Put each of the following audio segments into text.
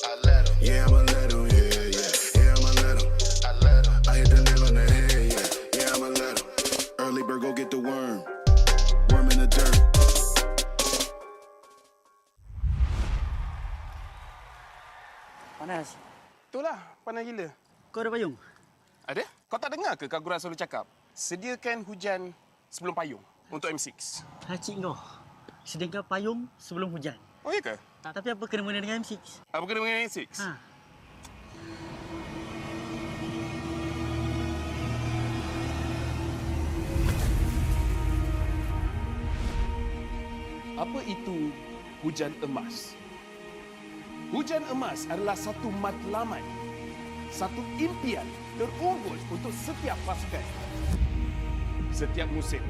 I let him. Yeah, I'ma let him. Yeah, yeah. Yeah, I'ma let him. I let him. I hit the nail on the head. Yeah, yeah, I'ma let him. Early bird go get the worm. Worm in the dirt. Panas. Itulah, panas gila. Kau ada payung? Ada? Kau tak dengar ke Kak Gura selalu cakap? Sediakan hujan sebelum payung untuk M6. Hacik kau. Sediakan payung sebelum hujan. Oh, iya ke? Tapi apa kena mengena dengan M6? Apa kena dengan M6? Ha. Apa itu hujan emas? Hujan emas adalah satu matlamat, satu impian terunggul untuk setiap pasukan. Setiap musim,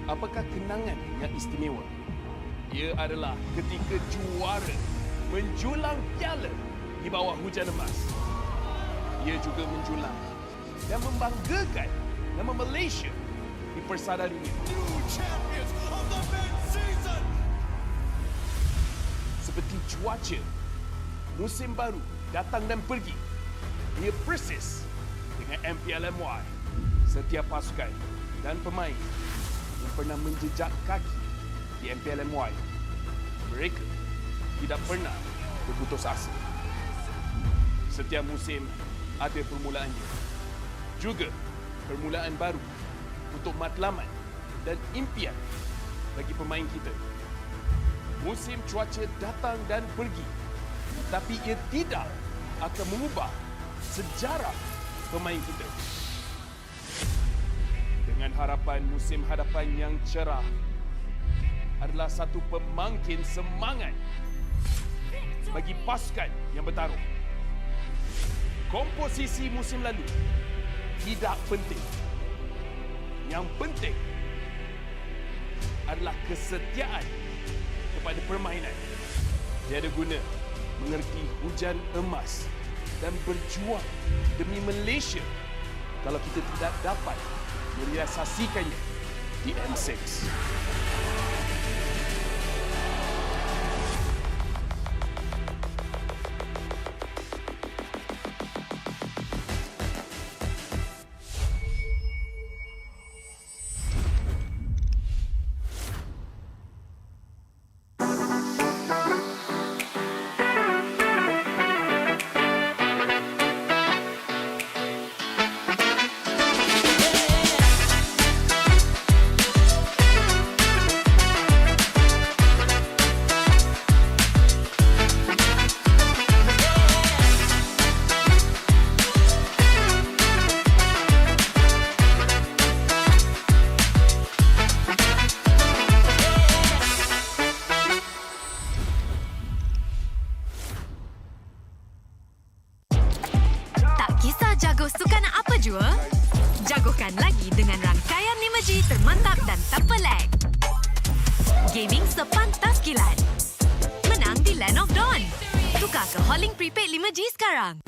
apakah kenangan yang istimewa? Ia adalah ketika juara menjulang piala di bawah hujan emas. Ia juga menjulang dan membanggakan nama Malaysia di persada dunia. New champions of the mid-season. Seperti cuaca, musim baru datang dan pergi. Ia persis dengan MPL MY. Setiap pasukan dan pemain yang pernah menjejak kaki di MPL MY, mereka tidak pernah berputus asa. Setiap musim ada permulaannya. Juga permulaan baru untuk matlamat dan impian bagi pemain kita. Musim cuaca datang dan pergi, tapi ia tidak akan mengubah sejarah pemain kita. Dengan harapan musim hadapan yang cerah adalah satu pemangkin semangat bagi pasukan yang bertarung. Komposisi musim lalu tidak penting. Yang penting adalah kesetiaan kepada permainan. Tiada guna mengerti hujan emas dan berjuang demi Malaysia kalau kita tidak dapat merealisasikannya di M6. Jago sukan apa jua? Jagokan lagi dengan rangkaian 5G termantap dan tanpa lag. Gaming sepantas kilat. Menang di Land of Dawn. Tukar ke Holling Prepaid 5G sekarang.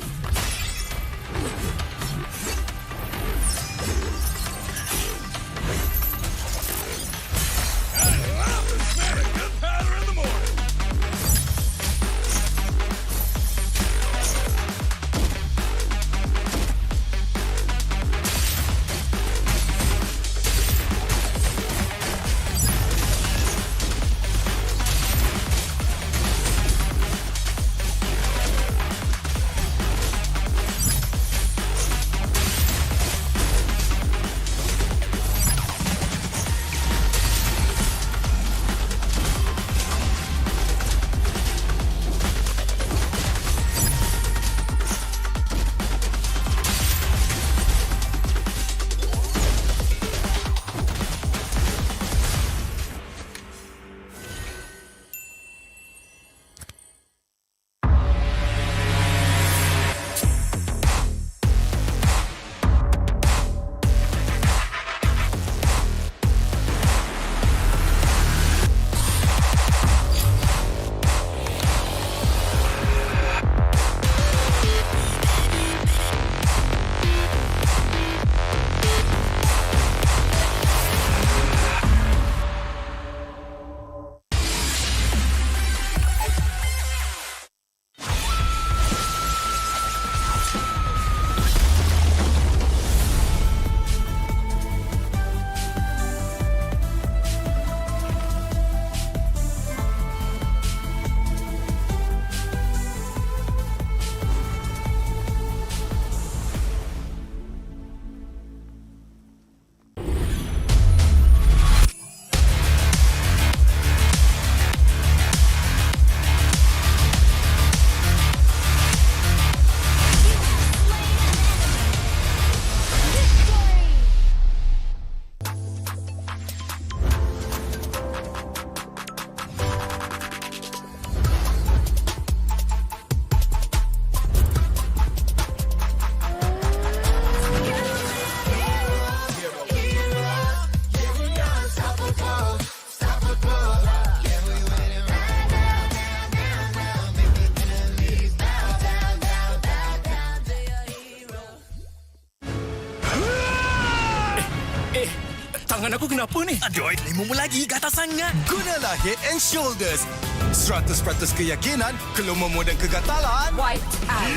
Tangan aku kenapa ni? Aduh, lima lagi, gatal sangat. Gunalah Head and Shoulders. 100% keyakinan, kelumamu dan kegatalan. Wiped out.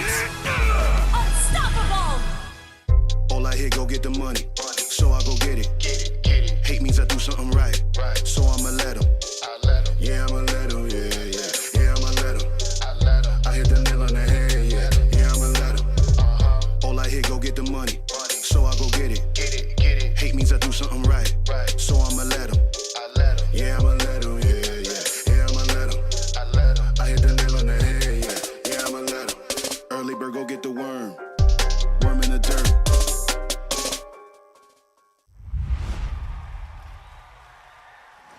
Unstoppable. All I hear, go get the money. So I go get it. Hate means I do something right. So I'ma let him. Yeah, I'ma let him. Yeah, I'ma let him. I hit the nail on the head. Yeah, I'ma let him. All I hear, go get the money. So I go get it. Hate means I do something right. So I'ma let him. Yeah, I'ma let him. Yeah, I'ma let him. I hit the nail on the head. Yeah, I'ma let him. Early bird, go get the worm. Worm in the dirt.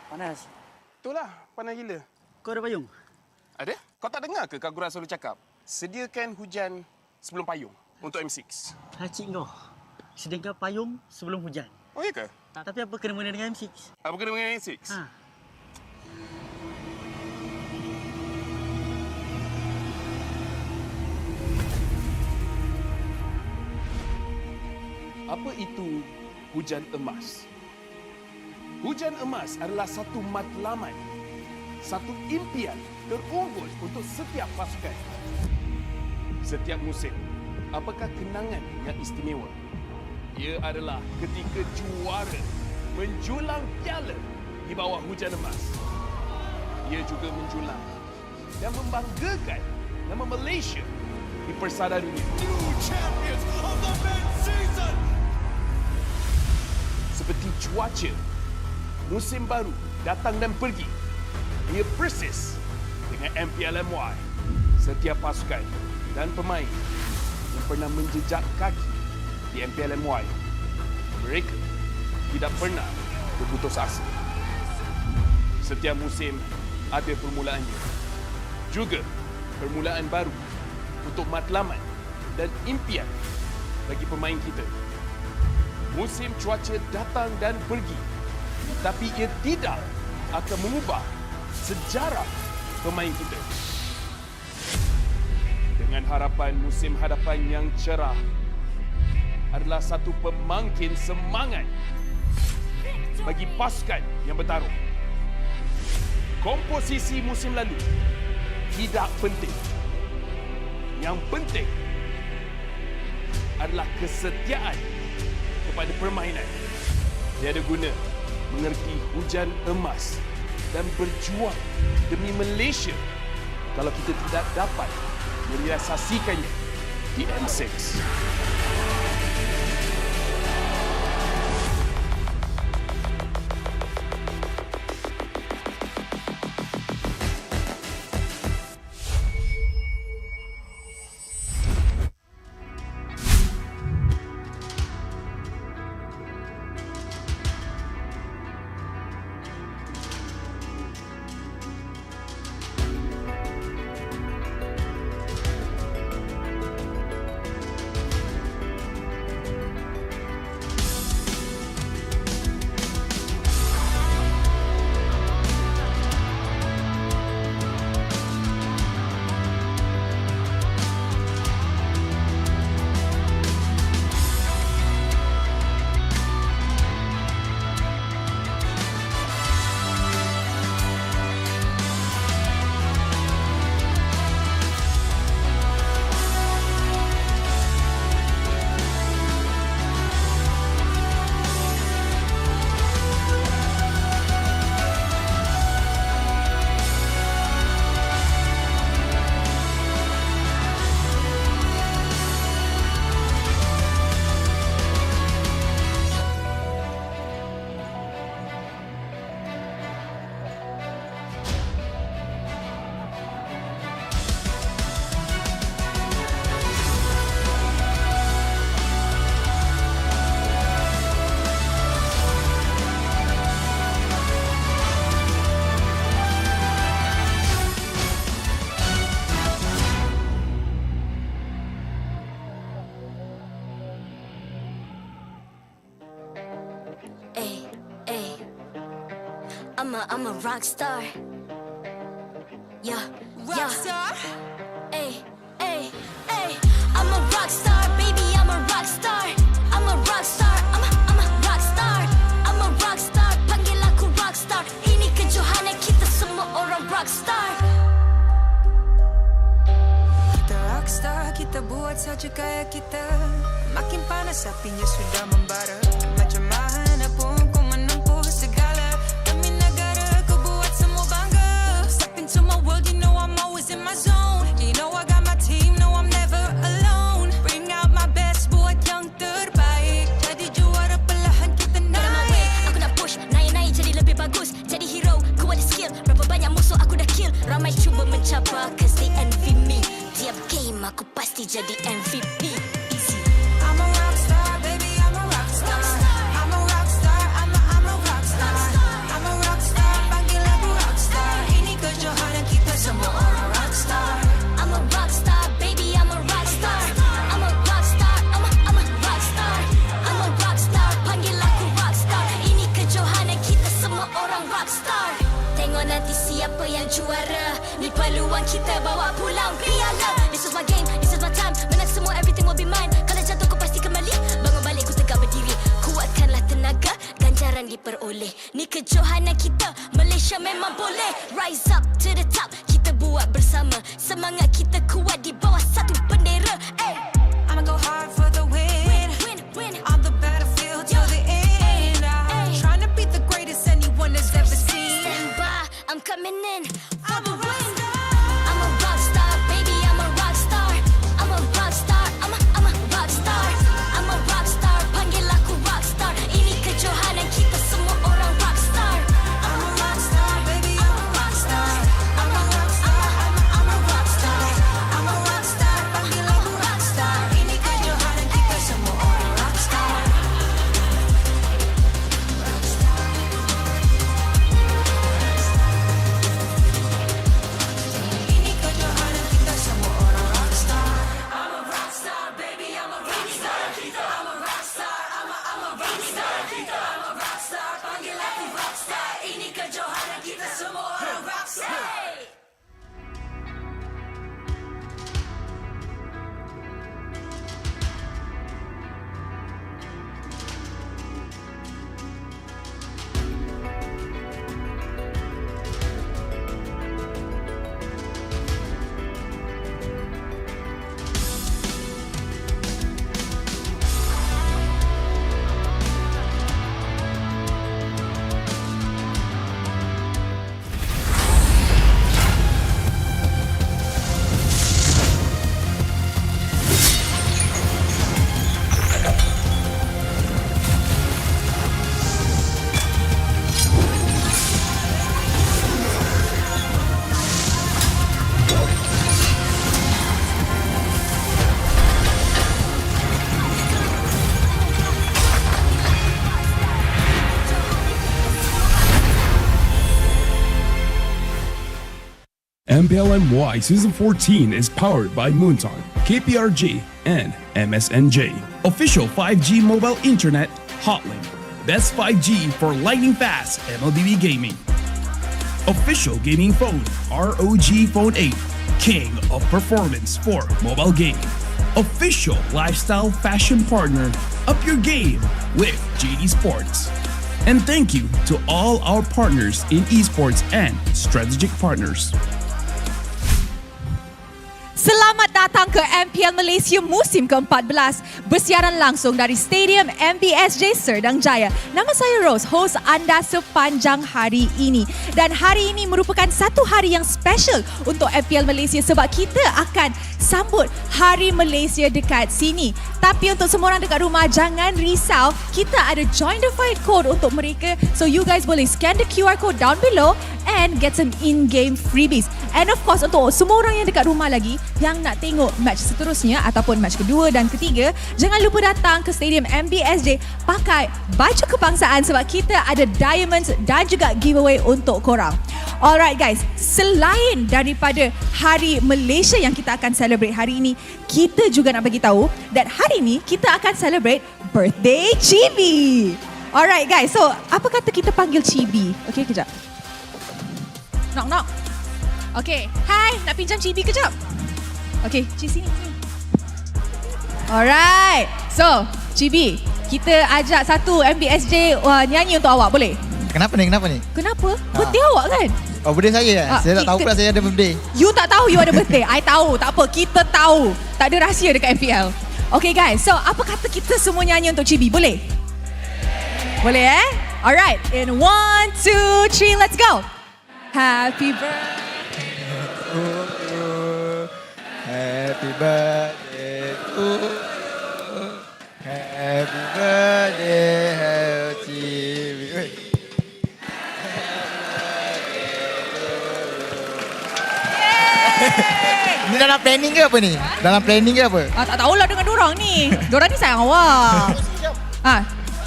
Panas. Itulah, panas gila. Kau ada payung? Ada? Kau tak dengar ke Kak Gura selalu cakap? Sediakan hujan sebelum payung untuk M6. Cik kau. Sediakan payung sebelum hujan. Oh, iya ke? Tapi apa kena-mena dengan M6? Apa kena dengan M6? Ha. Apa itu hujan emas? Hujan emas adalah satu matlamat, satu impian terunggul untuk setiap pasukan. Setiap musim, apakah kenangan yang istimewa? Ia adalah ketika juara menjulang piala di bawah hujan emas. Ia juga menjulang dan membanggakan nama Malaysia di persada dunia. New champions of the mid-season. Seperti cuaca, musim baru datang dan pergi. Ia persis dengan MPL MY. Setiap pasukan dan pemain yang pernah menjejak kaki di MPL MY, mereka tidak pernah berputus asa. Setiap musim ada permulaannya. Juga permulaan baru untuk matlamat dan impian bagi pemain kita. Musim cuaca datang dan pergi, tapi ia tidak akan mengubah sejarah pemain kita. Dengan harapan musim hadapan yang cerah adalah satu pemangkin semangat bagi pasukan yang bertarung. Komposisi musim lalu tidak penting. Yang penting adalah kesetiaan kepada permainan. Tiada guna mengerti hujan emas dan berjuang demi Malaysia kalau kita tidak dapat merealisasikannya di M6. I'm a rock star. Yeah, rock star. Hey, hey, hey. I'm a rock star, baby. I'm a rock star. I'm a rock star. I'm a rock star. I'm a rock star. kita buat saja gaya kita. Makin panas apinya sudah membara. Macam mana pun ku menempuh segala demi negara, ku buat semua bangga. Step into my world, you know I'm always in my zone. You know I got my team, no I'm never alone. Bring out my best, buat yang terbaik. Jadi juara perlahan kita naik. Aku nak push, naik-naik jadi lebih bagus. Jadi hero, ku ada skill. Berapa banyak musuh aku dah kill. Ramai cuba mencapai, cause they envy me. Tiap game aku pasti jadi MVP. Easy. I'm a rock star, baby, I'm a rock star. I'm a rock star, I'm a rock star. I'm a rock star, panggil aku rock star. Ini kejohanan kita semua orang rock star. I'm a rock star, baby, I'm a rock star. I'm a rock star, I'm a rock star. I'm a rock star, panggil aku rock star. Ini kejohanan kita semua orang rock star. Tengok nanti siapa yang juara. Ni peluang kita bawa pulang piala. This is my game, this is my time. Menang semua, everything will be mine. Kalau jatuh kau pasti kembali. Bangun balik ku tegak berdiri. Kuatkanlah tenaga, ganjaran diperoleh. Ni kejohanan kita, Malaysia memang boleh. Rise up to the top, kita buat bersama. Semangat kita kuat di bawah satu bendera. Ay. I'ma go hard for the win. Win. On the battlefield till the end. I'm trying to be the greatest anyone has ever seen. Stand by, I'm coming in for I'm the a rock win. star. I'm a rock star, baby, I'm a rock star. I'm a rock star, I'm a rock star. I'm a rock star, panggil aku rock star. Ini kejohanan kita semua orang rock star. I'm a rock star, baby, I'm a rock star. I'm a rock star, I'm a rock star. I'm a rock star, panggil aku rock star. Ini kejohanan kita semua orang rock star. Ini kejohanan kita semua orang rock star. I'm a rock star, baby, I'm a rock star. I'm a rock star, I'm a rock star. I'm a rock star, panggil aku rock star. Ini kejohanan kita semua orang rock star. MPL MY Season 14 is powered by Moonton, KPRG, and MSNJ. Official 5G mobile internet hotlink. Best 5G for lightning fast MLBB gaming. Official gaming phone ROG Phone 8, king of performance for mobile gaming. Official lifestyle fashion partner, up your game with JD Sports. And thank you to all our partners in esports and strategic partners. Selamat datang ke MPL Malaysia musim ke-14 bersiaran langsung dari Stadium MBSJ Serdang Jaya. Nama saya Rose, host anda sepanjang hari ini. Dan hari ini merupakan satu hari yang special untuk MPL Malaysia sebab kita akan sambut Hari Malaysia dekat sini. Tapi untuk semua orang dekat rumah, jangan risau. Kita ada Join the Fight code untuk mereka. So you guys boleh scan the QR code down below and get some in-game freebies. And of course, untuk semua orang yang dekat rumah lagi yang nak tengok match seterusnya ataupun match kedua dan ketiga, jangan lupa datang ke Stadium MBSJ pakai baju kebangsaan sebab kita ada diamonds dan juga giveaway untuk korang. Alright guys, selain daripada Hari Malaysia yang kita akan celebrate hari ini, kita juga nak bagi tahu that hari ini kita akan celebrate birthday Chibi. Alright guys, so apa kata kita panggil Chibi? Okay, kejap. Knock knock. Okay, hai, nak pinjam Chibi kejap? Okay, Cibi sini. Alright, so Chibi, kita ajak satu MBSJ nyanyi untuk awak, boleh? Kenapa ni? Kenapa? Birthday awak kan? Oh, birthday saya. Saya tak tahu pula saya ada birthday. You tak tahu you ada birthday. I tahu. Tak apa. Kita tahu. Tak ada rahsia dekat MPL. Okay guys. So apa kata kita semua nyanyi untuk Chibi? Boleh? Boleh Alright. In 1, 2, 3. Let's go. Happy birthday. Happy birthday to you. Happy birthday, Chibi. Ni dalam planning ke apa ni? Dalam planning ke apa? Tak tahulah dengan dorang ni. Dorang ni sayang awak.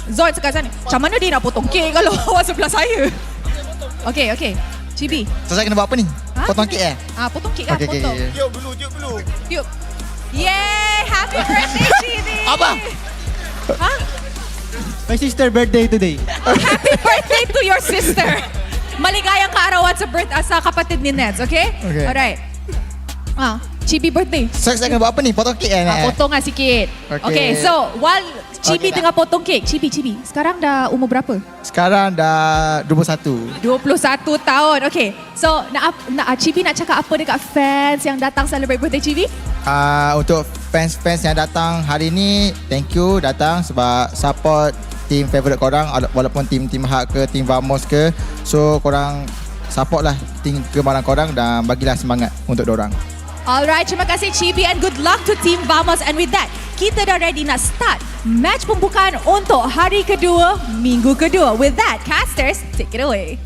Zon sekarang sana. Macam mana dia nak potong kek kalau awak sebelah saya? Okay. Chibi. So saya kena buat apa ni? Potong kek Potong kek kan? Potong. Tiup dulu. Tiup. Yay! Happy birthday, Chibi! Apa? My sister birthday today. Happy birthday to your sister! Maligayang kaarawan sa kapatid ni Neds, okay? Okay. Alright. Chibi birthday. So saya kena buat apa ni? Potong kek Potong lah sikit. Okay, so while Chibi tengah potong kek, Chibi, sekarang dah umur berapa? Sekarang dah 21. 21 tahun. Okay, so Chibi nak cakap apa dekat fans yang datang celebrate birthday Chibi? Untuk fans-fans yang datang hari ni, thank you datang sebab support team favourite korang, walaupun team Hak ke team Vamos ke. So korang support lah team kegemaran korang dan bagilah semangat untuk dorang. Alright, terima kasih Chibi and good luck to Team Vamos. And with that, kita dah ready nak start match pembukaan untuk hari kedua, minggu kedua. With that, casters, take it away.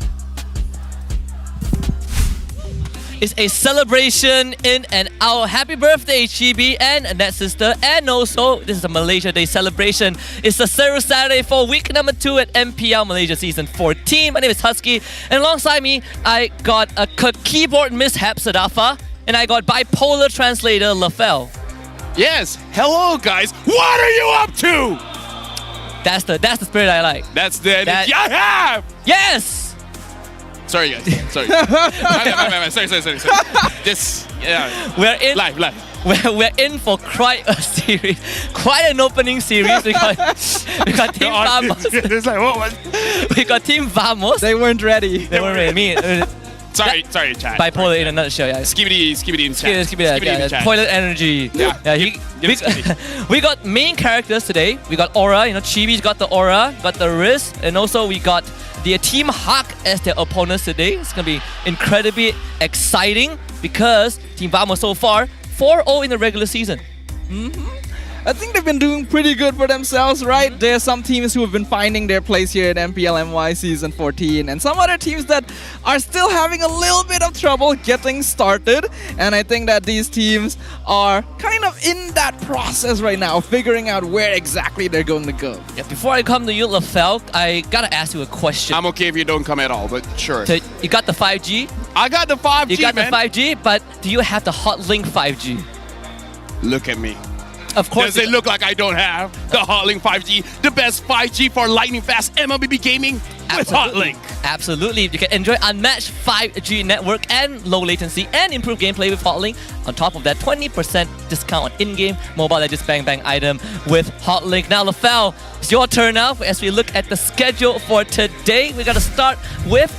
It's a celebration in and out. Happy birthday, Chibi and Annette's sister. And also, this is a Malaysia Day celebration. It's the Seru Saturday for week number 2 at MPL Malaysia Season 14. My name is Husky. And alongside me, I got a keyboard mishap, Sadafa. And I got bipolar translator, Lafel. Yes. Hello, guys. What are you up to? That's the spirit I like. That's the energy I have. Yes! Sorry, guys. Sorry. My. Sorry. Just, We're in live. We're in for quite a series, quite an opening series. We got Team Vamos. It's like, what? We got Team Vamos. They weren't ready. They weren't ready. Sorry, chat. Bipolar in a nutshell, yeah. Skibidi in chat. Skibidi in chat. Toilet energy. We got main characters today. We got Aura, Chibi's got the Aura, got the wrist, and also we got the Team Hak as their opponents today. It's going to be incredibly exciting because Team Vamos so far 4-0 in the regular season. I think they've been doing pretty good for themselves, right? There are some teams who have been finding their place here at MPL MY Season 14 and some other teams that are still having a little bit of trouble getting started. And I think that these teams are kind of in that process right now, figuring out where exactly they're going to go. Yeah, before I come to you, Lafel, I gotta ask you a question. I'm okay if you don't come at all, but sure. So you got the 5G? I got the 5G, You got man. the 5G, but do you have the Hotlink 5G? Look at me. Of course. Does it look like I don't have the Hotlink 5G, the best 5G for lightning fast MLBB gaming with Hotlink? Absolutely. You can enjoy unmatched 5G network and low latency and improved gameplay with Hotlink. On top of that, 20% discount on in-game Mobile Legends Bang Bang item with Hotlink. Now, Lafel, it's your turn now as we look at the schedule for today. We're going to start with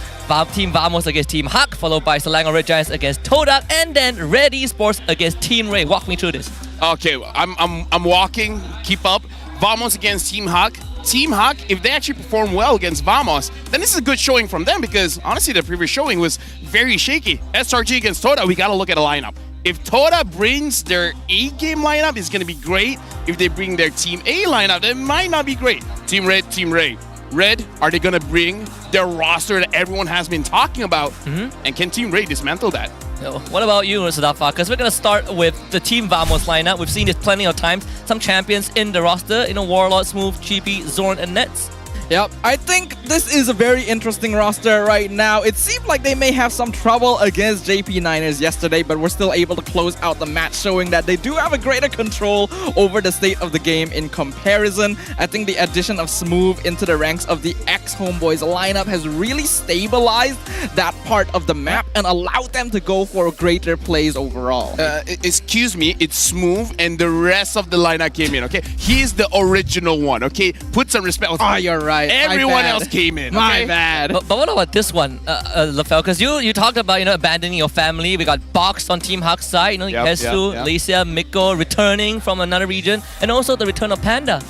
Team Vamos against Team Hak, followed by Selangor Red Giants against Todak, and then Red Esports against Team Ray. Walk me through this. Okay, I'm walking. Keep up. Vamos against Team Hak. Team Hak, if they actually perform well against Vamos, then this is a good showing from them because honestly, the previous showing was very shaky. SRG against Toda, we gotta look at a lineup. If Toda brings their A-game lineup, it's gonna be great. If they bring their Team A lineup, it might not be great. Team Red, Team Ray. Red, are they gonna bring their roster that everyone has been talking about? And can Team Ray dismantle that? What about you, Sadafa? Because we're going to start with the Team Vamos lineup. We've seen this plenty of times. Some champions in the roster, Warlord, Smooth, Chibi, Zorn, and Nets. Yep, I think this is a very interesting roster right now. It seemed like they may have some trouble against JP Niners yesterday, but we're still able to close out the match, showing that they do have a greater control over the state of the game in comparison. I think the addition of Smooth into the ranks of the ex-Homeboys lineup has really stabilized that part of the map and allowed them to go for greater plays overall. Excuse me, it's Smooth and the rest of the lineup came in, okay? He's the original one, okay? Put some respect. You're right. right. Everyone My bad. else came in. My okay? bad. But what about this one, Lafel? Because you talked about abandoning your family. We got Box on Team Huck's side. Yep, Hesu, yep. Lesia, Miko returning from another region, and also the return of Panda.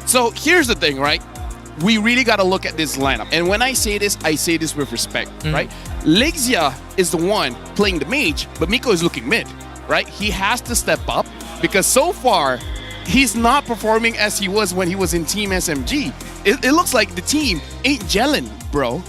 So here's the thing, right? We really got to look at this lineup. And when I say this with respect, right? Lexia is the one playing the mage, but Miko is looking mid, right? He has to step up because so far, he's not performing as he was when he was in Team SMG. It looks like the team ain't gelling, bro.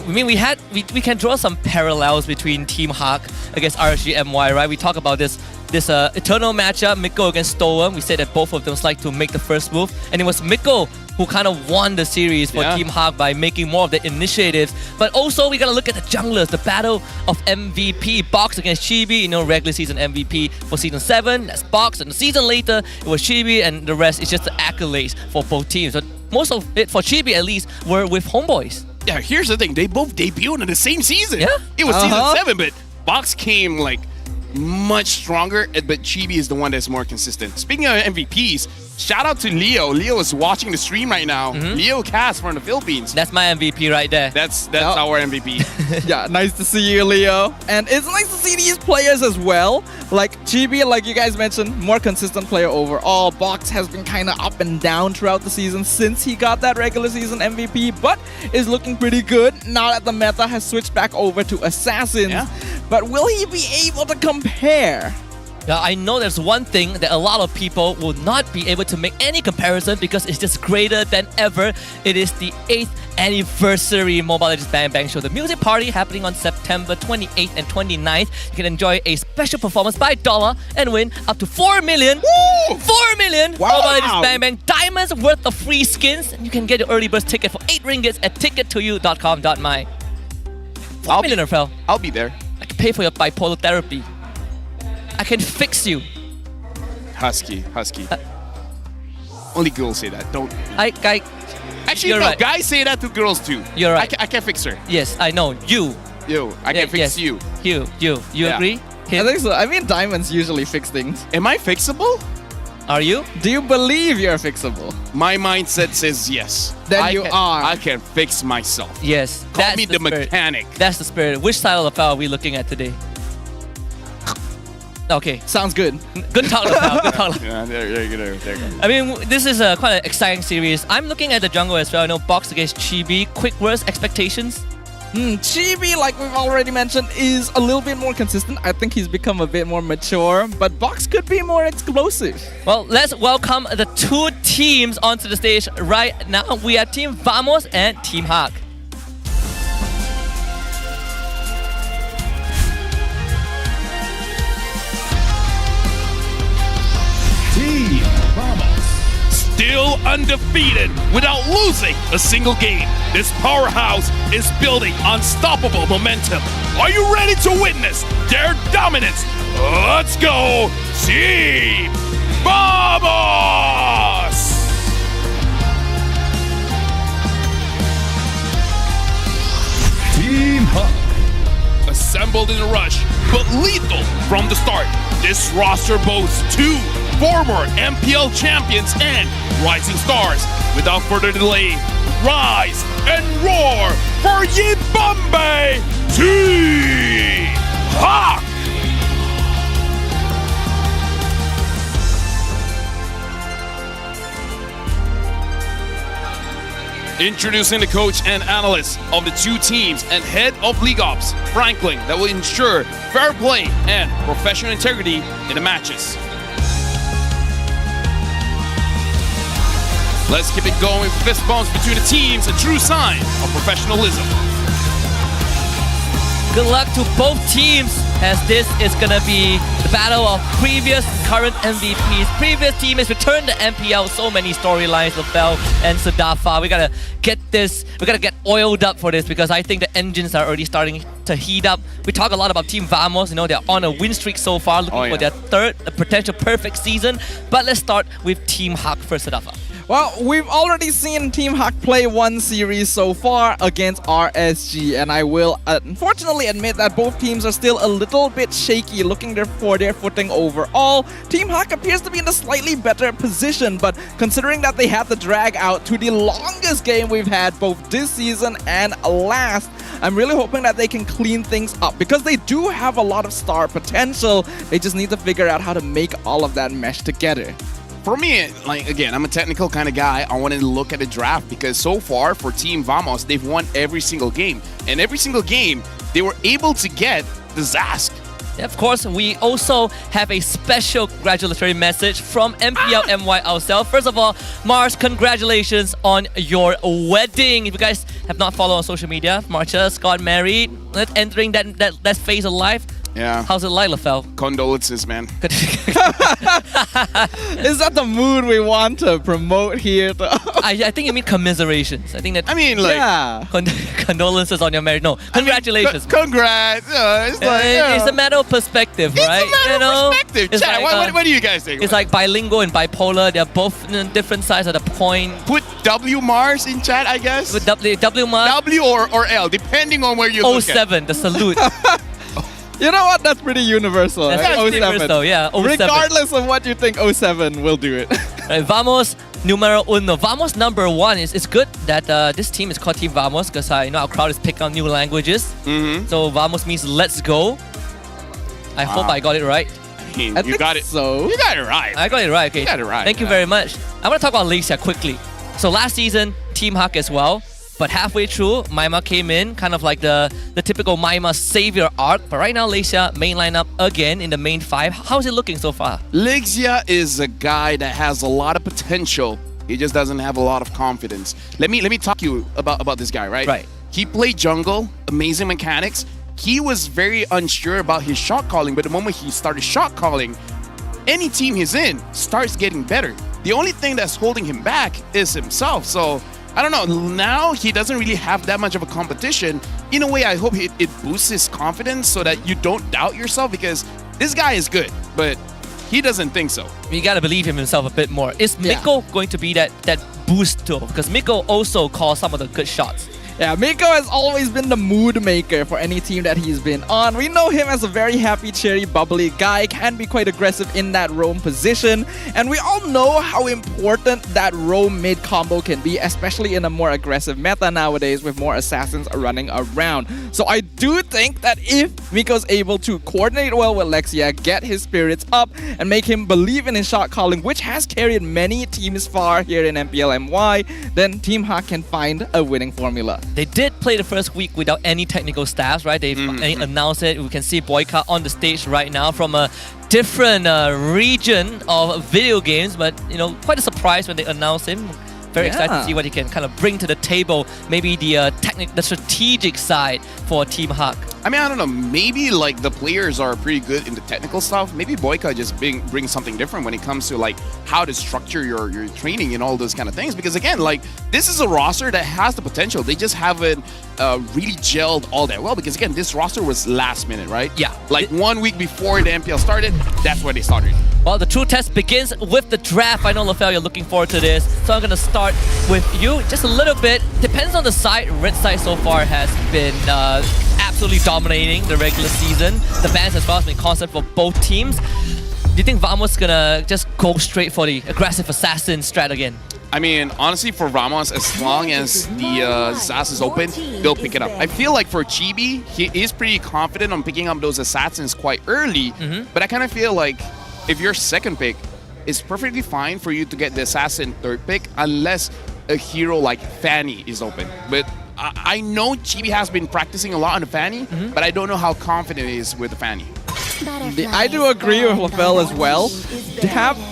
I mean, we can draw some parallels between Team Huck against RSGMY, right? We talk about this eternal matchup, Miko against Stoem. We said that both of them like to make the first move, and it was Miko who kind of won the series for Team Huck by making more of the initiatives. But also, we gotta look at the junglers, the battle of MVP. Box against Chibi, regular season MVP for season 7. That's Box, and the season later it was Chibi, and the rest is just the accolades for both teams. But most of it for Chibi, at least, were with Homeboys. Yeah, here's the thing. They both debuted in the same season. Yeah. It was season 7, but Box came like much stronger, but Chibi is the one that's more consistent. Speaking of MVPs, shout out to Leo. Leo is watching the stream right now. Leo Cass from the Philippines. That's my MVP right there. That's our MVP. Yeah, nice to see you, Leo. And it's nice to see these players as well. Like Chibi, like you guys mentioned, more consistent player overall. Box has been kind of up and down throughout the season since he got that regular season MVP, but is looking pretty good now that the meta has switched back over to Assassins. Yeah. But will he be able to compare? Yeah, I know there's one thing that a lot of people will not be able to make any comparison because it's just greater than ever. It is the 8th anniversary Mobile Legends Bang Bang Show. The music party happening on September 28th and 29th. You can enjoy a special performance by Dollar and win up to 4 million. Woo! 4 million Wow! Mobile Legends Bang Bang diamonds worth of free skins. And you can get your early bird ticket for 8 ringgits at tickettoyou.com.my. 4 million, Rafael. I'll be there. I can pay for your bipolar therapy. I can fix you. Husky. Only girls say that. Don't. You're Actually, no. right. Guys say that to girls too. You're right. I can fix her. Yes, I know. You. Yo, I can fix you. You Yeah. agree? I think so. I mean, diamonds usually fix things. Am I fixable? Are you? Do you believe you're fixable? My mindset says yes. Then I you can, are. I can fix myself. Yes. Call that's me the spirit. mechanic. That's the spirit. Which side of the file are we looking at today? Okay. Sounds good. Good talk, Lafel. Good talk. Yeah, there you go. I mean, this is quite an exciting series. I'm looking at the jungle as well. I know Box against Chibi. Quick words, expectations? Chibi, like we've already mentioned, is a little bit more consistent. I think he's become a bit more mature, but Box could be more explosive. Well, let's welcome the two teams onto the stage right now. We have Team Vamos and Team Huck. Team Vamos. Still undefeated without losing a single game. This powerhouse is building unstoppable momentum. Are you ready to witness their dominance? Let's go, Team Vamos! Team Huck. Assembled in a rush, but lethal from the start. This roster boasts 2 former MPL champions and rising stars. Without further delay, rise and roar for Yibambe Team Huck! Introducing the coach and analyst of the 2 teams and head of League Ops, Franklin, that will ensure fair play and professional integrity in the matches. Let's keep it going. Fist bumps between the teams, a true sign of professionalism. Good luck to both teams, as this is gonna be the battle of previous, current MVPs. Previous team has returned to MPL. So many storylines, Lafel and Sadafa. We gotta get this. We gotta get oiled up for this because I think the engines are already starting to heat up. We talk a lot about Team Vamos. They're on a win streak so far, looking for their 3rd potential perfect season. But let's start with Team Huck first, Sadafa. Well, we've already seen Team Hawk play one series so far against RSG, and I will unfortunately admit that both teams are still a little bit shaky looking for their footing overall. Team Hawk appears to be in a slightly better position, but considering that they had to drag out to the longest game we've had both this season and last, I'm really hoping that they can clean things up because they do have a lot of star potential. They just need to figure out how to make all of that mesh together. For me, like, again, I'm a technical kind of guy. I wanted to look at the draft because so far for Team Vamos, they've won every single game. And every single game, they were able to get the Zask. Yeah, of course, we also have a special congratulatory message from MPL MY ourselves. First of all, Mars, congratulations on your wedding. If you guys have not followed on social media, Mars just got married, entering that phase of life. Yeah. How's it like, Lafel? Condolences, man. Is that the mood we want to promote here? I think you mean commiserations. I think that. I mean, like, yeah. Condolences on your marriage. No, congratulations. Congrats. It's like, it's a matter of perspective, right? It's a matter of perspective. It's Chat, like, what do you guys think? It's like bilingual and bipolar. They're both different sides of the coin. Put W Mars in chat, I guess. With W Mars. W or L, depending on where you look at. 07, the salute. You know what? That's pretty universal. That's right? pretty universal, yeah. 07. Regardless of what you think, 07 will do it. Right, Vamos numero uno. Vamos number one. It's good that this team is called Team Vamos because our crowd is picking up new languages. So Vamos means let's go. I hope I got it right. You got it. So you got it right. I got it right. Okay. You got it right. Thank you very much. I want to talk about Malaysia quickly. So last season, Team Hawk as well. But halfway through, Maima came in, kind of like the typical Maima savior arc. But right now, Malaysia main lineup again in the main five. How's it looking so far? Lexia is a guy that has a lot of potential. He just doesn't have a lot of confidence. Let me talk to you about this guy, right? Right. He played jungle, amazing mechanics. He was very unsure about his shot calling, but the moment he started shot calling, any team he's in starts getting better. The only thing that's holding him back is himself. So I don't know, now he doesn't really have that much of a competition. In a way, I hope it boosts his confidence so that you don't doubt yourself because this guy is good, but he doesn't think so. You gotta believe in himself a bit more. Is Miko going to be that boost though? Because Miko also calls some of the good shots. Yeah, Miko has always been the mood maker for any team that he's been on. We know him as a very happy, cheery, bubbly guy, can be quite aggressive in that roam position. And we all know how important that roam mid combo can be, especially in a more aggressive meta nowadays with more assassins running around. So I do think that if Miko's able to coordinate well with Lexia, get his spirits up, and make him believe in his shot calling, which has carried many teams far here in MPL MY, then Team Hawk can find a winning formula. They did play the first week without any technical staffs, right? They've announced it. We can see Boyka on the stage right now from a different region of video games, but quite a surprise when they announced him. Very excited to see what he can kind of bring to the table. Maybe the strategic side for Team Hawk. I mean, I don't know. Maybe like the players are pretty good in the technical stuff. Maybe Boyka just brings something different when it comes to like how to structure your training and all those kind of things. Because again, like this is a roster that has the potential. They just haven't really gelled all that well. Because again, this roster was last minute, right? Yeah. Like 1 week before the MPL started, that's where they started. Well, the true test begins with the draft. I know, Lafel, you're looking forward to this. So I'm going to start with you just a little bit. Depends on the side. Red side so far has been absolutely dominating the regular season. The bans as well has been constant for both teams. Do you think Vamos going to just go straight for the aggressive assassin strat again? I mean, honestly, for Ramos, as long as the Zas is open, they'll pick it up. I feel like for Chibi, he is pretty confident on picking up those assassins quite early, but I kind of feel like if you're second pick, it's perfectly fine for you to get the assassin third pick unless a hero like Fanny is open. But I know Chibi has been practicing a lot on the Fanny, but I don't know how confident he is with the Fanny. I do agree with Lafel as well.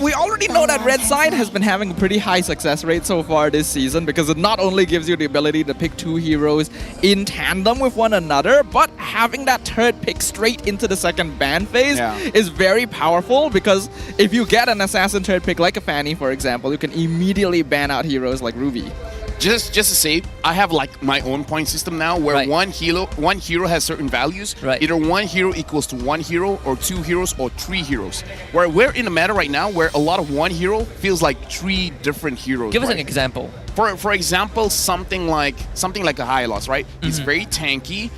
We already know that Red Side has been having a pretty high success rate so far this season because it not only gives you the ability to pick two heroes in tandem with one another, but having that third pick straight into the second ban phase is very powerful because if you get an assassin third pick like a Fanny, for example, you can immediately ban out heroes like Ruby. Just to say, I have like my own point system now, where Right. one hero has certain values. Right. Either one hero equals to one hero, or two heroes, or three heroes. Where we're in a meta right now, where a lot of one hero feels like three different heroes. Give us an right? example. For example, something like a Hylos, right? He's very tanky.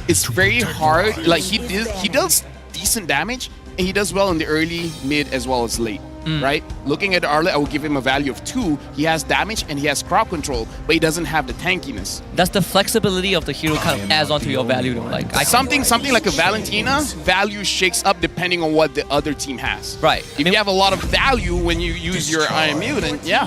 It's very hard. Like he does decent damage, and he does well in the early, mid, as well as late. Right? Looking at Arlet, I would give him a value of 2. He has damage and he has crowd control, but he doesn't have the tankiness. That's the flexibility of the hero kind of adds on to your value though. Like Something like a Valentina, value shakes up depending on what the other team has. Right. If you have a lot of value when you use your IMU, then yeah.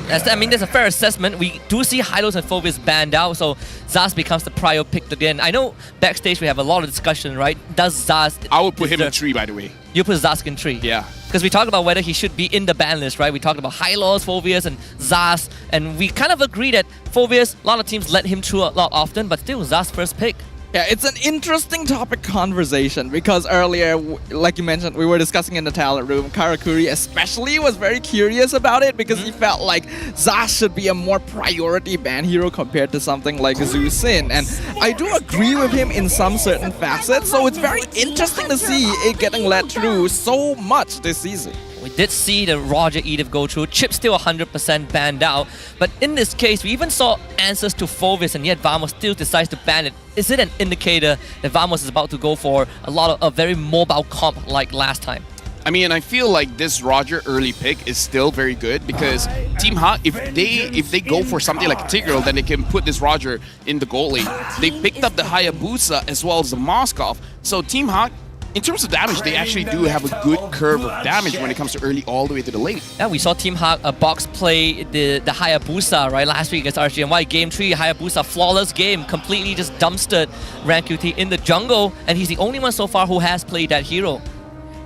That's a fair assessment. We do see Hylos and Phobius banned out, so Zas becomes the prior pick again. I know backstage we have a lot of discussion, right? Does Zas... I would put him in 3, by the way. You put Zas in 3? Yeah. Because we talked about whether he should be in the ban list, right? We talked about Hylos, Phobius, and Zas, and we kind of agree that Phobius, a lot of teams let him through a lot often, but still Zas first pick. Yeah, it's an interesting topic conversation because earlier, like you mentioned, we were discussing in the talent room. Karakuri especially was very curious about it because he felt like Zas should be a more priority ban hero compared to something like Zhu Xin. And I do agree with him in some certain facets, so it's very interesting to see it getting let through so much this season. We did see the Roger Edith go through. Chip still 100% banned out. But in this case, we even saw answers to Phobius, and yet Vamos still decides to ban it. Is it an indicator that Vamos is about to go for a lot of a very mobile comp like last time? I mean, I feel like this Roger early pick is still very good because Team Hawk, if they go for something like a Tigreal, then they can put this Roger in the goal lane. They picked up the Hayabusa as well as the Moskov. So Team Hawk, in terms of damage, they actually do have a good curve of damage when it comes to early all the way to the late. Yeah, we saw Team Hawk box play the Hayabusa right last week against RGNY. Game 3, Hayabusa, flawless game, completely just dumpstered Rank QT in the jungle, and he's the only one so far who has played that hero.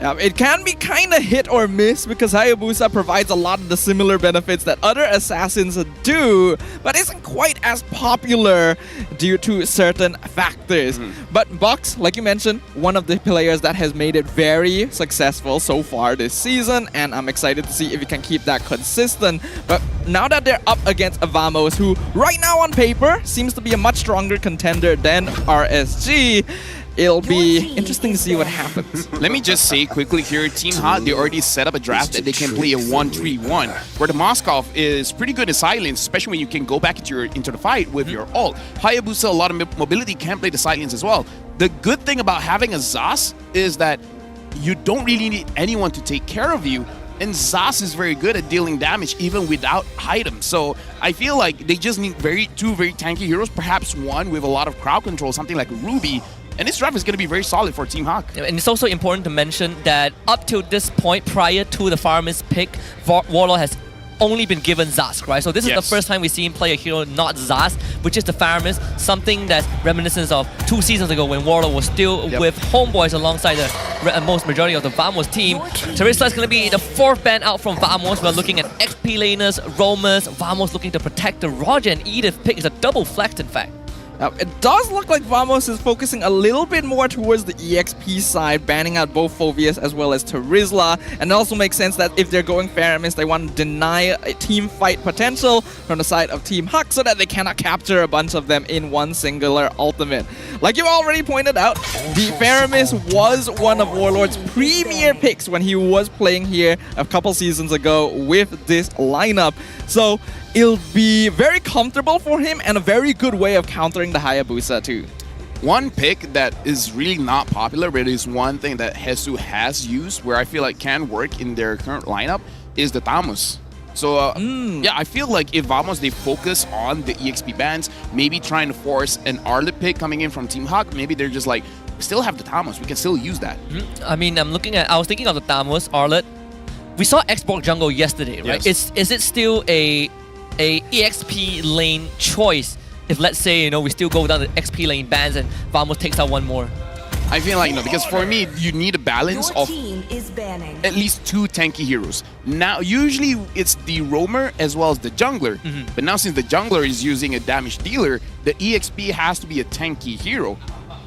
It can be kind of hit or miss because Hayabusa provides a lot of the similar benefits that other assassins do, but isn't quite as popular due to certain factors. But Box, like you mentioned, one of the players that has made it very successful so far this season, and I'm excited to see if he can keep that consistent. But now that they're up against Vamos, who right now on paper seems to be a much stronger contender than RSG, it'll be interesting to see what happens. Let me just say quickly here, Team Hot, they already set up a draft that they can play a 1-3-1, where the Moskov is pretty good in silence, especially when you can go back into the fight with your ult. Hayabusa, a lot of mobility, can play the silence as well. The good thing about having a Zas is that you don't really need anyone to take care of you, and Zas is very good at dealing damage even without items. So I feel like they just need two very tanky heroes, perhaps one with a lot of crowd control, something like Ruby. And this draft is going to be very solid for Team Hawk. And it's also important to mention that up till this point, prior to the Farmers pick, Warlord has only been given Zask, right? So this is the first time we see him play a hero not Zask, which is the Farmers, something that's reminiscent of 2 seasons ago when Warlord was still with Homeboys alongside the most majority of the Vamos team. Teresa is going to be the 4th ban out from Vamos. We're looking at XP laners, roamers, Vamos looking to protect the Roger and Edith pick. Is a double flex, in fact. It does look like Vamos is focusing a little bit more towards the EXP side, banning out both Phobius as well as Terizla. And it also makes sense that if they're going Faramis, they want to deny a team fight potential from the side of Team Huck so that they cannot capture a bunch of them in one singular ultimate. Like you already pointed out, the Faramis was one of Warlord's premier picks when he was playing here a couple seasons ago with this lineup. So it'll be very comfortable for him and a very good way of countering the Hayabusa too. One pick that is really not popular, but is one thing that Hesu has used where I feel like can work in their current lineup is the Tamus. So yeah, I feel like if Vamos, they focus on the EXP bans, maybe trying to force an Arlet pick coming in from Team Hawk, maybe they're just like, we still have the Tamus, we can still use that. I mean, I was thinking of the Tamus, Arlet. We saw Xbox Jungle yesterday, right? Yes. Is it still a EXP lane choice if, let's say, you know, we still go down the XP lane bans and Vamos takes out one more? I feel like no, because for me, you need a balance of at least 2 tanky heroes. Now, usually it's the roamer as well as the jungler, but now since the jungler is using a damage dealer, the EXP has to be a tanky hero.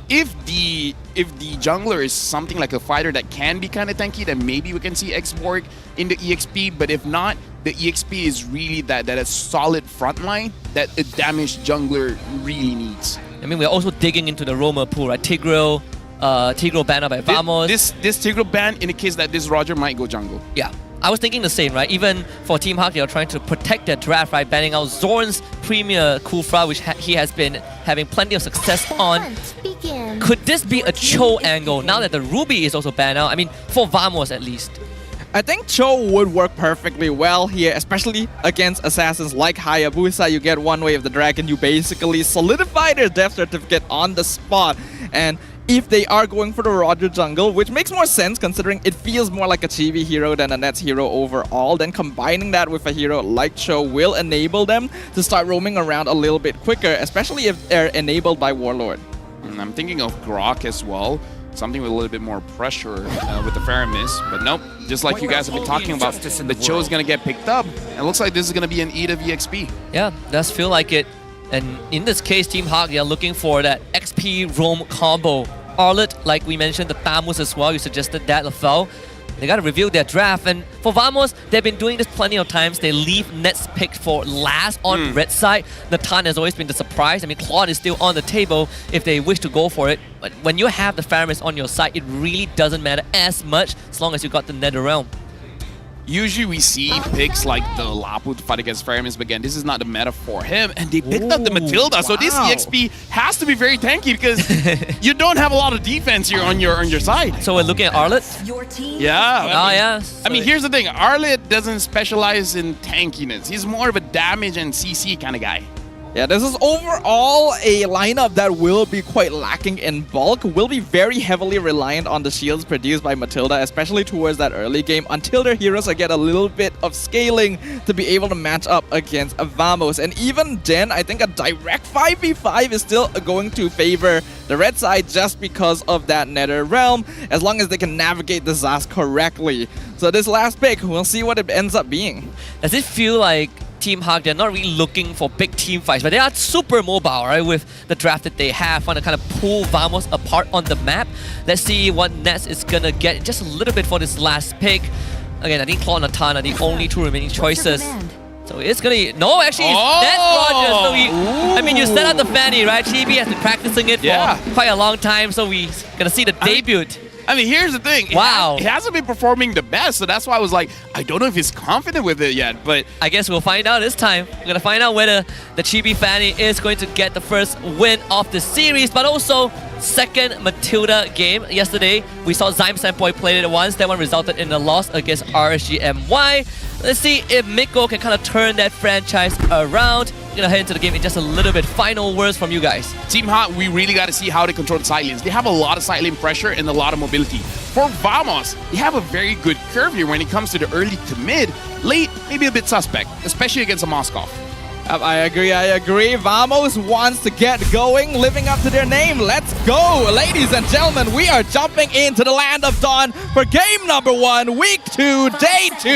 If the if the jungler is something like a fighter that can be kind of tanky, then maybe we can see Xborg in the EXP. But if not, the EXP is really that a solid front line that a damaged jungler really needs. I mean, we're also digging into the roamer pool, right? Tigreal banned by Vamos. This Tigreal ban indicates that this Roger might go jungle. Yeah, I was thinking the same, right? Even for Team Hawk, they are trying to protect their draft, right? Banning out Zorn's Premier Kufra, which he has been having plenty of success on. Could this be a Cho angle now that the Ruby is also banned out? I mean, for Vamos at least. I think Cho would work perfectly well here, especially against assassins like Hayabusa. You get one way of the dragon, you basically solidify their death certificate on the spot. And if they are going for the Roger jungle, which makes more sense considering it feels more like a chibi hero than a Nets hero overall, then combining that with a hero like Cho will enable them to start roaming around a little bit quicker, especially if they're enabled by Warlord. I'm thinking of Grok as well. Something with a little bit more pressure with the Venomous, but nope. Just like you guys have been talking about, the Cho is going to get picked up. And it looks like this is going to be an E to EXP. Yeah, does feel like it. And in this case, Team Hawk, they are looking for that XP roam combo. Arlet, like we mentioned, the Thamus as well. You suggested that, Lafel. They got to reveal their draft. And for Vamos, they've been doing this plenty of times. They leave Nets picked for last on red side. Natan has always been the surprise. I mean, Claude is still on the table if they wish to go for it. But when you have the Faramis on your side, it really doesn't matter as much as long as you got the Nether Realm. Usually we see picks like the Lapu to fight against Faramis, but again, this is not the meta for him. And they picked up the Matilda, so this EXP has to be very tanky because you don't have a lot of defense here on your side. So we're looking at Arlet? Yeah. Yeah. I mean, here's the thing. Arlet doesn't specialize in tankiness. He's more of a damage and CC kind of guy. Yeah, this is overall a lineup that will be quite lacking in bulk, will be very heavily reliant on the shields produced by Matilda, especially towards that early game, until their heroes get a little bit of scaling to be able to match up against Vamos. And even then, I think a direct 5v5 is still going to favor the red side just because of that Nether Realm, as long as they can navigate the Zaz correctly. So this last pick, we'll see what it ends up being. Does it feel like Team Hawk, they're not really looking for big team fights, but they are super mobile, right? With the draft that they have, want to kind of pull Vamos apart on the map. Let's see what Nets is gonna get just a little bit for this last pick. Again, I think Claude and Natan are the only two remaining choices. So it's gonna... No, actually, it's Nets Roger. So I mean, you set up the Fanny, right? Chibi has been practicing it for quite a long time, so we're gonna see the debut. I mean, here's the thing. Wow. He hasn't been performing the best, so that's why I was like, I don't know if he's confident with it yet, but... I guess we'll find out this time. We're going to find out whether the Chibi Fanny is going to get the first win of the series, but also second Matilda game. Yesterday, we saw Zyme Sandboy play it once. That one resulted in a loss against RSGMY. Let's see if Miko can kind of turn that franchise around. We're going to head into the game in just a little bit. Final words from you guys. Team Hawk, we really got to see how they control the side lanes. They have a lot of side lane pressure and a lot of mobility. For Vamos, they have a very good curve here when it comes to the early to mid. Late, maybe a bit suspect, especially against a Moskov. I agree. Vamos wants to get going, living up to their name. Let's go! Ladies and gentlemen, we are jumping into the Land of Dawn for game number 1, week 2, day 2.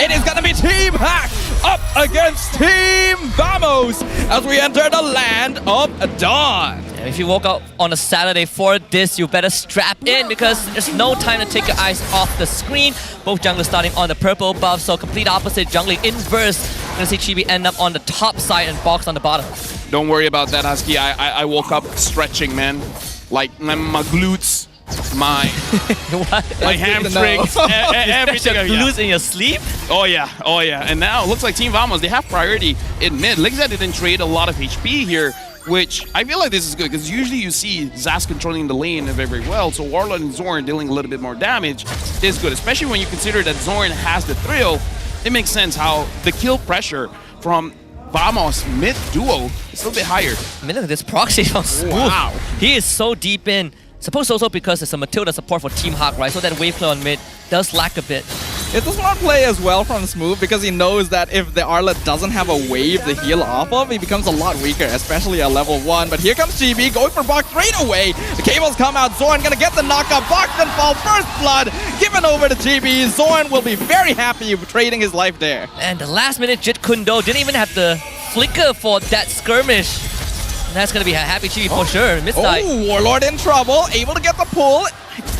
It is gonna be Team Hack up against Team Vamos as we enter the Land of Dawn. If you woke up on a Saturday for this, you better strap in because there's no time to take your eyes off the screen. Both junglers starting on the purple buff, so complete opposite jungling inverse. Gonna see Chibi end up on the top side and Box on the bottom. Don't worry about that, Husky. I woke up stretching, man. Like my glutes, my hamstrings, everything. Glutes in your sleep? Oh yeah. And now it looks like Team Vamos, they have priority in mid. Lexia didn't trade a lot of HP here, which I feel like this is good because usually you see Zaz controlling the lane very well, so Warlord and Zorn dealing a little bit more damage is good, especially when you consider that Zorn has the thrill. It makes sense how the kill pressure from Vamos mid duo is a little bit higher. I mean, look at this proxy on Smooth. Wow. He is so deep in. Suppose also because it's a Matilda support for Team Hawk, right? So that wave play on mid does lack a bit. It's a smart play as well from Smooth because he knows that if the Arlet doesn't have a wave to heal off of, he becomes a lot weaker, especially at level 1. But here comes GB going for Box straight away. The cables come out. Zorn gonna get the knockup. Box then fall. First blood given over to GB. Zorn will be very happy with trading his life there. And the last minute Jit Kundo didn't even have the flicker for that skirmish. That's gonna be a happy Chibi for sure. Mid-side. Oh, Warlord in trouble, able to get the pull.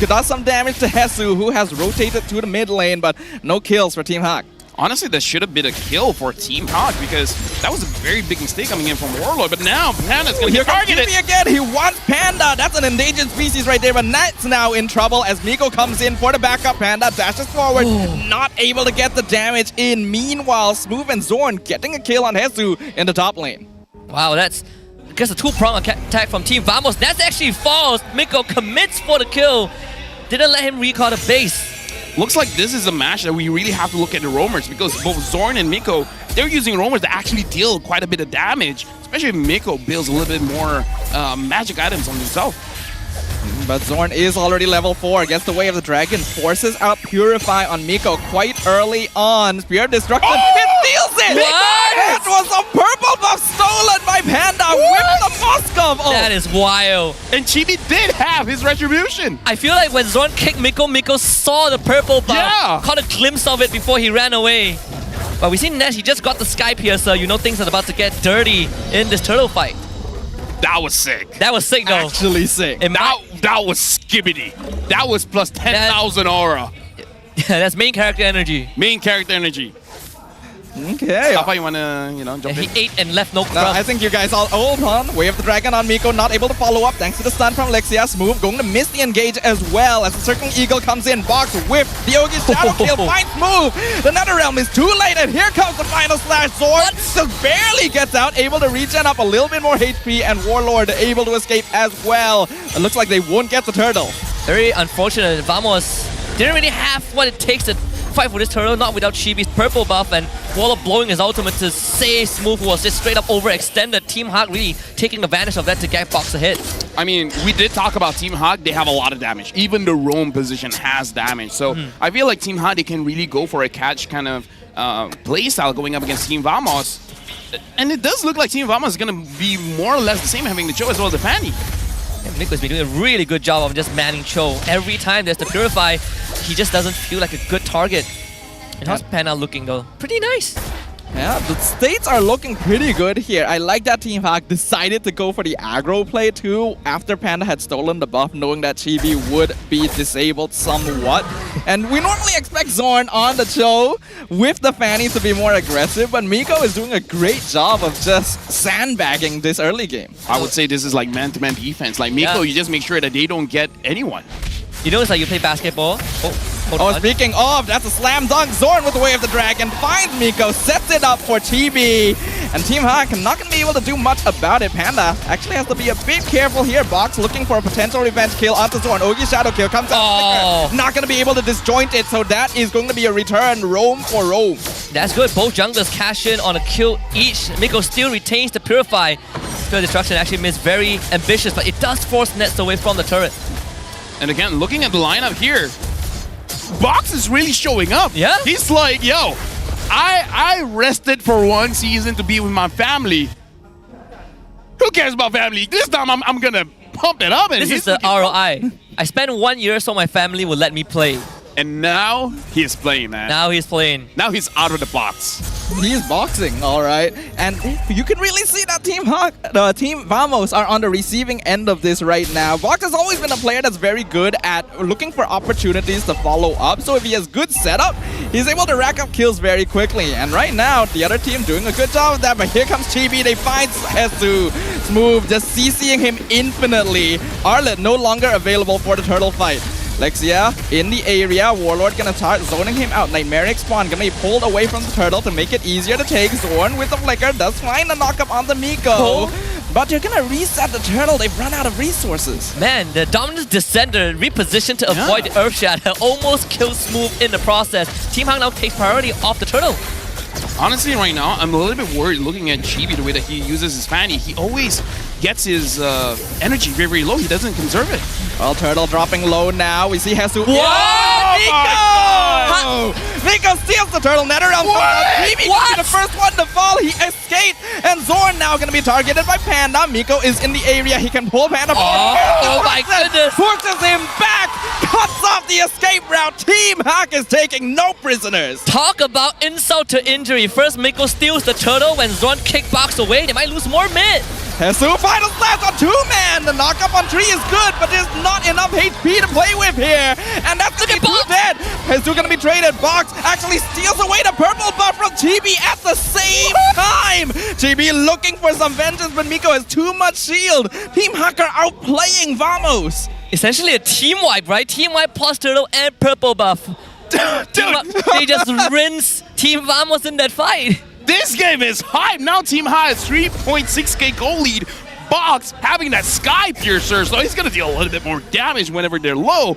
Does some damage to Hesu, who has rotated to the mid lane, but no kills for Team Hawk. Honestly, that should have been a kill for Team Hawk because that was a very big mistake coming in from Warlord. But now Panda's going to get targeted. Jimmy again, he wants Panda. That's an endangered species right there, but Nat's now in trouble as Miko comes in for the backup. Panda dashes forward, not able to get the damage in. Meanwhile, Smooth and Zorn getting a kill on Hesu in the top lane. Wow, that's I guess a two-prong attack from Team Vamos. That's actually false. Miko commits for the kill. Didn't let him recall the base. Looks like this is a match that we really have to look at the roamers because both Zorn and Miko, they're using roamers that actually deal quite a bit of damage, especially if Miko builds a little bit more magic items on himself. But Zorn is already level 4, gets the way of the dragon, forces out Purify on Miko quite early on. Spear Destruction, it steals it! That was a purple buff stolen by Panda with the Moskov ult. That is wild. And Chibi did have his retribution. I feel like when Zorn kicked Miko, Miko saw the purple buff, caught a glimpse of it before he ran away. But we see Nash, he just got the Sky Piercer. You know things are about to get dirty in this turtle fight. That was sick. That was sick though. Actually sick. That was skibbity. That was plus 10,000 aura. Yeah, that's main character energy. Main character energy. Okay. How you wanna, jump He in? ate and left no No, crust. I think you guys all hold on. Way of the Dragon on Miko, not able to follow up thanks to the stun from Lexia. Smooth going to miss the engage as well as the Circling Eagle comes in. Box whip. The Yogi Shadow Kill finds Smooth. The Netherrealm is too late and here comes the final slash. Zorn just barely gets out, able to regen up a little bit more HP and Warlord able to escape as well. It looks like they won't get the turtle. Very unfortunate. Vamos didn't really have what it takes to fight for this turtle, not without Chibi's purple buff and Warlord blowing his ultimate to save Smooth, who was just straight up overextended. Team Hawk really taking advantage of that to get Box a hit. I mean, we did talk about Team Hawk. They have a lot of damage. Even the roam position has damage. So I feel like Team Hawk, they can really go for a catch kind of playstyle going up against Team Vamos. And it does look like Team Vamos is going to be more or less the same, having the Cho as well as the Fanny. Nicholas been doing a really good job of just manning Cho. Every time there's the Purify, he just doesn't feel like a good target. And how's Panda looking though? Pretty nice. Yeah, the states are looking pretty good here. I like that Team Hawk decided to go for the aggro play too after Panda had stolen the buff, knowing that Chibi would be disabled somewhat. And we normally expect Zorn on the show with the Fanny to be more aggressive, but Miko is doing a great job of just sandbagging this early game. I would say this is like man-to-man defense. Like Miko, you just make sure that they don't get anyone. You know, it's like you play basketball. Speaking of, that's a slam dunk. Zorn with the Way of the Dragon finds Miko, sets it up for Chibi. And Team Hawk not going to be able to do much about it. Panda actually has to be a bit careful here. Box looking for a potential revenge kill onto Zorn. Ogi Shadow Kill comes out. Not going to be able to disjoint it, so that is going to be a return roam for roam. That's good. Both junglers cash in on a kill each. Miko still retains the Purify. Spell Destruction actually missed, very ambitious, but it does force Nets away from the turret. And again, looking at the lineup here, Box is really showing up. Yeah? He's like, yo, I rested for one season to be with my family. Who cares about family? This time I'm gonna pump it up. And This is the ROI. I spent 1 year so my family would let me play. And now he's playing, man. Now he's playing. Now he's out of the box. He's boxing, all right. And you can really see that Team Vamos are on the receiving end of this right now. Box has always been a player that's very good at looking for opportunities to follow up. So if he has good setup, he's able to rack up kills very quickly. And right now, the other team doing a good job of that. But here comes Chibi. They find Hesu. Smooth just CCing him infinitely. Arlet no longer available for the turtle fight. Lexia in the area. Warlord gonna start zoning him out. Nightmaric Spawn gonna be pulled away from the turtle to make it easier to take. Zorn with the flicker does find a knockup on the Miko. But you're gonna reset the turtle. They've run out of resources. Man, the Dominus Descender repositioned to avoid the Earth Shatter. Almost kills Smooth in the process. Team Hawk now takes priority off the turtle. Honestly, right now, I'm a little bit worried looking at Chibi, the way that he uses his Fanny. He always gets his energy very, very low. He doesn't conserve it. Well, turtle dropping low now. We see Hesu. Whoa! Miko! Miko steals the turtle. Netherrealm comes out. Chibi will be the first one to fall. He escaped. And Zorn now going to be targeted by Panda. Miko is in the area. He can pull Panda forward. Oh my goodness. Forces him back. Cuts off the escape route. Team Hawk is taking no prisoners. Talk about insult to injury. early. First, Miko steals the turtle when Zorn kick box away. They might lose more mid. Hesu final slash on 2-man. The knockup on 3 is good, but there's not enough HP to play with here. And that's gonna be too dead. Hesu gonna be traded. Box actually steals away the purple buff from Chibi at the same time. Chibi looking for some vengeance, but Miko has too much shield. Team Hacker outplaying Vamos. Essentially a team wipe, right? Team wipe plus turtle and purple buff. Dude, They just rinse Team Vamos in that fight. this game is hype. Now Team High has 3.6k goal lead. Box having that Sky Piercer, so he's gonna deal a little bit more damage whenever they're low.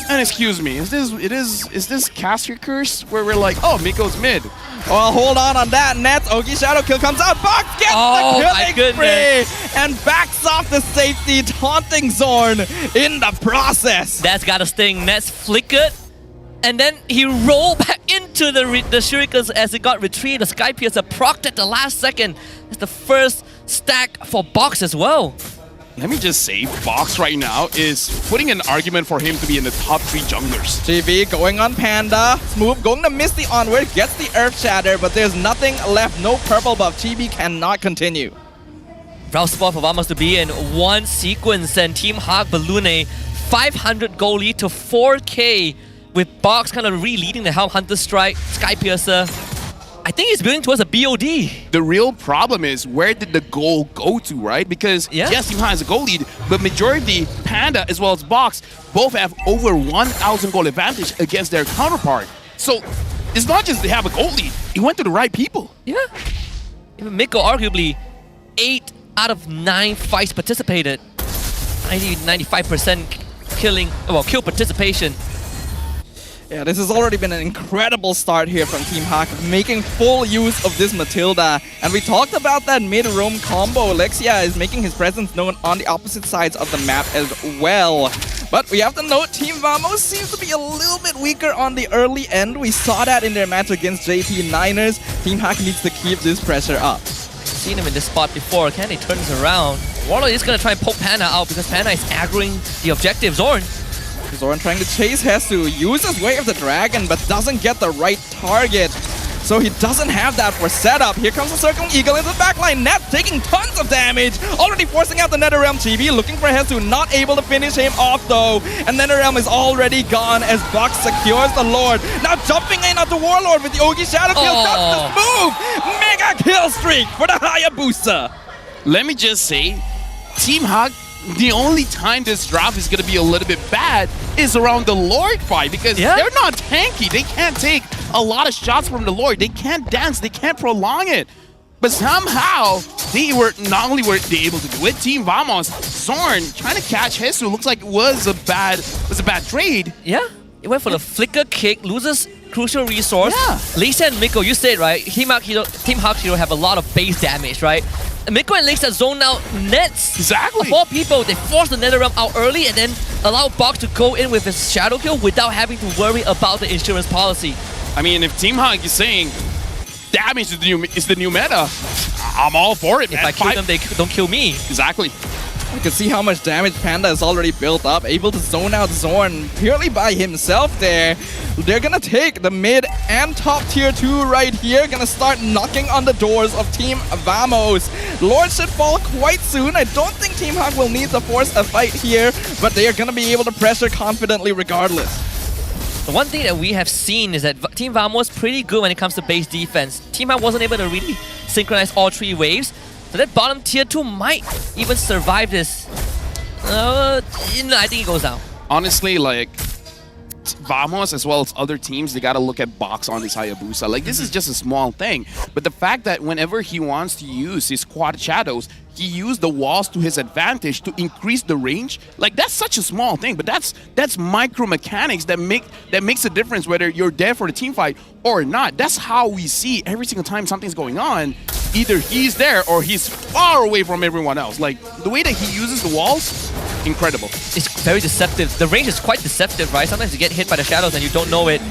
And excuse me, is this caster curse where we're like, oh, Miko's mid? Well, hold on that. Nets, Ogi Shadow Kill comes out. Box gets Oh, the my killing goodness. spree and backs off the safety, taunting Zorn in the process. That's gotta sting. Nets flickered. And then he rolled back into the shurikens as it got retrieved. The Sky Piercer procced at the last second. That's the first stack for Box as well. Let me just say, Box right now is putting an argument for him to be in the top 3 junglers. GB going on Panda. Smooth going to miss the onward, gets the Earth Shatter, but there's nothing left. No purple buff. GB cannot continue. Route spot for Vamos to be in one sequence, and Team Hawk balloon a 500 goal lead to 4k with Box kind of re-leading the Helm Hunter Strike, Sky Piercer. I think he's building towards a BOD. The real problem is, where did the goal go to, right? Because yes, Team High has a goal lead, but majority, Panda as well as Box, both have over 1,000 goal advantage against their counterpart. So it's not just they have a goal lead, it went to the right people. Yeah. Even Miko arguably 8 out of 9 fights participated. 95% kill participation. Yeah, this has already been an incredible start here from Team Hawk, making full use of this Matilda. And we talked about that mid-roam combo. Lexia is making his presence known on the opposite sides of the map as well. But we have to note, Team Vamos seems to be a little bit weaker on the early end. We saw that in their match against JP Niners. Team Hawk needs to keep this pressure up. Seen him in this spot before. Can he turn this around? Warlord is going to try and poke Panda out because Panda is aggroing the objective. Zorn trying to chase Hesu, uses Way of the Dragon, but doesn't get the right target. So he doesn't have that for setup. Here comes the Circling Eagle into the backline. Net taking tons of damage. Already forcing out the Netherrealm. Chibi looking for Hesu, not able to finish him off though. And Netherrealm is already gone as Box secures the Lord. Now jumping in at the Warlord with the Ogi Shadow Kill. That's the move! Mega kill streak for the Hayabusa. Let me just say, Team Hawk, the only time this drop is going to be a little bit bad is around the Lord fight, because they're not tanky. They can't take a lot of shots from the Lord. They can't dance. They can't prolong it. But somehow, not only were they able to do it, Team Vamos, Zorn trying to catch Hesu looks like it was a bad trade. Yeah, it went for the flicker kick, loses crucial resource. Yeah. Lisa and Miko, you said right, Team Hawk Hero have a lot of base damage, right? Miko and Lisa zone out Nets. Exactly. Of all people, they force the Netherrealm out early and then allow Box to go in with his Shadow Kill without having to worry about the insurance policy. I mean, if Team Hawk is saying damage is the new meta, I'm all for it, man. If I kill them, they don't kill me. Exactly. You can see how much damage Panda has already built up, able to zone out Zorn purely by himself there. They're gonna take the mid and top tier 2 right here, gonna start knocking on the doors of Team Vamos. Lord should fall quite soon. I don't think Team Hawk will need to force a fight here, but they are gonna be able to pressure confidently regardless. The one thing that we have seen is that Team Vamos is pretty good when it comes to base defense. Team Hawk wasn't able to really synchronize all 3 waves. So that bottom tier 2 might even survive this. I think it goes down. Honestly, like, Vamos as well as other teams, they gotta look at Box on this Hayabusa. Like, this is just a small thing. But the fact that whenever he wants to use his quad shadows, he used the walls to his advantage to increase the range. Like, that's such a small thing, but that's micro mechanics that makes a difference whether you're there for the team fight or not. That's how we see every single time something's going on. Either he's there or he's far away from everyone else. Like, the way that he uses the walls, incredible. It's very deceptive. The range is quite deceptive, right? Sometimes you get hit by the shadows and you don't know it.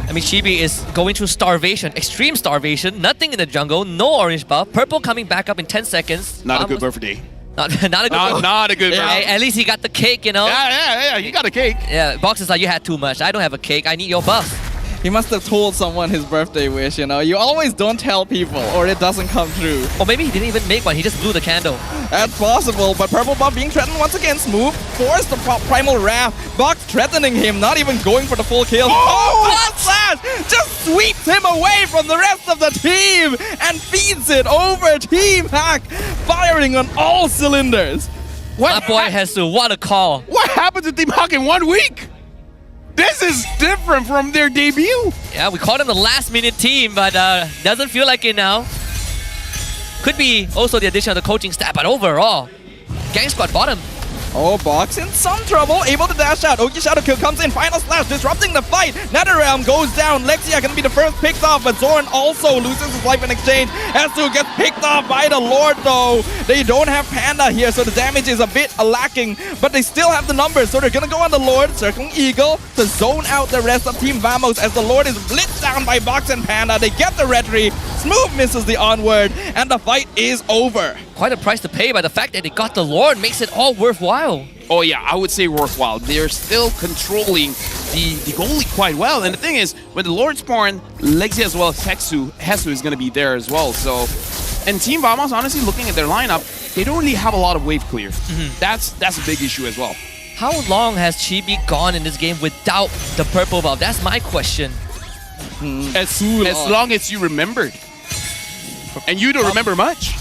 I mean, Chibi is going through starvation, extreme starvation, nothing in the jungle, no orange buff, purple coming back up in 10 seconds. Not a good birthday. Not a good birthday. Not a good birthday. At least he got the cake, you know? Yeah, he got a cake. Yeah, Box is like, you had too much. I don't have a cake, I need your buff. He must have told someone his birthday wish, you know. You always don't tell people or it doesn't come true. Or maybe he didn't even make one, he just blew the candle. That's possible, but Purple Buff being threatened once again. Smooth forced the Primal Wrath. Box threatening him, not even going for the full kill. Blood Slash just sweeps him away from the rest of the team and feeds it over Team Hack, firing on all cylinders. My boy has to, what a call. What happened to Team Hawk in 1 week? This is different from their debut. Yeah, we called him the last minute team, but doesn't feel like it now. Could be also the addition of the coaching staff, but overall, Gang Squad bottom. Oh, Box in some trouble, able to dash out. Oki Shadow Kill comes in, final slash, disrupting the fight. NetherRealm goes down. Lexia gonna be the first picked off, but Zorn also loses his life in exchange. Esu gets picked off by the Lord though. They don't have Panda here, so the damage is a bit lacking, but they still have the numbers, so they're gonna go on the Lord, circling Eagle to zone out the rest of Team Vamos as the Lord is blitzed down by Box and Panda. They get the retry, Smooth misses the onward, and the fight is over. Quite a price to pay, but the fact that they got the Lord makes it all worthwhile. Oh yeah, I would say worthwhile. They're still controlling the goalie quite well. And the thing is, when the Lord spawn, Lexi as well as Hesu is going to be there as well. So, and Team Vamos, honestly, looking at their lineup, they don't really have a lot of wave clear. That's a big issue as well. How long has Chibi gone in this game without the purple buff? That's my question. As long as you remembered. And you don't remember much.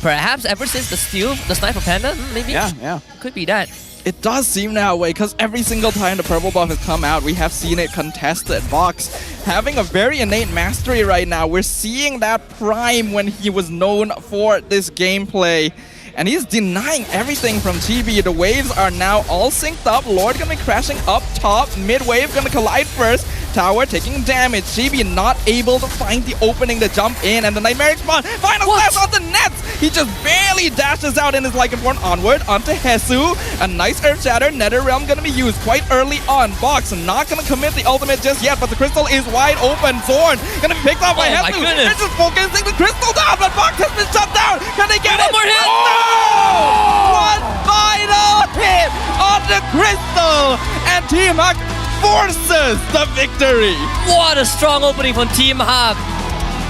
Perhaps ever since the steal, the sniper panda, maybe? Yeah. Could be that. It does seem that way, because every single time the purple buff has come out, we have seen it contested. Box having a very innate mastery right now. We're seeing that prime when he was known for this gameplay. And he's denying everything from Chibi. The waves are now all synced up. Lord gonna be crashing up top. Mid-wave gonna collide first. Tower taking damage. Chibi not able to find the opening to jump in. And the Nightmaric Spawn. Final slash on the nets. He just barely dashes out in his Lycanthrope onward onto Hesu. A nice Earth Shatter. NetherRealm gonna be used quite early on. Box not gonna commit the ultimate just yet, but the crystal is wide open. Zorn gonna be picked off by Hesu. They're just focusing the crystal down, but Box has been shut down. Can they get it? One more hit! One final hit on the crystal, and Team Hack forces the victory. What a strong opening from Team Hawk.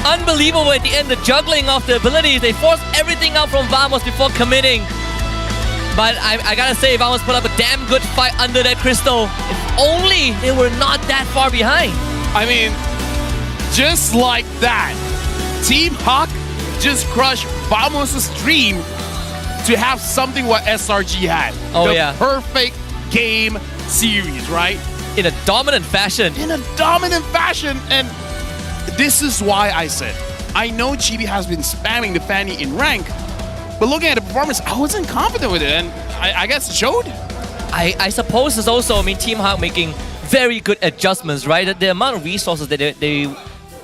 Unbelievable at the end, the juggling of the abilities. They forced everything out from Vamos before committing. But I gotta say, Vamos put up a damn good fight under that crystal. If only they were not that far behind. I mean, just like that, Team Hawk just crushed Vamos' dream to have something what SRG had. Oh, the yeah. perfect game series, right? In a dominant fashion. And this is why I said, I know Chibi has been spamming the Fanny in rank, but looking at the performance, I wasn't confident with it, and I guess it showed. I suppose it's also, Team Hawk making very good adjustments, right? The amount of resources that they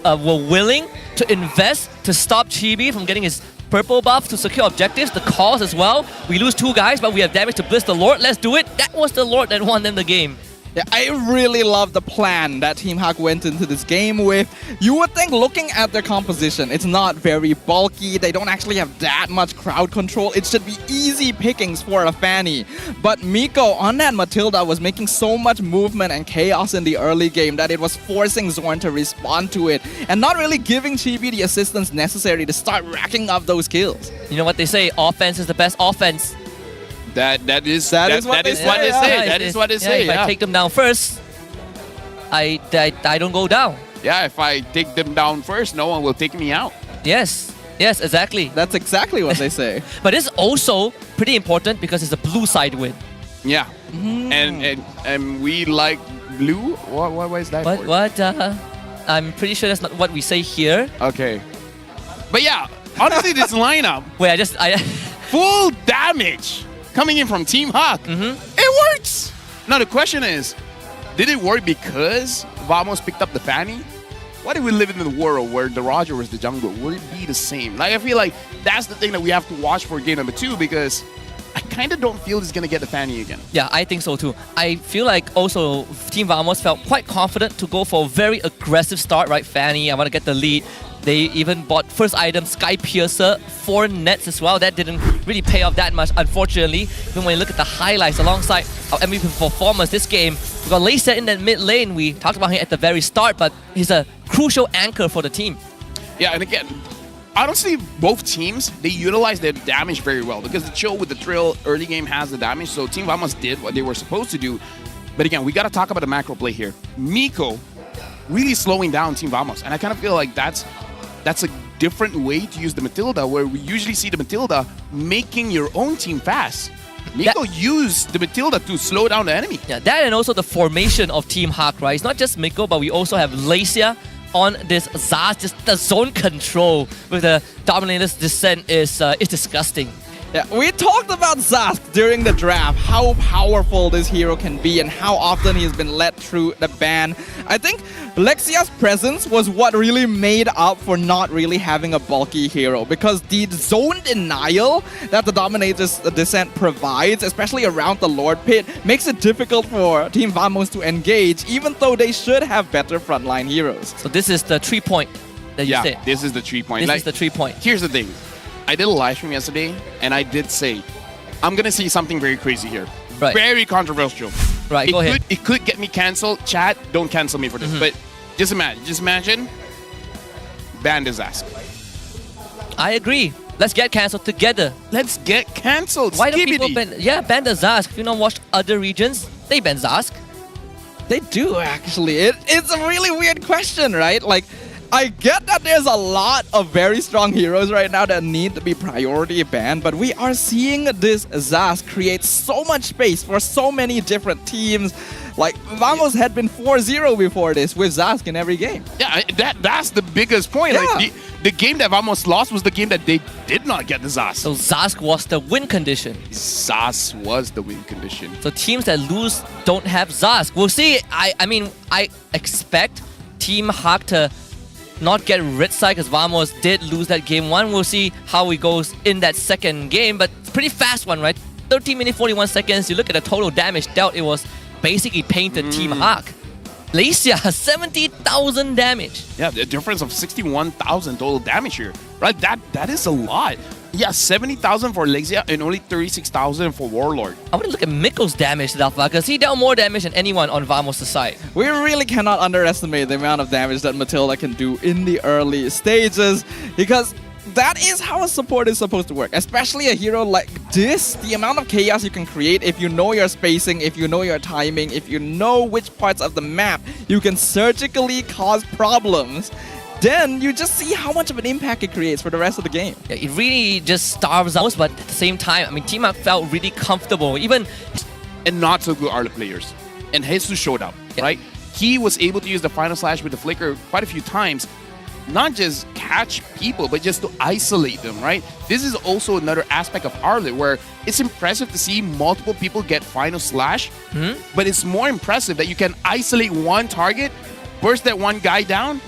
were willing to invest to stop Chibi from getting his purple buff to secure objectives, the cause as well. We lose 2 guys, but we have damage to Bliss the Lord. Let's do it. That was the Lord that won them the game. Yeah, I really love the plan that Team Hawk went into this game with. You would think, looking at their composition, it's not very bulky. They don't actually have that much crowd control. It should be easy pickings for a Fanny. But Miko on that Matilda was making so much movement and chaos in the early game that it was forcing Zorn to respond to it and not really giving Chibi the assistance necessary to start racking up those kills. You know what they say, offense is the best offense. That is what they say. If I take them down first, I don't go down. Yeah, if I take them down first, no one will take me out. Yes, exactly. That's exactly what they say. But it's also pretty important because it's a blue side win. Yeah, and we like blue. What is that? What? I'm pretty sure that's not what we say here. Okay, but yeah, honestly, this lineup. Wait, I full damage coming in from Team Hawk. It works. Now the question is, did it work because Vamos picked up the Fanny? What if we live in a world where the Roger was the jungle? Will it be the same? Like, I feel like that's the thing that we have to watch for game number 2, because I kind of don't feel he's going to get the Fanny again. Yeah, I think so too. I feel like also Team Vamos felt quite confident to go for a very aggressive start, right? Fanny, I want to get the lead. They even bought first item, Sky Piercer, 4 nets as well. That didn't really pay off that much, unfortunately. Even when you look at the highlights alongside our MVP performance this game, We've got Malaysia in that mid lane. We talked about him at the very start, but he's a crucial anchor for the team. Yeah, and again, honestly, both teams, they utilize their damage very well because the Chill with the Trill early game has the damage, so Team Vamos did what they were supposed to do. But again, we got to talk about the macro play here. Miko really slowing down Team Vamos, and I kind of feel like that's a different way to use the Matilda, where we usually see the Matilda making your own team fast. Miko used the Matilda to slow down the enemy. Yeah, that and also the formation of Team Hawk, right? It's not just Miko, but we also have Malaysia on this Zaz. Just the zone control with the Dominator's Descent is disgusting. Yeah, we talked about Zask during the draft, how powerful this hero can be and how often he's been led through the ban. I think Lexia's presence was what really made up for not really having a bulky hero, because the zone denial that the Dominator's Descent provides, especially around the Lord Pit, makes it difficult for Team Vamos to engage, even though they should have better frontline heroes. So this is the 3-point that you said. Yeah, this is the 3-point. This is the 3-point. Here's the thing. I did a live stream yesterday, and I did say, I'm going to see something very crazy here. Right. Very controversial. Right, go ahead. It could get me cancelled. Chat, don't cancel me for this. But just imagine, ban his ass. I agree. Let's get cancelled together. Let's get cancelled. Why don't people Skibidi. ban the Zask? If you don't watch other regions, they ban Zask. They do, actually. It's a really weird question, right? Like, I get that there's a lot of very strong heroes right now that need to be priority banned, but we are seeing this Zaz create so much space for so many different teams. Like, Vamos had been 4-0 before this with Zask in every game. Yeah, that's the biggest point. Yeah. Like, the game that Vamos lost was the game that they did not get the Zaz. So Zask was the win condition. Zaz was the win condition. So teams that lose don't have Zask. We'll see. I mean, I expect Team Hawk to not get red side because Vamos did lose that game 1. We'll see how it goes in that second game, but it's a pretty fast one, right? 13 minutes 41 seconds. You look at the total damage dealt, it was basically painted Team Hawk. Malaysia, 70,000 damage. Yeah, the difference of 61,000 total damage here, right? That is a lot. Yeah, 70,000 for Malaysia and only 36,000 for Warlord. I want to look at Miko's damage, Dalfa, because he dealt more damage than anyone on Vamos' side. We really cannot underestimate the amount of damage that Matilda can do in the early stages, because that is how a support is supposed to work. Especially a hero like this, the amount of chaos you can create if you know your spacing, if you know your timing, if you know which parts of the map you can surgically cause problems. Then you just see how much of an impact it creates for the rest of the game. Yeah, it really just starves us, but at the same time, I mean, Team Hawk felt really comfortable. Even And not so good are the players. And Jesus showed up, right? He was able to use the final slash with the flicker quite a few times. Not just catch people, but just to isolate them, right? This is also another aspect of Arlet where it's impressive to see multiple people get final slash, but it's more impressive that you can isolate one target, burst that one guy down,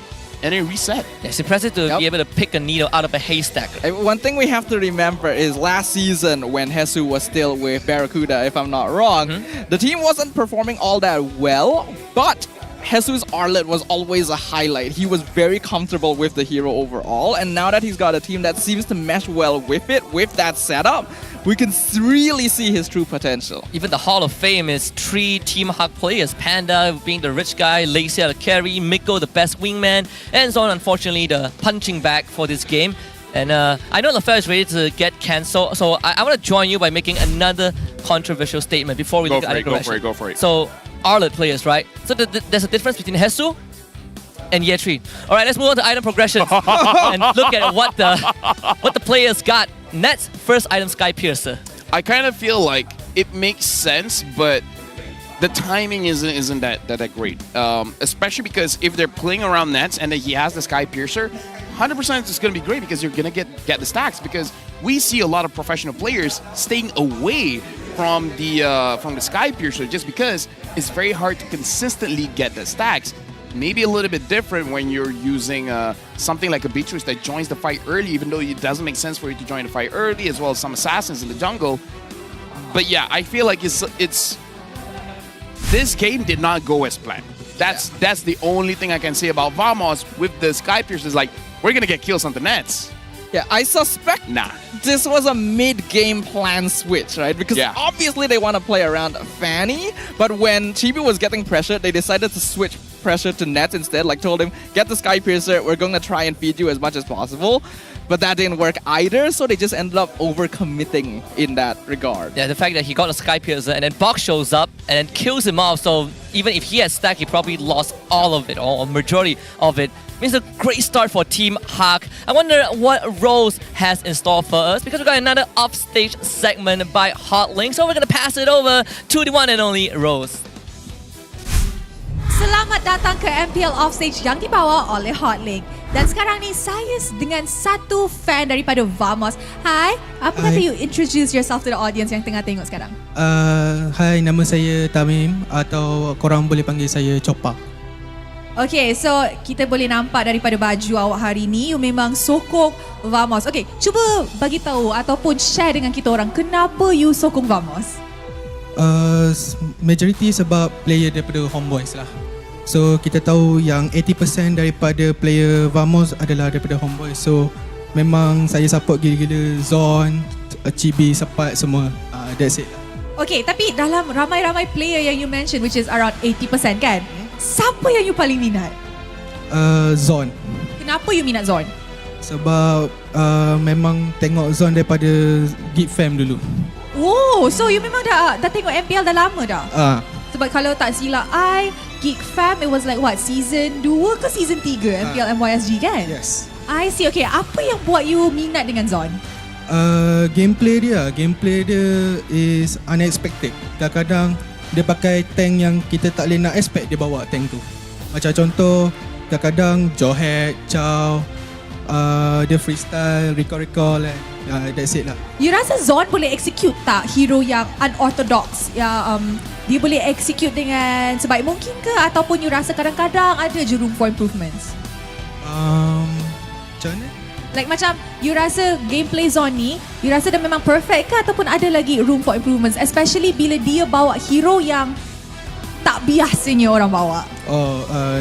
and then reset. it's impressive to be able to pick a needle out of a haystack. One thing we have to remember is last season when Jesus was still with Barracuda, if I'm not wrong, the team wasn't performing all that well, but Jesus' Arlet was always a highlight. He was very comfortable with the hero overall, and now that he's got a team that seems to mesh well with it, with that setup, we can really see his true potential. Even the Hall of Fame is 3 Team Hawk players. Panda being the rich guy, Lacia the carry, Miko the best wingman, and Zon unfortunately the punching bag for this game. And I know LaFell is ready to get cancelled, so I want to join you by making another controversial statement before we look at other Go for it. So, Arlet players, right? So there's a difference between Hesu and Year 3. All right, let's move on to item progressions and look at what the players got. Nets first item Sky Piercer. I kind of feel like it makes sense, but the timing isn't that great. Especially because if they're playing around nets and then he has the Sky Piercer, 100% it's going to be great because you're going to get the stacks. Because we see a lot of professional players staying away from the Sky Piercer just because it's very hard to consistently get the stacks. Maybe a little bit different when you're using something like a Beatrice that joins the fight early, even though it doesn't make sense for you to join the fight early, as well as some assassins in the jungle. But yeah, I feel like it's this game did not go as planned. That's the only thing I can say about Vamos with the Sky Pierce is like, we're going to get kills on the nets. Yeah, I suspect this was a mid-game plan switch, right? Because obviously they want to play around Fanny, but when Chibi was getting pressured, they decided to switch pressure to Nets instead, like told him, get the Sky Piercer, we're going to try and feed you as much as possible. But that didn't work either, so they just ended up overcommitting in that regard. Yeah, the fact that he got a Sky Piercer and then Box shows up and then kills him off, so even if he had stacked, he probably lost all of it, or majority of it. Means a great start for Team Hawk. I wonder what Rose has in store for us, because we got another offstage segment by Hotlink, so we're gonna pass it over to the one and only Rose. Selamat datang ke MPL Offstage yang dibawa oleh Hotlink. Dan sekarang ni saya dengan satu fan daripada Vamos. Hai, apa kata you introduce yourself to the audience yang tengah tengok sekarang? Hai, nama saya Tamim atau korang boleh panggil saya Chopa. Okay, so kita boleh nampak daripada baju awak hari ni, you memang sokong Vamos. Okay, cuba bagi tahu ataupun share dengan kita orang kenapa you sokong Vamos. Majority sebab player daripada Homeboys lah. So kita tahu yang 80% daripada player Vamos adalah daripada Homeboys. So memang saya support gila-gila Zon, Chibi, Sepat semua. That's it lah. Okay, tapi dalam ramai-ramai player yang you mention, which is around 80% kan? Siapa yang you paling minat? Zon. Kenapa you minat Zon? Sebab memang tengok Zon daripada Geek Fam dulu. Oh, so you memang dah tengok MPL dah lama dah? Sebab kalau tak silap Geek Fam, it was like what, season 2 ke season 3 MPL MYSG kan? Yes. I see. Okay, apa yang buat you minat dengan Zon? Gameplay dia is unexpected. Kadang-kadang dia pakai tank yang kita tak boleh nak expect dia bawa tank tu. Macam contoh, kadang-kadang Johead, Chow, dia freestyle, recall that's it lah. You rasa Zon boleh execute tak hero yang unorthodox? Dia boleh execute dengan sebaik mungkin ke? Ataupun you rasa kadang-kadang ada je room for improvements? Macam mana? Like macam you rasa gameplay Zon ni, you rasa dah memang perfect ke ataupun ada lagi room for improvements, especially bila dia bawa hero yang tak biasanya orang bawa?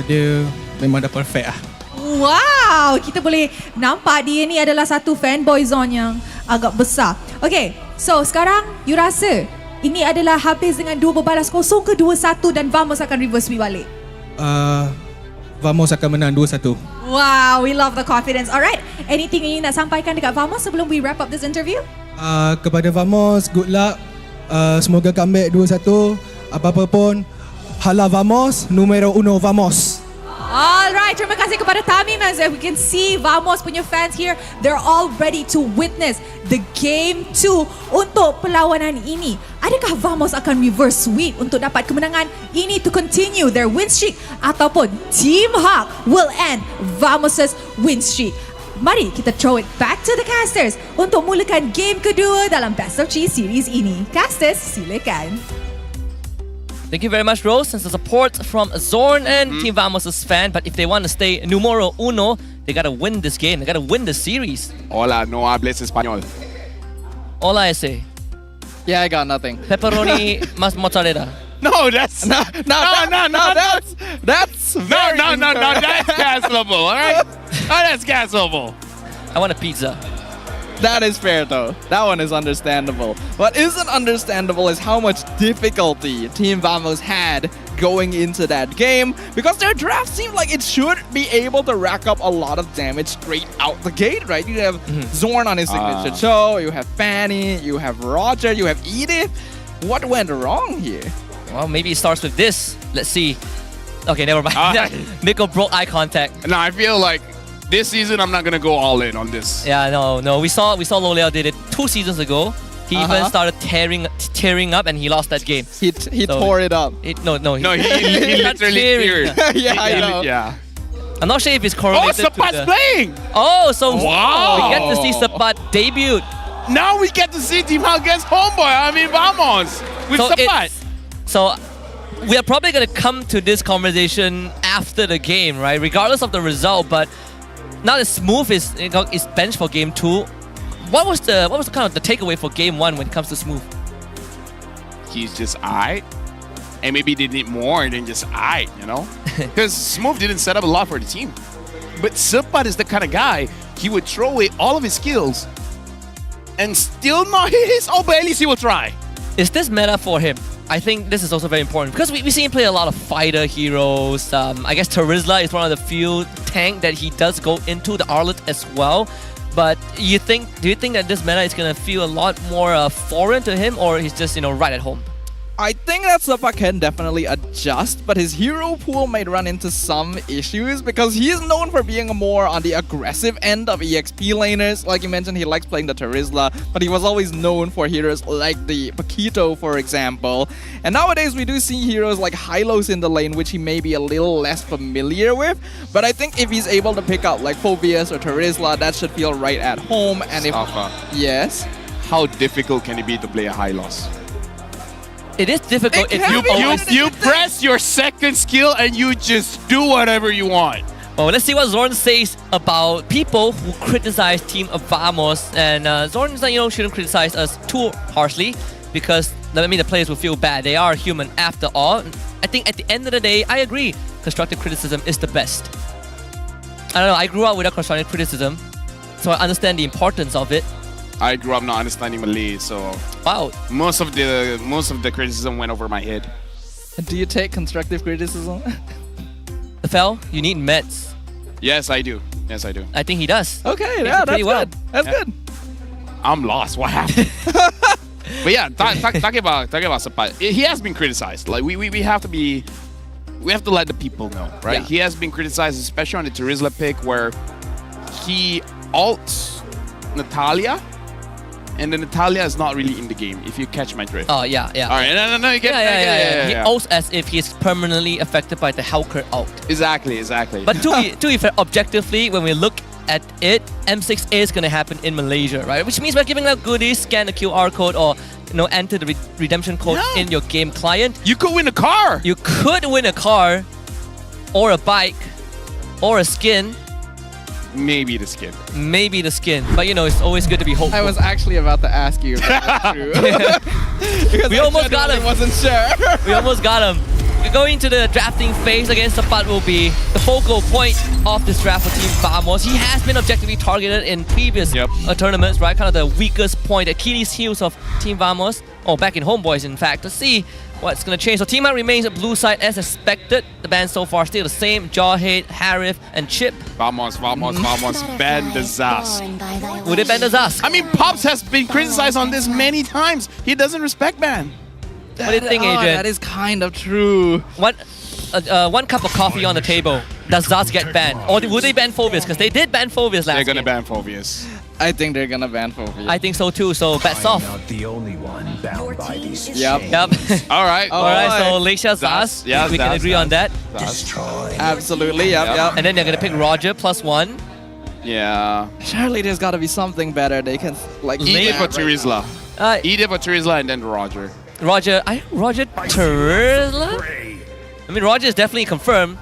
Dia memang dah perfect lah. Wow, kita boleh nampak dia ni adalah satu fanboy Zon yang agak besar. Okay, so sekarang you rasa ini adalah habis dengan 2-0 ke 2-1 dan Vamos akan reverse sweep balik? Vamos akan menang 2-1. Wow, we love the confidence. Alright, anything yang you nak sampaikan dekat Vamos sebelum we wrap up this interview? Kepada Vamos, good luck. Semoga comeback 2-1. Apa-apa pun, hala Vamos, numero 1 Vamos. Alright, terima kasih kepada Tamim. As we can see, Vamos punya fans here, they're all ready to witness the game 2 untuk perlawanan ini. Adakah Vamos akan reverse sweep untuk dapat kemenangan ini to continue their win streak, ataupun Team Hawk will end Vamos' win streak? Mari kita throw it back to the casters untuk mulakan game kedua dalam Best of 3 series ini. Casters, silakan. Thank you very much, Rose, and the support from Zorn and Team Vamos' fan. But if they want to stay numero 1, they gotta win this game. They gotta win the series. Hola, no hables español. All I say. Yeah, I got nothing. Pepperoni mas mozzarella. No, that's No, that's very that's cancelable, all right? That's cancelable. I want a pizza. That is fair though. That one is understandable. What isn't understandable is how much difficulty Team Vamos had going into that game, because their draft seemed like it should be able to rack up a lot of damage straight out the gate, right? You have Zorn on his signature show, you have Fanny, you have Roger, you have Edith. What went wrong here? Well, maybe it starts with this. Let's see. Okay, never mind. Miko broke eye contact. No, I feel like this season I'm not gonna go all in on this. Yeah, no. We saw Loleo did it 2 seasons ago. He even started tearing up, and he lost that game. He tore it up. No, he literally teared. Yeah, I know. Yeah. I'm not sure if it's correlated. Sapat's playing. Oh, so wow. We get to see Sapat debut. Now we get to see Team Hawk against Homeboy. I mean, Vamos with Sapat. So we are probably gonna come to this conversation after the game, right? Regardless of the result, but now that Smooth is benched for game 2. What was the kind of the takeaway for game 1 when it comes to Smooth? He's just aight, and maybe they need more than just aight, you know? Because Smooth didn't set up a lot for the team. But Sapat is the kind of guy he would throw away all of his skills and still not hit his. Oh, but at least he will try. Is this meta for him? I think this is also very important because we see him play a lot of fighter heroes. I guess Terizla is one of the few tank that he does go into the Arlet as well. But do you think that this meta is gonna feel a lot more foreign to him, or he's just right at home? I think that Sepa can definitely adjust, but his hero pool might run into some issues because he is known for being more on the aggressive end of EXP laners. Like you mentioned, he likes playing the Terizla, but he was always known for heroes like the Paquito, for example. And nowadays, we do see heroes like Hylos in the lane, which he may be a little less familiar with. But I think if he's able to pick up like Phobius or Terizla, that should feel right at home. And if yes, How difficult can it be to play a Hylos? It is difficult if You press your second skill and you just do whatever you want. Well, let's see what Zorn says about people who criticize Team Vamos. And Zorn is like, shouldn't criticize us too harshly because the players will feel bad. They are human after all. I think at the end of the day, I agree. Constructive criticism is the best. I don't know. I grew up without constructive criticism, so I understand the importance of it. I grew up not understanding Malay, so wow, most of the criticism went over my head. Do you take constructive criticism? Fel, you need meds. Yes, I do. Yes, I do. I think he does. Okay, yeah, that's good. That's good. I'm lost. What happened? But yeah, talking about Sepa, he has been criticized. Like we have to let the people know, right? Yeah. He has been criticized, especially on the Terizla pick where he ults Natalia. And then Natalia is not really in the game, if you catch my drift. Oh, yeah. All right, no, you get yeah. He ults as if he's permanently affected by the Hellcurt ult. Exactly. But to be fair, objectively, when we look at it, M6 is going to happen in Malaysia, right? Which means we're giving out goodies, scan the QR code, or enter the redemption code in your game client. You could win a car. You could win a car, or a bike, or a skin. Maybe the skin. But it's always good to be hopeful. I was actually about to ask you if that's true. Because We almost got him. Wasn't sure. We almost got him. We're going to the drafting phase against Sepa will be the focal point of this draft for Team Vamos. He has been objectively targeted in previous tournaments, right? Kind of the weakest point, Achilles heels of Team Vamos. Oh, back in Homeboys, in fact. Let's see what's going to change. So Team Up remains at blue side as expected. The band so far still the same. Jawhead, Harith, and Chip. Vamos. Ban the Zas. Would it ban the Zas? I mean, Pops has been criticized on this many times. He doesn't respect ban. What do you think, Adrian? That is kind of true. One cup of coffee on the table. Does Zas get banned? Or would they ban Phobius? Because they did ban Phobius last They're gonna game. ban Phobius. I think they're gonna ban Phobius. I think so too, so bets off. Not the only one bound by these Yep. All right. So Leisha Zas, Yeah, we can Zas, agree on that. destroy. Absolutely, yep. And then they're gonna pick Roger +1. Yeah. Surely there's gotta be something better they can like. Edith or Terizla. Uh, Edith or Terizla and then Roger. Roger Terizla? I mean, Roger is definitely confirmed.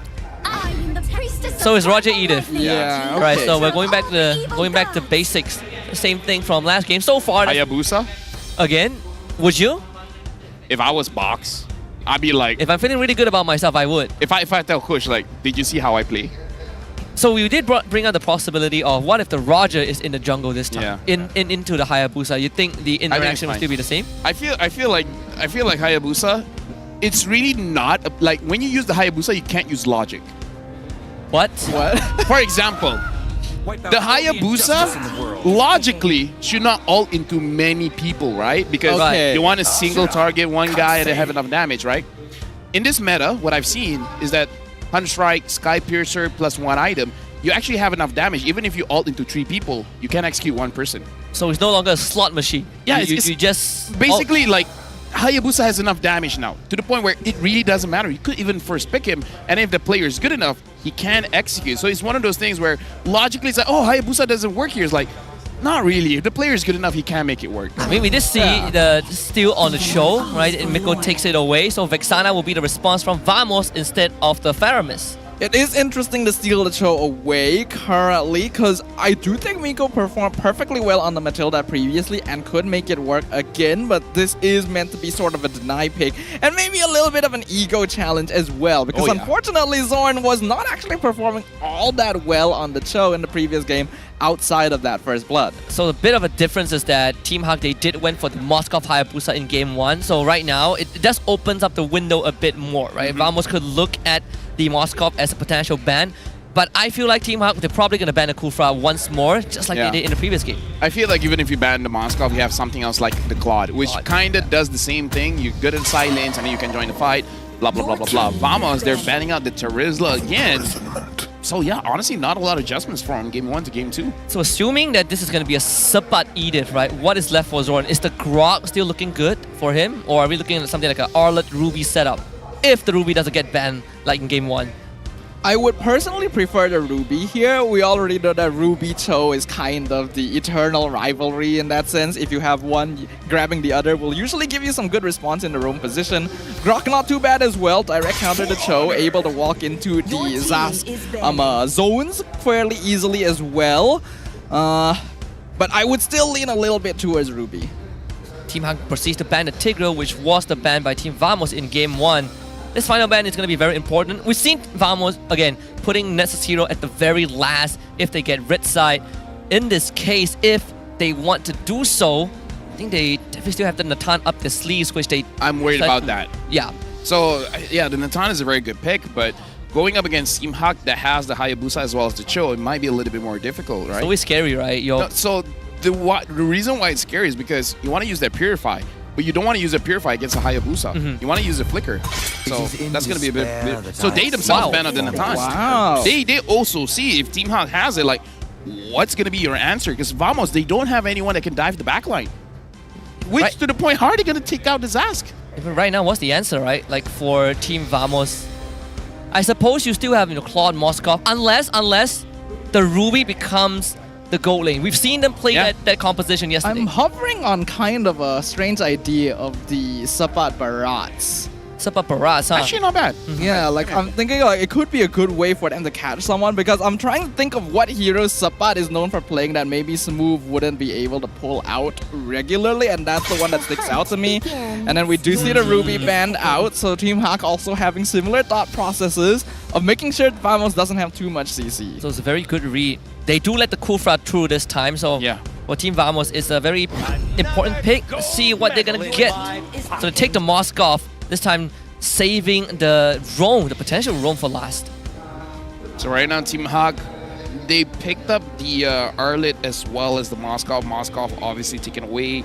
So is Roger Edith. Yeah. Right. Okay. So we're going back to basics. Same thing from last game. So far, Hayabusa. again, would you? If I was Box, I'd be like, If I'm feeling really good about myself, I would. if I tell Coach, like, did you see how I play? So we did bring out the possibility of what if the Roger is in the jungle this time, into the Hayabusa. You think the interaction will fine. still be the same? I feel like Hayabusa. It's really not like when you use the Hayabusa, you can't use logic. What? For example, the Hayabusa logically should not ult into many people, right? Because Okay. you want to single target one guy and have enough damage, right? In this meta, what I've seen is that Hunt Strike, Sky Piercer plus one item, you actually have enough damage. Even if you ult into 3 people, you can execute one person. So it's no longer a slot machine. Yeah, you it's just basically like Hayabusa has enough damage now to the point where it really doesn't matter. You could even first pick him, and if the player is good enough, he can execute. So it's one of those things where logically it's like, oh, Hayabusa doesn't work here. It's like, not really. If the player is good enough, he can make it work. I mean, we did see the steal on the show, right? And Miko takes it away, so Vexana will be the response from Vamos instead of the Faramis. It is interesting to steal the show away currently, because I do think Miko performed perfectly well on the Matilda previously and could make it work again, but this is meant to be sort of a deny pick and maybe a little bit of an ego challenge as well, because unfortunately Zorn was not actually performing all that well on the show in the previous game outside of that first blood. So the bit of a difference is that Team Hawk, they did went for the Moskov Hayabusa in game 1. So right now, it just opens up the window a bit more, right? Vamos could look at the Moskov as a potential ban. But I feel like Team Hawk, they're probably going to ban the Kufra once more, just like they did in the previous game. I feel like even if you ban the Moskov, you have something else like the Claude, which kind of does the same thing. You're good at silence and then you can join the fight, blah, blah, blah, blah, blah. Vamos, they're banning out the Terizla again. So yeah, honestly, not a lot of adjustments from game 1 to game 2. So assuming that this is going to be a Sapat Edith, right? What is left for Zorn? Is the Grog still looking good for him? Or are we looking at something like an Arlet Ruby setup? If the Ruby doesn't get banned like in game 1. I would personally prefer the Ruby here. We already know that Ruby Cho is kind of the eternal rivalry in that sense. If you have one, grabbing the other will usually give you some good response in the roam position. Grok not too bad as well. Direct counter to Cho, able to walk into the Zask zones fairly easily as well. But I would still lean a little bit towards Ruby. Team Hawk proceeds to ban the Tigreal, which was the ban by Team Vamos in game 1. This final ban is going to be very important. We've seen Vamos, again, putting Nexus Hero at the very last if they get red side. In this case, if they want to do so, I think they definitely still have the Natan up their sleeves, which they... I'm worried about that. Yeah. So, yeah, the Natan is a very good pick, but going up against Team Hawk that has the Hayabusa as well as the Cho, it might be a little bit more difficult, right? It's always scary, right? No, so, the reason why it's scary is because you want to use that Purify. But you don't want to use a Purify against a Hayabusa. You want to use a Flicker. So that's going to be a bit... So they themselves ban out the Natan. Wow. They also see if Team Hawk has it, like, what's going to be your answer? Because Vamos, they don't have anyone that can dive the backline. Which, to the point, how are they going to take out the Zask? Even right now, what's the answer, right? Like, for Team Vamos, I suppose you still have, Claude Moskov. Unless the Ruby becomes the gold lane. We've seen them play that composition yesterday. I'm hovering on kind of a strange idea of the Sapat Barats. Sapat Barats, huh? Actually, not bad. Yeah, like I'm thinking like it could be a good way for them to catch someone, because I'm trying to think of what heroes Sapat is known for playing that maybe Smooth wouldn't be able to pull out regularly, and that's the one that sticks out to me. And then we do see the Ruby banned out, so Team Hawk also having similar thought processes of making sure Vamos doesn't have too much CC. So it's a very good read. They do let the Kufra through this time, so for Team Vamos, it's a very important pick. See what they're gonna get. So they take the Moskov, this time saving the roam, the potential roam for last. So right now, Team Hawk, they picked up the Arlet as well as the Moskov. Moskov obviously taken away.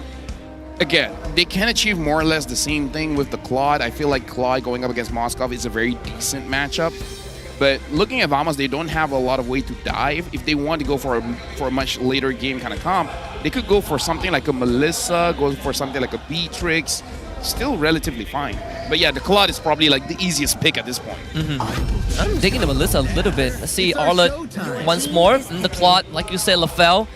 Again, they can achieve more or less the same thing with the Claude. I feel like Claude going up against Moskov is a very decent matchup. But looking at Vamos, they don't have a lot of way to dive. If they want to go for a much later game kind of comp, they could go for something like a Melissa, go for something like a Beatrix. Still relatively fine. But yeah, the Claude is probably like the easiest pick at this point. I'm digging the Melissa a little bit. Let's see Arlet once more. And the Claude, like you said, Lafel.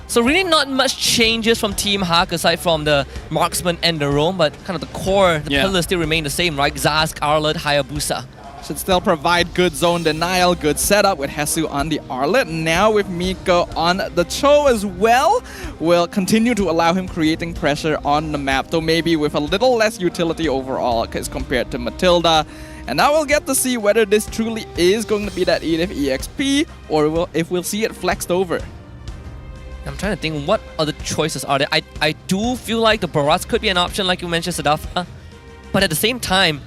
So really not much changes from Team Hawk aside from the marksman and the roam, but kind of the core, the pillars still remain the same, right? Zask, Arlet, Hayabusa. Should still provide good zone denial, good setup with Hesu on the Arlet. Now with Miko on the Cho as well, will continue to allow him creating pressure on the map, though maybe with a little less utility overall as compared to Matilda. And now we'll get to see whether this truly is going to be that Edith EXP, or if we'll see it flexed over. I'm trying to think what other choices are there. I do feel like the Barats could be an option, like you mentioned, Sadafa. But at the same time,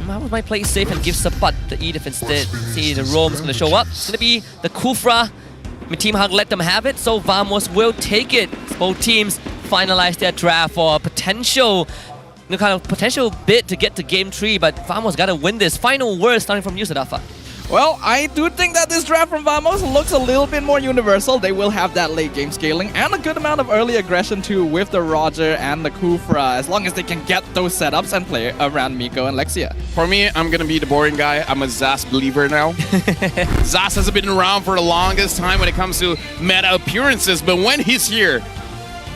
I might play safe and give Sapat the Edith instead. See, the roam is going to show up. It's going to be the Kufra. Team Hawk let them have it, so Vamos will take it. Both teams finalize their draft for a potential bid to get to game 3, but Vamos got to win this. Final word starting from you, Sadafa. Well, I do think that this draft from Vamos looks a little bit more universal. They will have that late game scaling and a good amount of early aggression too with the Roger and the Kufra, as long as they can get those setups and play around Miko and Lexia. For me, I'm going to be the boring guy. I'm a Zas believer now. Zas hasn't been around for the longest time when it comes to meta appearances, but when he's here,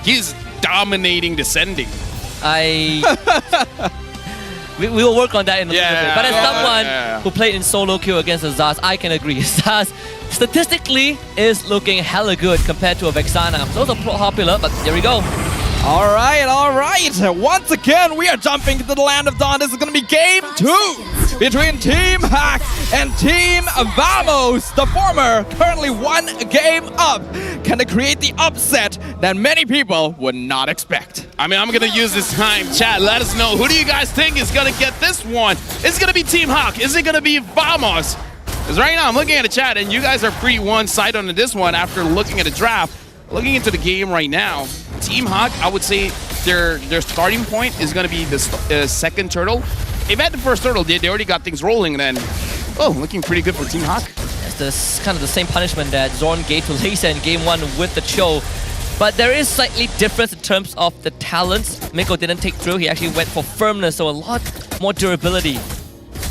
he's dominating Descending. We will work on that in a little bit. But as Yeah. someone Yeah. who played in solo queue against the Zaz, I can agree. Zaz statistically is looking hella good compared to a Vexana. Those are popular, but there we go. All right. Once again, we are jumping to the land of dawn. This is going to be game 2 between Team Hack and Team Vamos. The former currently 1 game up. Can they create the upset that many people would not expect? I mean, I'm going to use this time. Chat, let us know. Who do you guys think is going to get this one? Is it going to be Team Hawk? Is it going to be Vamos? Because right now I'm looking at the chat and you guys are pretty one-sided on this one after looking at the draft. Looking into the game right now, Team Hawk, I would say their starting point is going to be the second turtle. They've had the first turtle, they already got things rolling then. Oh, looking pretty good for Team Hawk. It's this kind of the same punishment that Zorn gave to Lisa in game 1 with the Cho. But there is slightly difference in terms of the talents. Miko didn't take through, he actually went for firmness, so a lot more durability.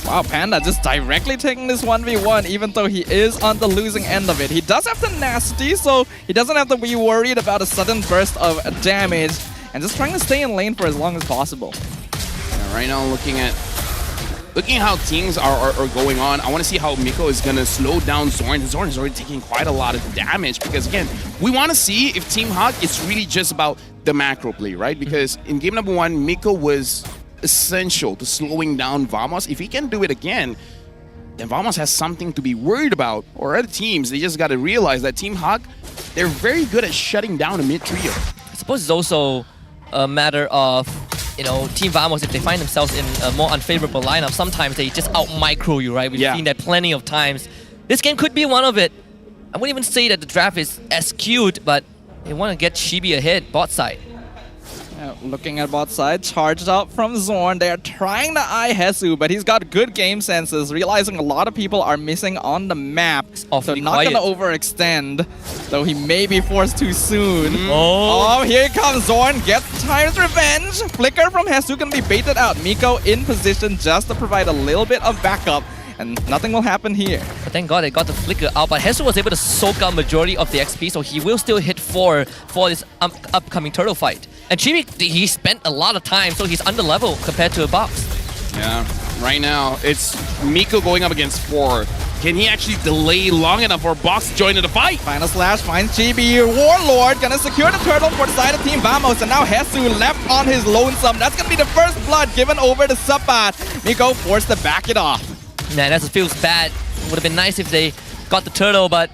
Wow, Panda just directly taking this 1v1 even though he is on the losing end of it. He does have the nasty, so he doesn't have to be worried about a sudden burst of damage and just trying to stay in lane for as long as possible. Yeah, right now looking at how teams are going on, I want to see how Miko is going to slow down Zorn. Zorn is already taking quite a lot of damage because, again, we want to see if Team Hawk is really just about the macro play, right? Because in game number 1, Miko was essential to slowing down Vamos. If he can do it again, then Vamos has something to be worried about. Or other teams, they just got to realize that Team Hawk, they're very good at shutting down a mid-trio. I suppose it's also a matter of, Team Vamos, if they find themselves in a more unfavorable lineup, sometimes they just out-micro you, right? We've seen that plenty of times. This game could be one of it. I wouldn't even say that the draft is as skewed, but they want to get Chibi ahead, bot side. Looking at bot side, charged up from Zorn. They are trying to eye Hesu, but he's got good game senses, realizing a lot of people are missing on the map. So not going to overextend, though he may be forced too soon. Oh, here comes Zorn, gets Tire's revenge. Flicker from Hesu can be baited out. Miko in position just to provide a little bit of backup, and nothing will happen here. But thank God they got the flicker out, but Hesu was able to soak out majority of the XP, so he will still hit 4 for this upcoming turtle fight. And Chibi, he spent a lot of time, so he's under level compared to a box. Yeah, right now it's Miko going up against 4. Can he actually delay long enough for Box to join in the fight? Final slash finds Chibi. Warlord gonna secure the turtle for the side of Team Vamos, and now Hesu left on his lonesome. That's gonna be the first blood given over to Sabat. Miko forced to back it off. Man, that feels bad. Would have been nice if they got the turtle, but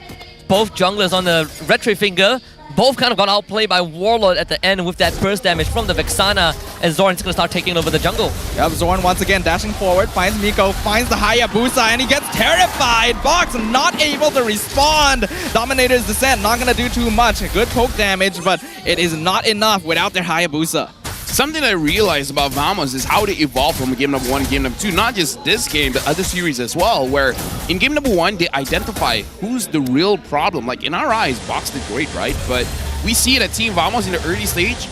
both junglers on the retro finger both kind of got outplayed by Warlord at the end with that burst damage from the Vexana, and Zorn's gonna start taking over the jungle. Yep, Zorn once again dashing forward, finds Miko, finds the Hayabusa, and he gets terrified. Box not able to respond. Dominator's Descent not gonna do too much. Good poke damage, but it is not enough without their Hayabusa. Something I realized about Vamos is how they evolve from game number 1, game number 2. Not just this game, but other series as well, where in game number 1, they identify who's the real problem. Like, in our eyes, Box did great, right? But we see that Team Vamos in the early stage,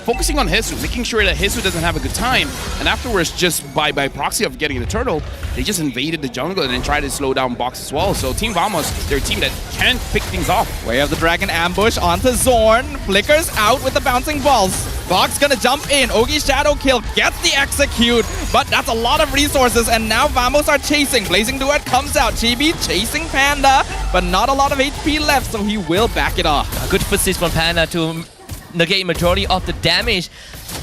focusing on Hesu, making sure that Hesu doesn't have a good time, and afterwards, just by proxy of getting the turtle, they just invaded the jungle and then tried to slow down Box as well. So Team Vamos, they're a team that can pick things off. Way of the Dragon ambush onto Zorn, flickers out with the bouncing balls. Box gonna jump in, Ogi Shadow Kill gets the execute, but that's a lot of resources, and now Vamos are chasing. Blazing Duet comes out, Chibi chasing Panda, but not a lot of HP left, so he will back it off. A good footsteps from Panda to negate majority of the damage,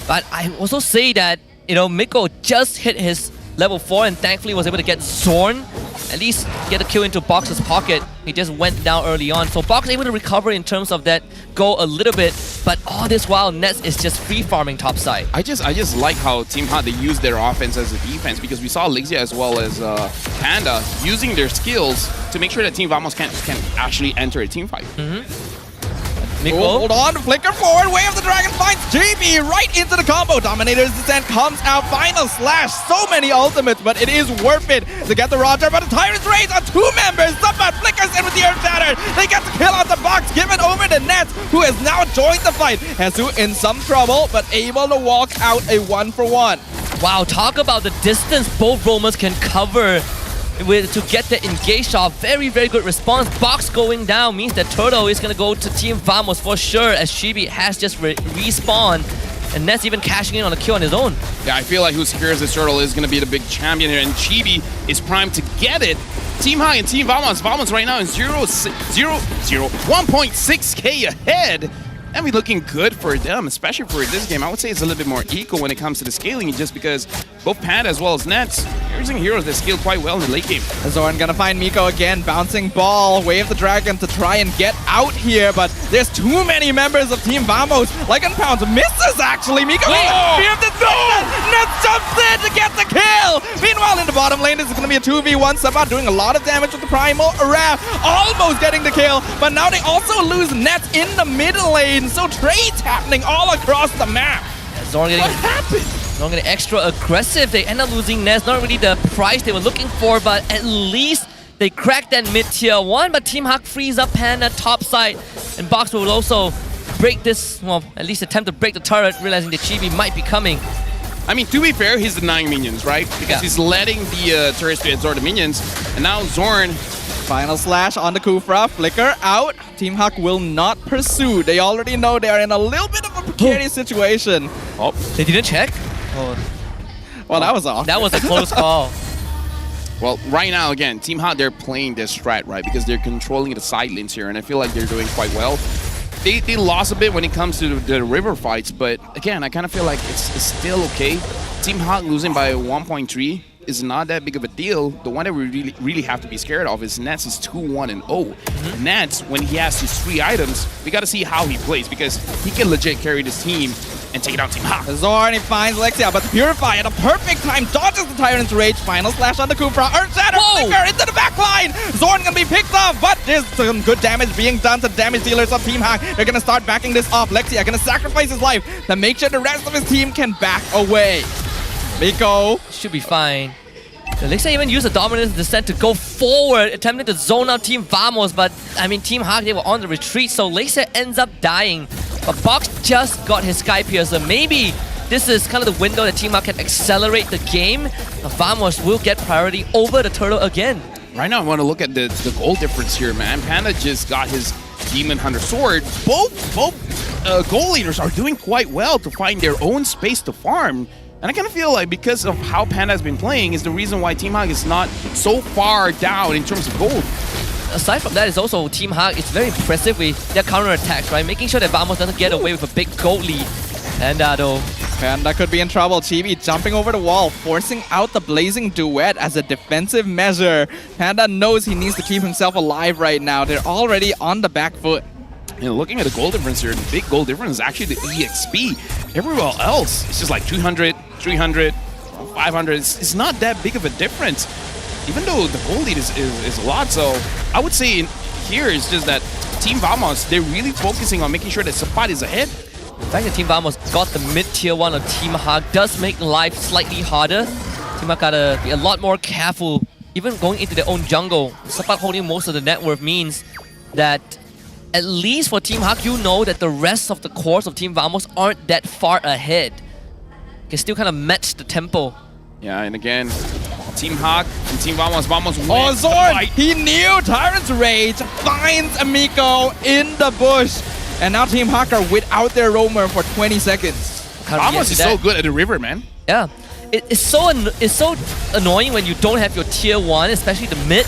but I also say that, Miko just hit his level 4 and thankfully was able to get Zorn, at least get a kill into Box's pocket. He just went down early on, so Box able to recover in terms of that goal a little bit, but all this while Nets is just free farming topside. I just like how Team Hot, they use their offense as a defense, because we saw Lixia as well as Panda using their skills to make sure that Team Vamos can actually enter a team fight. Miko. Hold on, flicker forward, Way of the Dragon finds JB right into the combo. Dominator's Descent comes out, final slash, so many ultimates, but it is worth it to get the Roger, but the Tyrant's Rage on 2 members. Sabat flickers in with the Earth Shatter. They get the kill on the Box, given over to Nets, who has now joined the fight. Hesu in some trouble, but able to walk out a 1-for-1. Wow, talk about the distance both roamers can cover to get the engage shot. Very, very good response. Box going down means that Turtle is going to go to Team Vamos for sure, as Chibi has just respawned. And Nets even cashing in on a kill on his own. Yeah, I feel like who secures this turtle is going to be the big champion here, and Chibi is primed to get it. Team High and Team Vamos. Vamos right now is 1.6k ahead. And we're looking good for them, especially for this game. I would say it's a little bit more equal when it comes to the scaling, just because both Panda as well as Nets are using heroes that scale quite well in the late game. Zorn gonna find Miko again, bouncing ball, wave the dragon to try and get out here, but there's too many members of Team Vamos. Like and Pounds misses actually. Miko, Nets jumps in to get the kill. Meanwhile, in the bottom lane, this is gonna be a 2v1. Sabah doing a lot of damage with the Primal. Raph almost getting the kill, but now they also lose Nets in the middle lane. So trades happening all across the map. Zorn getting, What happened? Zorn getting extra aggressive. They end up losing Nets. Not really the price they were looking for, but at least they cracked that mid-tier 1. But Team Hawk frees up Panda top side. And Box will also break this, well, at least attempt to break the turret, realizing that Chibi might be coming. I mean, to be fair, he's denying minions, right? Because he's letting the turrets to absorb the minions. And now Zorn... Final slash on the Kufra, flicker out. Team Hawk will not pursue. They already know they are in a little bit of a precarious situation. Oh, they didn't check? Oh. Well, that was off. That was a close call. Well, right now, again, Team Hot, they're playing this strat, right? Because they're controlling the side lanes here, and I feel like they're doing quite well. They lost a bit when it comes to the river fights, but again, I kind of feel like it's still okay. Team Hot losing by 1.3 is not that big of a deal. The one that we really have to be scared of is Nets is 2-1-0. Nets, when he has his 3 items, we got to see how he plays, because he can legit carry this team and take it out Team Hawk. Zorn, he finds Lexia, but the Purify at a perfect time dodges the Tyrant's Rage. Final slash on the Kufra. Earth Shatter, flicker into the back line. Zorn gonna be picked off, but there's some good damage being done to damage dealers of Team Hawk. They're gonna start backing this off. Lexia gonna sacrifice his life to make sure the rest of his team can back away. Miko should be fine. Lexia even used the Dominance Descent to go forward, attempting to zone out Team Vamos, but I mean Team Hawk, they were on the retreat, so Lexia ends up dying. But Box just got his Sky Piercer. Maybe this is kind of the window that Team Hawk can accelerate the game. Vamos will get priority over the Turtle again. Right now, I want to look at the goal difference here, man. Panda just got his Demon Hunter Sword. Both goal leaders are doing quite well to find their own space to farm. And I kind of feel like because of how Panda has been playing is the reason why Team Hawk is not so far down in terms of gold. Aside from that, is also Team Hawk is very impressive with their counter-attacks, right? Making sure that Vamos doesn't get away with a big gold lead. And though... Panda could be in trouble. Chibi jumping over the wall, forcing out the Blazing Duet as a defensive measure. Panda knows he needs to keep himself alive right now. They're already on the back foot. You know, looking at the goal difference here, the big goal difference is actually the EXP. Everywhere else, it's just like 200, 300, 500. It's not that big of a difference, even though the goal lead is a lot. So I would say here it's just that Team Vamos, they're really focusing on making sure that Sapat is ahead. The fact that Team Vamos got the mid-tier 1 of Team Hawk does make life slightly harder. Team Hawk gotta be a lot more careful, even going into their own jungle. Sapat holding most of the net worth means that at least for Team Hawk, you know that the rest of the cores of Team Vamos aren't that far ahead. Can still kind of match the tempo. Yeah, and again, Team Hawk and Team Vamos wins Zorn! the fight. He knew Tyrant's Rage, finds Amiko in the bush. And now Team Hawk are without their roamer for 20 seconds. Vamos is so good at the river, man. Yeah. It's so annoying when you don't have your tier 1, especially the mid.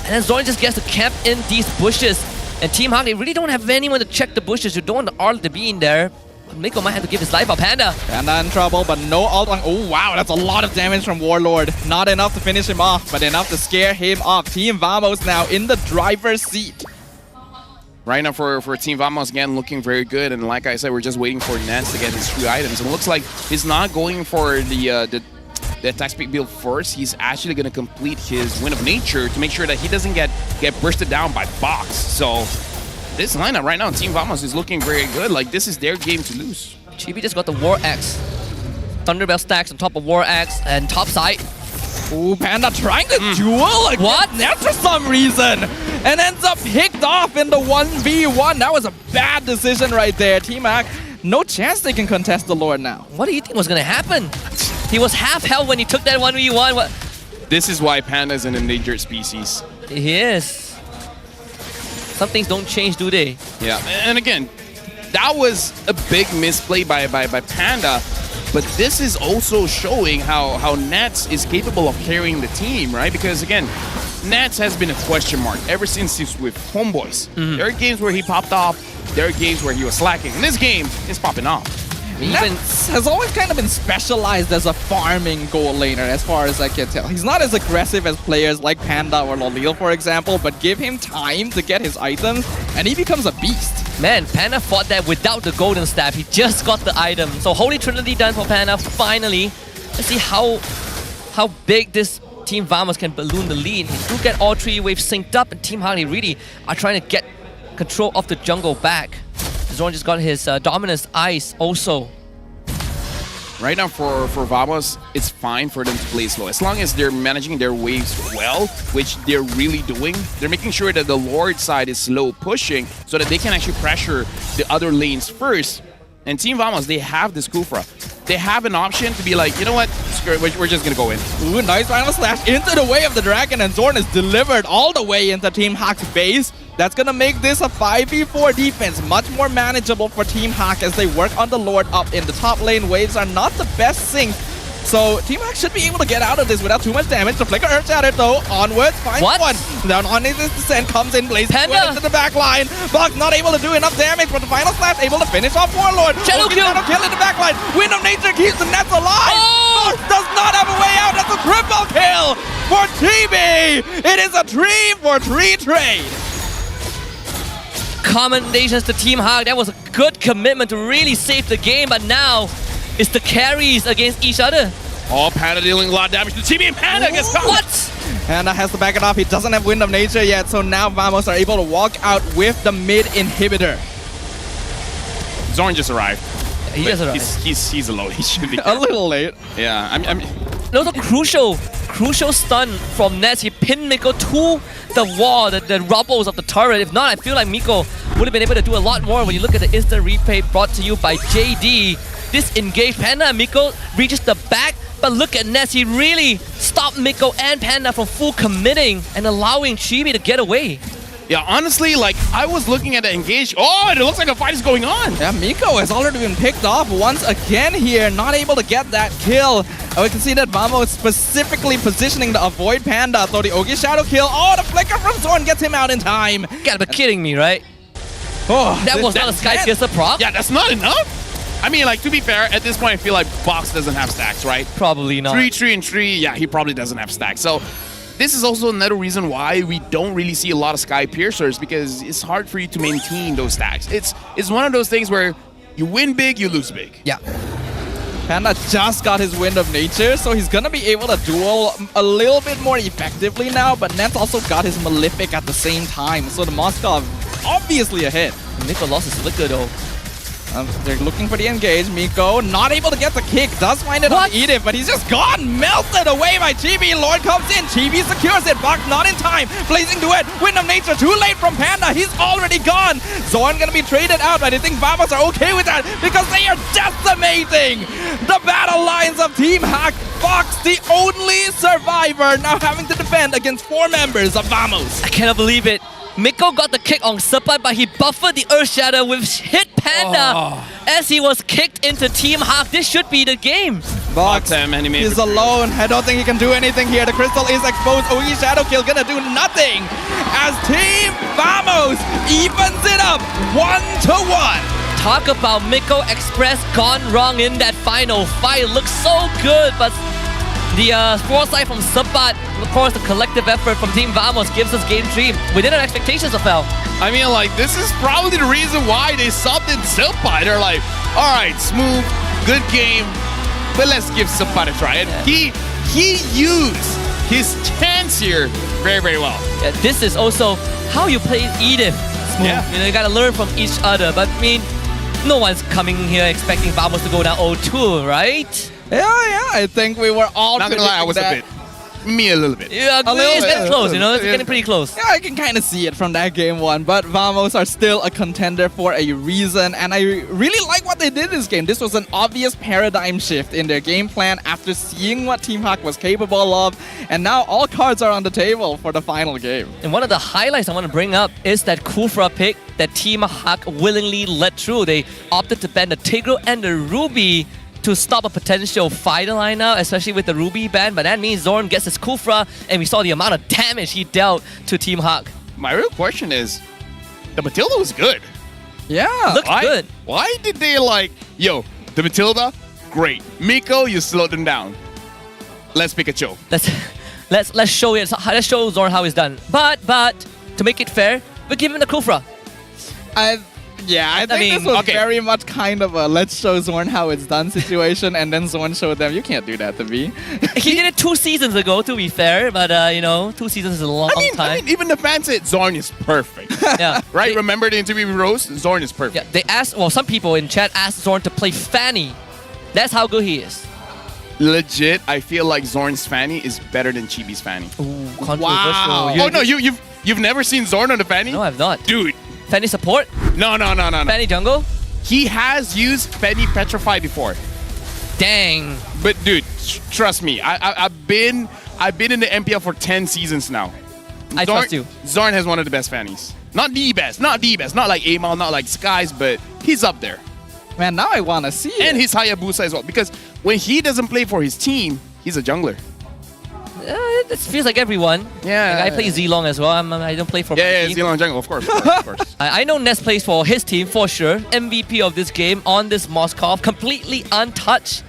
And then Zorn just gets to camp in these bushes. And Team Hawk, they really don't have anyone to check the bushes. You don't want the ult to be in there. Miko might have to give his life up. Panda in trouble, but no ult on. Oh, wow, that's a lot of damage from Warlord. Not enough to finish him off, but enough to scare him off. Team Vamos now in the driver's seat. Right now for Team Vamos, again, looking very good. And like I said, we're just waiting for Nance to get his 3 items. It looks like he's not going for the attack speed build first. He's actually going to complete his Wind of Nature to make sure that he doesn't get bursted down by Box. So this lineup right now, Team Vamos is looking very good. Like, this is their game to lose. Chibi just got the War Axe. Thunderbell stacks on top of War Axe and top side. Ooh, Panda trying to duel against What? Nets for some reason. And ends up picked off in the 1v1. That was a bad decision right there. Team Hawk, no chance they can contest the Lord now. What do you think was going to happen? He was half health when he took that 1v1. What? This is why Panda is an endangered species. He is. Some things don't change, do they? Yeah, and again, that was a big misplay by Panda. But this is also showing how Nats is capable of carrying the team, right? Because again, Nats has been a question mark ever since he's with Homeboys. There are games where he popped off. There are games where he was slacking. In this game, he's popping off. Nats has always kind of been specialized as a farming goal laner, as far as I can tell. He's not as aggressive as players like Panda or Lolil, for example, but give him time to get his items, and he becomes a beast. Man, Panda fought that without the golden staff. He just got the item. So Holy Trinity done for Panda finally. Let's see how big this Team Vamos can balloon the lead. He do get all three waves synced up, and Team Harley really are trying to get control of the jungle back. Zorn just got his Dominus Ice also. Right now for Vamos, it's fine for them to play slow. As long as they're managing their waves well, which they're really doing, they're making sure that the Lord side is slow pushing so that they can actually pressure the other lanes first. And Team Vamos, they have this Kufra. They have an option to be like, you know what, screw it, we're just gonna go in. Ooh, nice final slash into the way of the dragon, and Zorn is delivered all the way into Team Hak's base. That's gonna make this a 5v4 defense much more manageable for Team Hak as they work on the Lord up in the top lane. Waves are not the best sync, so Team Hak should be able to get out of this without too much damage. The Flicker Earth Shatter though, onwards, finds one. Down on his descent, comes in, blazes into the back line. Buck not able to do enough damage, but the final slash able to finish off Warlord. Shadow kill in the back line. Wind of Nature keeps the Nets alive. Buck does not have a way out. That's a triple kill for TB. It is a 3-for-3 trade. Commendations to Team Hak. That was a good commitment to really save the game, but now it's the carries against each other. Oh, Panda dealing a lot of damage to TB, and Panda gets caught. What? Panda has to back it off. He doesn't have Wind of Nature yet, so now Vamos are able to walk out with the mid inhibitor. Zorn just arrived. He just arrived. He's alone. He should be a little late. Yeah, I'm That was a crucial stun from Nets. He pinned Miko to the wall, the rubbles of the turret. If not, I feel like Miko would have been able to do a lot more. When you look at the instant replay brought to you by JD, disengaged Panda and Miko reaches the back, but look at Nets. He really stopped Miko and Panda from full committing and allowing Chibi to get away. Yeah, honestly, like, I was looking at the engage. Oh, it looks like a fight is going on. Yeah, Miko has already been picked off once again here, not able to get that kill. We can see that Vamo is specifically positioning to avoid Panda. So the Ogi Shadow kill. Oh, the flicker from Zorn gets him out in time. You gotta be kidding me, right? Oh, that was not a Sky Piercer prop. Yeah, that's not enough. I mean, like, to be fair, at this point, I feel like Box doesn't have stacks, right? Probably not. 3, and 3, yeah, he probably doesn't have stacks. So this is also another reason why we don't really see a lot of Sky Piercers, because it's hard for you to maintain those stacks. It's one of those things where you win big, you lose big. Yeah. Panda just got his Wind of Nature, so he's gonna be able to duel a little bit more effectively now, but Nets also got his Malefic at the same time, so the Moskov obviously ahead. Miko lost his Flicker though. They're looking for the engage. Miko not able to get the kick. Does find it on Edith, but he's just gone. Melted away by Chibi. Lord comes in. Chibi secures it. Buck not in time. Blazing Duet. Wind of Nature too late from Panda. He's already gone. Zorn gonna be traded out, but I think Vamos are okay with that because they are decimating the battle lines of Team Hak. Fox, the only survivor, now having to defend against 4 members of Vamos. I cannot believe it. Miko got the kick on Sepat, but he buffered the Earth Shadow with hit Panda as he was kicked into Team Hak. This should be the game. Box, he's alone. I don't think he can do anything here. The crystal is exposed. Ogi Shadow Kill gonna do nothing as Team Vamos evens it up 1-1. Talk about Miko Express gone wrong in that final fight. Looks so good, but the foresight from Sepat, of course, the collective effort from Team Vamos gives us game 3 within our expectations of Fel. I mean, like, this is probably the reason why they subbed in Sepat. They're like, all right, smooth, good game, but let's give Sepat a try. And he used his chance here very, very well. Yeah, this is also how you play Edith. Smooth. Yeah. You know, you gotta learn from each other. But I mean, no one's coming here expecting Vamos to go down 0-2, right? Yeah, I think we were all not gonna lie, I was that. a bit. Me a little bit. Yeah, it's getting close, you know, it's getting pretty close. Yeah, I can kind of see it from that game 1, but Vamos are still a contender for a reason, and I really like what what they did this game. This was an obvious paradigm shift in their game plan after seeing what Team Hawk was capable of, and now all cards are on the table for the final game. And one of the highlights I want to bring up is that Kufra pick that Team Hawk willingly let through. They opted to ban the Tigro and the Ruby to stop a potential fighter lineup, especially with the Ruby ban, but that means Zorn gets his Kufra, and we saw the amount of damage he dealt to Team Hawk. My real question is, the Matilda was good. Yeah. Looks good. Why did they yo, the Matilda, great. Miko, you slowed them down. Let's pick a Cho. Let's show it. Let's show Zorn how it's done. But to make it fair, we give him the Kufra. I think this was very much kind of a let's show Zorn how it's done situation, and then Zorn showed them you can't do that to me. He did it 2 seasons ago, to be fair, but 2 seasons is a long time. I mean, even the fans said Zorn is perfect. Yeah. Right? Remember the interview with Rose? Zorn is perfect. Yeah, they asked, some people in chat asked Zorn to play Fanny. That's how good he is. Legit, I feel like Zorn's Fanny is better than Chibi's Fanny. Ooh, controversial. Wow. Oh no, you've never seen Zorn on the Fanny? No, I've not. Dude. Fanny support? No. Fanny jungle? He has used Fanny Petrify before. Dang. But dude, trust me, I've been in the MPL for 10 seasons now. I trust you. Zorn has one of the best Fannies. Not the best, not like Amal, not like Skies, but he's up there. Man, now I want to see it. And his Hayabusa as well, because when he doesn't play for his team, he's a jungler. It feels like everyone. Yeah. Like I play Zilong as well. I don't play for my team. Zilong jungle, of course. I know Ness plays for his team for sure. MVP of this game on this Moskov, completely untouched.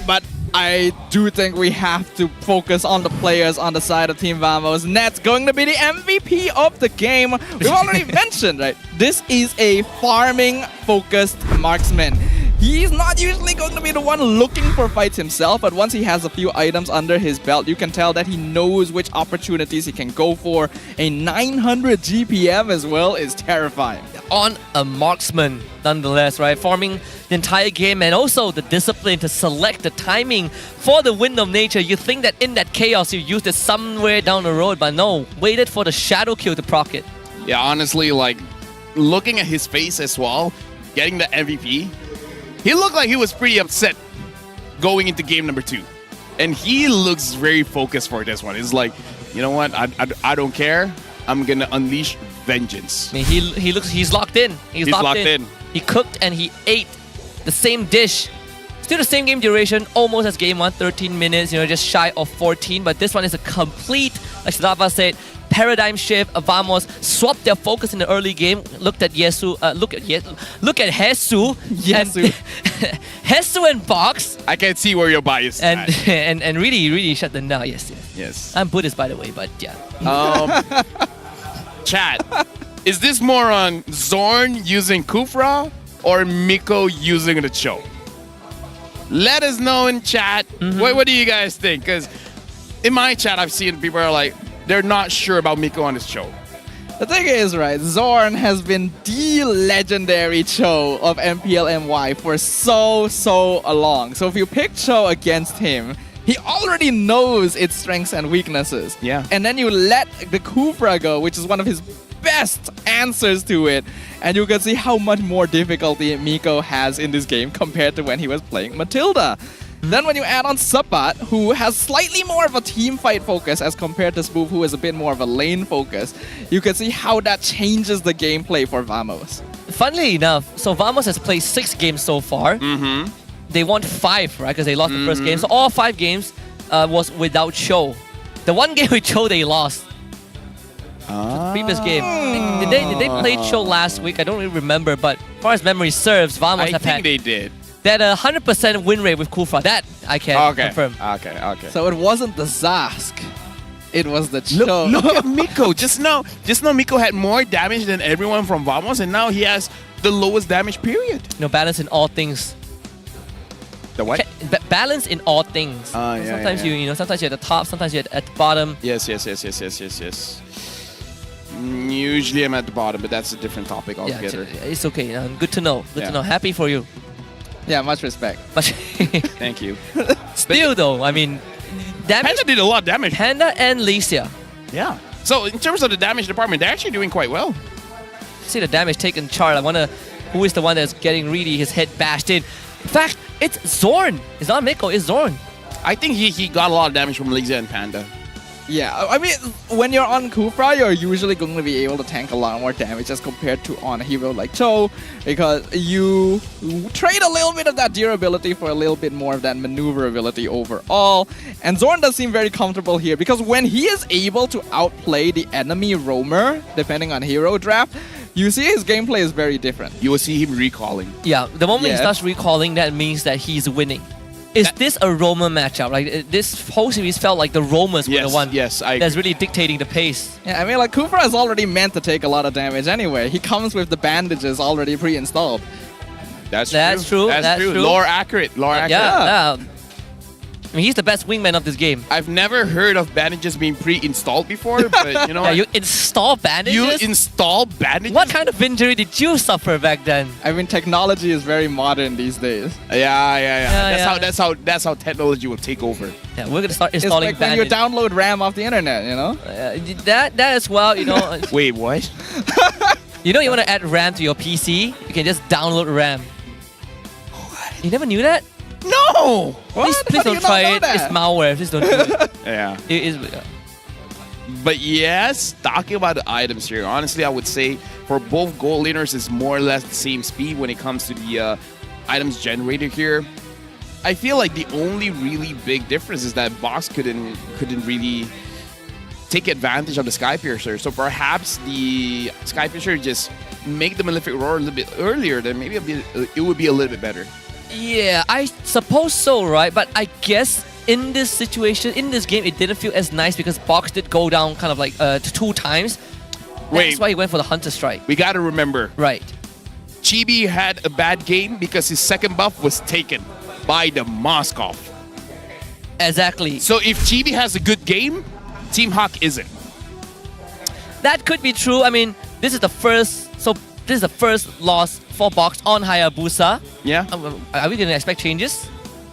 But I do think we have to focus on the players on the side of Team Vamos. Net's going to be the MVP of the game. We've already mentioned, right? This is a farming-focused marksman. He's not usually going to be the one looking for fights himself, but once he has a few items under his belt, you can tell that he knows which opportunities he can go for. A 900 GPM as well is terrifying. On a marksman, nonetheless, right? Farming the entire game and also the discipline to select the timing for the Wind of Nature. You think that in that chaos you used it somewhere down the road, but no, waited for the shadow kill to proc it. Yeah, honestly, looking at his face as well, getting the MVP, he looked like he was pretty upset going into game number 2. And he looks very focused for this one. He's like, you know what? I don't care. I'm going to unleash vengeance. I mean, he's locked in. He's locked in. He cooked and he ate the same dish. Still the same game duration, almost as game 1, 13 minutes, just shy of 14. But this one is a complete, like Sadava said, paradigm shift. Vamos swapped their focus in the early game. Looked at Yesu. Look at Hesu. Hesu and Box. I can see where your bias is and really shut them down. Yes. I'm Buddhist, by the way, but yeah. Chat. Is this more on Zorn using Kufra or Miko using the Cho? Let us know in chat. What do you guys think? Because in my chat, I've seen people are like, they're not sure about Miko on his Cho. The thing is, right, Zorn has been the legendary Cho of MPL MY for so long. So if you pick Cho against him, he already knows its strengths and weaknesses. Yeah. And then you let the Kufra go, which is one of his best answers to it, and you can see how much more difficulty Miko has in this game compared to when he was playing Matilda. Then when you add on Sabat, who has slightly more of a team fight focus as compared to Spoof, who is a bit more of a lane focus, you can see how that changes the gameplay for Vamos. Funnily enough, so Vamos has played 6 games so far. They won 5, right? Because they lost the first game. So all 5 games was without Cho. The one game with Cho, they lost. The previous game. Did they play Cho last week? I don't really remember, but as far as memory serves, Vamos have had... I think they did. That 100% win rate with Kufra. That I can confirm. Okay. So it wasn't the Zask. It was the Cho. Look at Miko. Just now Miko had more damage than everyone from Vamos, and now he has the lowest damage period. Balance in all things. The what? Balance in all things. Sometimes you sometimes you're at the top, sometimes you're at the bottom. Yes. Usually I'm at the bottom, but that's a different topic altogether. Yeah, it's okay. Good to know. Good to know. Happy for you. Yeah, much respect. Thank you. Still though, I mean, damage. Panda did a lot of damage. Panda and Licia. Yeah. So in terms of the damage department, they're actually doing quite well. See the damage taken chart. I want to who is the one that's getting really his head bashed in. In fact, it's Zorn. It's not Miko, it's Zorn. I think he got a lot of damage from Malaysia and Panda. Yeah, I mean, when you're on Kufra, you're usually going to be able to tank a lot more damage as compared to on a hero like Cho, because you trade a little bit of that durability for a little bit more of that maneuverability overall. And Zorn does seem very comfortable here, because when he is able to outplay the enemy roamer, depending on hero draft, you see his gameplay is very different. You will see him recalling. Yeah, the moment he starts recalling, that means that he's winning. Is this a roamer matchup? Like, this whole series felt like the roamers were the one that's really dictating the pace. Yeah, I mean, like, Kufra is already meant to take a lot of damage anyway. He comes with the bandages already pre-installed. That's true. Lore accurate. Yeah. I mean, he's the best wingman of this game. I've never heard of bandages being pre-installed before, but you know. Yeah, you install bandages? You install bandages? What kind of injury did you suffer back then? I mean, technology is very modern these days. Yeah. That's how technology will take over. Yeah, we're gonna start installing it's like when you download RAM off the internet, you know? That as well, you know. Wait, what? You know, you want to add RAM to your PC? You can just download RAM. What? You never knew that? No! Please don't try it. It's malware. Please don't do it. Yeah. It is. But yes, talking about the items here, honestly, I would say for both gold laners, it's more or less the same speed when it comes to the items generated here. I feel like the only really big difference is that Box couldn't really take advantage of the Sky Piercer. So perhaps the Sky Piercer just make the Malefic Roar a little bit earlier, then maybe it would be a little bit better. Yeah, I suppose so, right? But I guess in this situation, in this game, it didn't feel as nice because Box did go down kind of like 2 times. That's why he went for the Hunter Strike. We gotta remember. Right. Chibi had a bad game because his second buff was taken by the Moskov. Exactly. So if Chibi has a good game, Team Hawk isn't. That could be true. I mean, this is the first loss for Box on Hayabusa. Yeah. Are we going to expect changes?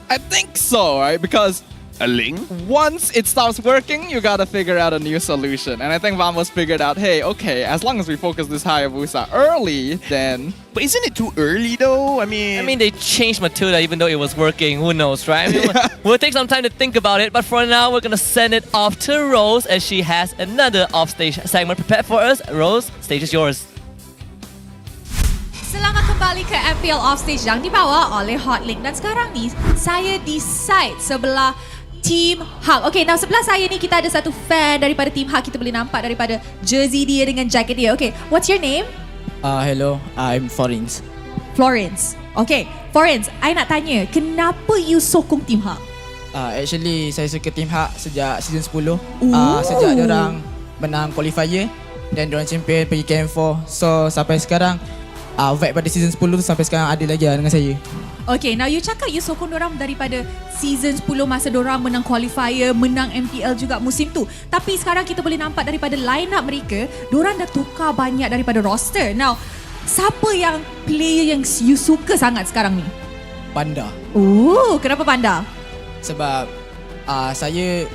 I think so, right? Because a Ling? Once it stops working, you gotta figure out a new solution. And I think Vamos figured out, hey, okay, as long as we focus this Hayabusa early, then... But isn't it too early though? I mean, they changed Matilda even though it was working. Who knows, right? I mean, we'll take some time to think about it. But for now, we're gonna send it off to Rose as she has another offstage segment prepared for us. Rose, stage is yours. Selamat kembali ke MPL Offstage yang dibawa oleh Hotlink. Dan sekarang ni, saya di side sebelah Team Hawk. Okay, now sebelah saya ni kita ada satu fan daripada Team Hawk. Kita boleh nampak daripada jersey dia dengan jacket dia. Okay, what's your name? Hello, I'm Florence. Florence. Okay, Florence, I nak tanya, kenapa you sokong Team Hawk? Actually, saya suka Team Hawk sejak season 10. Sejak diorang menang qualifier dan diorang champion pergi KM4. So, sampai sekarang, vibe pada season 10 tu sampai sekarang ada lagi dengan saya. Okay, now you cakap you sokong dorang daripada season 10 masa dorang menang qualifier, menang MPL juga musim tu. Tapi sekarang kita boleh nampak daripada line up mereka, dorang dah tukar banyak daripada roster. Now, siapa yang player yang you suka sangat sekarang ni? Panda. Kenapa Panda? Sebab saya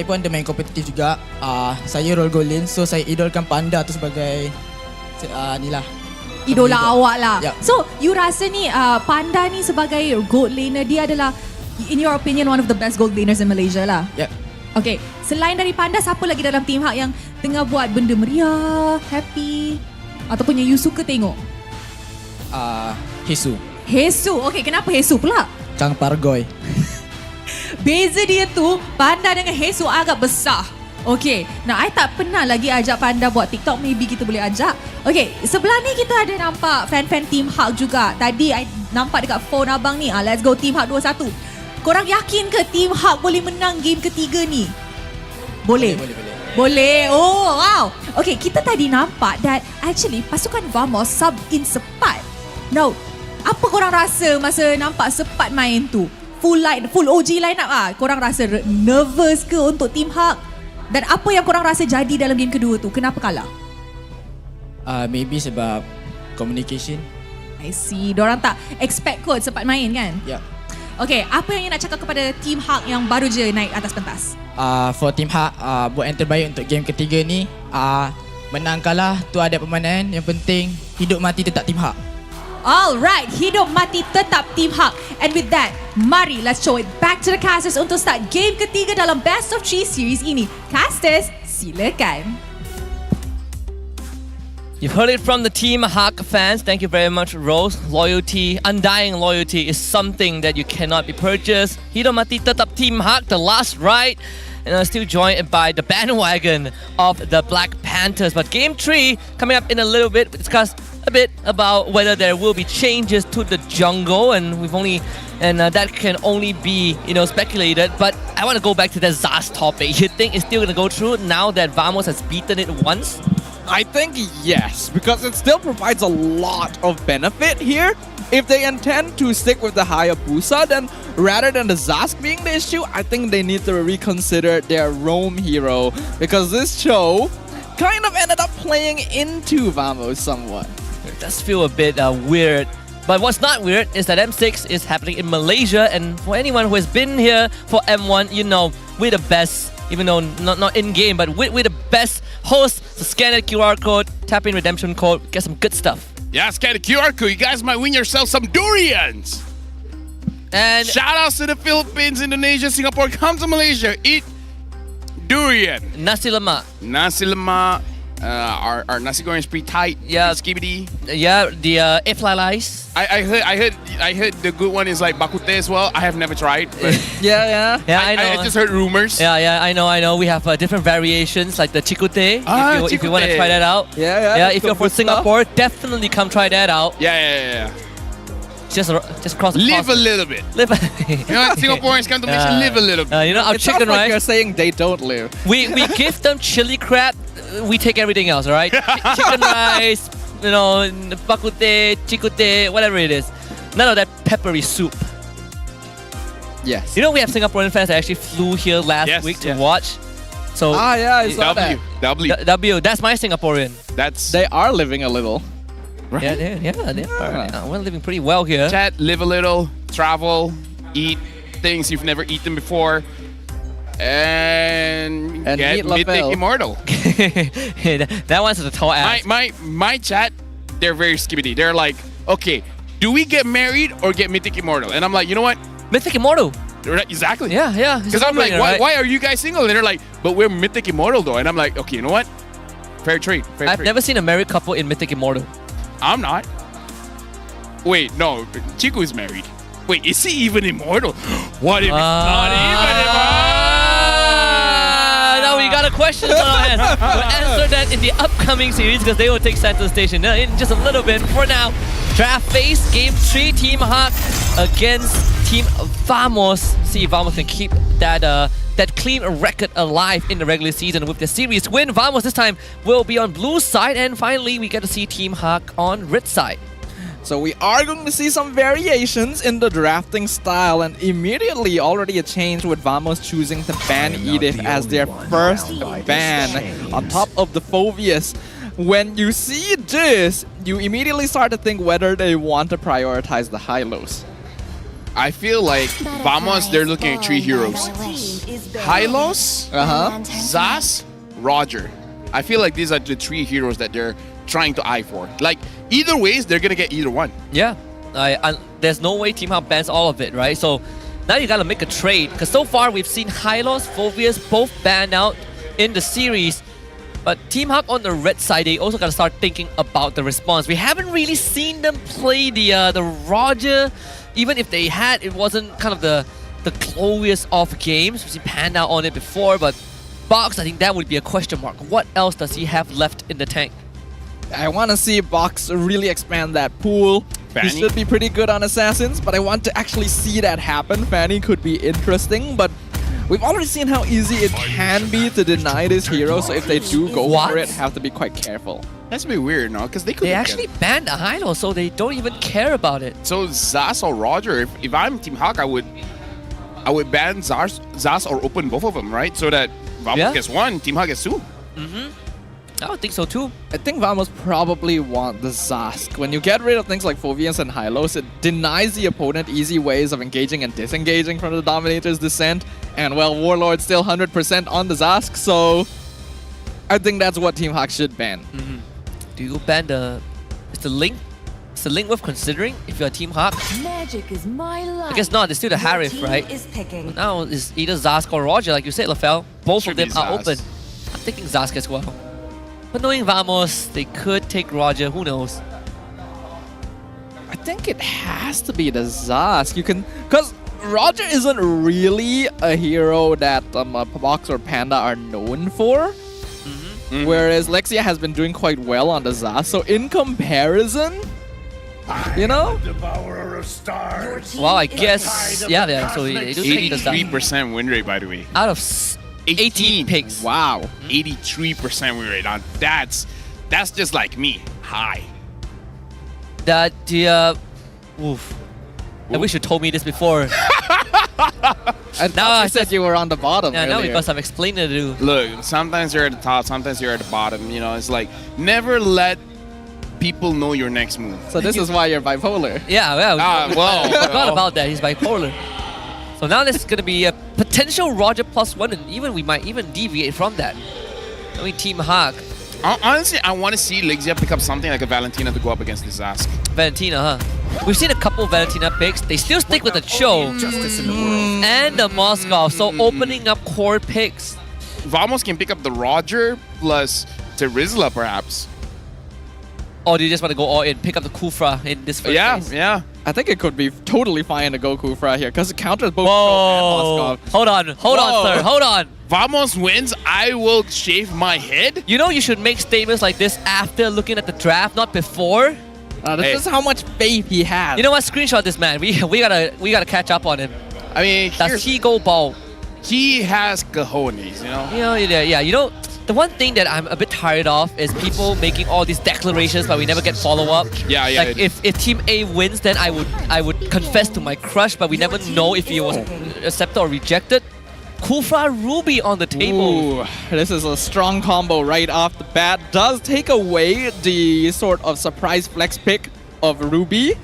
pun ada main kompetitif juga. Saya role gold lane, so saya idolkan Panda tu sebagai ni lah. Idola awak lah. Yep. So, you rasa ni Panda ni sebagai gold laner, dia adalah, in your opinion, one of the best gold laners in Malaysia lah? Yep. Okay, selain dari Panda, siapa lagi dalam Team Hawk yang tengah buat benda meriah, happy, ataupun yang you suka tengok? Hesu. Okay, kenapa Hesu pula? Kang Pargoy. Beza dia tu, Panda dengan Hesu agak besar. Okay, nah I tak pernah lagi ajak Panda buat TikTok, maybe kita boleh ajak. Okay, sebelah ni kita ada nampak fan-fan Team Hawk juga. Tadi I nampak dekat phone abang ni, let's go Team Hawk 2-1. Korang yakin ke Team Hawk boleh menang game ketiga ni? Boleh. Oh, wow. Okay, kita tadi nampak that actually pasukan Vamos sub in Sepat. Now, apa korang rasa masa nampak Sepat main tu? Full OG line up korang rasa nervous ke untuk Team Hawk? Dan apa yang korang rasa jadi dalam game kedua tu? Kenapa kalah? Maybe sebab communication. I see. Diorang tak expect kot Sepat main kan? Yeah. Okay, apa yang nak cakap kepada Team Hawk yang baru je naik atas pentas? For Team Hawk, buat yang terbaik untuk game ketiga ni. menang kalah tu ada permainan. Yang penting hidup mati tetap tim hak. Alright, hidup mati tetap Team Hak. And with that, mari let's show it back to the casters untuk start game ketiga dalam Best of 3 series ini. Casters, silakan. You've heard it from the Team Hak fans. Thank you very much, Rose. Loyalty, undying loyalty is something that you cannot be purchased. Hidup mati tetap Team Hak, the last ride. And I'm still joined by the bandwagon of the Black Panthers. But game 3, coming up in a little bit, we discuss a bit about whether there will be changes to the jungle, and that can only be speculated. But I want to go back to the Zas topic. You think it's still going to go through now that Vamos has beaten it once? I think yes, because it still provides a lot of benefit here. If they intend to stick with the Hayabusa, then rather than the Zask being the issue, I think they need to reconsider their roam hero, because this show kind of ended up playing into Vamos somewhat. It does feel a bit weird. But what's not weird is that M6 is happening in Malaysia, and for anyone who has been here for M1, we're the best, even though not in-game, but we're the best hosts. So scan that QR code, tap in redemption code, get some good stuff. Yeah, scan the QR code. You guys might win yourself some durians. And shout outs to the Philippines, Indonesia, Singapore. Come to Malaysia, eat durian. Nasi lemak. Nasi lemak. Our nasi goreng is pretty tight. Yeah, skibidi. Yeah, the iflalais. I heard the good one is like bakute as well. I have never tried. But yeah, I know. I just heard rumors. Yeah, I know. We have different variations like the chikute. If you want to try that out. Yeah. If you're from Singapore, definitely come try that out. Yeah. Just across the live a little bit. Live. Singaporeans come to Malaysia, live a little bit. Our it chicken sounds like rice. you're saying they don't live. We give them chili crab. We take everything else, all right? Chicken rice, bakute, chikute, whatever it is. None of that peppery soup. Yes. We have Singaporean fans that actually flew here last week to watch. So I saw that. W. That's my Singaporean. They are living a little. Right? Yeah, they are. Yeah, we're living pretty well here. Chat, live a little, travel, eat things you've never eaten before, and get Mythic Immortal. That one's a tall ass. My chat, they're very skibidi. They're like, okay, do we get married or get Mythic Immortal? And I'm like, you know what? Mythic Immortal. Exactly. Yeah. Because I'm like, why are you guys single? And they're like, but we're Mythic Immortal though. And I'm like, okay, you know what? Fair trade. I've never seen a married couple in Mythic Immortal. I'm not. Wait, no. Chico is married. Wait, is he even immortal? What if it's not even immortal? Now we got a question on our hands. We'll answer that in the upcoming series because they will take center station in just a little bit. For now, draft phase, game 3, Team Hak against Team Vamos. See if Vamos can keep that clean record alive in the regular season with the series win. Vamos this time will be on blue side, and finally we get to see Team Hak on red side. So we are going to see some variations in the drafting style, and immediately already a change with Vamos choosing to ban Edith as their first ban on top of the Phobius. When you see this, you immediately start to think whether they want to prioritize the high-lows. I feel like Vamos, they're looking at 3 heroes. Hylos, Zas, Roger. I feel like these are the 3 heroes that they're trying to eye for. Like, either ways, they're gonna get either one. Yeah, there's no way Team Hak bans all of it, right? So now you gotta make a trade, because so far we've seen Hylos, Phobius both banned out in the series. But Team Hak on the red side, they also gotta start thinking about the response. We haven't really seen them play the Roger. Even if they had, it wasn't kind of the closest of games. We've seen Panda on it before, but Box, I think that would be a question mark. What else does he have left in the tank? I want to see Box really expand that pool. Fanny. He should be pretty good on Assassins, but I want to actually see that happen. Fanny could be interesting, but we've already seen how easy it can be to deny this hero, so if they do go for it, have to be quite careful. That's a bit weird, no? Because they actually banned a Hylo, so they don't even care about it. So Zas or Roger, if I'm Team Hak, I would ban Zas or open both of them, right? So that Vamos gets 1, Team Hak gets 2. I would think so too. I think Vamos probably want the Zask. When you get rid of things like Phobians and Hylos, it denies the opponent easy ways of engaging and disengaging from the Dominator's descent. And well, Warlord's still 100% on the Zask, so I think that's what Team Hawk should ban. Do you ban the... Is the Link? Is the Link worth considering if you're a Team Hawk? Magic is my life. I guess not, it's still the Harif, right? Now it's either Zask or Roger, like you said, Lafel. Both of them are open. I'm thinking Zask as well. But knowing Vamos, they could take Roger, who knows? I think it has to be the Zask. You can... Because Roger isn't really a hero that Box or Panda are known for. Whereas Lexia has been doing quite well on the Zask. So in comparison, you know? Well, I guess... Yeah, so they do take the Zask. 83% win rate, by the way. Out of 18 picks. Wow. 83% win rate. Now that's just like me. High. Oof. I wish you told me this before. And now I said you were on the bottom. Yeah, now earlier. because I'm explaining to do. Look, sometimes you're at the top, sometimes you're at the bottom. You know, it's like never let people know your next move. So this is why you're bipolar. Yeah, well, well, I forgot about that. He's bipolar. So now this is going to be a potential Roger +1, and even we might even deviate from that. I mean, Team Hawk. Honestly, I want to see Lexia pick up something like a Valentina to go up against this Zask. Valentina, huh? We've seen a couple Valentina picks. They still stick with the Cho and the Moskov, so opening up core picks. Vamos can pick up the Roger plus Terizla, perhaps. Or do you just want to go all in, pick up the Kufra in this first phase? Yeah. I think it could be totally fine to go Kufra here because it counters both Cho and Moskov. Hold on, sir, hold on. Vamos wins, I will shave my head. You know you should make statements like this after looking at the draft, not before. This is how much faith he has. You know what? Screenshot this man. We gotta catch up on him. I mean, does he go bald? He has cojones, you know. Yeah. You know, the one thing that I'm a bit tired of is people making all these declarations, but we never get follow up. Yeah. Like if Team A wins, then I would confess to my crush, but we never know if he was accepted or rejected. Kufra Ruby on the table. Ooh, this is a strong combo right off the bat. Does take away the sort of surprise flex pick of Ruby.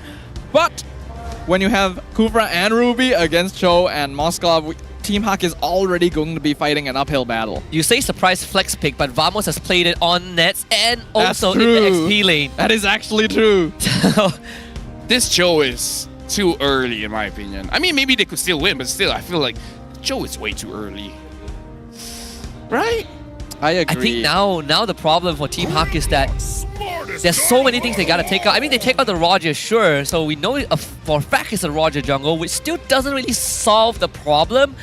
But when you have Kufra and Ruby against Cho and Moskov, Team Hawk is already going to be fighting an uphill battle. You say surprise flex pick, but Vamos has played it on nets and also in the XP lane. That is actually true. This Cho is too early, in my opinion. I mean, maybe they could still win, but still, I feel like Cho is way too early. Right? I agree. I think now the problem for Team Hawk is that there's so many things they gotta take out. I mean, they take out the Roger, sure, so we know for a fact it's a Roger jungle, which still doesn't really solve the problem.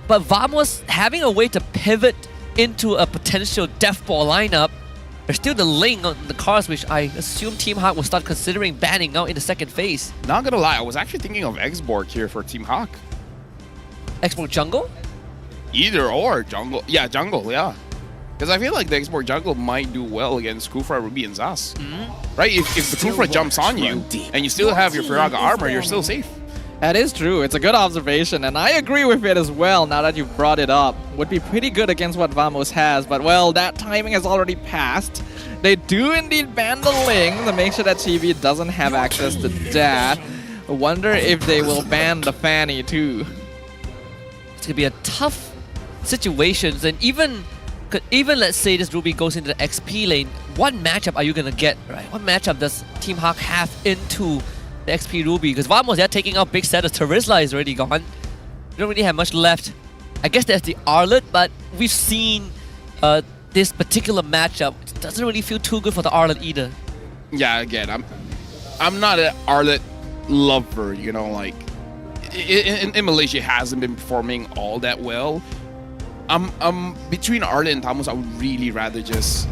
But Vamos having a way to pivot into a potential death ball lineup, there's still the Ling on the cards, which I assume Team Hawk will start considering banning now in the second phase. Not gonna lie, I was actually thinking of Xborg here for Team Hawk. Xborg jungle? Either or jungle. Yeah, jungle, yeah. Because I feel like the Xborg jungle might do well against Kufra, Ruby, and Zas. Right? If the Kufra jumps on you and you still have your Firaga armor, you're still safe. That is true. It's a good observation, and I agree with it as well now that you've brought it up. Would be pretty good against what Vamos has, but well, that timing has already passed. They do indeed ban the Ling to make sure that TV doesn't have access to that. I wonder if they will ban the Fanny too. It's gonna be a tough situation, and even let's say this Ruby goes into the XP lane, what matchup are you gonna get, right? What matchup does Team Hawk have into the XP Ruby? Because Vamos, they're taking out big setters. Terizla is already gone. You don't really have much left. I guess there's the Arlet, but we've seen this particular matchup. It doesn't really feel too good for the Arlet either. Yeah, again, I'm not an Arlet lover, you know, like in Malaysia hasn't been performing all that well. Between Arlet and Tamus, I would really rather just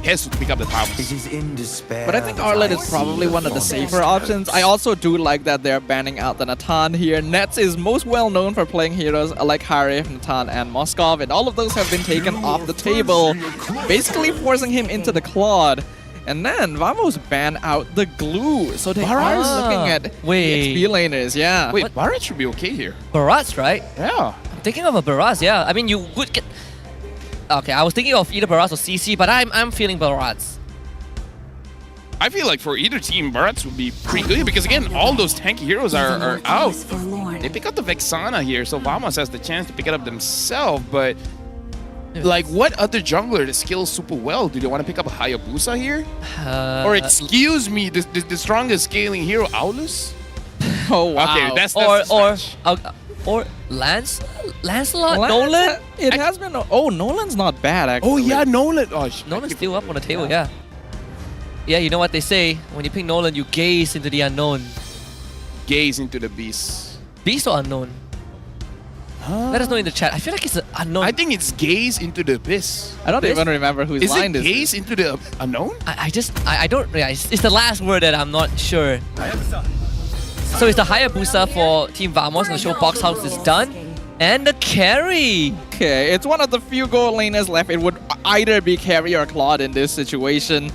Hesu to pick up the Tamus. But I think Arlet is probably one of the safer options. I also do like that they're banning out the Natan here. Nets is most well known for playing heroes like Harif, Natan, and Moskov, and all of those have been taken off the table, basically forcing him into the Claude. And then Vamos ban out the glue, so they are looking at the XP laners, yeah. Wait, Barat should be okay here. Baratz, right? Yeah. Thinking of a Baratz, yeah. I mean, you would get... Okay, I was thinking of either Baratz or CC, but I'm feeling Baratz. I feel like for either team, Baratz would be pretty good because again, all those tanky heroes are out. They pick up the Vexana here, so Vamos has the chance to pick it up themselves, but Like, what other jungler that scales super well? Do they want to pick up a Hayabusa here? Or excuse me, the strongest scaling hero, Aulus? Oh wow. Okay, that's or Lancelot, Lan- Nolan. It has been. Oh, Nolan's not bad actually. Oh yeah, Nolan. Oh, Nolan's still up on the table. Yeah. Yeah, you know what they say? When you pick Nolan, you gaze into the unknown. Gaze into the beast. Beast or unknown? Let us know in the chat. I feel like it's an unknown. I think it's gaze into the abyss. I don't even remember whose Is line it this gaze into the unknown? I don't realize. It's the last word that I'm not sure. So it's the Hayabusa for Team Vamos, and the show box house is done. And the carry. Okay, it's one of the few gold laners left. It would either be Carry or Claude in this situation.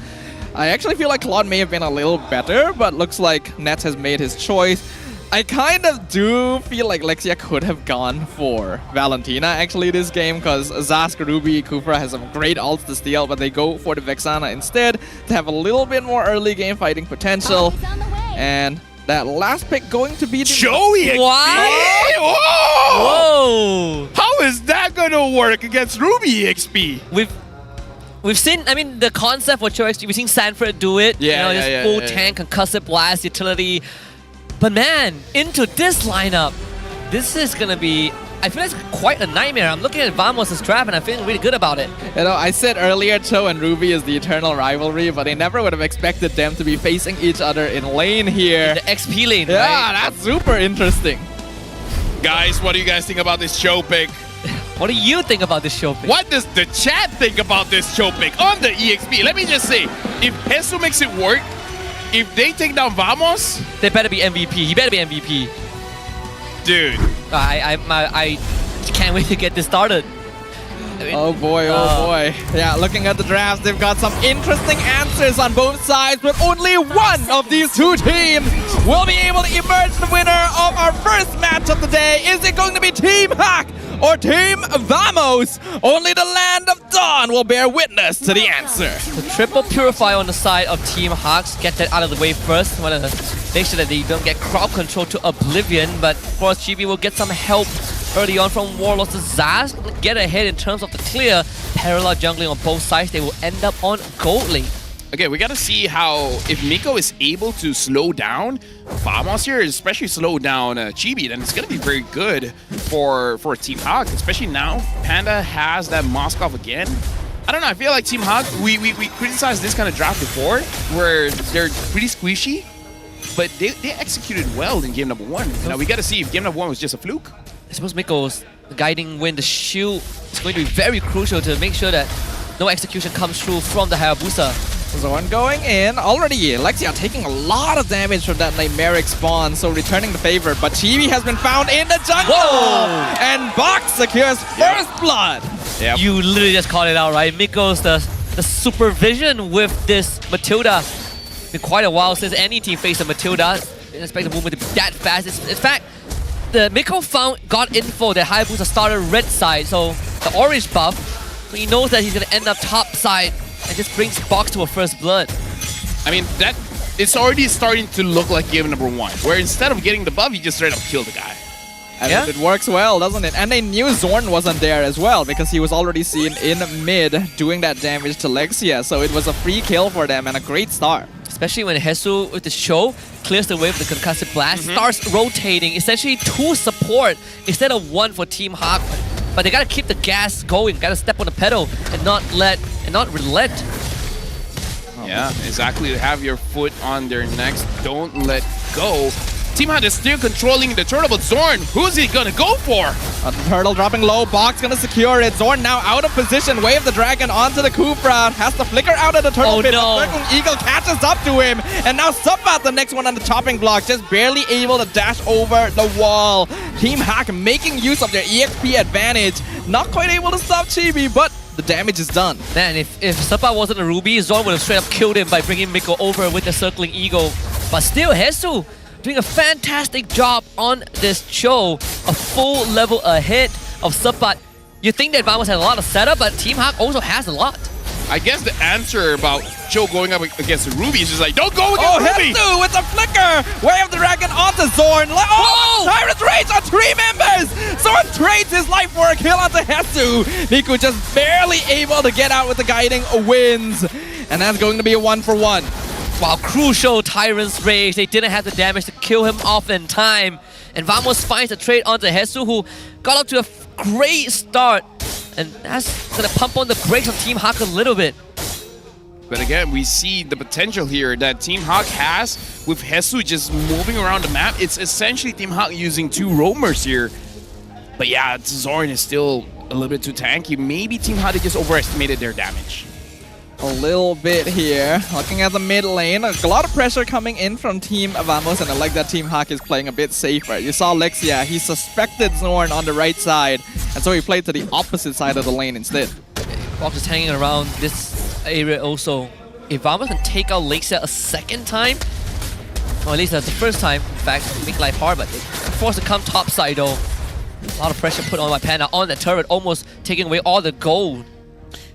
I actually feel like Claude may have been a little better, but looks like Nets has made his choice. I kind of do feel like Lexia could have gone for Valentina actually this game, because Zask, Ruby, Kufra has some great ults to steal, but they go for the Vexana instead to have a little bit more early game fighting potential. And that last pick going to be the Joey! What? Whoa! Whoa! How is that gonna work against Ruby EXP? We've seen, I mean, the concept for Joe XP, we've seen Sanford do it. Yeah, this full tank, concussive blast, utility. But man, into this lineup, this is gonna be, I feel like it's quite a nightmare. I'm looking at Vamos' draft and I'm feeling really good about it. You know, I said earlier Cho and Ruby is the eternal rivalry, but I never would have expected them to be facing each other in lane here. The XP lane, Yeah, right? that's super interesting. Guys, what do you guys think about this show pick? What do you think about this show pick? What does the chat think about this show pick on the EXP? Let me just say, if Hesu makes it work, if they take down Vamos, They better be MVP. He better be MVP. dude. I can't wait to get this started. I mean, Oh boy, oh boy. Yeah, looking at the drafts, they've got some interesting answers on both sides, but only one of these two teams will be able to emerge the winner of our first match of the day. Is it going to be Team Hack or Team Vamos? Only the Land of Dawn will bear witness to the answer. The triple purify on the side of Team Hawks. Get that out of the way first. Want to make sure that they don't get crowd control to oblivion. But of course, GB will get some help early on from Warlords. Zaz get ahead in terms of the clear. Parallel jungling on both sides. They will end up on gold lane. Okay, we gotta see how, if Miko is able to slow down Vamos here, especially slow down Chibi, then it's gonna be very good for Team Hawk, especially now Panda has that Moskov again. I don't know, I feel like Team Hawk, we criticized this kind of draft before, where they're pretty squishy, but they executed well in game number one. Now we gotta see if game number one was just a fluke. I suppose Miko's guiding wind, the shield, is going to be very crucial to make sure that no execution comes through from the Hayabusa. Zorn going in. Already, Lexia taking a lot of damage from that Nightmaric spawn, so returning the favor. But Chibi has been found in the jungle! Whoa! And Box secures first blood! Yep. You literally just called it out, right? Miko's the supervision with this Matilda. It's been quite a while since any team faced a Matilda. Didn't expect the movement to be that fast. In fact, the Miko got info that Hayabusa started red side, so the orange buff. So he knows that he's gonna end up top side and just brings Box to a first blood. I mean, it's already starting to look like game number one, where instead of getting the buff, you just straight up kill the guy. And it works well, doesn't it? And they knew Zorn wasn't there as well, because he was already seen in mid doing that damage to Lexia, so it was a free kill for them and a great start. Especially when Hesu with the show clears the way with the concussive blast, starts rotating, essentially 2 support instead of 1 for Team Hawk. But they gotta keep the gas going, gotta step on the pedal and not relent. Yeah, exactly. Have your foot on their necks. Don't let go. Team Hawk is still controlling the turtle, but Zorn, who's he gonna go for? The turtle dropping low, Box gonna secure it. Zorn now out of position, wave the dragon onto the Kufra, has to flicker out of the turtle pit. No. The circling eagle catches up to him, and now Subbat, the next one on the chopping block, just barely able to dash over the wall. Team Hack making use of their EXP advantage, not quite able to stop Chibi, but the damage is done. Man, if Sapa wasn't a Ruby, Zorn would have straight up killed him by bringing Miko over with the circling eagle. But still, Hesu doing a fantastic job on this show, a full level ahead of Subbat. You think that Vamos had a lot of setup, but Team Hawk also has a lot. I guess the answer about Joe going up against Ruby is just like, don't go against Ruby! Hesu with a flicker! Way of the Dragon onto Zorn. Tyrant's Rage on 3 members! Zorn trades his life for a kill onto Hesu. Miku just barely able to get out with the guiding wins. And that's going to be a 1-for-1. Wow, crucial Tyrant's Rage. They didn't have the damage to kill him off in time. And Vamos finds a trade onto Hesu, who got up to a great start. And that's going to pump on the brakes of Team Hawk a little bit. But again, we see the potential here that Team Hawk has with Hesu just moving around the map. It's essentially Team Hawk using 2 roamers here. But yeah, Zorn is still a little bit too tanky. Maybe Team Hawk just overestimated their damage. A little bit here. Looking at the mid lane, a lot of pressure coming in from Team Vamos, and I like that Team Hawk is playing a bit safer. You saw Lexia, he suspected Zorn on the right side, and so he played to the opposite side of the lane instead. Box is hanging around this area also. If Vamos can take out Lexia a second time, or at least that's the first time, in fact, make life hard, but they're forced to come top side though. A lot of pressure put on my Panda on the turret, almost taking away all the gold.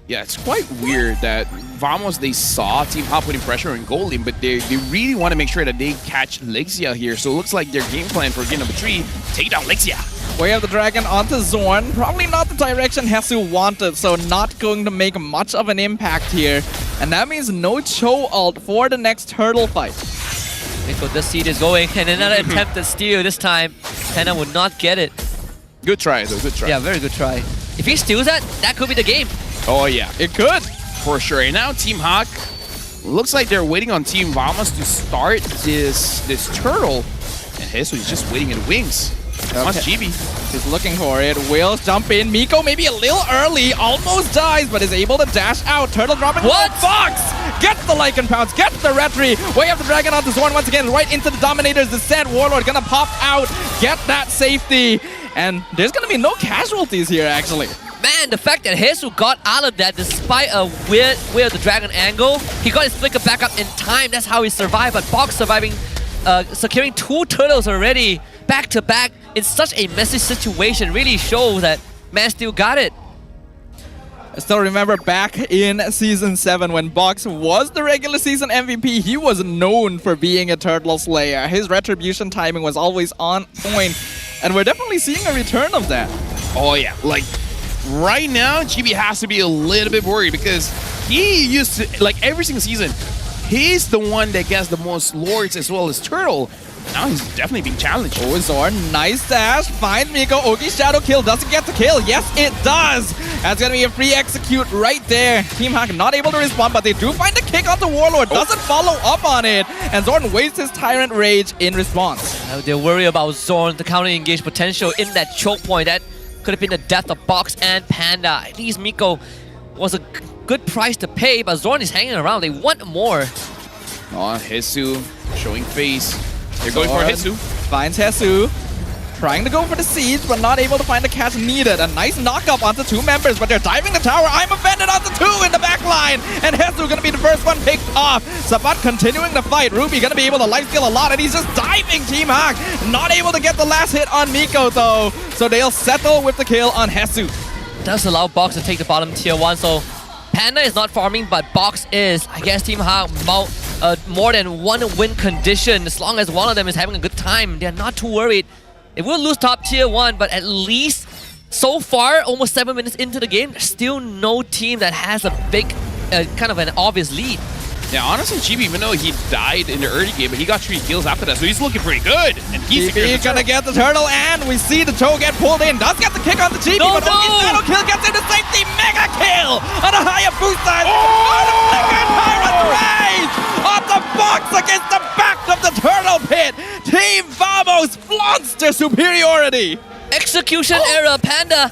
Yeah, it's quite weird that Vamos, they saw Team Hawk putting pressure on gold lane, but they really want to make sure that they catch Lexia here. So it looks like their game plan for game number 3, take down Lexia. Way of the Dragon onto Zorn. Probably not the direction Hesu wanted, so not going to make much of an impact here. And that means no Cho ult for the next turtle fight. Miko does see this going, and another attempt at steal. This time, Panda would not get it. Good try, though. Good try. Yeah, very good try. If he steals that, that could be the game. Oh, yeah. It could. For sure. And now Team Hawk looks like they're waiting on Team Vamos to start this turtle. And Hesu is just waiting in the wings. Come on, GB. He's looking for it. Will jump in. Miko maybe a little early. Almost dies, but is able to dash out. Turtle dropping. What? Fox! Gets the Lycan Pounce. Gets the Retry. Way of the Dragon onto Zorn once again. Right into the Dominator's Descent. Warlord gonna pop out. Get that safety. And there's gonna be no casualties here, actually. Man, the fact that Hesu got out of that despite a weird the Dragon angle, he got his flicker back up in time. That's how he survived. But Box surviving, securing 2 turtles already back to back in such a messy situation really shows that man still got it. I still remember back in Season 7 when Box was the regular season MVP, he was known for being a turtle slayer. His retribution timing was always on point, and we're definitely seeing a return of that. Oh yeah, like right now, GB has to be a little bit worried because he used to, like every single season, he's the one that gets the most lords as well as turtle. Now he's definitely being challenged. Oh, Zorn, nice dash. Finds Miko. Ogi's shadow kill. Doesn't get the kill. Yes, it does. That's going to be a free execute right there. Team Hawk not able to respond, but they do find the kick onto Warlord. Doesn't follow up on it. And Zorn wastes his Tyrant Rage in response. They worry about Zorn, the counter-engage potential in that choke point. That could have been the death of Box and Panda. At least Miko was a good price to pay, but Zorn is hanging around. They want more. Oh, Hesu showing face. They're going for Hesu. Finds Hesu. Trying to go for the siege, but not able to find the catch needed. A nice knock-up onto 2 members, but they're diving the tower. I'm offended onto 2 in the back line. And Hesu gonna be the first one picked off. Sabat continuing the fight. Ruby gonna be able to lifesteal a lot, and he's just diving Team Hawk. Not able to get the last hit on Miko, though. So they'll settle with the kill on Hesu. Does allow Box to take the bottom tier 1, so Panda is not farming, but Box is. I guess Team Hawk more than 1 win condition. As long as one of them is having a good time, they're not too worried. They will lose top tier 1, but at least so far, almost 7 minutes into the game, there's still no team that has a big, kind of an obvious lead. Yeah, honestly, GB, even though he died in the early game, but he got 3 kills after that, so he's looking pretty good. And he's gonna get the turtle, and we see the Cho get pulled in. Does get the kick on the GB, but Ogi's shadow kill gets into safety. Mega kill on a higher boost side. On a flicker, Tyrant Rage on the Box against the back of the turtle pit. Team Vamos flaunts their superiority. Execution error, Panda.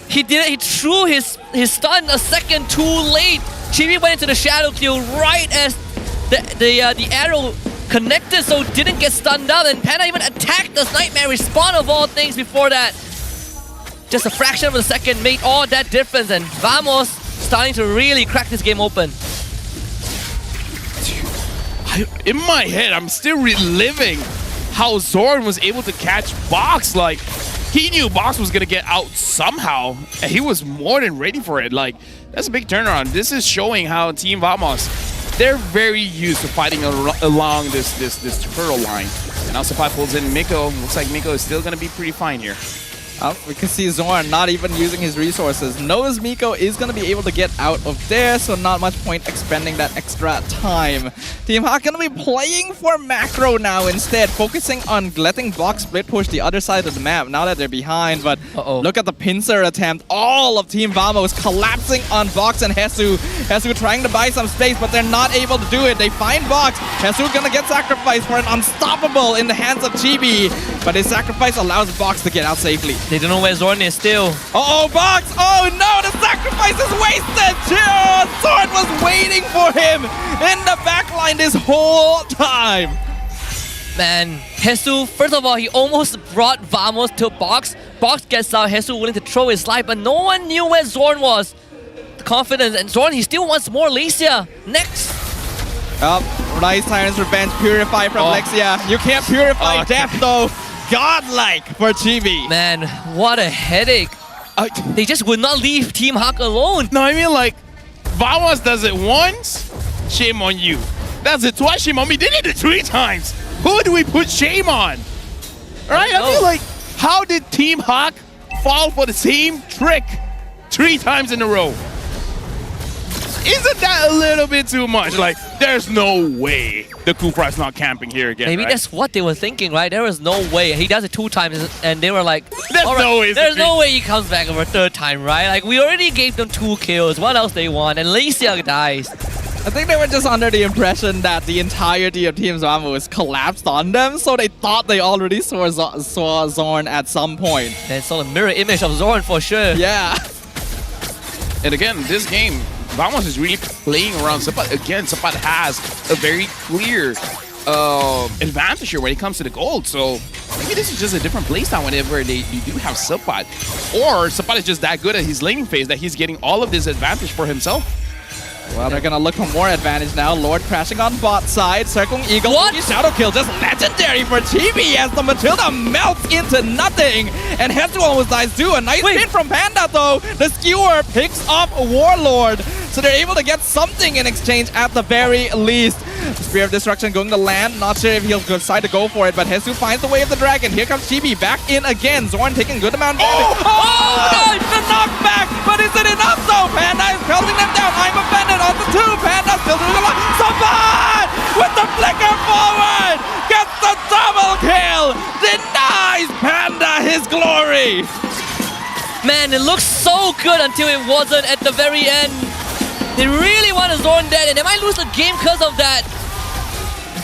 He did it. He threw his stun a second too late. Chibi went into the shadow kill right as the arrow connected, so didn't get stunned out, and Panda even attacked the Nightmare Respawn of all things before that. Just a fraction of a second made all that difference, and Vamos starting to really crack this game open. In my head, I'm still reliving how Zorn was able to catch Box. Like, he knew Box was gonna get out somehow, and he was more than ready for it. Like, That's a big turnaround. This is showing how Team Vamos, they're very used to fighting along this turtle line. And now Sapai pulls in Miko. Looks like Miko is still going to be pretty fine here. We can see Zorn not even using his resources. Knows Miko is going to be able to get out of there, so not much point expending that extra time. Team Hawk going to be playing for macro now instead, focusing on letting Box split push the other side of the map now that they're behind. But look at the pincer attempt. All of Team Vamos collapsing on Box and Hesu. Hesu trying to buy some space, but they're not able to do it. They find Box. Hesu going to get sacrificed for an unstoppable in the hands of Chibi. But his sacrifice allows Box to get out safely. They don't know where Zorn is still. Uh-oh, Box! Oh no, the sacrifice is wasted! Zorn was waiting for him in the backline this whole time. Man, Hesu, first of all, he almost brought Vamos to Box. Box gets out, Hesu willing to throw his life, but no one knew where Zorn was. The confidence, and Zorn, he still wants more Lexia. Next! Nice Tyrant's Revenge, Purify from Lexia. You can't purify death though. Godlike for Chibi. Man, what a headache. They just would not leave Team Hawk alone. No, I mean like, Vamos does it once, shame on you. Does it twice, shame on me. They did it 3 times. Who do we put shame on? Alright, I feel like, how did Team Hawk fall for the same trick 3 times in a row? Isn't that a little bit too much? Like, there's no way the Kufra's not camping here again. Maybe that's what they were thinking, right? There was no way. He does it 2 times, and they were like, there's no way. There's no way he comes back over a 3rd time, right? Like, we already gave them 2 kills. What else they want? And Lexia dies. I think they were just under the impression that the entirety of Team Zamo was collapsed on them, so they thought they already saw Zorn at some point. And saw the mirror image of Zorn for sure. Yeah. And again, this game, Vamos is really playing around Sapat. Again, Sapat has a very clear advantage here when it comes to the gold. So maybe this is just a different playstyle whenever they do have Sapat. Or Sapat is just that good at his laning phase that he's getting all of this advantage for himself. Well, they're gonna look for more advantage now. Lord crashing on bot side, circling Eagle. What? Shadow kill, just legendary for Chibi as the Matilda melts into nothing. And Hesu almost dies too. A nice spin from Panda though. The skewer picks up Warlord. So they're able to get something in exchange at the very least. Spear of Destruction going to land. Not sure if he'll decide to go for it, but Hesu finds the way of the dragon. Here comes Chibi back in again. Zorn taking good amount of damage. Oh, the knockback! But is it enough though? Panda is pelting them down. I'm offended on the 2. Panda still doing a lot. Sabat with the flicker forward! Gets the double kill! Denies Panda his glory! Man, it looks so good until it wasn't at the very end. They really want to Zorn dead, and they might lose the game because of that.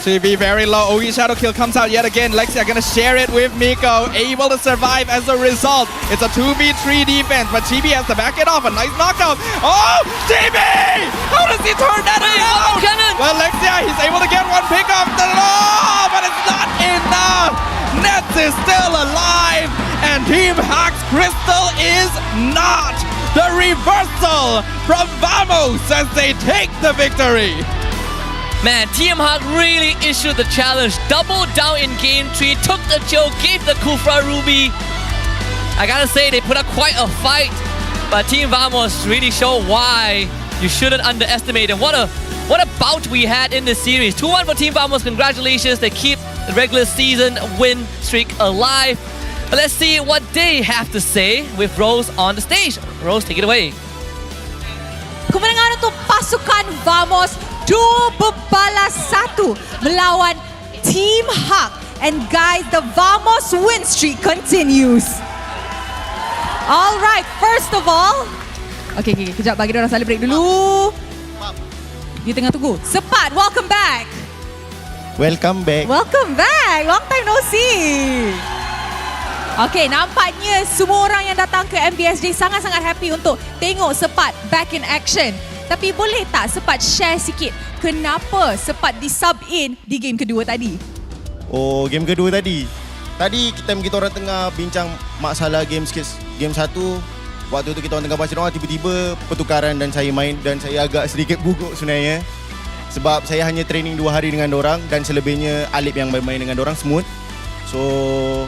Chibi very low. Ogi Shadow Kill comes out yet again. Lexia gonna share it with Miko. Able to survive as a result. It's a 2v3 defense, but Chibi has to back it off. A nice knockout. Oh, Chibi! How does he turn that around? Well, Lexia, he's able to get one pick off. Oh, but it's not enough. Nets is still alive, and Team Hawk's Crystal is not. The reversal from Vamos as they take the victory. Man, Team Hawk really issued the challenge. Doubled down in game 3, took the choke, gave the Kufra Ruby. I gotta say, they put up quite a fight. But Team Vamos really showed why you shouldn't underestimate them. What a bout we had in this series. 2-1 for Team Vamos. Congratulations. They keep the regular season win streak alive. But let's see what they have to say with Rose on the stage. Rose, take it away. Kemenangan untuk pasukan Vamos 2-1 melawan Team Hawk. And guys, the Vamos win streak continues. Alright, first of all, okay, kejap bagi diorang celebrate dulu. Dia tengah tunggu. Sepat, welcome back. Welcome back. Welcome back. Long time no see. Okay, nampaknya semua orang yang datang ke MBSJ sangat-sangat happy untuk tengok Sepat back in action. Tapi boleh tak Sepat share sikit kenapa Sepat di-sub in di game kedua tadi? Oh, game kedua tadi. Tadi kita orang tengah bincang masalah game sikit. Game 1, waktu tu kita orang tengah baca orang, tiba-tiba pertukaran dan saya main dan saya agak sedikit gugup sebenarnya. Sebab saya hanya training 2 hari dengan dorang dan selebihnya Alip yang bermain dengan dorang smooth. So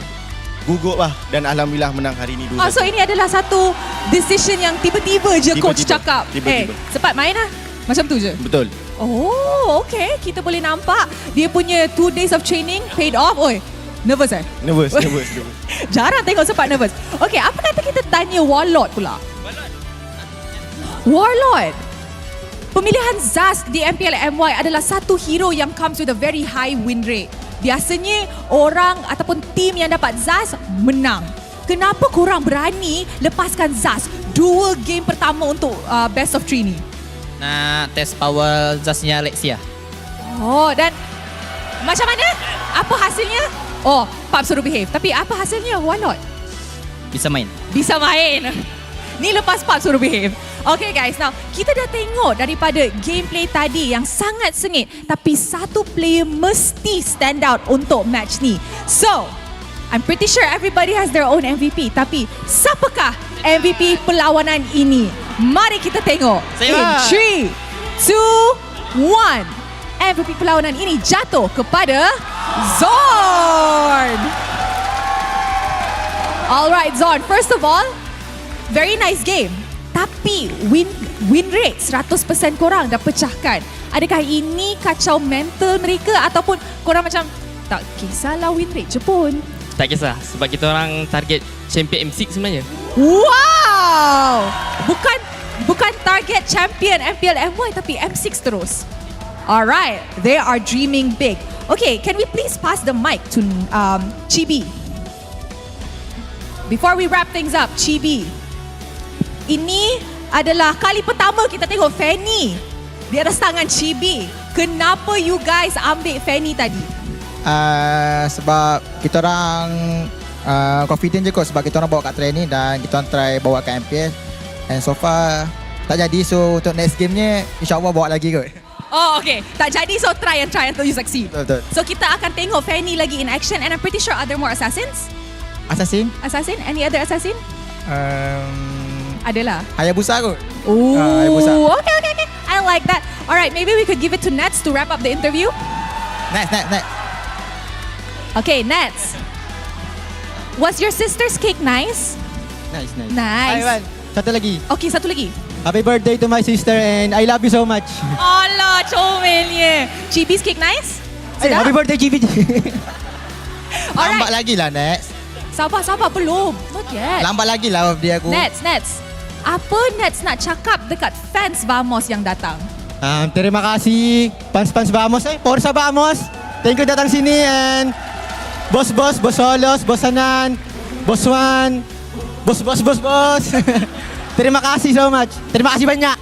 gugup lah dan alhamdulillah menang hari ni 2-1. So ini adalah satu decision yang tiba-tiba je coach Tiba-tiba. cakap, Tiba-tiba. cepat main lah. Macam tu je. Betul. Oh, okay. Kita boleh nampak dia punya 2 days of training paid off. Oi, nervous Nervous. Jarang tengok sempat nervous. Okay, apa kata kita tanya Warlord pula? Warlord. Pemilihan Zaz di MPL MY adalah satu hero yang comes with a very high win rate. Biasanya orang ataupun tim yang dapat Zaz menang. Kenapa korang berani lepaskan Zaz 2 game pertama untuk best of 3 ni? Nak test power Zaznya Alexia. Oh, dan macam mana? Apa hasilnya? Oh, Pub suruh behave. Tapi apa hasilnya, Warlord? Bisa main. Bisa main. Ni lepas Pub suruh behave. Okay guys, now kita dah tengok daripada gameplay tadi yang sangat sengit, tapi satu player mesti stand out untuk match ni. So, I'm pretty sure everybody has their own MVP, tapi siapakah MVP perlawanan ini? Mari kita tengok. In 3, 2, 1. MVP perlawanan ini jatuh kepada Zorn. Alright Zorn, first of all, very nice game. Tapi win rate 100% korang dah pecahkan. Adakah ini kacau mental mereka ataupun korang macam tak kisahlah win rate je pun? Tak kisah sebab kita orang target champion M6 sebenarnya. Wow! Bukan target champion MPL MY tapi M6 terus. Alright, they are dreaming big. Okay, can we please pass the mic to Chibi? Before we wrap things up, Chibi. Ini adalah kali pertama kita tengok Fanny di atas tangan Chibi. Kenapa you guys ambil Fanny tadi? Sebab kita orang confident je kot sebab kita orang bawa kat training dan kita orang try bawa kat MPL. And so far tak jadi, so untuk next game ni insyaAllah bawa lagi kot. Oh okay, tak jadi so try until you succeed. Betul. So kita akan tengok Fanny lagi in action and I'm pretty sure are there more assassins? Assassin? Any other assassin? Adalah Hayabusa kot. Ooh, Hayabusa. okay. I like that. Alright, maybe we could give it to Nets to wrap up the interview. Next. Okay, Nets. Was your sister's cake nice? Nice. Nice. Ivan, satu lagi. Okay, satu lagi. Happy birthday to my sister and I love you so much. Alah, comelnya. Chibi's cake nice? Hey, happy birthday, Chibi. Lambat lagi lah, Nets. Sabar, belum. Not yet. Lambat lagi lah birthday aku. Nets. Apa Nets nak cakap dekat fans Vamos yang datang? Terima kasih fans Vamos. Forza Vamos. Thank you datang sini and bos Solos, bos Hanan, bos Wan, bos. Terima kasih so much. Terima kasih banyak.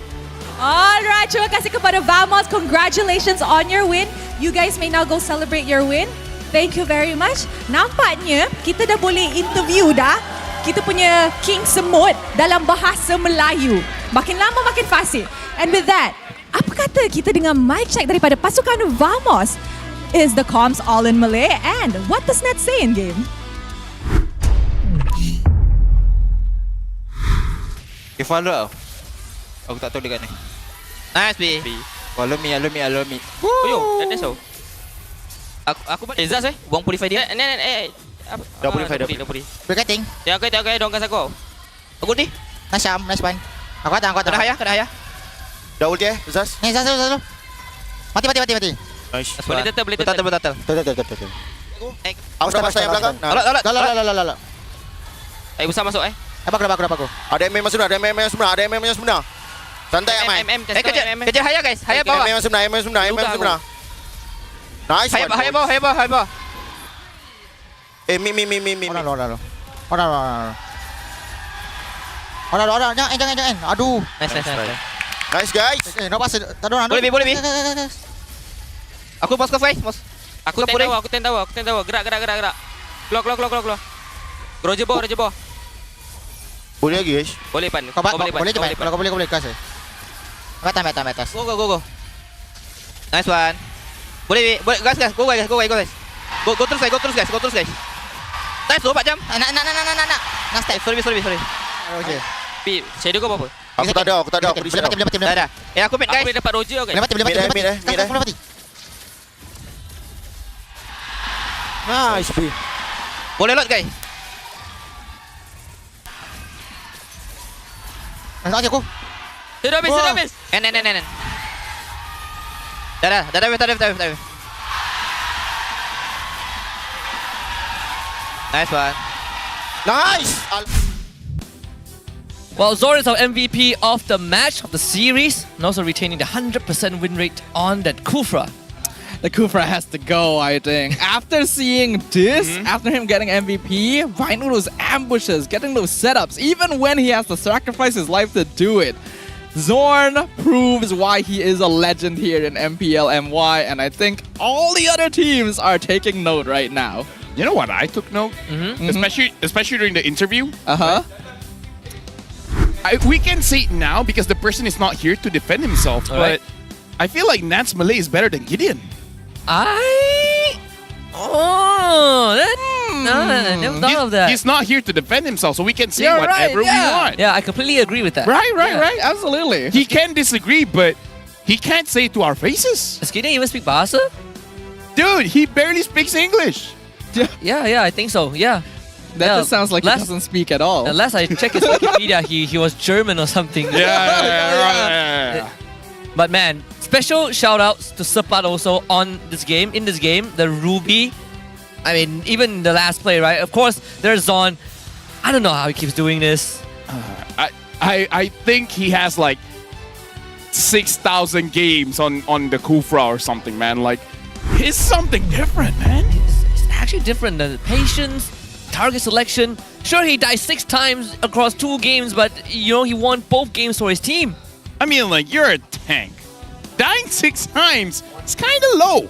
Alright, terima kasih kepada Vamos. Congratulations on your win. You guys may now go celebrate your win. Thank you very much. Nampaknya kita dah boleh interview dah kita punya King Semut dalam bahasa Melayu. Makin lama makin fasih. And with that, apa kata kita dengan mic check daripada pasukan Vamos? Is the comms all in Malay? And what does Net say in game? Okay, follow. Aku tak tahu dekat ni. Nice B. Follow me. Oh, that's all. Aku balik. Zaz buang purify dia. Dah purify. Berkating. Dia okay, dongkas aku. Aku ni. Nice one. Aku datang. Kena hayah. Dah ulti Zaz? Ni Zaz. Mati. Nice. Boleh tatal. Betul. Aku start yang belakang. Lala. Besar masuk Apa aku? Ada MM yang sebenar. Santai Amai. Kejar hayah guys. Hayah bawah. MM yang sebenar. Nice. Hayah bawah. Mi. Orang. Jangan. Aduh. Nice guys. Nampak tak ada orang. Boleh B. Aku bos ke face, bos. Aku ten tahu. Gerak. Keluar. Roger bawah. Boleh lagi guys. Boleh pan. Kau boleh kas. Atas. Go. Nice one. Boleh gas. Go guys. Go terus guys. Nice 4 jam. Nak. Nak step. Sorry. Okay. Pi, shadow kau apa? Aku tak ada. Aku di sini. Dah. Aku mate guys. Aku dapat Roger guys. Boleh mati. Nice B. Boleh lot guys. Nak aku. Sudah habis. N. Dah habis. Nice one. Nice. Well, Zorn is our MVP of the match, of the series, and also retaining the 100% win rate on that Kufra. The Kufra has to go, I think. After seeing this, after him getting MVP, finding those ambushes, getting those setups, even when he has to sacrifice his life to do it, Zorn proves why he is a legend here in MPL MY, and I think all the other teams are taking note right now. You know what I took note? Especially during the interview. We can say it now because the person is not here to defend himself, but I feel like Nats Malay is better than Gideon. Never thought of that. He's not here to defend himself, so we can say whatever we want. Yeah, I completely agree with that. Right. Absolutely. He can disagree, but he can't say it to our faces. Does Gideon even speak Bahasa? Dude, he barely speaks English. Yeah, I think so. Yeah. That just sounds like he doesn't speak at all. Unless I check his Wikipedia, he was German or something. Yeah. But man, special shout outs to Sepat also on this game. In this game, the Ruby. I mean, even the last play, right? Of course, there's Zon. I don't know how he keeps doing this. I think he has like 6,000 games on the Kufra or something, man. Like, he's something different, man. It's actually different. The patience, target selection. Sure, he died 6 times across 2 games, but you know, he won both games for his team. I mean, like, you're a tank. Dying 6 times is kind of low.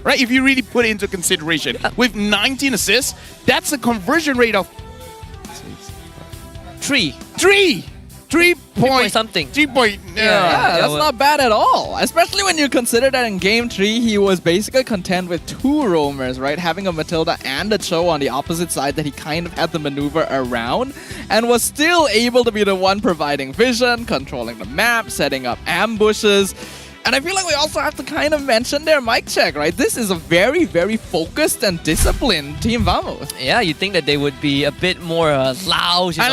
Right? If you really put it into consideration. With 19 assists, that's a conversion rate of 3 point something. 3 point. Yeah, that's not bad at all. Especially when you consider that in game 3, he was basically content with 2 roamers, right? Having a Matilda and a Cho on the opposite side that he kind of had to maneuver around, and was still able to be the one providing vision, controlling the map, setting up ambushes. And I feel like we also have to kind of mention their mic check, right? This is a very, very focused and disciplined Team Vamos. Yeah, you'd think that they would be a bit more loud. Yeah,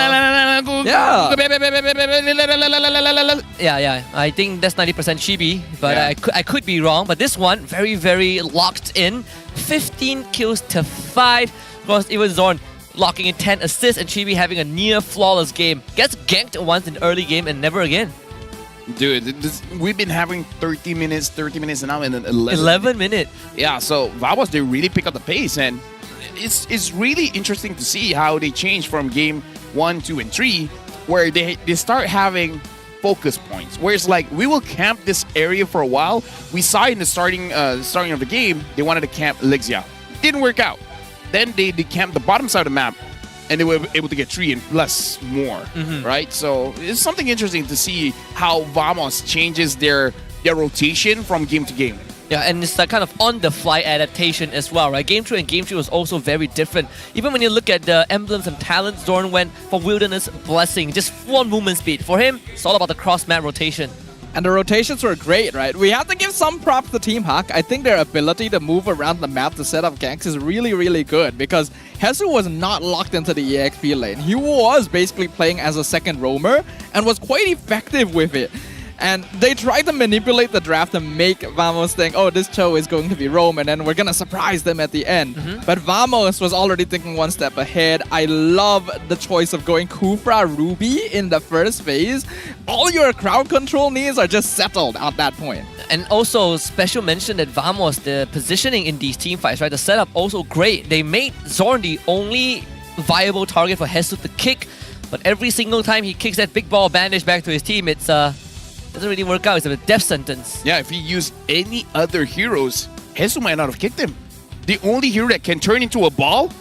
I think that's 90% Chibi, but I could be wrong. But this one, very, very locked in. 15 kills to 5. Of course, it was Zorn locking in 10 assists and Chibi having a near flawless game. Gets ganked once in early game and never again. Dude, we've been having 30 minutes and now in 11 minutes. Yeah, so Vamos, they really pick up the pace, and it's really interesting to see how they change from game 1, 2, and 3, where they start having focus points. Where it's like, we will camp this area for a while. We saw in the starting of the game, they wanted to camp Lexia. Didn't work out. Then they camped the bottom side of the map, and they were able to get 3 and plus more, right? So it's something interesting to see how Vamos changes their rotation from game to game. Yeah, and it's that kind of on-the-fly adaptation as well, right? Game 2 and Game 3 was also very different. Even when you look at the emblems and talents, Zorn went for Wilderness Blessing, just full-on movement speed. For him, it's all about the cross-map rotation. And the rotations were great, right? We have to give some props to Team Hak. I think their ability to move around the map to set up ganks is really, really good, because Hesu was not locked into the EXP lane. He was basically playing as a second roamer and was quite effective with it. And they tried to manipulate the draft to make Vamos think, oh, this Cho is going to be roam, and then we're going to surprise them at the end. But Vamos was already thinking one step ahead. I love the choice of going Kufra Ruby in the first phase. All your crowd control needs are just settled at that point. And also, special mention that Vamos, the positioning in these team fights, right? The setup also great. They made Zorn the only viable target for Hesu to kick, but every single time he kicks that big ball bandage back to his team, it's doesn't really work out. It's a death sentence. Yeah, if he used any other heroes, Hesu might not have kicked him. The only hero that can turn into a ball?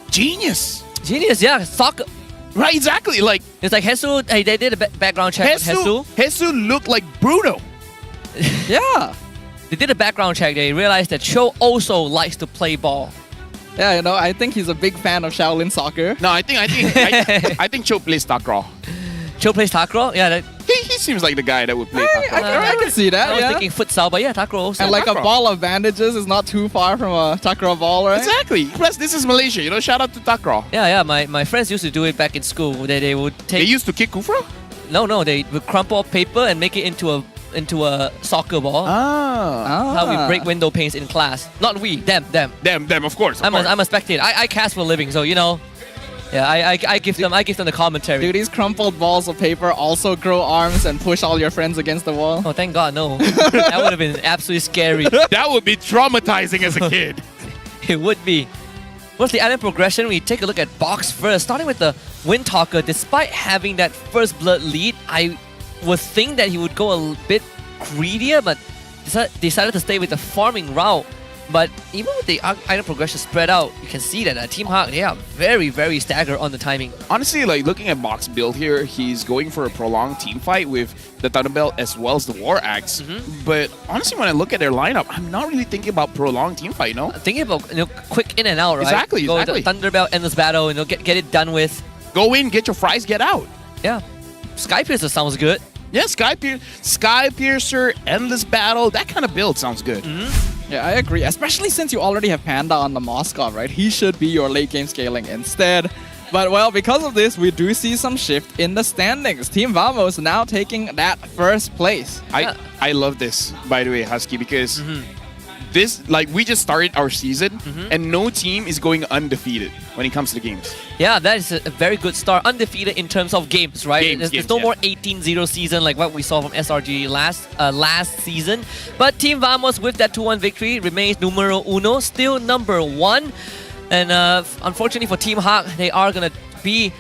Genius. Genius, yeah. Soccer. Right, exactly. Like, it's like Hesu, they did a background check on Hesu. Hesu looked like Bruno. Yeah. They did a background check. They realized that Cho also likes to play ball. Yeah, you know, I think he's a big fan of Shaolin soccer. No, I think Cho plays takraw. Cho plays takraw? Yeah, he seems like the guy that would play takraw. I can see that. I was thinking futsal, but yeah, takraw also. And like a ball of bandages is not too far from a takraw ball, right? Exactly. Plus, this is Malaysia. You know, shout out to takraw. Yeah. My friends used to do it back in school. They would take. They used to kick Kufra? No, they will crumple up paper and make it into a soccer ball. How we break window panes in class. Not we, them. Them, of course. I'm a spectator. I cast for a living, so you know. Yeah, I give them the commentary. Do these crumpled balls of paper also grow arms and push all your friends against the wall? Oh, thank God, no. That would have been absolutely scary. That would be traumatizing as a kid. It would be. What's the item progression? We take a look at box first. Starting with the Wind Talker, despite having that first blood lead, I would think that he would go a bit greedier, but decided to stay with the farming route. But even with the item progression spread out, you can see that Team Hawk, they are very, very staggered on the timing. Honestly, like looking at Box build here, he's going for a prolonged team fight with the Thunderbelt as well as the War Axe. But honestly, when I look at their lineup, I'm not really thinking about prolonged team fight, no? Thinking about quick in and out, right? Exactly. Go with the Thunderbelt, endless battle, and get it done with. Go in, get your fries, get out. Yeah. Sky Piercer sounds good. Yeah, Sky Piercer, endless battle, that kind of build sounds good. Yeah, I agree. Especially since you already have Panda on the Moskov, right? He should be your late game scaling instead. But well, because of this, we do see some shift in the standings. Team Vamos now taking that first place. I love this, by the way, Husky, because this, like, we just started our season and no team is going undefeated when it comes to the games. Yeah, that is a very good start. Undefeated in terms of games, right? There's no more 18-0 season like what we saw from SRG last season. But Team Vamos with that 2-1 victory remains numero uno, still number 1. And unfortunately for Team Hawk, they are going to be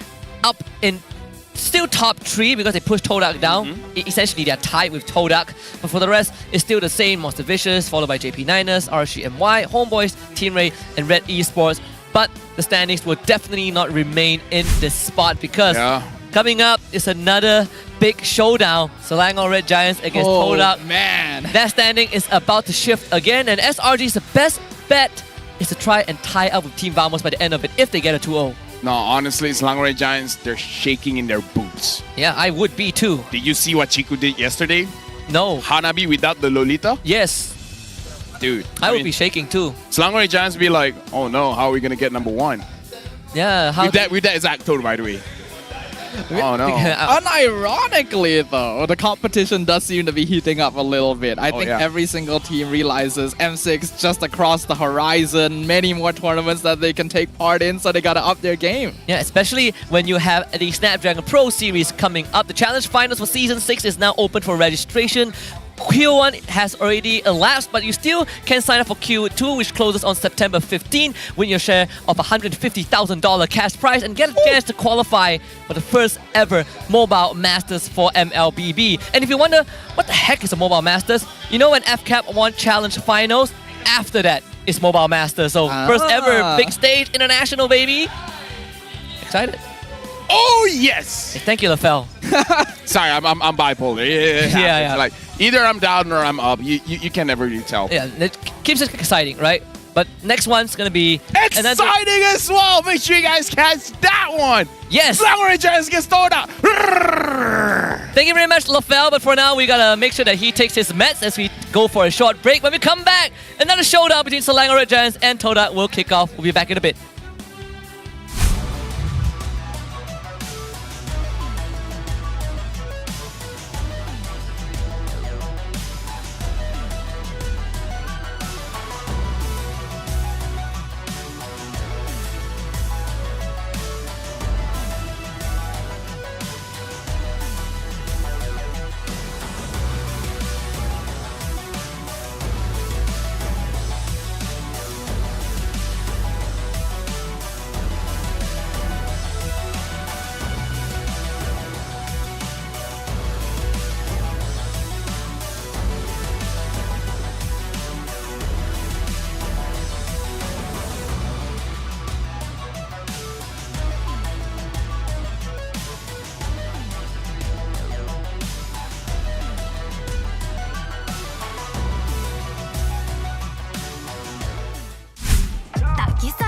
up in still top 3 because they pushed Todak down. Essentially, they're tied with Todak. But for the rest, it's still the same. Monster Vicious, followed by JP9ers, RCMY, Homeboys, Team Ray, and Red Esports. But the standings will definitely not remain in this spot because coming up is another big showdown. Selangor Red Giants against Todak. Man. That standing is about to shift again. And SRG's the best bet is to try and tie up with Team Vamos by the end of it if they get a 2-0. No, honestly, Selangor Red Giants, they're shaking in their boots. Yeah, I would be too. Did you see what Chiku did yesterday? No. Hanabi without the Lolita? Yes. Dude. I would be shaking too. Selangor Red Giants would be like, oh no, how are we going to get number 1? Yeah. How with that exact tone, by the way. Oh no. Unironically though, the competition does seem to be heating up a little bit. I think every single team realizes M6 just across the horizon, many more tournaments that they can take part in, so they gotta up their game. Yeah, especially when you have the Snapdragon Pro Series coming up. The Challenge Finals for Season 6 is now open for registration. Q1 has already elapsed, but you still can sign up for Q2, which closes on September 15, win your share of $150,000 cash prize and get a chance to qualify for the first ever Mobile Masters for MLBB. And if you wonder, what the heck is a Mobile Masters? You know when FCAP won Challenge Finals? After that is Mobile Masters. So first ever big stage, international, baby. Excited. Oh yes! Thank you, LaFell. Sorry, I'm bipolar. Yeah. Like either I'm down or I'm up. You can never really tell. Yeah, it keeps it exciting, right? But next one's gonna be exciting as well. Make sure you guys catch that one. Yes. Selangor Giants gets Todak. Thank you very much, LaFell. But for now, we gotta make sure that he takes his meds as we go for a short break. When we come back, another showdown between Selangor Giants and Todak will kick off. We'll be back in a bit.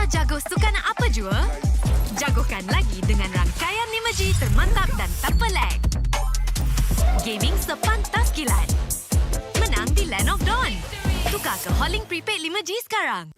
Jago sukan apa jua? Jagokan lagi dengan rangkaian 5G termantap dan tak pelik. Gaming sepantas kilat. Menang di Land of Dawn. Tukar ke Holling Prepaid 5G sekarang.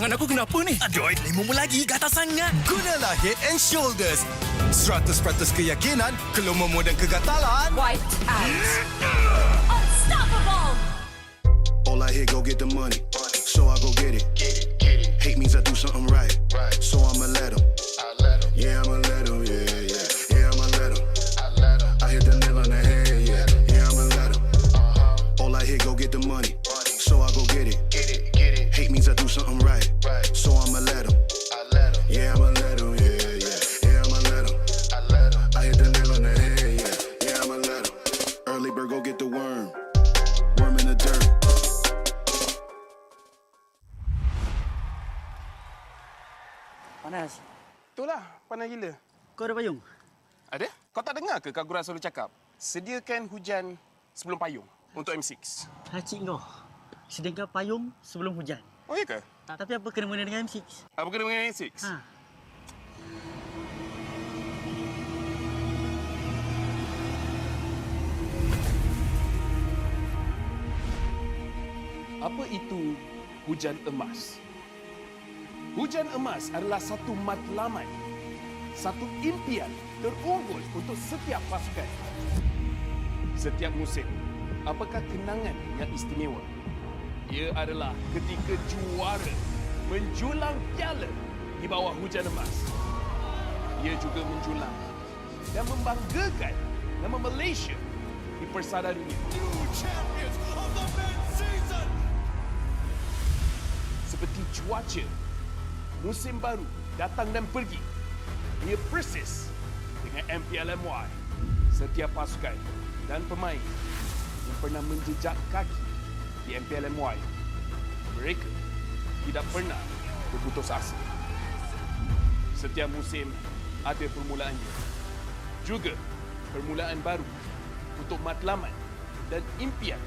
Tangan aku kenapa ni? Aduh, lima lagi, gatal sangat. Gunalah Head and Shoulders. 100% keyakinan, kelumamu dan kegatalan. White out. Unstoppable. All I hear, go get the money. So I go get it. Hate means I do something right. So I'ma let him. Yeah, I'ma let him. Yeah, I'ma let him. I hit the nail on the head. Yeah, I'ma let him. All I hear, go get the money. So I go get it. Hate means I do something right. So I'ma let him. Yeah, I'ma let him. Yeah, I'ma let him. I hit the nail on the head. Yeah, I'ma let him. Early bird, go get the worm. Worm in the dirt. Panas. Itulah, panas gila. Kau ada payung? Ada? Kau tak dengar ke Kagura selalu cakap? Sediakan hujan sebelum payung untuk M6. Hacik kau. Sediakan payung sebelum hujan. Oh, iya ke? Tapi apa kena-mena dengan M6? Apa kena dengan M6? Ha. Apa itu hujan emas? Hujan emas adalah satu matlamat, satu impian terunggul untuk setiap pasukan. Setiap musim, apakah kenangan yang istimewa? Ia adalah ketika juara menjulang piala di bawah hujan emas. Ia juga menjulang dan membanggakan nama Malaysia di persada dunia. Seperti cuaca, musim baru datang dan pergi. Ia persis dengan MPL MY. Setiap pasukan dan pemain yang pernah menjejak kaki di MPL MY, mereka tidak pernah berputus asa. Setiap musim ada permulaannya. Juga permulaan baru untuk matlamat dan impian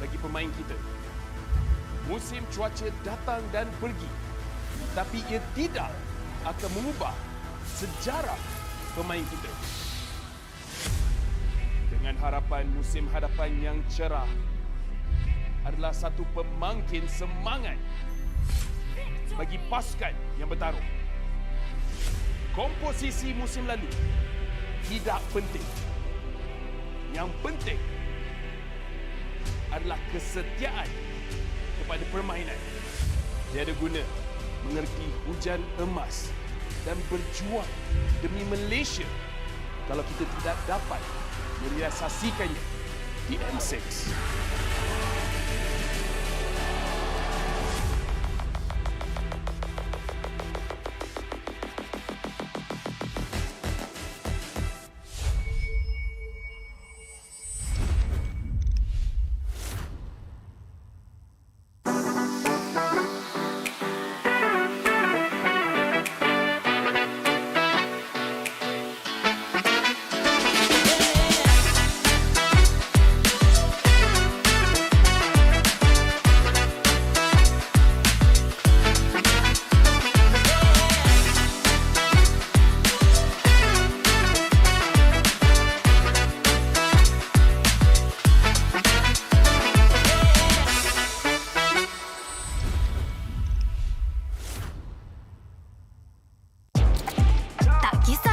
bagi pemain kita. Musim cuaca datang dan pergi, tapi ia tidak akan mengubah sejarah pemain kita. Dengan harapan musim hadapan yang cerah adalah satu pemangkin semangat bagi pasukan yang bertarung. Komposisi musim lalu tidak penting. Yang penting adalah kesetiaan kepada permainan. Tiada guna mengerti hujan emas dan berjuang demi Malaysia kalau kita tidak dapat merealisasikannya di M6.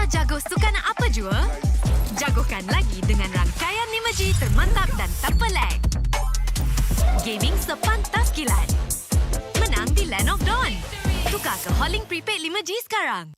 Jago sukan apa jua? Jagokan lagi dengan rangkaian 5G termantap dan tanpa lag. Gaming sepantas kilat. Menang di Land of Dawn. Tukar ke Hollink Prepaid 5G sekarang.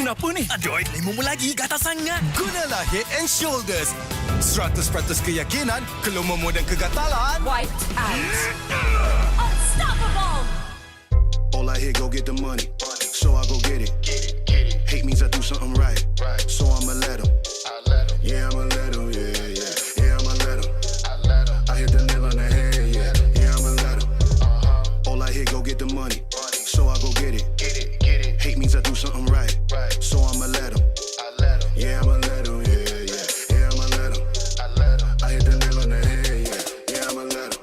kenapa ni? Aduh, lemu lagi gatal sangat. Gunalah Head and Shoulders. 100% keyakinan, kelumamu dan kegatalan. Wiped out. Unstoppable. All I hear, go get the money. So I go get it. Hate means I do something right. So I'ma let 'em. Yeah, I'ma let 'em. Yeah, yeah. Yeah, I'ma let 'em. I hit the nail on the head. Yeah, yeah, I'ma let 'em. All I hear, go get the money. So I go get it. Hate means I do something right. So I'ma let 'em. Yeah, I'ma let 'em. Yeah, yeah. Yeah, I'ma let 'em. I hit the nail on the head. Yeah, yeah, I'ma let 'em.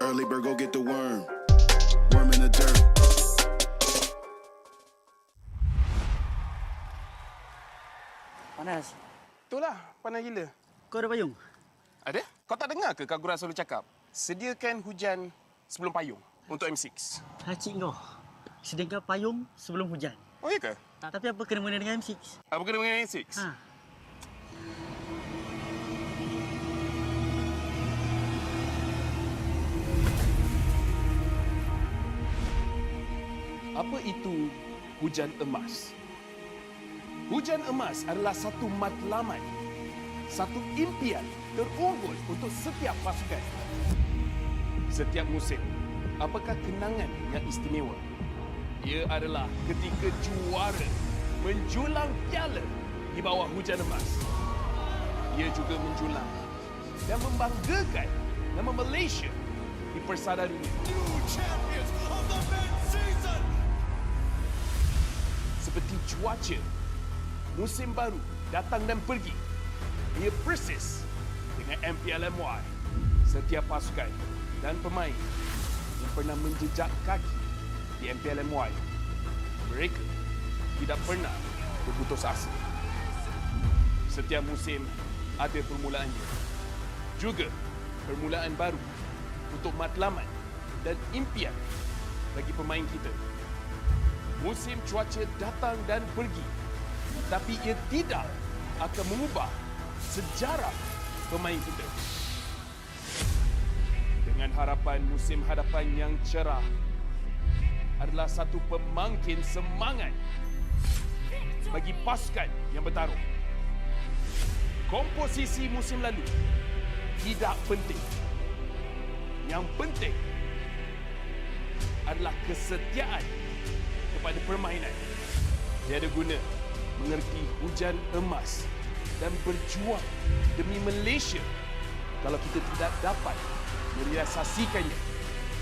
Early bird, go get the worm. Worm in the dirt. Panas. Itulah, panas gila. Kau ada payung? Ada? Kau tak dengar ke Kagura selalu cakap? Sediakan hujan sebelum payung untuk M6. Hacik kau. Sediakan payung sebelum hujan. Oh, iya ke? Tapi apa kena mengena dengan M6? Apa kena dengan M6? Ha. Apa itu hujan emas? Hujan emas adalah satu matlamat, satu impian terunggul untuk setiap pasukan. Setiap musim, apakah kenangan yang istimewa? Ia adalah ketika juara menjulang piala di bawah hujan emas. Ia juga menjulang dan membanggakan nama Malaysia di persada dunia. Seperti cuaca, musim baru datang dan pergi. Ia persis dengan MPL MY. Setiap pasukan dan pemain yang pernah menjejak kaki di MPL MY, mereka tidak pernah berputus asa. Setiap musim ada permulaannya. Juga permulaan baru untuk matlamat dan impian bagi pemain kita. Musim cuaca datang dan pergi, tapi ia tidak akan mengubah sejarah pemain kita. Dengan harapan musim hadapan yang cerah adalah satu pemangkin semangat bagi pasukan yang bertarung. Komposisi musim lalu tidak penting. Yang penting adalah kesetiaan kepada permainan. Tiada guna mengerti hujan emas dan berjuang demi Malaysia kalau kita tidak dapat merealisasikannya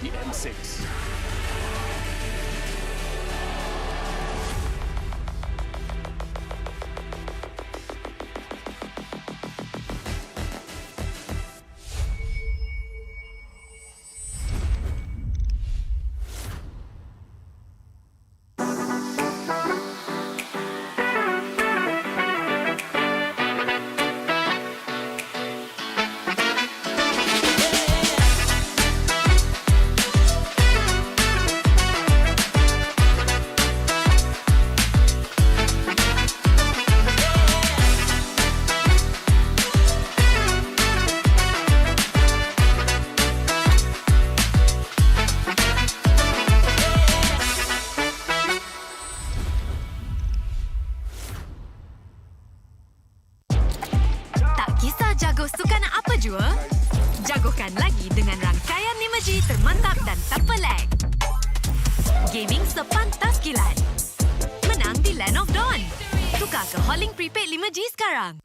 di M6. Jago sukan apa jua? Jagokan lagi dengan rangkaian 5G termantap dan tanpa lag. Gaming sepantas kilat. Menang di Land of Dawn. Tukar ke Holling Prepaid 5G sekarang.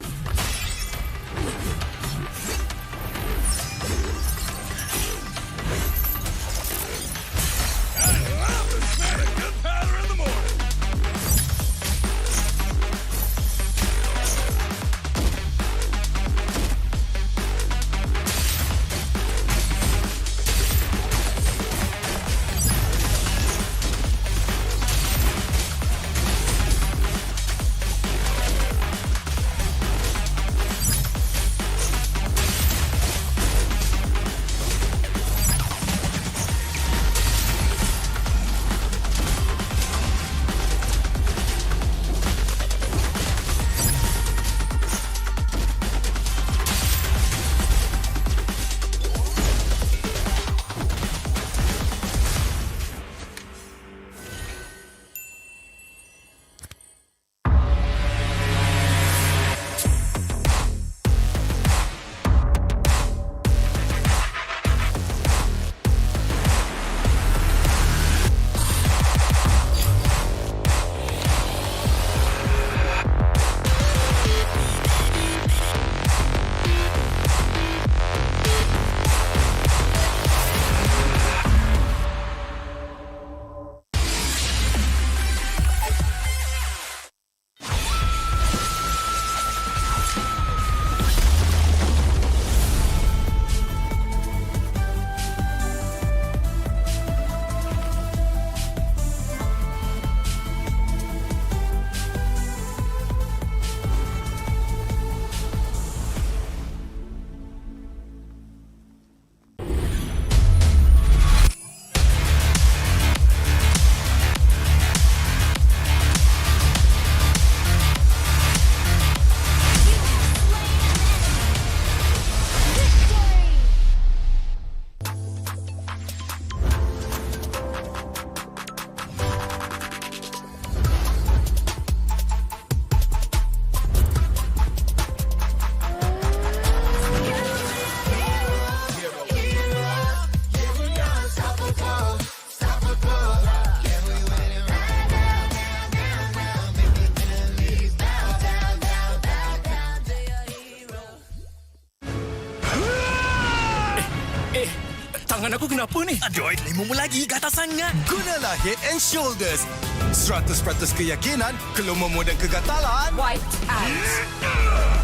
aku kenapa ni? Aduh, lima lagi, gatal sangat. Gunalah Head and Shoulders. 100% keyakinan, kelumamu dan kegatalan. White out.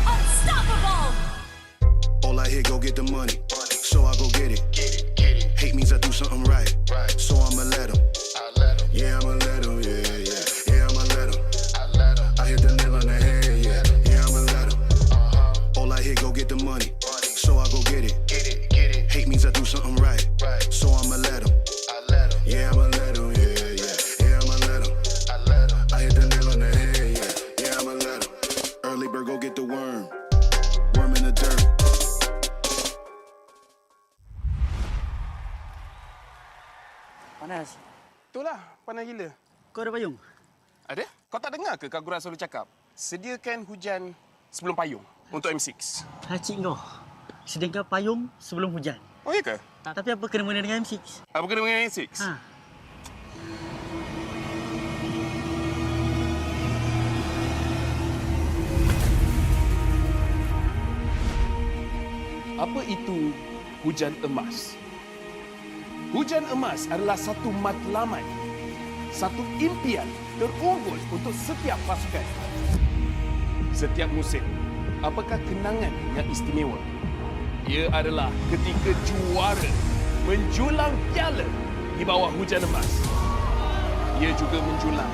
Unstoppable. All I hear, go get the money. So I go get it. Hate means I do something right. So I'ma let him. Yeah, I'ma let him. Yeah, I'ma let him. I hit the nail on the head. Yeah, I'ma let him. All I hear, go get the money. So I go get it. Hate means I do something right. So I'ma let him. Yeah, I'ma let him. Yeah, I'ma let him. I hit the nail on the head. Yeah, I'ma let him. Early bird, go get the worm. Worm in the dirt. Panas. Itulah, panas gila. Kau ada payung? Ada? Kau tak dengar ke Kagura selalu cakap? Sediakan hujan sebelum payung untuk M6. Cik kau. Sediakan payung sebelum hujan. Oh, iya ke? Tapi apa kena-mena dengan M6? Apa kena dengan M6? Ha. Apa itu hujan emas? Hujan emas adalah satu matlamat, satu impian terunggul untuk setiap pasukan. Setiap musim, apakah kenangan yang istimewa? Ia adalah ketika juara menjulang piala di bawah hujan emas. Ia juga menjulang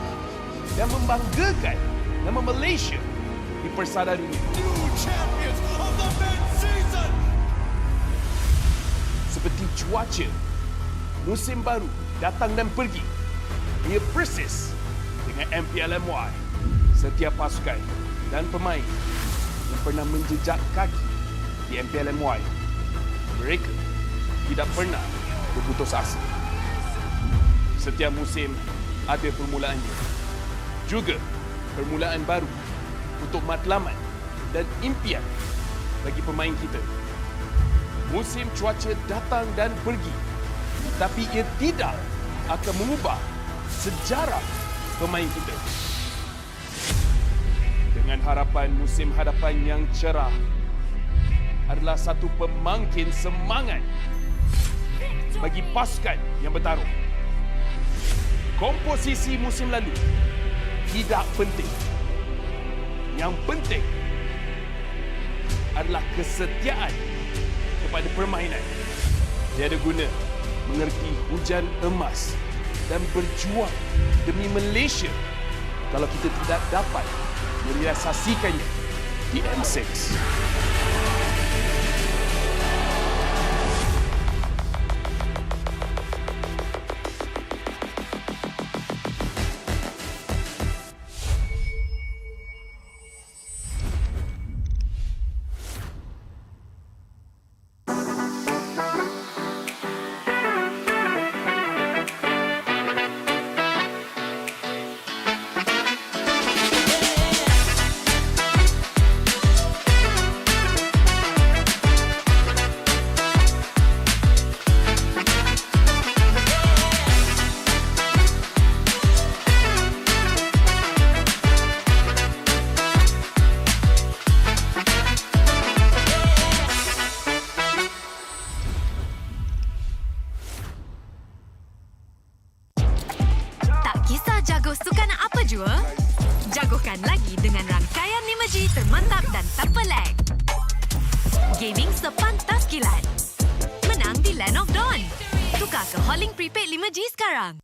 dan membanggakan nama Malaysia di persada dunia. New champions of the mid-season. Seperti cuaca, musim baru datang dan pergi. Ia persis dengan MPL MY. Setiap pasukan dan pemain yang pernah menjejak kaki di MPL MY, mereka tidak pernah berputus asa. Setiap musim ada permulaannya. Juga permulaan baru untuk matlamat dan impian bagi pemain kita. Musim cuaca datang dan pergi, tapi ia tidak akan mengubah sejarah pemain kita. Dengan harapan musim hadapan yang cerah adalah satu pemangkin semangat bagi pasukan yang bertarung. Komposisi musim lalu tidak penting. Yang penting adalah kesetiaan kepada permainan. Tiada guna mengerti hujan emas dan berjuang demi Malaysia kalau kita tidak dapat merealisasikannya di M6. Jago sukan apa jua? Jagokan lagi dengan rangkaian 5G termantap dan tanpa lag. Gaming sepantas kilat. Menang di Land of Dawn. Tukar ke Holling Prepaid 5G sekarang.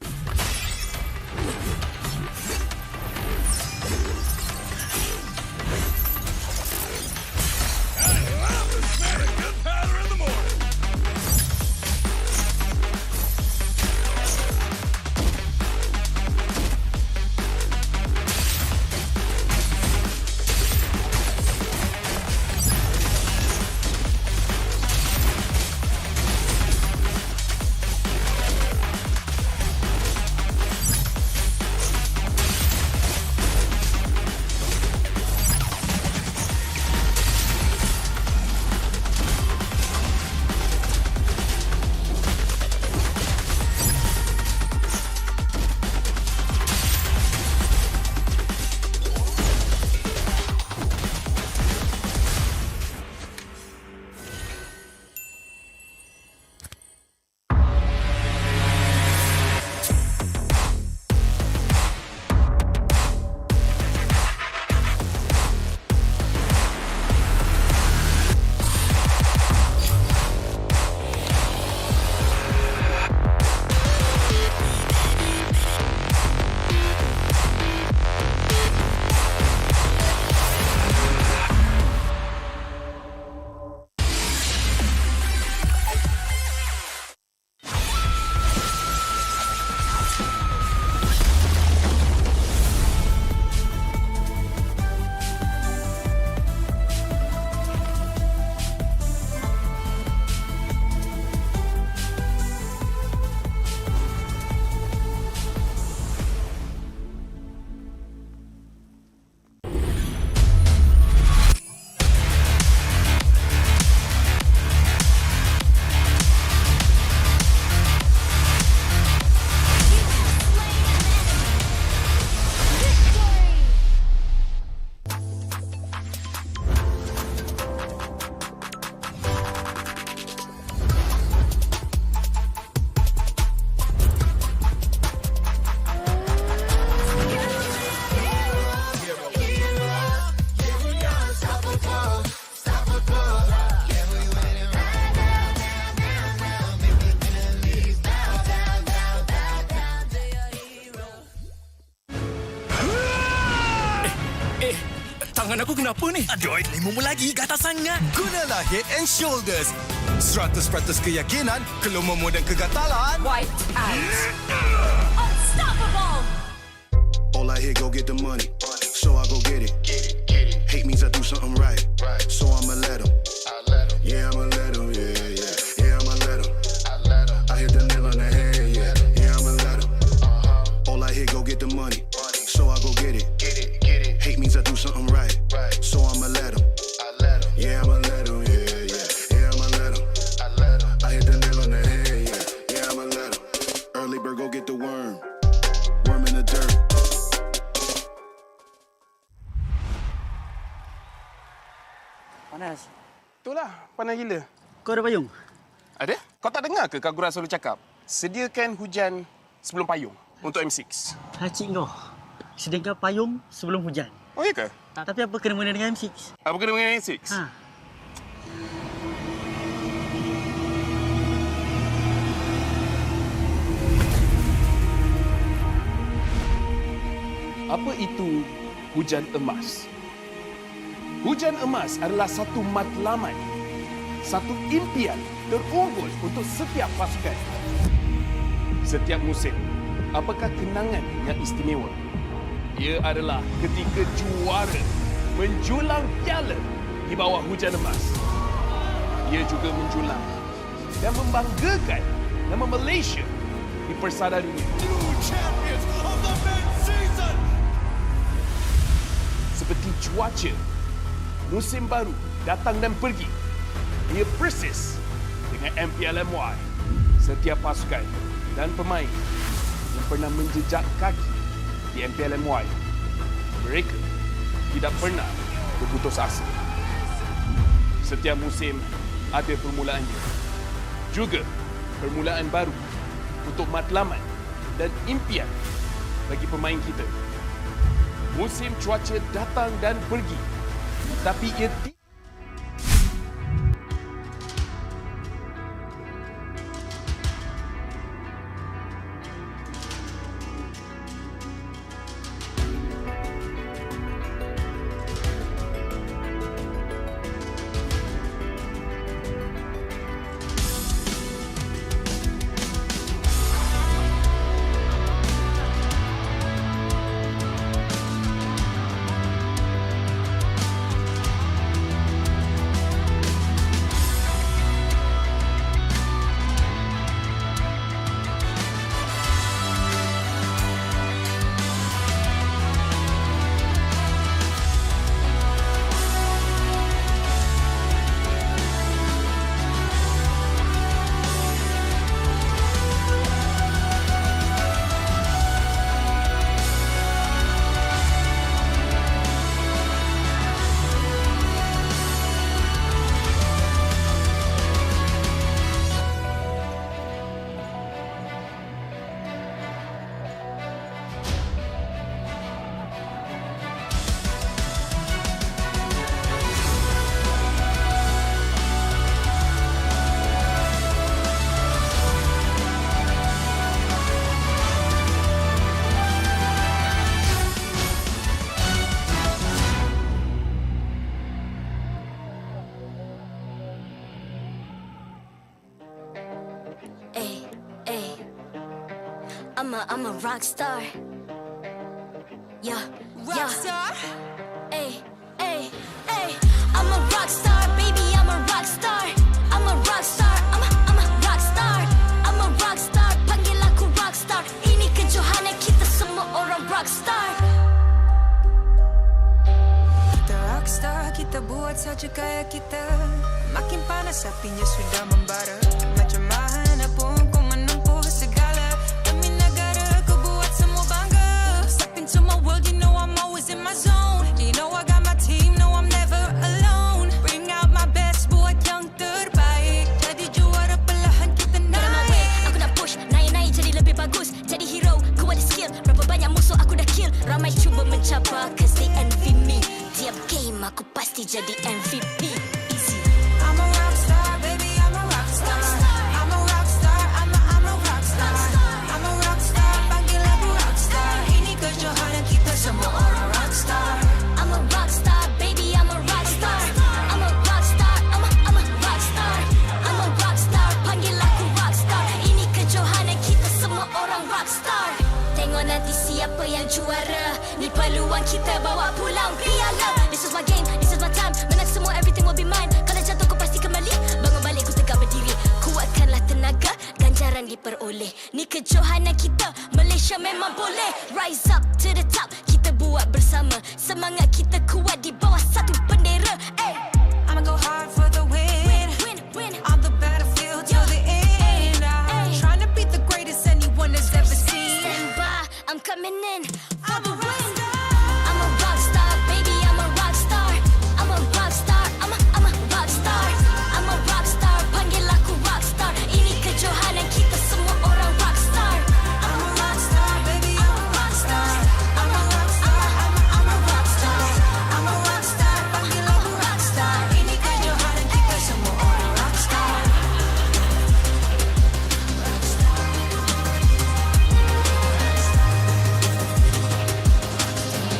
Tangan aku kenapa ni? Aduh, lima lagi gatal sangat. Gunalah Head and Shoulders. 100% keyakinan, kelumamu dan kegatalan. White out. Unstoppable. All I hear, go get the money. So I go get it. Hate means I do something right. So I'ma let him. Yeah, I'ma let him. Yeah, I'ma let him. I hit the nail on the head. Yeah, I'ma let him. All I hear, go get the money. So I go get it. Hate means I do something right. So I'ma let him. Yeah, I'ma let him. Yeah, I'ma let him. I hit the nail on the head. Yeah, I'ma let him. Early bird, go get the worm. Worm in the dirt. Panas. Itulah, panas gila. Kau ada payung? Ada? Kau tak dengar ke Kagura selalu cakap? Sediakan hujan sebelum payung untuk M6. Cik kau. Sediakan payung sebelum hujan. Oh, iya ke? Tapi apa kena mengena dengan M6? Apa kena dengan M6? Ha. Apa itu hujan emas? Hujan emas adalah satu matlamat, satu impian terunggul untuk setiap pasukan. Setiap musim, apakah kenangan yang istimewa? Ia adalah ketika juara menjulang piala di bawah hujan emas. Ia juga menjulang dan membanggakan nama Malaysia di persada dunia. New champions of the mid-season. Seperti cuaca, musim baru datang dan pergi. Ia persis dengan MPL MY. Setiap pasukan dan pemain yang pernah menjejak kaki di MPL MY, mereka tidak pernah berputus asa. Setiap musim ada permulaannya. Juga permulaan baru untuk matlamat dan impian bagi pemain kita. Musim cuaca datang dan pergi, tapi ia I'm a rock star. Yeah, Rock star? Ay. I'm a rock star, baby. I'm a rock star. I'm a rock star. I'm a rock star. I'm a rock star. Panggil aku rock star. Ini kejohanan kita semua orang rock star. Kita rockstar, kita buat saja gaya kita. Makin panas apinya sudah membara. Macam mana pun kau menempuh segala. Demi negara kau buat semua bangga. Step into my world, you know I'm always in my zone. You know I got my team, no I'm never alone. Bring out my best, buat yang terbaik. Jadi juara perlahan kita naik. Aku nak push, naik jadi lebih bagus. Jadi hero, ku ada skill. Berapa banyak musuh aku dah kill. Ramai cuba mencabar, cause they envy me. Tiap game aku pasti jadi MVP. Easy. I'm a rock star, baby, I'm a rock star. I'm a rock star, I'm a rock star. I'm a rock star, panggil aku rock star. Ini kejohanan kita semua orang rock star. I'm a rock star, baby. peroleh. Ni kejohanan kita, Malaysia memang boleh. Rise up to the top, kita buat bersama. Semangat kita kuat di bawah satu bendera. I'ma go hard for the win. On the battlefield till the end. I'm trying to be the greatest anyone has ever seen. Stand by, I'm coming in for the win. I'm a rock star, baby, I'm a rock star. I'm a rock star, I'm a rock star. I'm a rock star, panggil aku rock star. Ini kejohanan kita semua orang rock star. I'm a rock star, baby, I'm a rock star. I'm a rock star, I'm a rock star. I'm a rock star, panggil aku rock star. Ini kejohanan kita semua orang rock star.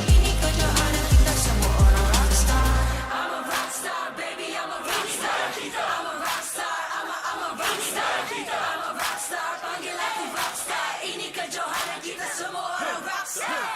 Ini kejohanan kita semua orang rock star. I'm a rock star, baby, I'm a rock star. I'm a rock star, I'm a rock star. I'm a rock star, panggil aku rock star. Ini kejohanan kita semua orang rock star.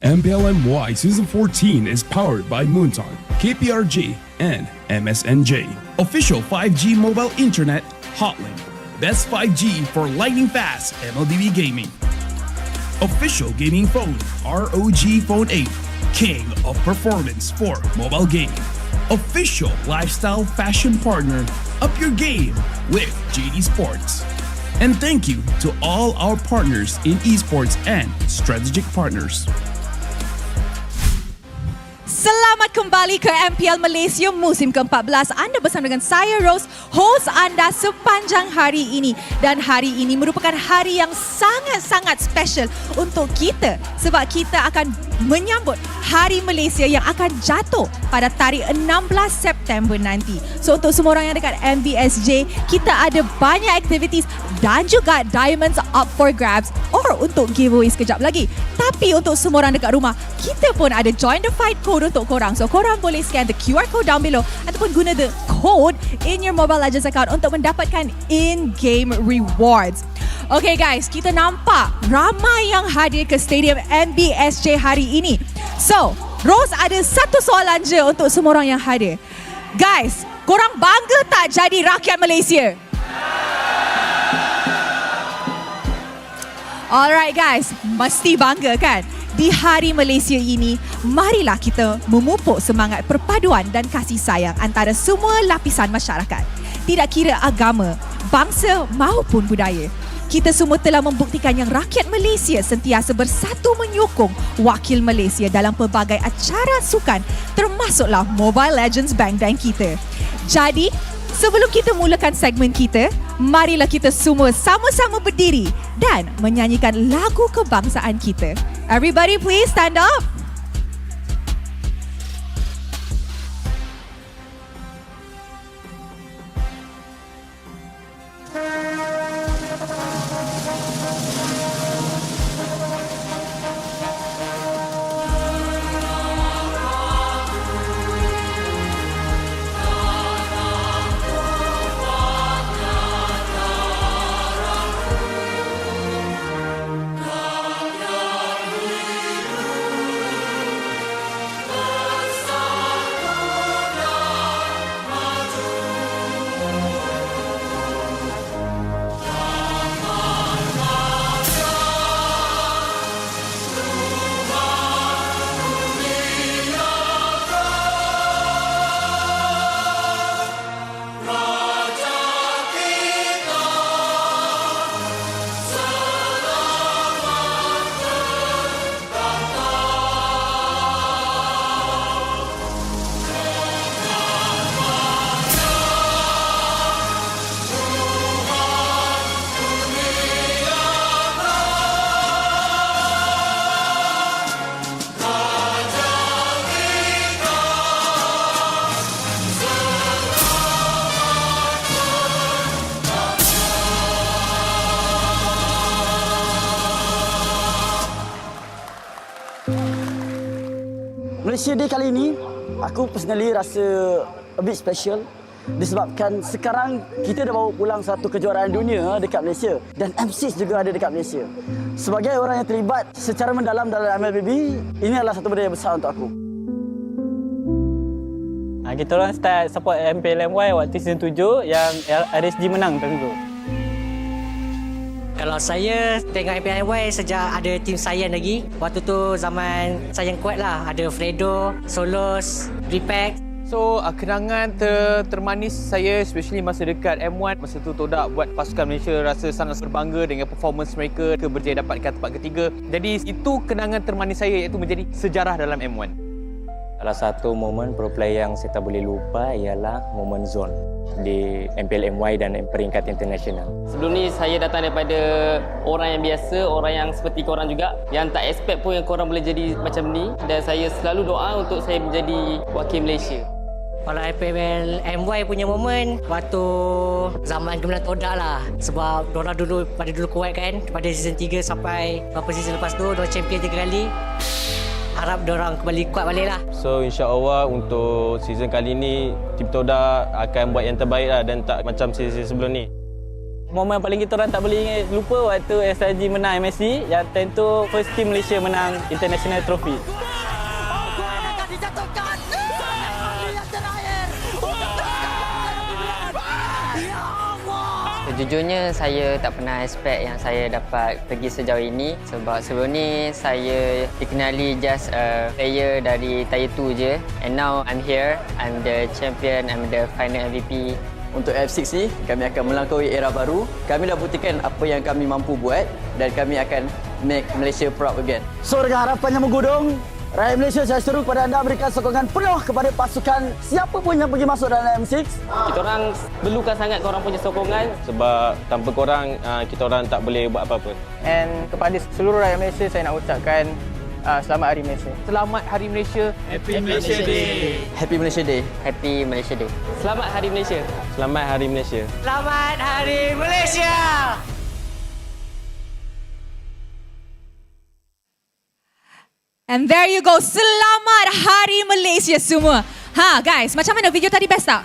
MPL MY Season 14 is powered by Moonton, KPRG, and MSNJ. Official 5G mobile internet hotlink. Best 5G for lightning fast MLBB gaming. Official gaming phone ROG Phone 8, king of performance for mobile gaming. Official lifestyle fashion partner, up your game with JD Sports. And thank you to all our partners in esports and strategic partners. Selamat kembali ke MPL Malaysia musim ke-14. Anda bersama dengan saya Rose, host anda sepanjang hari ini. Dan hari ini merupakan hari yang sangat-sangat special untuk kita sebab kita akan menyambut Hari Malaysia yang akan jatuh pada tarikh 16 September nanti. So untuk semua orang yang dekat MBSJ, kita ada banyak aktivitis dan juga diamonds up for grabs or untuk giveaway sekejap lagi. Tapi untuk semua orang dekat rumah, kita pun ada join the fight code untuk korang. So korang boleh scan the QR code down below ataupun guna the code in your Mobile Legends account untuk mendapatkan in-game rewards. Okay guys, kita nampak ramai yang hadir ke Stadium MBSJ hari ini. So, Rose ada satu soalan je untuk semua orang yang hadir. Guys, korang bangga tak jadi rakyat Malaysia? Alright guys, mesti bangga kan? Di Hari Malaysia ini, marilah kita memupuk semangat perpaduan dan kasih sayang antara semua lapisan masyarakat. Tidak kira agama, bangsa maupun budaya. Kita semua telah membuktikan yang rakyat Malaysia sentiasa bersatu menyokong wakil Malaysia dalam pelbagai acara sukan termasuklah Mobile Legends Bang Bang kita. Jadi, sebelum kita mulakan segmen kita, marilah kita semua sama-sama berdiri dan menyanyikan lagu kebangsaan kita. Everybody please stand up. Malaysia Day kali ini, aku personally rasa a bit special disebabkan sekarang kita dah bawa pulang satu kejuaraan dunia dekat Malaysia dan M6 juga ada dekat Malaysia. Sebagai orang yang terlibat secara mendalam dalam MLBB, ini adalah satu benda yang besar untuk aku. Kita orang start support MPL MY waktu season 7 yang RSG menang tentu. Kalau saya tengok MPL MY sejak ada tim Saiyan lagi. Waktu tu zaman Saiyan kuat lah. Ada Fredo, Solos, Repack. So, kenangan termanis saya especially masa dekat M1. Masa tu Todak buat pasukan Malaysia rasa sangat berbangga dengan performance mereka berjaya dapatkan tempat ketiga. Jadi itu kenangan termanis saya iaitu menjadi sejarah dalam M1. Salah satu momen pro player yang saya tak boleh lupa ialah momen zone di MPL MY dan peringkat internasional. Sebelum ni saya datang daripada orang yang biasa, orang yang seperti korang juga, yang tak expect pun yang korang boleh jadi macam ni, dan saya selalu doa untuk saya menjadi wakil Malaysia. Kalau MPL MY punya momen waktu zaman gemilang Todak lah. Sebab diorang pada dulu kuat kan, pada season 3 sampai beberapa season lepas tu diorang champion 3 kali. Harap diorang kembali kuat balik lah. So insya-Allah untuk season kali ni tim Todak akan buat yang terbaik lah dan tak macam season sebelum ni. Momen paling kita orang tak boleh lupa waktu SRG menang MSC, yang tentu first team Malaysia menang international trophy. Sejujurnya saya tak pernah expect yang saya dapat pergi sejauh ini, sebab sebelum ni saya dikenali just a player dari tier 2 je, and now I'm here, I'm the champion, I'm the final MVP. Untuk F6 ni, kami akan melangkaui era baru. Kami dah buktikan apa yang kami mampu buat dan kami akan make Malaysia proud again. So dengan harapan yang menggudung, rakyat Malaysia saya seru kepada anda berikan sokongan penuh kepada pasukan siapa pun yang pergi masuk dalam M6. Kita orang perlukan sangat korang punya sokongan. Sebab tanpa korang, kita orang tak boleh buat apa-apa. And kepada seluruh rakyat Malaysia, saya nak ucapkan selamat Hari Malaysia. Selamat Hari Malaysia. Happy Malaysia Day. Happy Malaysia Day. Happy Malaysia Day. Selamat Hari Malaysia. Selamat Hari Malaysia. Selamat Hari Malaysia. And there you go. Selamat Hari Malaysia semua. Guys, macam mana video tadi, best tak?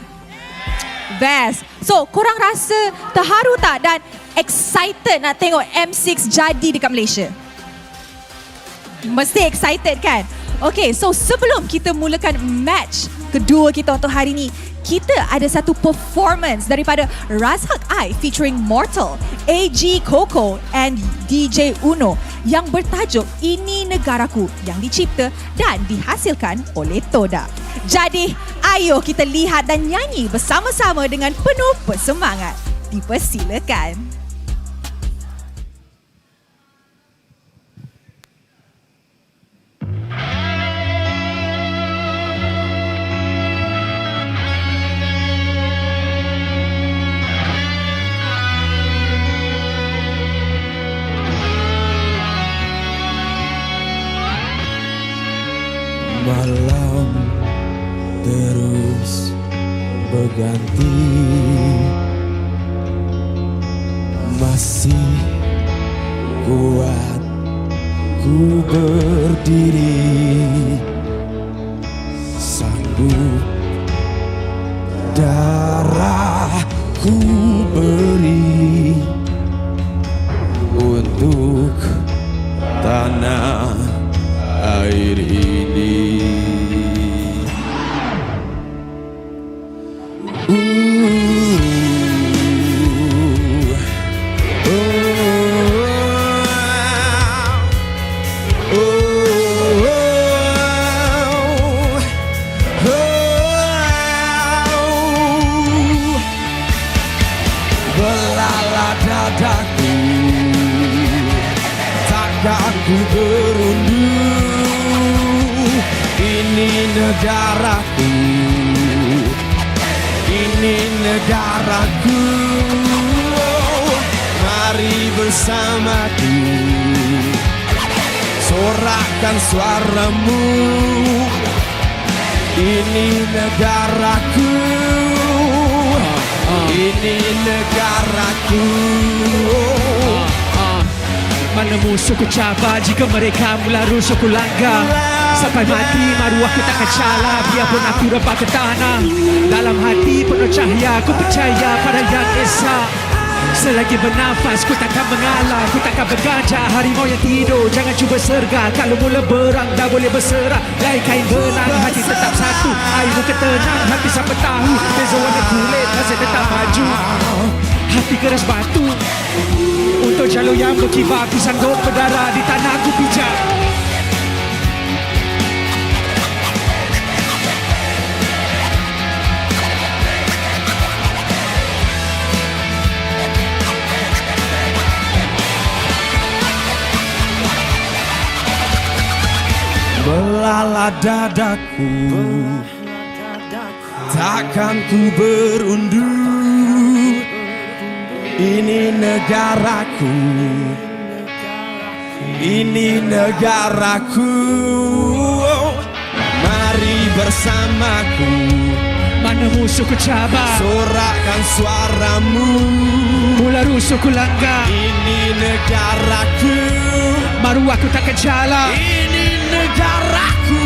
Best. So, korang rasa terharu tak dan excited nak tengok M6 jadi dekat Malaysia? Mesti excited kan? Okay, so sebelum kita mulakan match kedua kita untuk hari ni, kita ada satu performance daripada Razhak I featuring Mortal, AG Coco and DJ Uno yang bertajuk Ini Negaraku, yang dicipta dan dihasilkan oleh Todak. Jadi, ayo kita lihat dan nyanyi bersama-sama dengan penuh bersemangat. Dipersilakan. Malam terus berganti, masih kuat ku berdiri, sanggup darah ku beri untuk tanah air ini. Belalak dadaku, takkan ku berundur. Ini negaraku, ini negaraku. Mari bersamaku, sorakkan suaramu. Ini negaraku, ini negaraku. Mana musuhku cabar jika mereka mula rusuhku langgar. Sampai mati maruah ku takkan calar, biarpun aku rebah ke tanah. Dalam hati penuh cahaya, ku percaya pada Yang Esa. Selagi bernafas ku takkan mengalah, ku takkan berganjak. Harimau yang tidur jangan cuba sergah. Kalau mula berang dah boleh berserah. Lai kain benang hati tetap satu. Air muka tenang hati sampai tahu. Beza warna kulit masih tetap maju. Hati keras batu. Untuk jalur yang berkibar ku sanggup berdarah di tanah ku pijak. Belala dadaku, takkan ku berundur. Ini negaraku, ini negaraku. Mari bersamaku, mana musuh ku cabar, sorakkan suaramu. Mula rusuh ku langgar, ini negaraku. Maruah ku takkan calar, ini negaraku.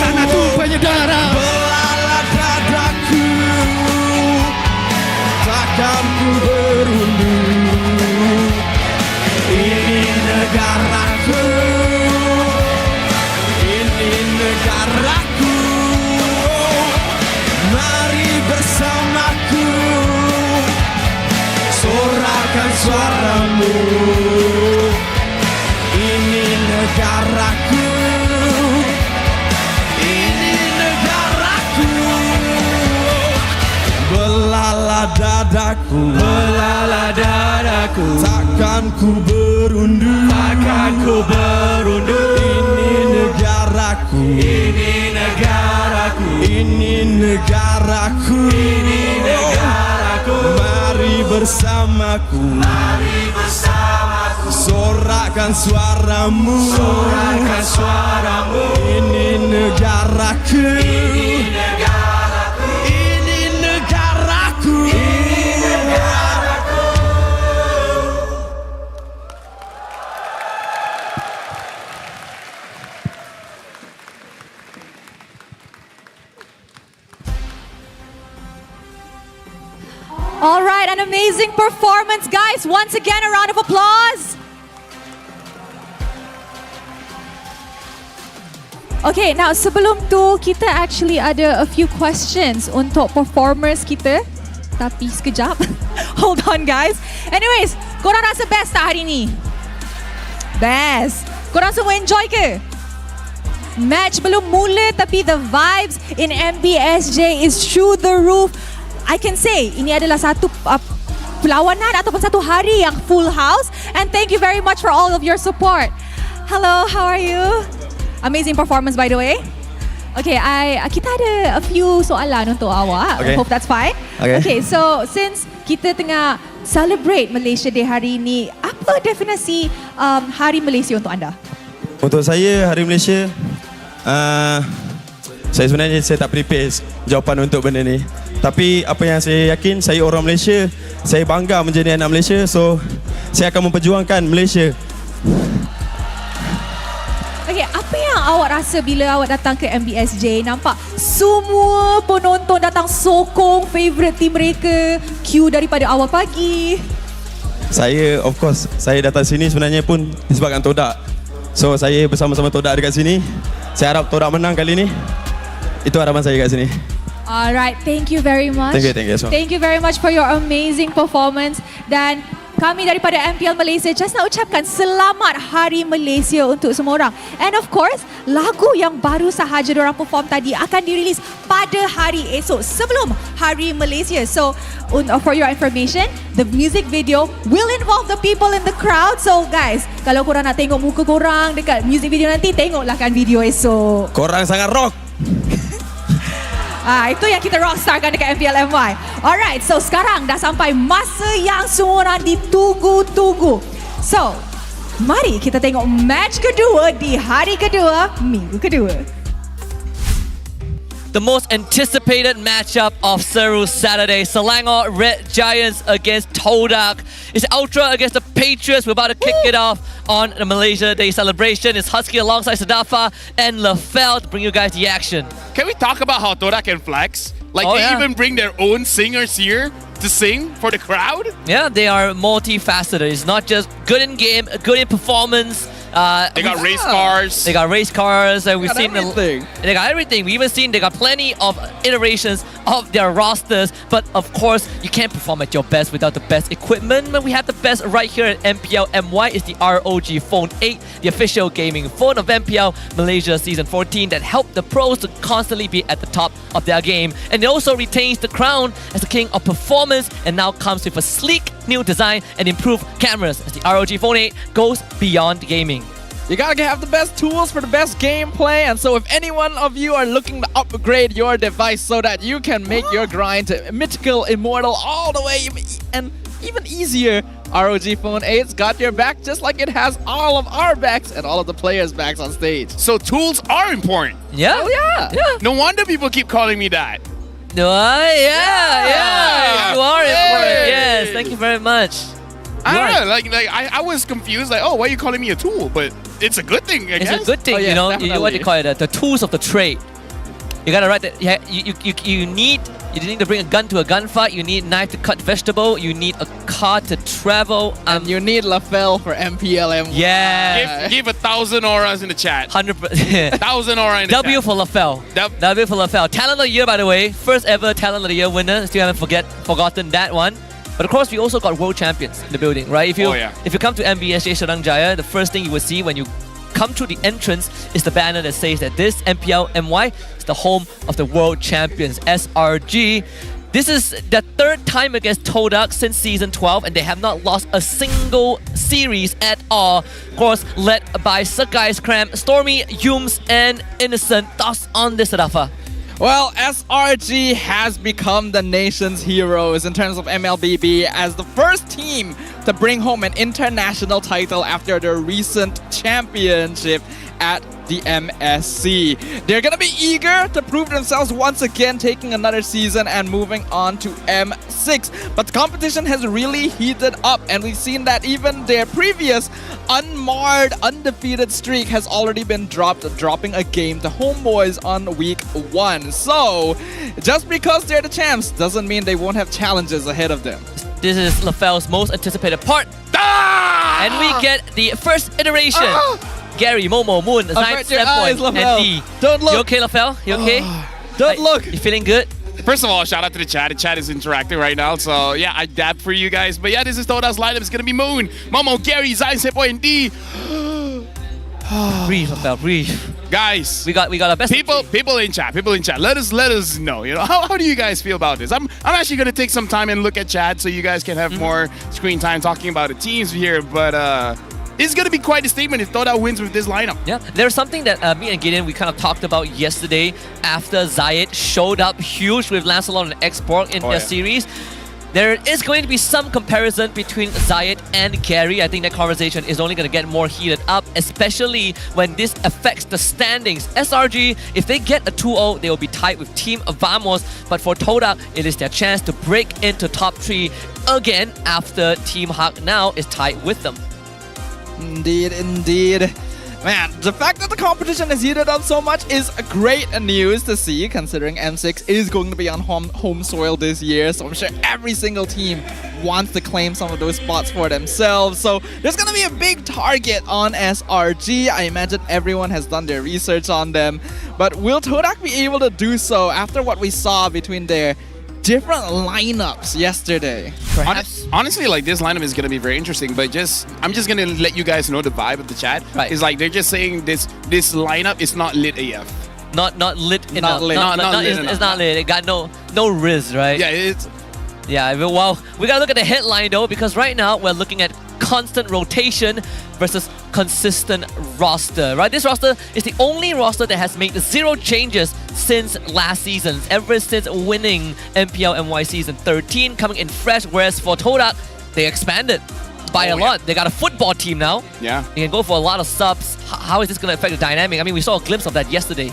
Tanah tumpahnya darah, belala dadaku, takkan ku berundur. Ini negaraku, ini negaraku. Mari bersamaku, sorakkan suaramu. Ini negaraku, ini negaraku. Belala dadaku, belala dadaku, takkan ku berundur, takkan ku berundur. Ini negaraku, ini negaraku, ini negaraku, ini negaraku. Mari bersamaku, mari bersamaku, sorakkan suaramu, sorakkan suaramu. Ini negaraku, ini negaraku, ini negaraku, ini negaraku. All right, an amazing performance, guys. Once again, a round of applause. Okay, now sebelum tu kita actually ada a few questions untuk performers kita. Tapi sekejap. Hold on, guys. Anyways, korang rasa best tak hari ni? Best. Korang semua enjoy ke? Match belum mula tapi the vibes in MBSJ is through the roof. I can say ini adalah satu perlawanan ataupun satu hari yang full house, and thank you very much for all of your support. Hello, how are you? Amazing performance by the way. Okay, kita ada a few soalan untuk awak. Okay. I hope that's fine. Okay, so since kita tengah celebrate Malaysia Day hari ini, apa definisi Hari Malaysia untuk anda? Untuk saya, Hari Malaysia, saya sebenarnya tak prepare jawapan untuk benda ni. Tapi apa yang saya yakin, saya orang Malaysia, saya bangga menjadi anak Malaysia. So, saya akan memperjuangkan Malaysia. Okay, apa yang awak rasa bila awak datang ke MBSJ? Nampak semua penonton datang sokong favourite team mereka, queue daripada awal pagi. Saya, of course, saya datang sini sebenarnya pun disebabkan Todak. So, saya bersama-sama Todak dekat sini. Saya harap Todak menang kali ni. Itu harapan saya kat sini. Alright, thank you very much. Thank you. Thank you very much for your amazing performance. Dan kami daripada MPL Malaysia just nak ucapkan selamat Hari Malaysia untuk semua orang. And of course, lagu yang baru sahaja diorang perform tadi akan dirilis pada hari esok sebelum Hari Malaysia. So, for your information, the music video will involve the people in the crowd. So guys, kalau korang nak tengok muka korang dekat music video nanti, tengoklah kan video esok. Korang sangat rock. Itu yang kita rockstarkan dekat MPL MY. Alright, so sekarang dah sampai masa yang semua orang ditunggu-tunggu. So, mari kita tengok match kedua di hari kedua, minggu kedua. the most anticipated matchup of Seru Saturday. Selangor Red Giants against Todak. It's Ultra against the Patriots. We're about to kick it off on the Malaysia Day celebration. It's Husky alongside Sadafa and Lafel to bring you guys the action. Can we talk about how Todak can flex? Like they even bring their own singers here to sing for the crowd? Yeah, they are multifaceted. It's not just good in game, good in performance. They got race cars. They got race cars. And we've seen everything. They got everything. We even seen they got plenty of iterations of their rosters. But of course, you can't perform at your best without the best equipment. But we have the best right here at MPL MY. Is the ROG Phone 8, the official gaming phone of MPL Malaysia Season 14 that helped the pros to constantly be at the top of their game. And it also retains the crown as the king of performance and now comes with a sleek new design and improved cameras as the ROG Phone 8 goes beyond gaming. You gotta have the best tools for the best gameplay, and so if any one of you are looking to upgrade your device so that you can make your grind to mythical, immortal all the way and even easier, ROG Phone 8's got your back just like it has all of our backs and all of the players' backs on stage. So tools are important. Yeah. Yeah. No wonder people keep calling me that. Yeah. You are important. Yes, thank you very much. I don't know, like I was confused, like, oh, why are you calling me a tool? But it's a good thing, I guess. It's a good thing, you know. You what do you call it? The tools of the trade. You gotta write that. Yeah, you need to bring a gun to a gunfight. You need a knife to cut vegetable. You need a car to travel. And you need Lafel for MPLM. Yeah. Give 1,000 auras in the chat. 100%. 1,000 aura in the W chat. for Lafel. W for Lafel. Talent of the year, by the way. First ever Talent of the Year winner. Still haven't forgotten that one. But of course, we also got world champions in the building, right? If you come to MBSJ Sedang Jaya, the first thing you will see when you come through the entrance is the banner that says that this MPL MY is the home of the world champions, SRG. This is the third time against Todak since Season 12, and they have not lost a single series at all. Of course, led by Sakai Scram, Stormy, Yums, and Innocent. Thoughts on this, Sadafa? Well, SRG has become the nation's heroes in terms of MLBB as the first team to bring home an international title after their recent championship at the MSC. They're gonna be eager to prove themselves once again, taking another season and moving on to M6. But the competition has really heated up, and we've seen that even their previous unmarred, undefeated streak has already been dropping a game to Homeboys on week 1. So, just because they're the champs doesn't mean they won't have challenges ahead of them. This is Lafel's most anticipated part. And we get the first iteration. Gary, Momo, Moon, Zaid, Standpoint, and D. Don't look. You okay, Lafel? You okay? Don't look. You feeling good? First of all, shout out to the chat. The chat is interacting right now. So, yeah, I dabbed for you guys. But yeah, this is Todak's lineup. It's going to be Moon, Momo, Gary, Zaid, Standpoint, and D. Breathe, Lafel, breathe. Guys, we got our best people in chat. Let us know. You know, how do you guys feel about this? I'm actually gonna take some time and look at chat so you guys can have more screen time talking about the teams here. But it's gonna be quite a statement if Todak wins with this lineup. Yeah, there's something that me and Gideon we kind of talked about yesterday after Zaid showed up huge with Lancelot and Export in their series. There is going to be some comparison between Zaid and Gary. I think that conversation is only going to get more heated up, especially when this affects the standings. SRG, if they get a 2-0, they will be tied with Team Vamos. But for Todak, it is their chance to break into top 3 again after Team Hak now is tied with them. Indeed. Man, the fact that the competition has heated up so much is great news to see, considering M6 is going to be on home soil this year. So I'm sure every single team wants to claim some of those spots for themselves. So there's going to be a big target on SRG. I imagine everyone has done their research on them. But will Todak be able to do so after what we saw between their different lineups yesterday? Honestly, like, this lineup is going to be very interesting, but I'm just going to let you guys know the vibe of the chat. Right. It's like they're just saying this lineup is not lit AF. Not lit enough. It's not lit. It got no riz, right? Yeah, it's... Yeah, well, we got to look at the headline though, because right now we're looking at constant rotation versus consistent roster, right? This roster is the only roster that has made 0 changes since last season, ever since winning MPL MY Season 13, coming in fresh, whereas for Todak, they expanded by a lot. They got a football team now. Yeah. You can go for a lot of subs. How is this going to affect the dynamic? I mean, we saw a glimpse of that yesterday.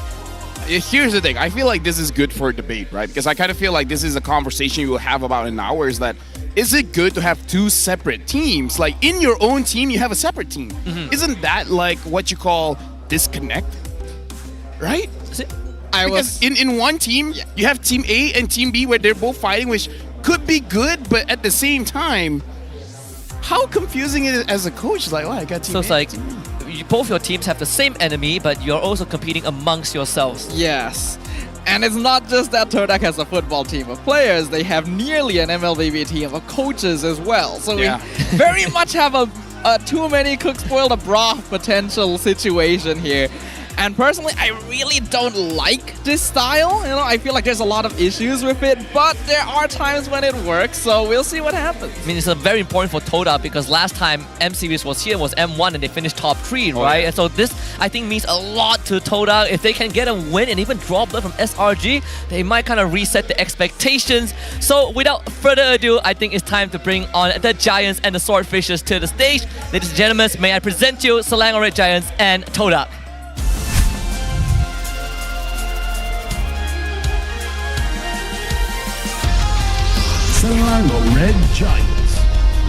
Here's the thing. I feel like this is good for debate, right? Because I kind of feel like this is a conversation you will have about an hour. Is that is it good to have two separate teams? Like in your own team, you have a separate team. Isn't that like what you call disconnect? Right? Because in one team, you have team A and team B where they're both fighting, which could be good, but at the same time, how confusing it is as a coach. Like, oh, I got team So A, it's like team B. both your teams have the same enemy, but you're also competing amongst yourselves. Yes. And it's not just that Todak has a football team of players, they have nearly an MLBB team of coaches as well. So we very much have a too many cooks spoil the broth potential situation here. And personally, I really don't like this style. You know, I feel like there's a lot of issues with it, but there are times when it works, so we'll see what happens. I mean, it's very important for Todak because last time M Series was here was M1 and they finished top 3, right? And so this, I think, means a lot to Todak. If they can get a win and even draw blood from SRG, they might kind of reset the expectations. So without further ado, I think it's time to bring on the Giants and the Swordfishers to the stage. Ladies and gentlemen, may I present you Selangor Red Giants and Todak. Selangor Red Giants.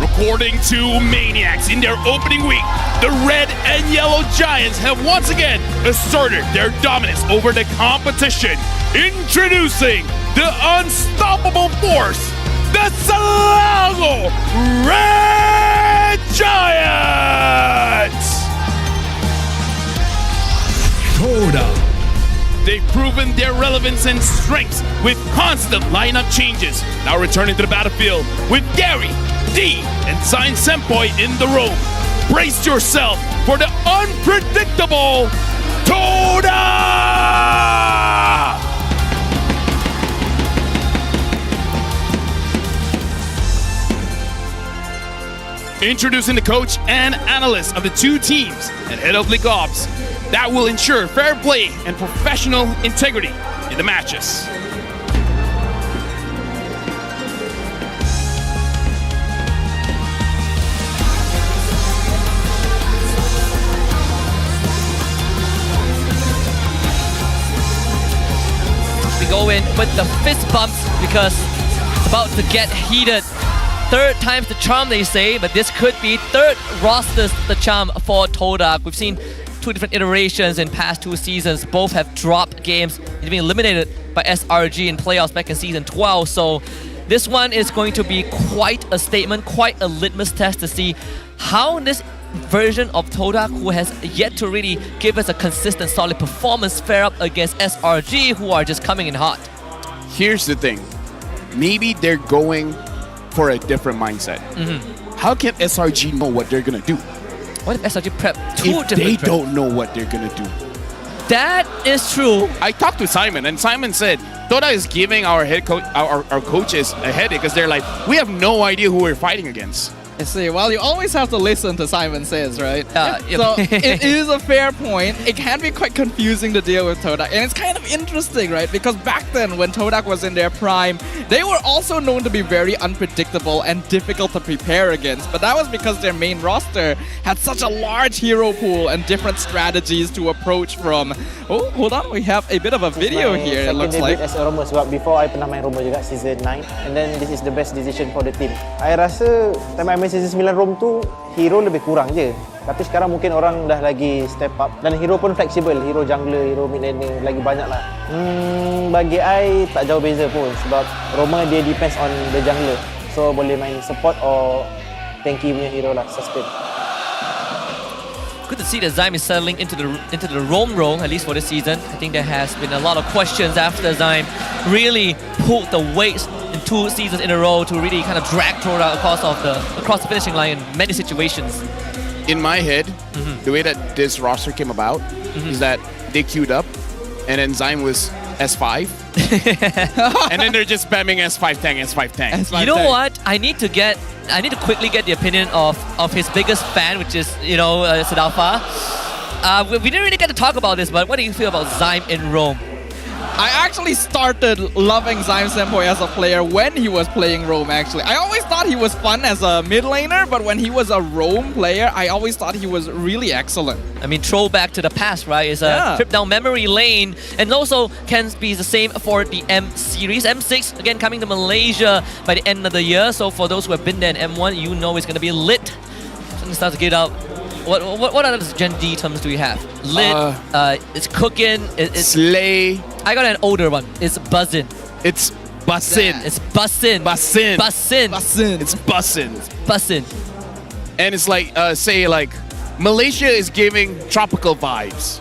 Recording two maniacs in their opening week, the Red and Yellow Giants have once again asserted their dominance over the competition. Introducing the unstoppable force, the Selangor Red Giants! Todak. They've proven their relevance and strengths with constant lineup changes. Now returning to the battlefield with Gary, D, and Zain Sempoy in the room. Brace yourself for the unpredictable Todak! Introducing the coach and analyst of the two teams and head of league ops that will ensure fair play and professional integrity in the matches. We go in with the fist bumps because it's about to get heated. Third time's the charm, they say, but this could be third roster's the charm for Todak. We've seen two different iterations in past 2 seasons. Both have dropped games and been eliminated by SRG in playoffs back in season 12. So this one is going to be quite a statement, quite a litmus test to see how this version of Todak, who has yet to really give us a consistent, solid performance, fare up against SRG, who are just coming in hot. Here's the thing. Maybe they're going for a different mindset. How can SRG know what they're gonna do? What if SRG prep if they don't know what they're gonna do? That is true. I talked to Simon, and Simon said Todak is giving our head coach, our coaches a headache because they're like, we have no idea who we're fighting against. I see. Well, you always have to listen to Simon Says, right? Yep. So it is a fair point. It can be quite confusing to deal with Todak. And it's kind of interesting, right? Because back then, when Todak was in their prime, they were also known to be very unpredictable and difficult to prepare against. But that was because their main roster had such a large hero pool and different strategies to approach from. Oh, hold on. We have a bit of a video here, it looks like. As a Roma, sebab before I pernah main Roma juga season 9, and then this is the best decision for the team. I rasa time I main season 9 Rome tu hero lebih kurang je. Tapi sekarang mungkin orang dah lagi step up dan hero pun fleksibel, hero jungler, hero mid laner lagi banyak lah. Bagi I tak jauh beza pun sebab Roma dia depends on the jungler. So boleh main support or tanky punya hero lah, sustain. Good to see that Zaim is settling into the Rome role, at least for this season. I think there has been a lot of questions after Zaim really pulled the weights in 2 seasons in a row to really kind of drag Todak across the finishing line in many situations. In my head, the way that this roster came about is that they queued up, and then Zaim was S5, and then they're just spamming S5 tank, S5 tank. You know what? I need to quickly get the opinion of his biggest fan, which is, Sadalfa. We didn't really get to talk about this, but what do you feel about Zaim in Rome? I actually started loving Zyme Senpoi as a player when he was playing roam, actually. I always thought he was fun as a mid laner, but when he was a roam player, I always thought he was really excellent. I mean, throwback to the past, right? It's a trip down memory lane. And also can be the same for the M series. M6, again, coming to Malaysia by the end of the year. So for those who have been there in M1, you know it's going to be lit. Something starts to get out. What other Gen D terms do we have? Lit, it's cooking, it's slay. I got an older one. It's buzzing. It's bussin'. It's bussin'. Bussin'. Bussin'. Bussin'. It's bussin'. Bussin'. And it's like, say like, Malaysia is giving tropical vibes.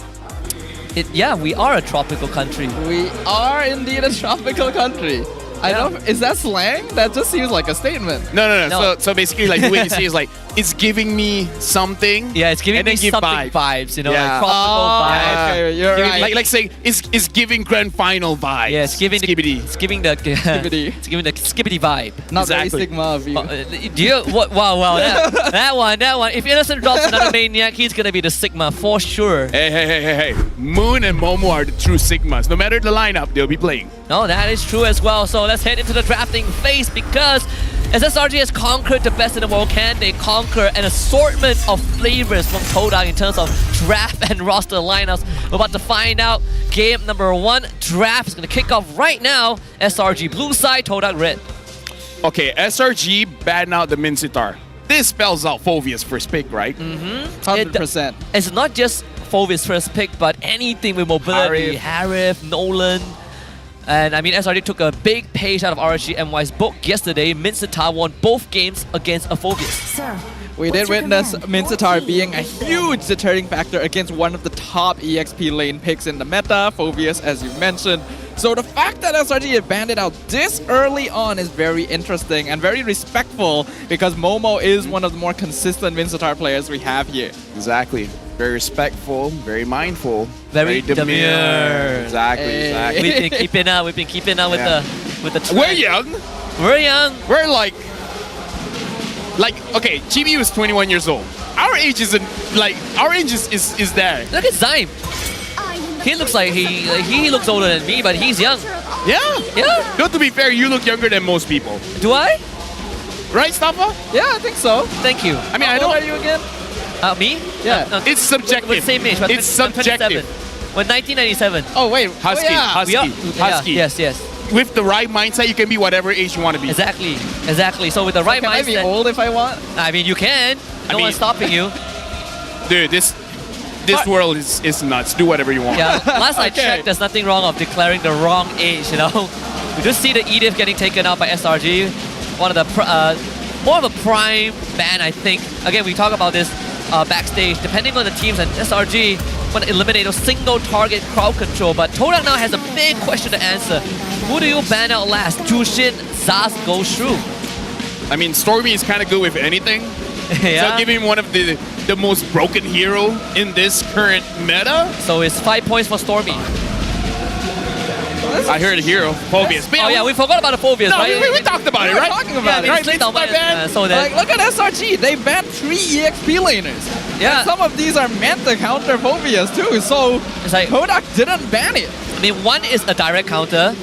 Yeah, we are a tropical country. We are indeed a tropical country. I don't. Is that slang? That just seems like a statement. No. So basically, like the way you say is like, it's giving me something. Yeah, it's giving and me then give something vibes, you know, Yeah. like tropical vibes. Okay, you're right. Like saying it's giving grand final vibes. Yeah, it's giving Skibbity. it's giving the Skibbity. it's giving the skibbity vibe. Not Exactly. very Sigma of you. Do you what? Wow, that one. If Innocent drops another maniac, he's gonna be the Sigma for sure. Hey. Moon and Momo are the true Sigmas. No matter the lineup, they'll be playing. No, that is true as well. So let's head into the drafting phase because as SRG has conquered the best in the world, can they conquer an assortment of flavors from Todak in terms of draft and roster lineups? We're about to find out. Game number 1, draft is going to kick off right now. SRG blue side, Todak red. Okay, SRG batting out the Minsitar. This spells out Phovea's first pick, right? 100%. It's not just Phovea's first pick, but anything with mobility. Harif, Nolan. And I mean, SRD took a big page out of RSG MY's book yesterday. Minsitar won both games against Phovea's. We did witness Minsitar being a huge deterring factor against one of the top EXP lane picks in the meta, Phovea's, as you mentioned. So the fact that SRG had banded out this early on is very interesting and very respectful because Momo is one of the more consistent Minsitar players we have here. Exactly. Very respectful, very mindful, very demure. Exactly. We've been keeping up. With the trend. We're young. We're like okay. Chibi was 21 years old. Our age isn't like our age is there. Look at Zyme. He looks like he looks older than me, but he's young. Yeah. No, to be fair, you look younger than most people. Do I? Right, Staffa? Yeah, I think so. Thank you. I mean, I don't. How old are you again? Me? Yeah. It's subjective. We're the same age. It's subjective. We're 1997. Oh wait, Husky. Husky. Yes. With the right mindset, you can be whatever age you want to be. Exactly. So with the right Can mindset, I be old if I want? I mean, you can. No one's stopping you. Dude, this world is nuts. Do whatever you want. Yeah. Last I checked, there's nothing wrong of declaring the wrong age. You know, we just see the Edith getting taken out by SRG. One of the more of a prime ban, I think. Again, we talk about this backstage. Depending on the teams, and SRG want to eliminate a single target crowd control. But Todak now has a big question to answer. Who do you ban out last? Jushin, Zaz, Go Shrew. I mean, Stormy is kind of good with anything. Yeah. So give him one of the most broken hero in this current meta. So it's 5 points for Stormy. I heard a hero, Phovea's. Oh yeah, we forgot about the Phovea's, no, right? we talked about it, right? Talking about it. Right, Like, look at SRG. They banned 3 EXP laners. Yeah. And some of these are meant to counter Phovea's too. So it's like Todak didn't ban it. I mean, one is a direct counter.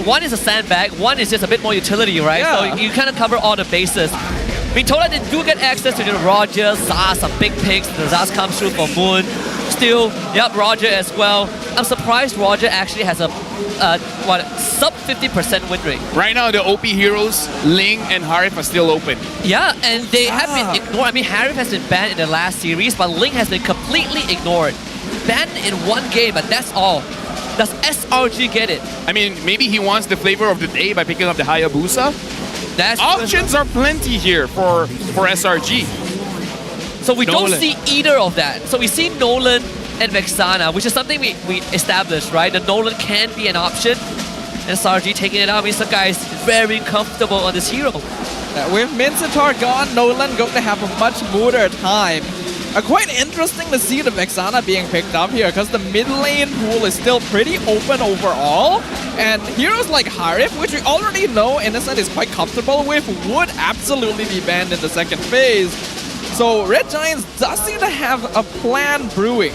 One is a sandbag. One is just a bit more utility, right? Yeah. So you kind of cover all the bases. I mean, Todak they do get access to the Roger, Zaz, some big picks. The Zaz comes through for Moon. Still, Roger as well. I'm surprised Roger actually has a sub 50% win rate. Right now, the OP heroes, Ling and Harif are still open. Yeah, and they have been ignored. I mean, Harif has been banned in the last series, but Ling has been completely ignored. Banned in one game, but that's all. Does SRG get it? I mean, maybe he wants the flavor of the day by picking up the Hayabusa. Options are plenty here for SRG. So we don't see either of that. So we see Nolan and Vexana, which is something we established, right? The Nolan can be an option. And SRG taking it out means the guy is very comfortable on this hero. With Minsitar gone, Nolan going to have a much smoother time. Quite interesting to see the Vexana being picked up here because the mid lane pool is still pretty open overall. And heroes like Harif, which we already know Innocent is quite comfortable with, would absolutely be banned in the second phase. So Red Giants does seem to have a plan brewing.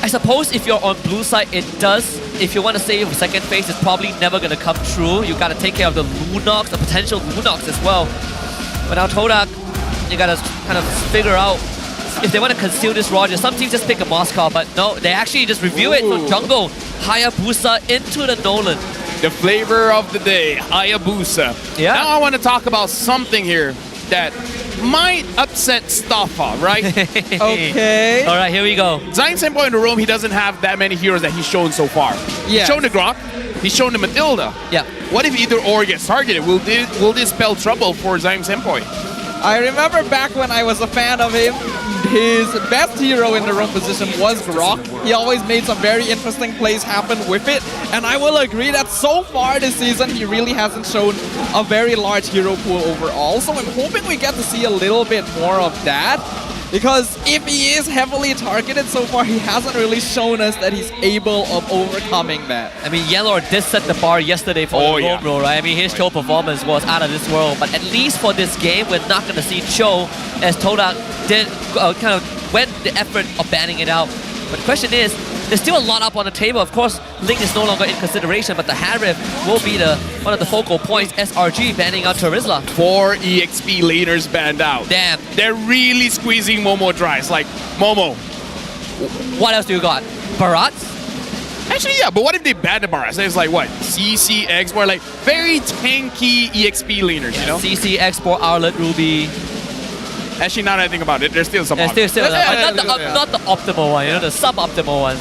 I suppose if you're on blue side, it does. If you want to save second phase, it's probably never going to come true. You got to take care of the Lunox, the potential Lunox as well. But now Todak, you got to kind of figure out if they want to conceal this Roger. Some teams just pick a Moscow, but no, they actually just review it from jungle. Hayabusa into the Nolan. The flavor of the day, Hayabusa. Yeah. Now I want to talk about something here that might upset Staffa, right? Okay. All right, here we go. Zion Senpai in the room, he doesn't have that many heroes that he's shown so far. Yes. He's shown the Grok, he's shown the Matilda. Yeah. What if either or gets targeted? Will this spell trouble for Zion Senpai? I remember back when I was a fan of him, his best hero in the roam position was Grok. He always made some very interesting plays happen with it, and I will agree that so far this season he really hasn't shown a very large hero pool overall, so I'm hoping we get to see a little bit more of that, because if he is heavily targeted so far, he hasn't really shown us that he's able of overcoming that. I mean, Yellow did set the bar yesterday for the roam role, right? I mean, his Cho performance was out of this world, but at least for this game, we're not going to see Cho, as Todak did kind of went the effort of banning it out. But the question is, there's still a lot up on the table. Of course, Link is no longer in consideration, but the Harif will be one of the focal points. SRG banning out Charizla. 4 EXP laners banned out. Damn. They're really squeezing Momo dry. It's like, Momo. What else do you got? Barats? Actually, yeah, but what if they ban the Barats? It's like, what? CC, Export, like, very tanky EXP laners, you know? CC, Export, Arlet, Ruby. Actually, now that I think about it, there's still some Not the optimal one, you know, the suboptimal one.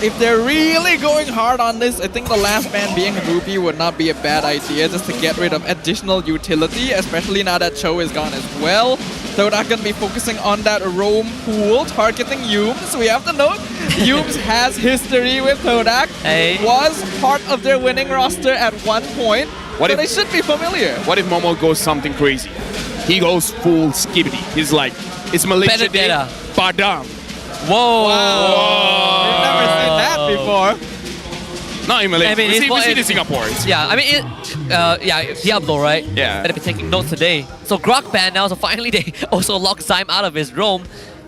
If they're really going hard on this, I think the last ban being Ruby would not be a bad idea, just to get rid of additional utility, especially now that Cho is gone as well. Todak gonna be focusing on that roam pool, targeting Yums. We have to note, Yums has history with Todak. Hey. Was part of their winning roster at one point, so they should be familiar. What if Momo goes something crazy? He goes full skibbity. He's like, it's Malaysia Day, Badam. Whoa. We've never seen that before. Not in Malaysia. I mean, we see it in Singapore. Yeah, I mean, Diablo, right? Yeah. Gonna be taking notes today. So Grok ban now, so finally they also lock Zyme out of his roam.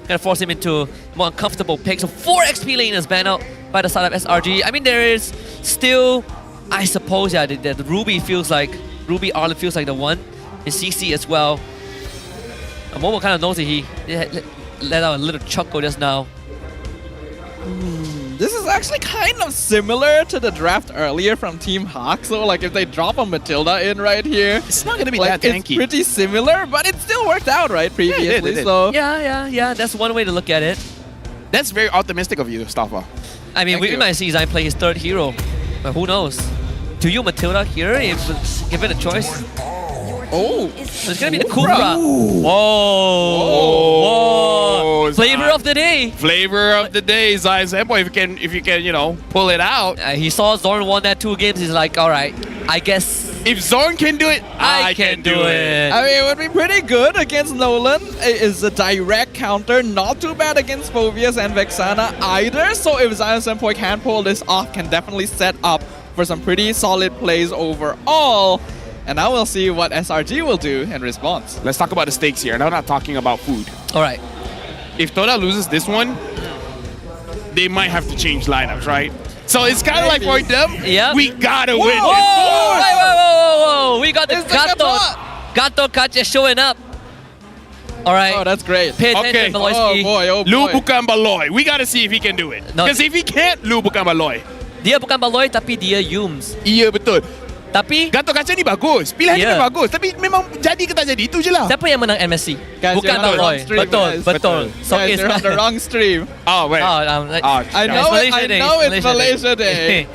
Gonna force him into more uncomfortable pick. So 4 XP laners banned out by the side of SRG. I mean, there is still, I suppose, yeah, the Ruby Arlen feels like the one. His CC as well. Momo kind of knows that he let out a little chuckle just now. This is actually kind of similar to the draft earlier from Team Hawk. So like if they drop a Matilda in right here, it's not gonna be like, that tanky. It's pretty similar, but it still worked out, right, previously. Yeah, it did. So yeah, that's one way to look at it. That's very optimistic of you, Staffa. I mean, we might see Zyme play his third hero, but who knows? Do you Matilda here if given a choice? Oh, so it's gonna be the Cobra. Whoa! Flavor of the day. Flavor of the day, Zion Senpai. If you can, you know, pull it out. He saw Zorn won that 2 games. He's like, all right, I guess if Zorn can do it, I can do it. I mean, it would be pretty good against Nolan. It is a direct counter. Not too bad against Phobius and Vexana either. So if Zion Senpai can pull this off, can definitely set up for some pretty solid plays overall. And now we'll see what SRG will do in response. Let's talk about the stakes here. And I'm not talking about food. All right. If Toda loses this one, they might have to change lineups, right? So it's kind of like for them, we gotta win. Whoa! We got the Gato Kache showing up. All right. Oh, that's great. Pay attention, Maloyski. Oh boy. Lu bukan Baloy. We gotta see if he can do it. Because if he can't, Lu bukan Baloy. Dia bukan Baloy, tapi dia Yums. Iya, betul. Tapi Gatot Kaca ni bagus. Pilihan dia bagus. Tapi memang jadi ke tak jadi, itu je lah. Siapa yang menang MSC? Guys, bukan Baloy. Betul. So guys, you're on the wrong stream. Oh, wait. I know it's Malaysia Day.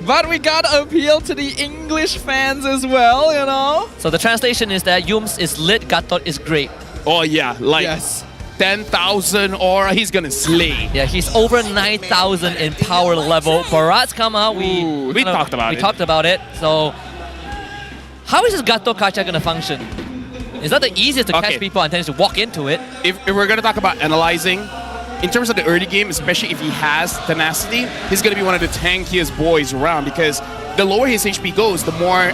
But we got to appeal to the English fans as well, you know? So the translation is that Yums is lit, Gatot is great. Oh yeah, like 10,000 aura, he's gonna slay. Yeah, he's over 9,000 in power level. Barats come out, we talked about it. So, how is this Gato Kacha gonna function? It's not the easiest to catch people and tends to walk into it. If we're gonna talk about analyzing, in terms of the early game, especially if he has tenacity, he's gonna be one of the tankiest boys around because the lower his HP goes, the more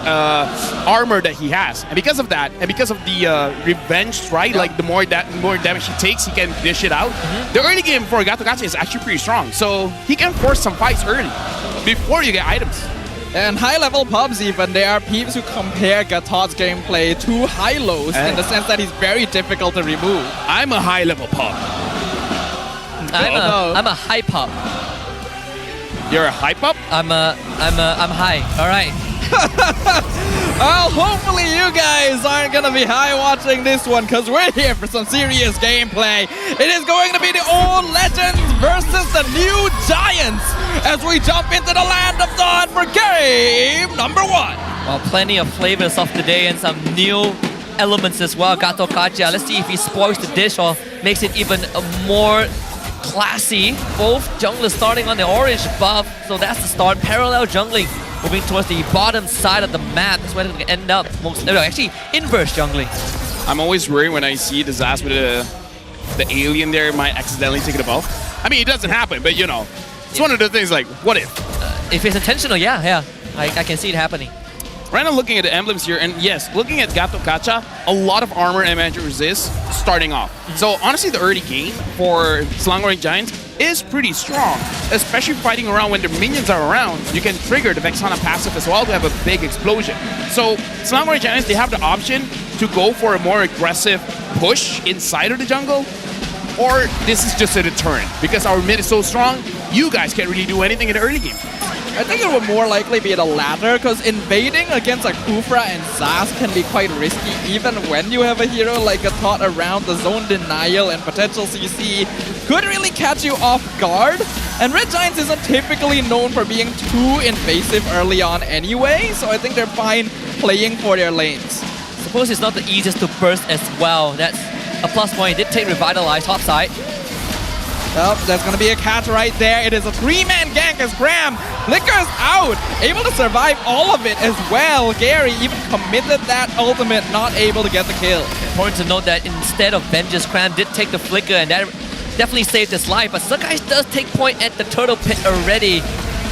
armor that he has. And because of that, and because of the revenge strike, like the more damage he takes, he can dish it out. The early game for Gato is actually pretty strong. So he can force some fights early before you get items. And high-level pubs even, there are peeps who compare Gatot's gameplay to high-lows in the sense that he's very difficult to remove. I'm a high-level pub. I'm a high pop. You're a high pop? I'm high. All right. Well, hopefully you guys aren't gonna be high watching this one, because we're here for some serious gameplay. It is going to be the old legends versus the new giants as we jump into the land of Dawn for game number 1. Well, plenty of flavors of the day and some new elements as well. Gato Kacha. Let's see if he spoils the dish or makes it even more classy. Both junglers starting on the orange buff, so that's the start. Parallel jungling, moving towards the bottom side of the map. That's where they're going to end up. Actually, inverse jungling. I'm always worried when I see the Zaz with the alien there might accidentally take the buff. I mean, it doesn't happen, but you know, it's one of the things like, what if? If it's intentional, yeah. I can see it happening. Right now, looking at the emblems here, and yes, looking at Gato Kacha, a lot of armor and magic resist starting off. So honestly, the early game for Slangoring Giants is pretty strong, especially fighting around when the minions are around. You can trigger the Vexana passive as well to have a big explosion. So Slangoring Giants, they have the option to go for a more aggressive push inside of the jungle, or this is just a deterrent. Because our mid is so strong, you guys can't really do anything in the early game. I think it would more likely be the latter, because invading against like Kufra and Zaz can be quite risky even when you have a hero like Gatot around. The zone denial and potential CC could really catch you off guard. And Red Giants isn't typically known for being too invasive early on anyway, so I think they're fine playing for their lanes. Suppose it's not the easiest to burst as well. That's a plus point. It did take Revitalize top side. Oh, there's gonna be a catch right there. It is a 3-man gank as Graham flickers out, able to survive all of it as well. Gary even committed that ultimate, not able to get the kill. Important to note that instead of Vengeance, Cram did take the flicker, and that definitely saved his life. But Sakai does take point at the turtle pit already,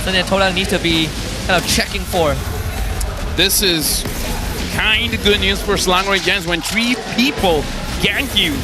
so then Todak needs to be kind of checking for. This is kind of good news for Slangoring Giants when 3 people gank you.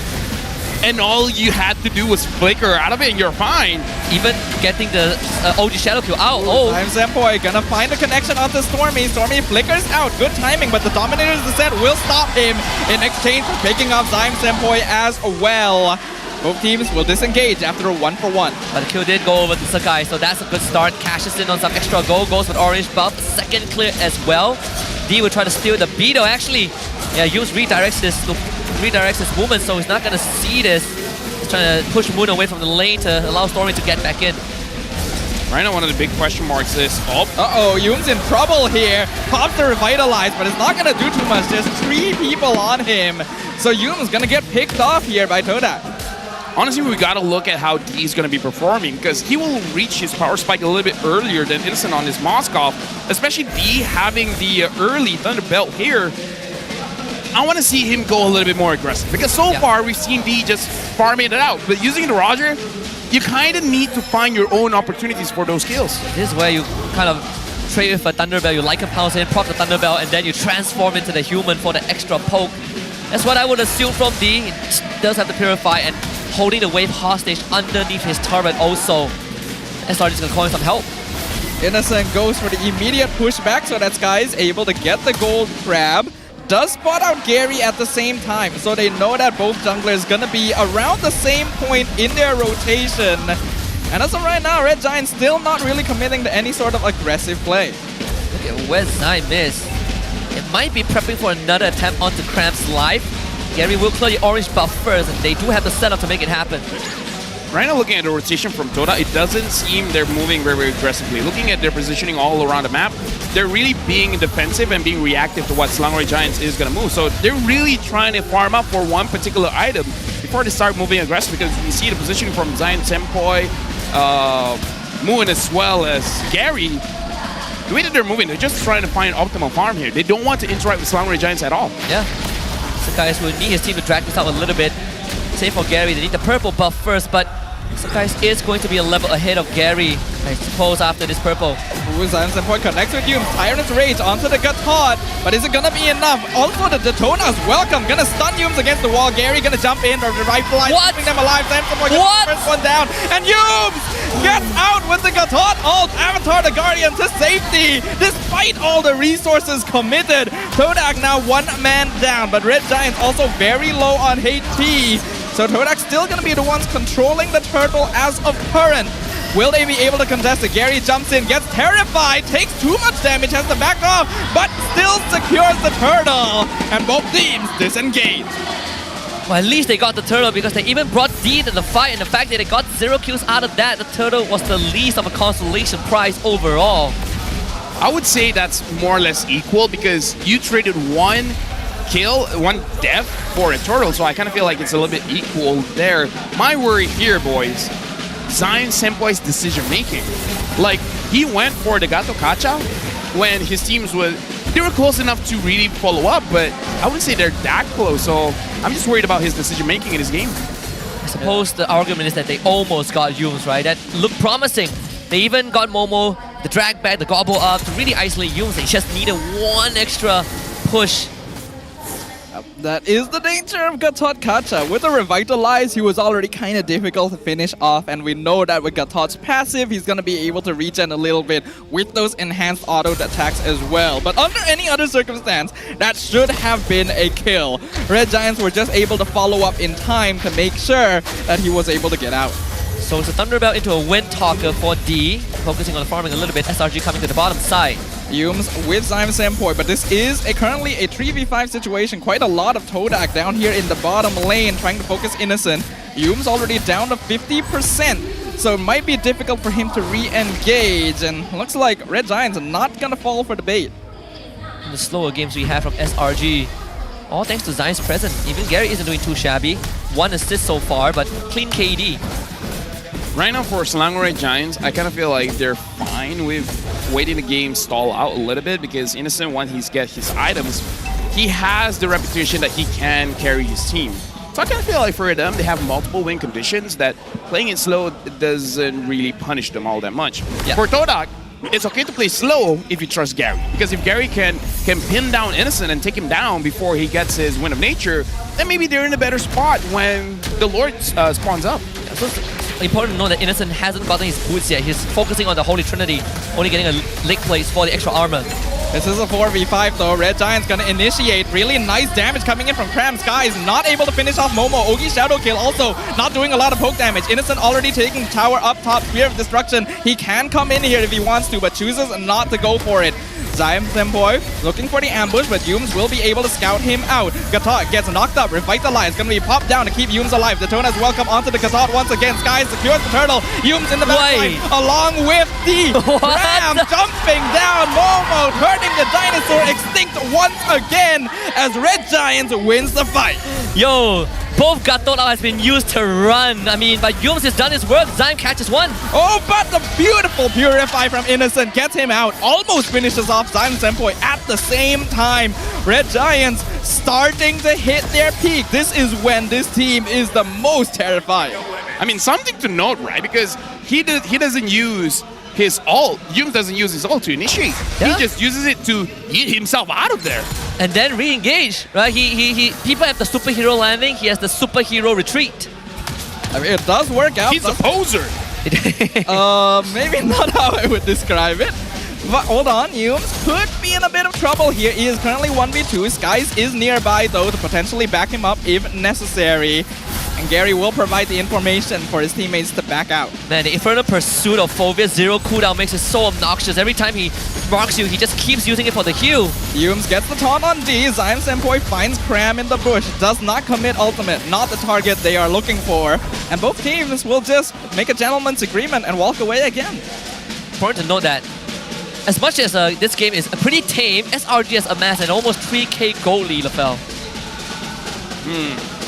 And all you had to do was flicker out of it and you're fine. Even getting the OG Shadow kill out. Oh, I'm Zempoy gonna find the connection onto Stormy. Stormy flickers out. Good timing, but the Dominator's Descent will stop him in exchange for picking up Zyme Zempoy as well. Both teams will disengage after a 1-for-1. But the kill did go over to Sakai, so that's a good start. Cashes in on some extra gold, goes with orange buff. Second clear as well. D will try to steal the B though. Actually, yeah, Use redirects his movement, so he's not gonna see this. He's trying to push Moon away from the lane to allow Stormy to get back in. Right now, one of the big question marks is, uh-oh, Yoon's in trouble here. Pops the Revitalize, but it's not gonna do too much. There's 3 people on him. So Yoon's gonna get picked off here by Todak. Honestly, we gotta look at how D is gonna be performing, because he will reach his power spike a little bit earlier than Innocent on his Moskov, especially D having the early Thunder Belt here. I want to see him go a little bit more aggressive, because so far we've seen D just farming it out, but using the Roger, you kind of need to find your own opportunities for those kills. This is where you kind of trade with a Thunderbell, you like a pounce in, prop the Thunderbell, and then you transform into the human for the extra poke. That's what I would assume from D. He does have to Purify, and holding the wave hostage underneath his turret also. SRD is going to call in some help. Innocent goes for the immediate pushback, so that Sky is able to get the gold grab. Does spot out Gary at the same time, so they know that both junglers gonna be around the same point in their rotation. And as of right now, Red Giant still not really committing to any sort of aggressive play. Look at where Zyme is. It might be prepping for another attempt onto Cramp's life. Gary will clear the orange buff first, and they do have the setup to make it happen. Right now, looking at the rotation from Toda, it doesn't seem they're moving very, very aggressively. Looking at their positioning all around the map, they're really being defensive and being reactive to what Slangoring Giants is going to move. So they're really trying to farm up for one particular item before they start moving aggressive, because you see the positioning from Zion Senpoi, Moon as well as Gary. The way that they're moving, they're just trying to find optimal farm here. They don't want to interact with Slangoring Giants at all. Yeah. So guys will need his team to drag this out a little bit. Same for Gary, they need the purple buff first, but So guys, is going to be a level ahead of Gary, I suppose, after this purple. Ooh, Sensui connects with Yumes. Tyrant's Rage onto the Gatot. But is it gonna be enough? Also, the Daytona's welcome. Gonna stun Yumes against the wall. Gary gonna jump in or the rifle line, keeping them alive. Sensui gets the first one down. And Yumes gets out with the Gatot ult. Avatar the Guardian to safety. Despite all the resources committed, Todak now one man down. But Red Giant's also very low on HP. So Todak's still gonna be the ones controlling the turtle as of current. Will they be able to contest it? Gary jumps in, gets terrified, takes too much damage, has to back off, but still secures the turtle. And both teams disengage. Well, at least they got the turtle because they even brought D into the fight, and the fact that they got 0 kills out of that, the turtle was the least of a consolation prize overall. I would say that's more or less equal because you traded one kill, one death for a turtle, so I kind of feel like it's a little bit equal there. My worry here, boys, Zion Senpai's decision making. Like, he went for the Gato Kacha when his teams they were close enough to really follow up, but I wouldn't say they're that close, so I'm just worried about his decision making in his game. I suppose the argument is that they almost got Yumes, right? That looked promising. They even got Momo, the drag back, the gobble up to really isolate Yumes. They just needed one extra push. That is the danger of Gatot Kacha. With the Revitalize, he was already kind of difficult to finish off, and we know that with Gatot's passive, he's going to be able to regen a little bit with those enhanced auto attacks as well. But under any other circumstance, that should have been a kill. Red Giants were just able to follow up in time to make sure that he was able to get out. So it's a Thunderbolt into a Wind Talker for D, focusing on the farming a little bit. SRG coming to the bottom side. Yumes with Zion Senpai, but this is currently a 3v5 situation. Quite a lot of Todak down here in the bottom lane trying to focus Innocent. Yumes already down to 50%, so it might be difficult for him to re-engage, and looks like Red Giants are not gonna fall for the bait. The slower games we have from SRG, all thanks to Zion's presence. Even Gary isn't doing too shabby. 1 assist so far, but clean KD. Right now for Selangor Red Giants, I kind of feel like they're fine with waiting the game stall out a little bit because Innocent, when he's get his items, he has the reputation that he can carry his team. So I kind of feel like for them, they have multiple win conditions that playing it slow doesn't really punish them all that much. Yeah. For Todak, it's okay to play slow if you trust Gary. Because if Gary can pin down Innocent and take him down before he gets his Wind of Nature, then maybe they're in a better spot when the Lord spawns up. Yeah, so it's important to know that Innocent hasn't gotten his boots yet. He's focusing on the Holy Trinity, only getting a leg place for the extra armor. This is a 4v5 though. Red Giant's gonna initiate. Really nice damage coming in from Cram. Sky is not able to finish off Momo. Ogi Shadow Kill also not doing a lot of poke damage. Innocent already taking tower up top. Spear of Destruction. He can come in here if he wants to, but chooses not to go for it. Zion Senpai looking for the ambush, but Yumes will be able to scout him out. Gatot gets knocked up. Revitalize gonna be popped down to keep Yumes alive. Daytona's welcome onto the Gatot once again. Sky secures the turtle. Yumes in the backline along with the Ram jumping down. Momo turning the dinosaur extinct once again as Red Giants wins the fight. Yo, both Gatot has been used to run. I mean, but Yumes has done his work. Zion catches one. Oh, but the beautiful Purify from Innocent gets him out. Almost finishes off Zion Senpai at the same time. Red Giants starting to hit their peak. This is when this team is the most terrifying. I mean, something to note, right? Because he doesn't use his ult. Yumes doesn't use his ult to initiate. Yeah. He just uses it to get himself out of there. And then re-engage, right? People have the superhero landing, he has the superhero retreat. I mean, it does work out. He's a poser. Maybe not how I would describe it. But hold on, Yumes could be in a bit of trouble here. He is currently 1v2. Skies is nearby though to potentially back him up if necessary. And Gary will provide the information for his teammates to back out. Man, the Infernal Pursuit of Phobia 0 cooldown makes it so obnoxious. Every time he marks you, he just keeps using it for the heal. Yumes gets the taunt on D. Zion Senpai finds Cram in the bush. Does not commit ultimate. Not the target they are looking for. And both teams will just make a gentleman's agreement and walk away again. Important to note that as much as this game is pretty tame, SRG has amassed an almost 3k gold lead, LaFell.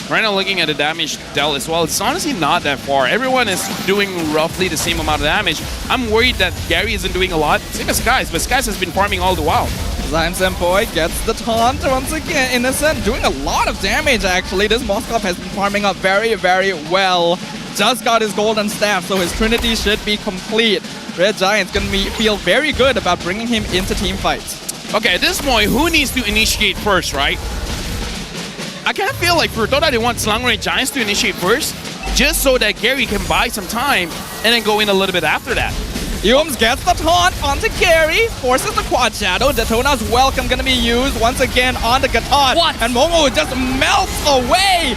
Right now, looking at the damage dealt as well, it's honestly not that far. Everyone is doing roughly the same amount of damage. I'm worried that Gary isn't doing a lot. Same as Skies, but Skies has been farming all the while. Zion Senpai gets the taunt once again. Innocent doing a lot of damage actually. This Moskov has been farming up very, very well. just got his golden staff, so his Trinity should be complete. Red Giant's gonna feel very good about bringing him into team fights. Okay, at this point, who needs to initiate first, right? I kind of feel like for Todak, they want Slang Giants to initiate first, just so that Gary can buy some time and then go in a little bit after that. Yums gets the taunt onto Gary, forces the quad shadow. Daytona's welcome gonna be used once again on the Gatot. What? And Momo just melts away.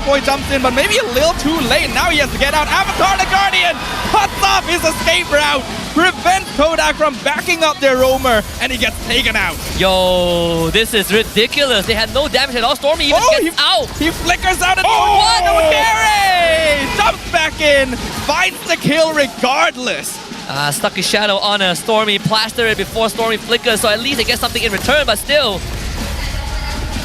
Boy jumps in, but maybe a little too late. Now he has to get out. Avatar the Guardian cuts off his escape route, prevents Todak from backing up their roamer, and he gets taken out. Yo, this is ridiculous. They had no damage at all. Stormy even gets out. He flickers out and what? Gary jumps back in, finds the kill regardless. Stuck his shadow on a Stormy, plastered it before Stormy flickers, so at least they get something in return, but still.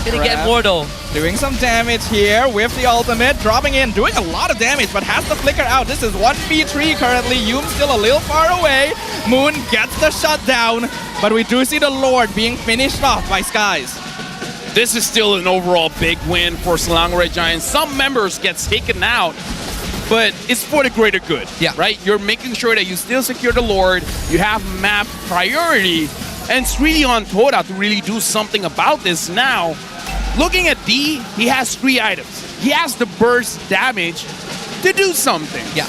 Gonna get more though. Doing some damage here with the ultimate, dropping in, doing a lot of damage, but has to flicker out. This is 1v3 currently. Yum's still a little far away. Moon gets the shutdown, but we do see the Lord being finished off by Skies. This is still an overall big win for Slang Red Giants. Some members get taken out, but it's for the greater good, right? You're making sure that you still secure the Lord, you have map priority, and it's really on Todak to really do something about this now. Looking at D, he has 3 items. He has the burst damage to do something. Yeah.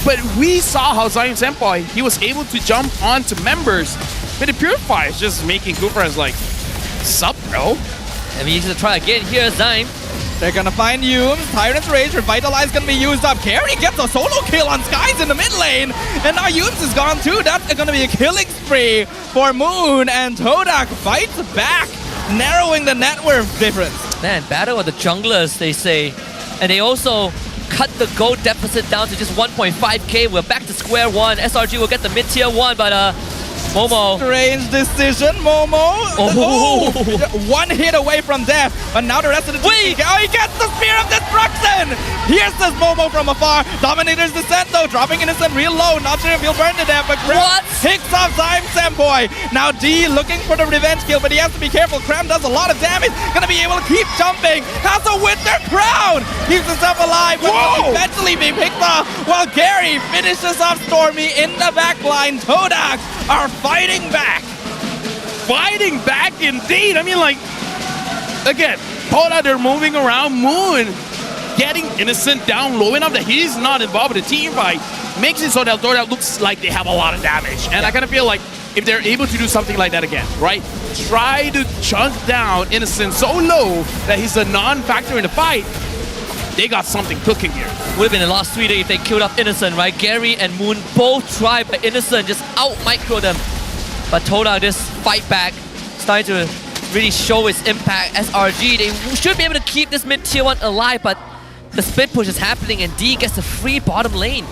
But we saw how Zion Senpai, he was able to jump onto members, but the Purify is just making Kufra like, sup, bro? I mean, he's gonna try again here, Zion. They're gonna find Yums. Tyrant's Rage, Revitalize gonna be used up. Carry gets a solo kill on Skies in the mid lane. And now Yums is gone too. That's gonna be a killing spree for Moon. And Todak fights back, narrowing the net worth difference. Man, battle of the junglers, they say. And they also cut the gold deficit down to just 1.5k. We're back to square one. SRG will get the mid-tier 1, but Momo. Strange decision, Momo. Oh. One hit away from death, but now the rest of the team. Oh, he gets the Spear of Destruction. Here's this Momo from afar. Dominator's Descent though, dropping Innocent real low. Not sure if he'll burn to death, but Cram picks off Zion Senpai. Now D looking for the revenge kill, but he has to be careful. Cram does a lot of damage. Gonna be able to keep jumping. Has a Winter Crown. Keeps himself alive, but will eventually be picked off. While Gary finishes off Stormy in the back line. Todak are fighting back. Fighting back indeed. I mean, like, again, Todak, they're moving around. Moon getting Innocent down low enough that he's not involved with the team fight. Makes it so that Todak looks like they have a lot of damage. And I kind of feel like if they're able to do something like that again, right? Try to chunk down Innocent so low that he's a non-factor in the fight. They got something cooking here. Would have been a lot sweeter if they killed off Innocent, right? Gary and Moon both tried, but Innocent just out-micro them. But Todak just fight back, starting to really show its impact. SRG, they should be able to keep this mid-tier 1 alive, but the split push is happening and D gets a free bottom lane.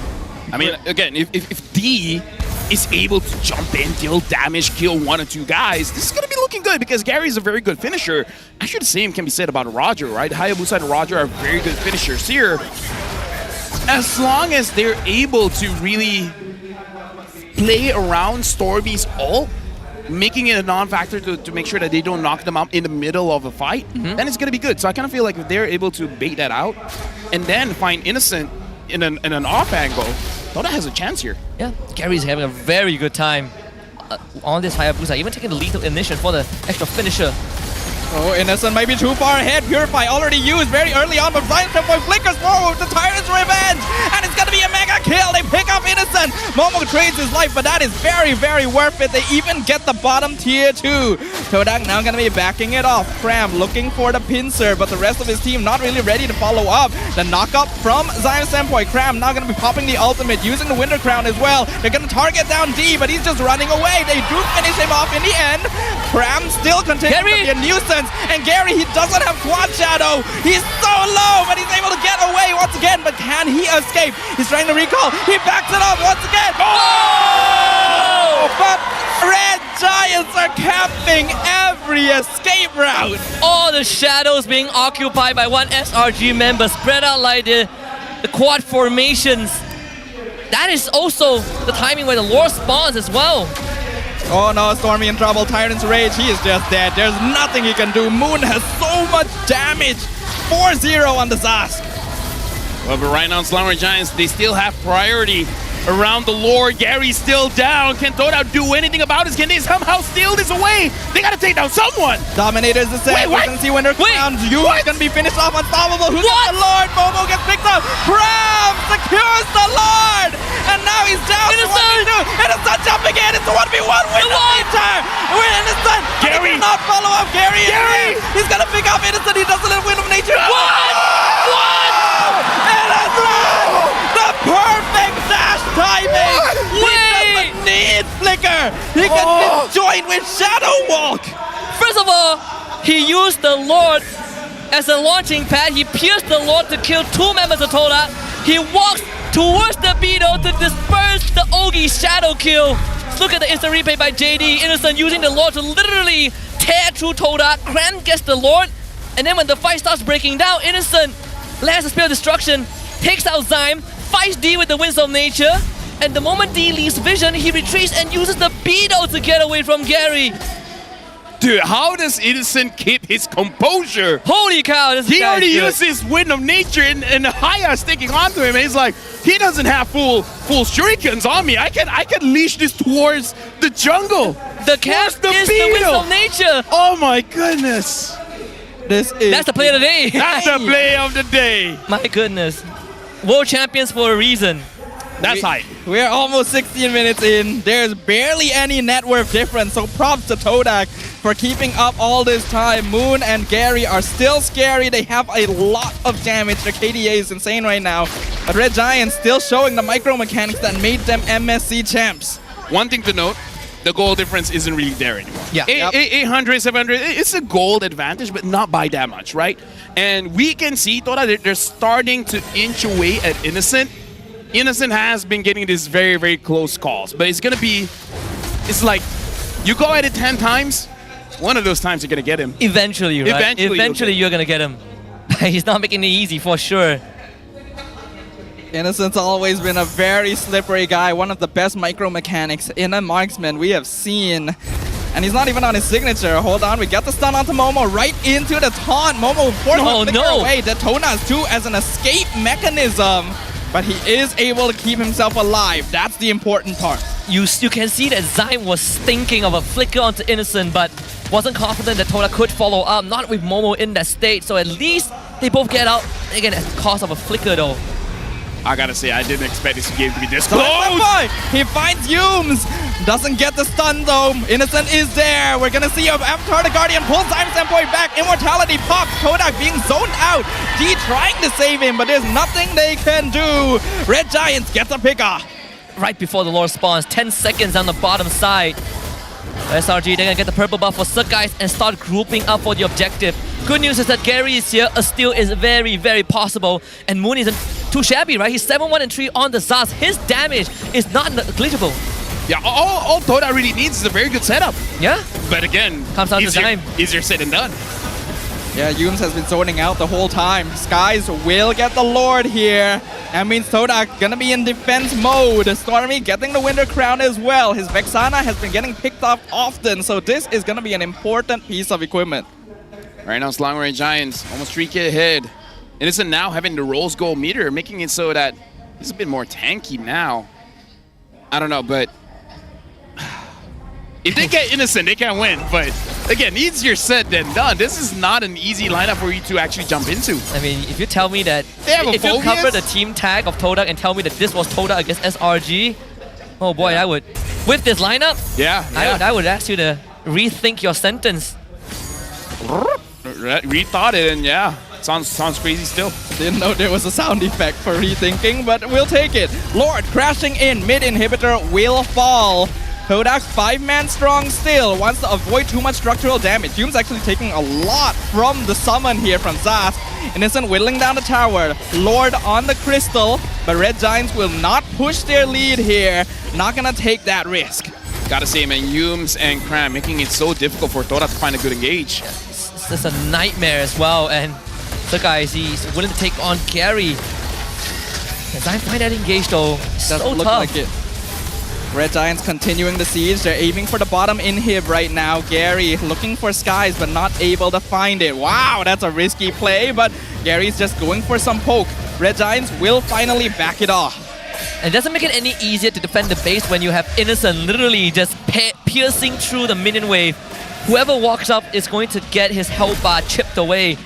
I mean, again, if D is able to jump in, deal damage, kill 1 or 2 guys, this is going to be looking good because Gary's a very good finisher. Actually, the same can be said about Roger, right? Hayabusa and Roger are very good finishers here. As long as they're able to really play around Stormy's ult, making it a non-factor to make sure that they don't knock them out in the middle of a fight, then it's going to be good. So I kind of feel like if they're able to bait that out and then find Innocent in an off angle, Todak has a chance here. Yeah, Gary's having a very good time on this Hayabusa, even taking the lethal initiation for the extra finisher. Oh, Innocent might be too far ahead. Purify already used very early on, but Zion Senpai flickers forward with the Tyrant's Revenge, and it's gonna be a mega kill. They pick up Innocent. Momo trades his life, but that is very, very worth it. They even get the bottom tier 2. Todak now gonna be backing it off. Cram looking for the pincer, but the rest of his team not really ready to follow up. The knockup from Zion Senpai. Cram now gonna be popping the ultimate, using the Winter Crown as well. They're gonna target down D, but he's just running away. They do finish him off in the end. Cram still continues to be a nuisance. And Gary, he doesn't have Quad Shadow. He's so low, but he's able to get away once again. But can he escape? He's trying to recall. He backs it up once again. Oh! But Red Giants are capping every escape route. All the shadows being occupied by one SRG member, spread out like the quad formations. That is also the timing where the Lord spawns as well. Oh no, Stormy in trouble. Tyrant's Rage, he is just dead. There's nothing he can do. Moon has so much damage. 4-0 on the Zask. Well, but right now, Slammer Giants, they still have priority around the Lord. Gary's still down. Can Todak do anything about this? Can they somehow steal this away? They gotta take down someone. Dominators the set. We can see when they're crowned. You are gonna be finished off unstoppable. Who got the Lord? Momo gets picked up. Cram secures the Lord. And now he's down. Innocent jumping in. It's a 1v1 with the meter. We're Innocent. Gary. He cannot follow up. Gary. He's gonna pick up Innocent. He does a little win of nature. What? Innocent! The perfect dash timing! He doesn't need flicker! He can join with Shadow Walk! First of all, he used the Lord as a launching pad. He pierced the Lord to kill 2 members of Todak. He walks towards the Beetle to disperse the Ogi shadow kill. Look at the instant replay by JD. Innocent using the Lord to literally tear through Todak. Cran gets the Lord, and then when the fight starts breaking down, Innocent lands a Spear of Destruction, takes out Zyme, fights D with the Winds of Nature, and the moment D leaves vision, he retreats and uses the Beetle to get away from Gary. Dude, how does Innocent keep his composure? Holy cow, this He guy already is good. used his Wind of Nature and Haya sticking onto him. And he's like, he doesn't have full shurikens on me. I can leash this towards the jungle. The cast is the Winds of Nature. Oh my goodness. That's the play of the day. That's the play of the day. My goodness. World champions for a reason. That's hype. We're almost 16 minutes in. There's barely any net worth difference, so props to Todak for keeping up all this time. Moon and Gary are still scary. They have a lot of damage. Their KDA is insane right now. But Red Giants still showing the micro mechanics that made them MSC champs. One thing to note, the goal difference isn't really there anymore. Yeah. 800, 700, it's a gold advantage, but not by that much, right? And we can see, Todak, they're starting to inch away at Innocent. Innocent has been getting these very, very close calls, but it's like, you go at it 10 times, one of those times you're gonna get him. Eventually, right? Eventually you're gonna get him. He's not making it easy for sure. Innocent's always been a very slippery guy, one of the best micro mechanics in a marksman we have seen. And he's not even on his signature. Hold on, we get the stun onto Momo right into the taunt. Momo forced to flicker away. Detonas too as an escape mechanism. But he is able to keep himself alive. That's the important part. You can see that Zyme was thinking of a flicker onto Innocent, but wasn't confident that Todak could follow up. Not with Momo in that state. So at least they both get out. Again, at the cost of a flicker though. I gotta say, I didn't expect this game to be this close. He finds Humes. Doesn't get the stun though. Innocent is there. We're gonna see Avatar the Guardian pull Zyme's endpoint back. Immortality pops. Todak being zoned out. D trying to save him, but there's nothing they can do. Red Giants get the pick off. Right before the Lord spawns, 10 seconds on the bottom side. SRG, they're gonna get the purple buff for Surgeist and start grouping up for the objective. Good news is that Gary is here. A steal is very, very possible. And Moon isn't too shabby, right? He's 7-1 and 3 on the Zaz. His damage is not negligible. Yeah, all Todak really needs is a very good setup. Yeah. But again, comes down to time. Easier said than done. Yeah, Humes has been zoning out the whole time. Skies will get the Lord here. That means Todak gonna be in defense mode. Stormy getting the Winter Crown as well. His Vexana has been getting picked off often, so this is gonna be an important piece of equipment. Right now, Slammer Giants almost 3K ahead. Innocent now having the Rolls Gold meter, making it so that he's a bit more tanky now. I don't know, but if they get Innocent, they can win. But again, easier said than done. This is not an easy lineup for you to actually jump into. I mean, if you tell me that, if you cover the team tag of Todak and tell me that this was Todak against SRG, oh boy, I would. With this lineup, I would ask you to rethink your sentence. Rethought it, and yeah, sounds crazy still. Didn't know there was a sound effect for rethinking, but we'll take it. Lord crashing in, mid inhibitor will fall. Todak 5-man strong still, wants to avoid too much structural damage. Hume's actually taking a lot from the summon here from Zaz. Innocent whittling down the tower. Lord on the crystal, but Red Giants will not push their lead here. Not gonna take that risk. Gotta say, man, Humes and Cram making it so difficult for Todak to find a good engage. It's just a nightmare as well, and the guys, he's willing to take on Gary. As I find that engage though, so Doesn't look tough. like it. Red Giants continuing the siege. They're aiming for the bottom inhib right now. Gary looking for Skies, but not able to find it. Wow, that's a risky play, but Gary's just going for some poke. Red Giants will finally back it off. And it doesn't make it any easier to defend the base when you have Innocent literally just piercing through the minion wave. Whoever walks up is going to get his health bar chipped away.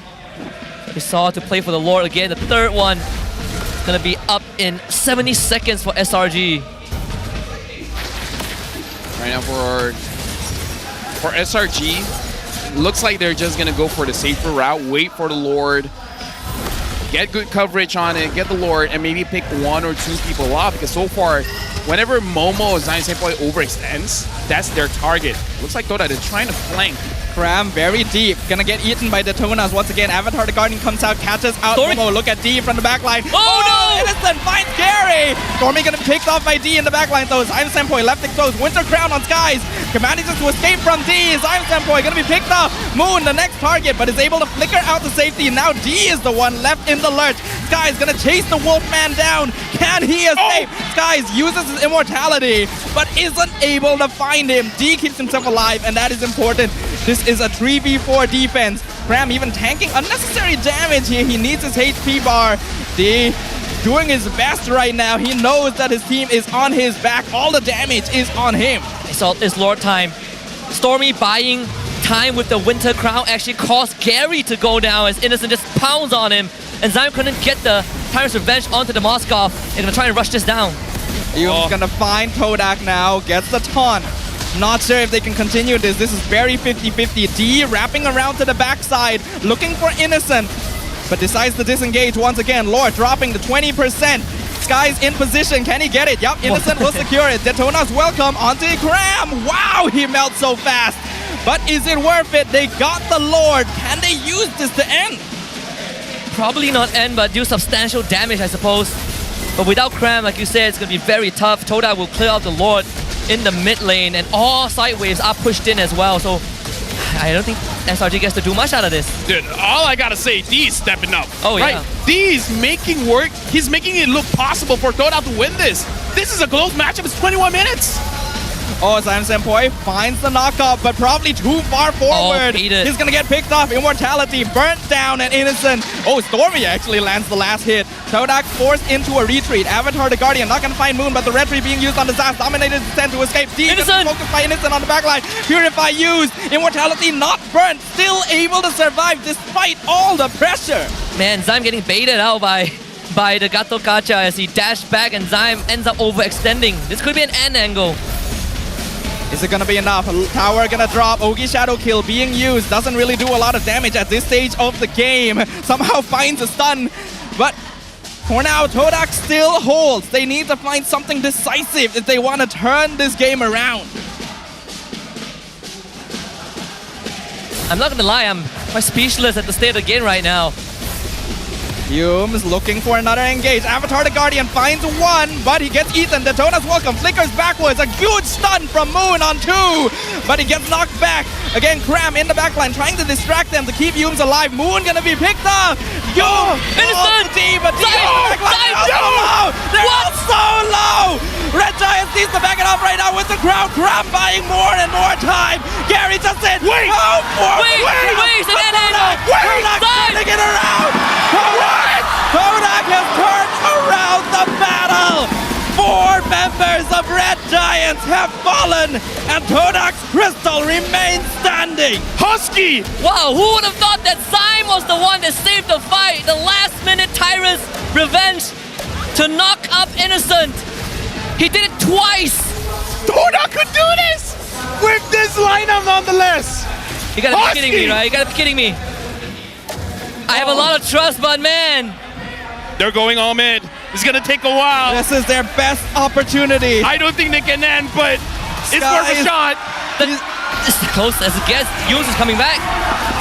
We saw to play for the Lord again. The third one is going to be up in 70 seconds for SRG. Right now for SRG, looks like they're just going to go for the safer route, wait for the Lord, get good coverage on it, get the Lord, and maybe pick one or two people off, because so far, whenever Momo or Zion Senpai overextends, that's their target. Looks like Todak is trying to flank. Cram very deep, gonna get eaten by Detonas once again. Avatar the Guardian comes out, catches out Stormy. Momo. Look at D from the backline. Oh no! Innocent finds Gary! Stormy gonna be picked off by D in the backline though. Zion Senpai left exposed. Winter Crown on Skies. Manages to escape from D. Zion Senpai gonna be picked up. Moon, the next target, but is able to flicker out to safety. Now D is the one left in the lurch. Skies gonna chase the Wolfman down. Can he escape? Skies uses his immortality, but isn't able to find him. D keeps himself alive, and that is important. This is a 3v4 defense. Cram even tanking unnecessary damage here. He needs his HP bar. D doing his best right now. He knows that his team is on his back. All the damage is on him. It's Lord time. Stormy buying time with the Winter Crown actually caused Gary to go down as Innocent just pounds on him. And Zion couldn't get the Tyrant's Revenge onto the Moskov. They're gonna try and rush this down. Yu's gonna find Todak now. Gets the taunt. Not sure if they can continue this. This is very 50-50. D wrapping around to the backside, looking for Innocent, but decides to disengage once again. Lord dropping the 20%. Sky's in position. Can he get it? Yup, Innocent will secure it. Detona's welcome onto Cram. Wow, he melts so fast. But is it worth it? They got the Lord. Can they use this to end? Probably not end, but do substantial damage, I suppose. But without Cram, like you said, it's going to be very tough. Todak will clear out the Lord in the mid lane, and all side waves are pushed in as well. So I don't think SRG gets to do much out of this. Dude, all I gotta say, D is stepping up. Oh, yeah. Right? D is making work. He's making it look possible for Todak to win this. This is a close matchup. It's 21 minutes. Oh, Zion Senpai finds the knockup, but probably too far forward. He's gonna get picked off. Immortality burnt down and Innocent. Oh, Stormy actually lands the last hit. Todak forced into a retreat. Avatar the Guardian not gonna find Moon, but the red tree being used on the Zaz. Dominated descent to escape. D focused by Innocent on the backline. Purify used. Immortality not burnt. Still able to survive despite all the pressure. Man, Zyme getting baited out by the Gato Kacha as he dashed back, and Zyme ends up overextending. This could be an end angle. Is it gonna be enough? Tower gonna drop. Ogi Shadow Kill being used. Doesn't really do a lot of damage at this stage of the game. Somehow finds a stun. But for now, Todak still holds. They need to find something decisive if they want to turn this game around. I'm not gonna lie, I'm quite speechless at the state of the game right now. Hume's looking for another engage. Avatar the Guardian finds one, but he gets eaten. Detona's welcome. Flickers backwards. A huge stun from Moon on 2, but he gets knocked back. Again, Cram in the backline trying to distract them to keep Humes alive. Moon gonna be picked up. Innocent! But They're all so low! Red Giants needs to back it up right now with the crowd. Cram buying more and more time. Gary just said, wait! Wait! Todak turning it around! Todak has turned around the battle! 4 members of Red Giants have fallen, and Todak's crystal remains standing! Husky! Wow, who would have thought that Zyme was the one that saved the fight? The last minute Tyrant's Revenge to knock up Innocent. He did it twice! Todak could do this! With this lineup nonetheless! You gotta be kidding me, right? You gotta be kidding me. I have a lot of trust, but man. They're going all mid. It's gonna take a while. This is their best opportunity. I don't think they can end, but it's worth a shot. It's close as it gets. Yumes is coming back.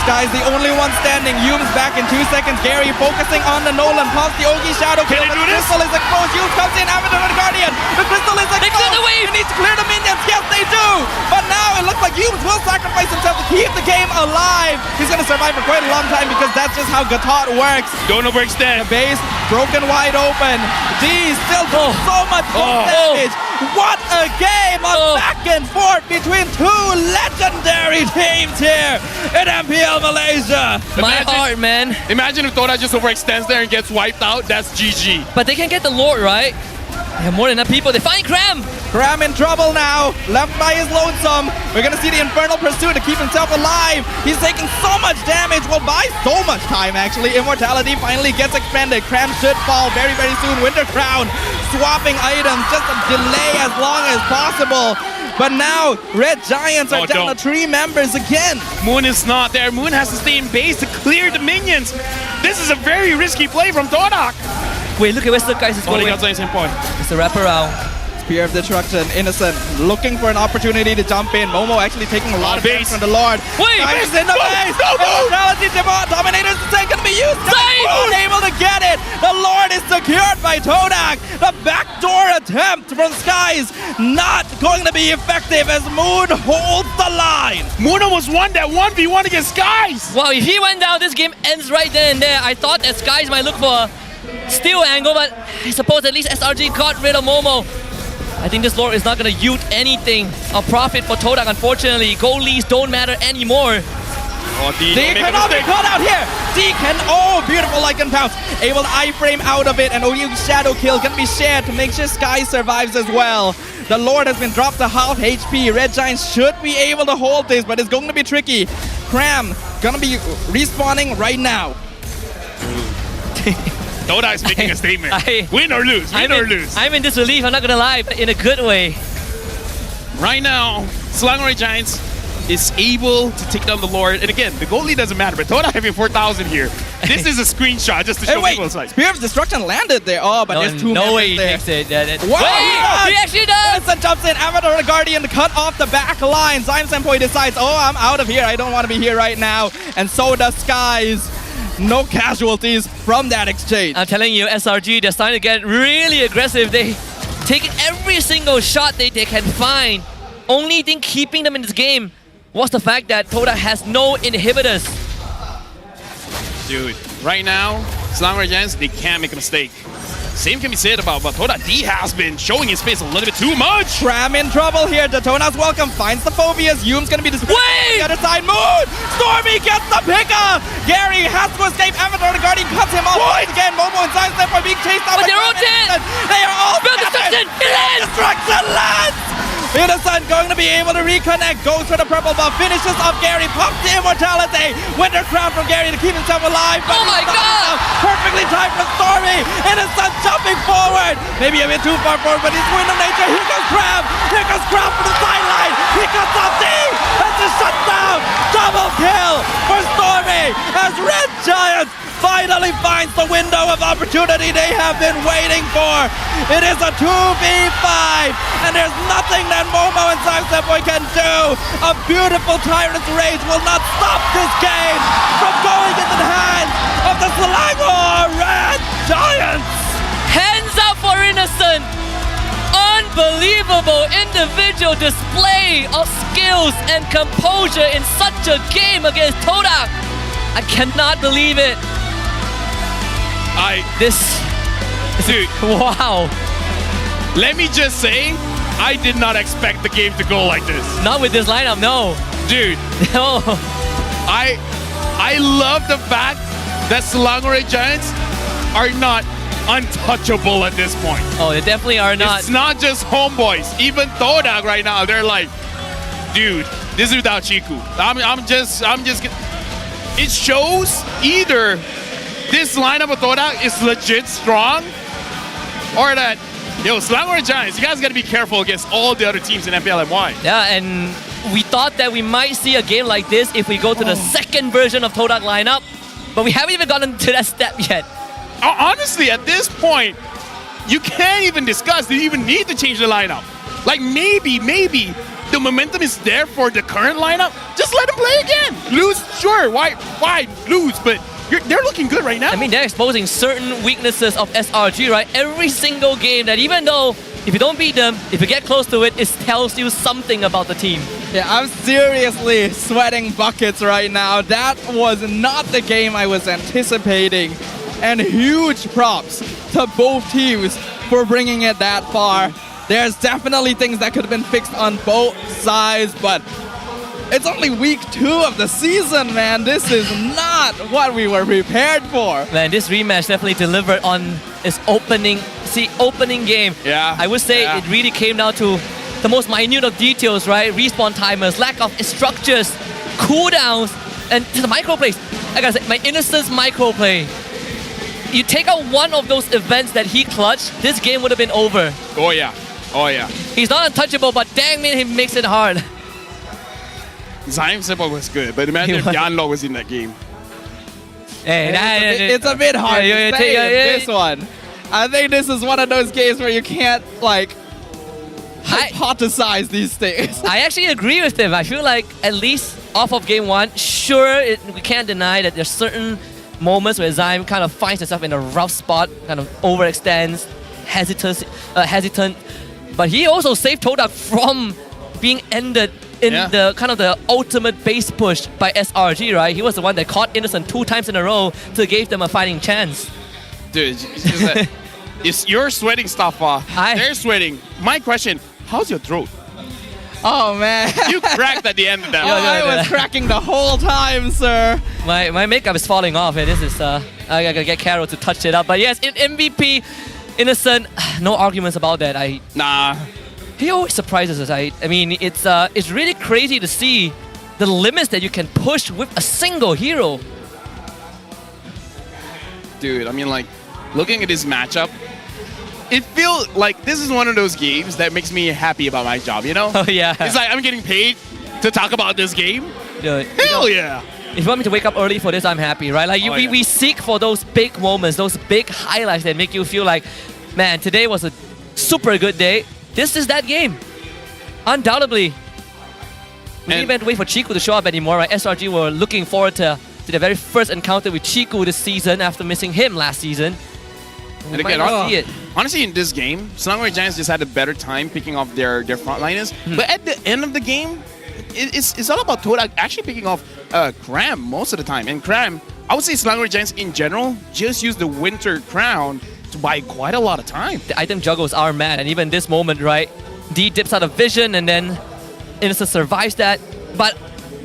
Sky's the only one standing. Yumes back in 2 seconds. Gary focusing on the Nolan. Pops the Ogi Shadow. Can they do this? The crystal is exposed. Yumes comes in. Avatar the Guardian. The crystal is exposed. They clear the wave. They need to clear the minions. Yes, they do. But now it looks like Humes will sacrifice himself to keep the game alive. He's going to survive for quite a long time because that's just how Gatot works. Don't overextend. The base broken wide open. D still doing so much damage. What a game of back and forth between two legendary teams here in MPL Malaysia. My heart, man. Imagine if Todak just overextends there and gets wiped out. That's GG. But they can get the Lord, right? They have more than enough people. They find Cram. Cram in trouble now, left by his lonesome. We're gonna see the Infernal Pursuit to keep himself alive. He's taking so much damage, will buy so much time actually. Immortality finally gets expended. Cram should fall very, very soon. Winter Crown, swapping items, just a delay as long as possible. But now, Red Giants are down to 3 members again. Moon is not there. Moon has to stay in base to clear the minions. This is a very risky play from Todak. Wait, look at where the guys is going. Outside the same point. It's a wraparound. Spear of Destruction, Innocent, looking for an opportunity to jump in. Momo actually taking a lot of damage from the Lord. Wait! Dives in the base! Immortality Dominator's going to be used! Unable to get it! The Lord is secured by Todak! The backdoor attempt from Skies not going to be effective as Moon holds the line! Moon almost won that 1v1 against Skies! Wow, if he went down, this game ends right then and there. I thought that Skies might look for a steal angle, but I suppose at least SRG got rid of Momo. I think this Lord is not going to yield anything of profit for Todak, unfortunately. Goal leads don't matter anymore. D cannot be caught out here! D can, beautiful Lycan Pounce. Able to iframe out of it, and OU Shadow Kill can be shared to make sure Sky survives as well. The Lord has been dropped to half HP. Red Giants should be able to hold this, but it's going to be tricky. Cram gonna be respawning right now. Todak is making a statement. Win or lose, win or lose. I'm in disbelief, I'm not gonna lie, but in a good way. Right now, Selangor Giants is able to take down the Lord. And again, the goal lead doesn't matter, but Todak having 4,000 here. This is a screenshot just to show people's size. Spear of Destruction landed there. Oh, but there's 2 no way he there. takes it. Wow, he actually does! Innocent jumps in, Avatar the Guardian to cut off the back line. Zyme Senpoi decides, I'm out of here. I don't want to be here right now. And so does Skies. No casualties from that exchange. I'm telling you, SRG, they're starting to get really aggressive. They take every single shot they can find. Only thing keeping them in this game was the fact that Todak has no inhibitors. Dude, right now, Selangor Giants, they can't make a mistake. Same can be said about Todak. D has been showing his face a little bit too much. Cram in trouble here. Daytona's welcome. Finds the phobias. Yume's gonna be displayed on the other side. Moon! Stormy gets the pickup! Gary has to escape. Avatar the Guardian cuts him off. Again, Momo and Science are being chased out. But they're all dead! They are all dead! Destruction! Destruction lands! Innocent going to be able to reconnect. Goes for the purple buff. Finishes off Gary. Pops the immortality. Winter Crown from Gary to keep himself alive. Oh my god! Perfectly timed for Stormy. Innocent jumping forward. Maybe a bit too far forward, but he's Wind of Nature. Here goes Crab. Here goes Crab from the sideline. He cuts off D. That's a shutdown. Double kill for Stormy as Red Giants finally finds the window of opportunity they have been waiting for. It is a 2v5, and there's nothing that Momo and Sangsepoy can do. A beautiful Tyrant's Rage will not stop this game from going into the hands of the Selangor Red Giants. Hands up for Innocent. Unbelievable individual display of skills and composure in such a game against Todak. I cannot believe it. Dude, wow. Let me just say, I did not expect the game to go like this. Not with this lineup, no. Dude, no. I love the fact that Selangor Giants are not untouchable at this point. Oh, they definitely are not. It's not just homeboys. Even Todak right now, they're like, dude, this is without Chiku. I'm just. It shows either this lineup of Todak is legit strong, or that, Selangor Giants, you guys got to be careful against all the other teams in MPL MY. Yeah, and we thought that we might see a game like this if we go to the second version of Todak lineup, but we haven't even gotten to that step yet. Honestly, at this point, you can't even discuss. Do you even need to change the lineup? Like maybe the momentum is there for the current lineup. Just let them play again. Lose, sure. Why lose? But they're looking good right now. I mean, they're exposing certain weaknesses of SRG, right? Every single game that even though if you don't beat them, if you get close to it, it tells you something about the team. Yeah, I'm seriously sweating buckets right now. That was not the game I was anticipating. And huge props to both teams for bringing it that far. There's definitely things that could have been fixed on both sides, but it's only week 2 of the season, man. This is not what we were prepared for. Man, this rematch definitely delivered on its opening game. Yeah. I would say it really came down to the most minute of details, right? Respawn timers, lack of structures, cooldowns, and the microplays. Like I said, my Innocence microplay. You take out one of those events that he clutched, this game would have been over. Oh yeah. Oh yeah. He's not untouchable, but dang man, he makes it hard. Zion Simple was good, but imagine if Yanlo was in that game. Hey, it's a bit hard to say in this one. I think this is one of those games where you can't like hypothesize these things. I actually agree with him. I feel like at least off of game 1, sure, we can't deny that there's certain moments where Zyme kind of finds himself in a rough spot, kind of overextends, hesitant. But he also saved Todak from being ended in the kind of the ultimate base push by SRG, right? He was the one that caught Innocent 2 times in a row to give them a fighting chance. Dude, you're sweating stuff. They're sweating. My question, how's your throat? Oh man. You cracked at the end of that. I was cracking the whole time, sir. My makeup is falling off. This is I gotta get Carol to touch it up. But yes, in MVP, Innocent, no arguments about that. Nah. He always surprises us. I mean, it's really crazy to see the limits that you can push with a single hero. Dude, I mean, like, looking at this matchup, it feels like this is one of those games that makes me happy about my job, you know? Oh, yeah. It's like I'm getting paid to talk about this game. Dude, Hell yeah. If you want me to wake up early for this, I'm happy, right? Like, we seek for those big moments, those big highlights that make you feel like, man, today was a super good day. This is that game. Undoubtedly. We didn't even wait for Chiku to show up anymore, right? SRG were looking forward to their very first encounter with Chiku this season after missing him last season. And again, honestly, in this game, Slangway Giants just had a better time picking off their frontliners. But at the end of the game, it's all about Todak actually picking off Cram most of the time. And Cram, I would say Slangway Giants in general just use the Winter Crown to buy quite a lot of time. The item juggles are mad, and even this moment, right? D dips out of vision, and then Innocent survives that. But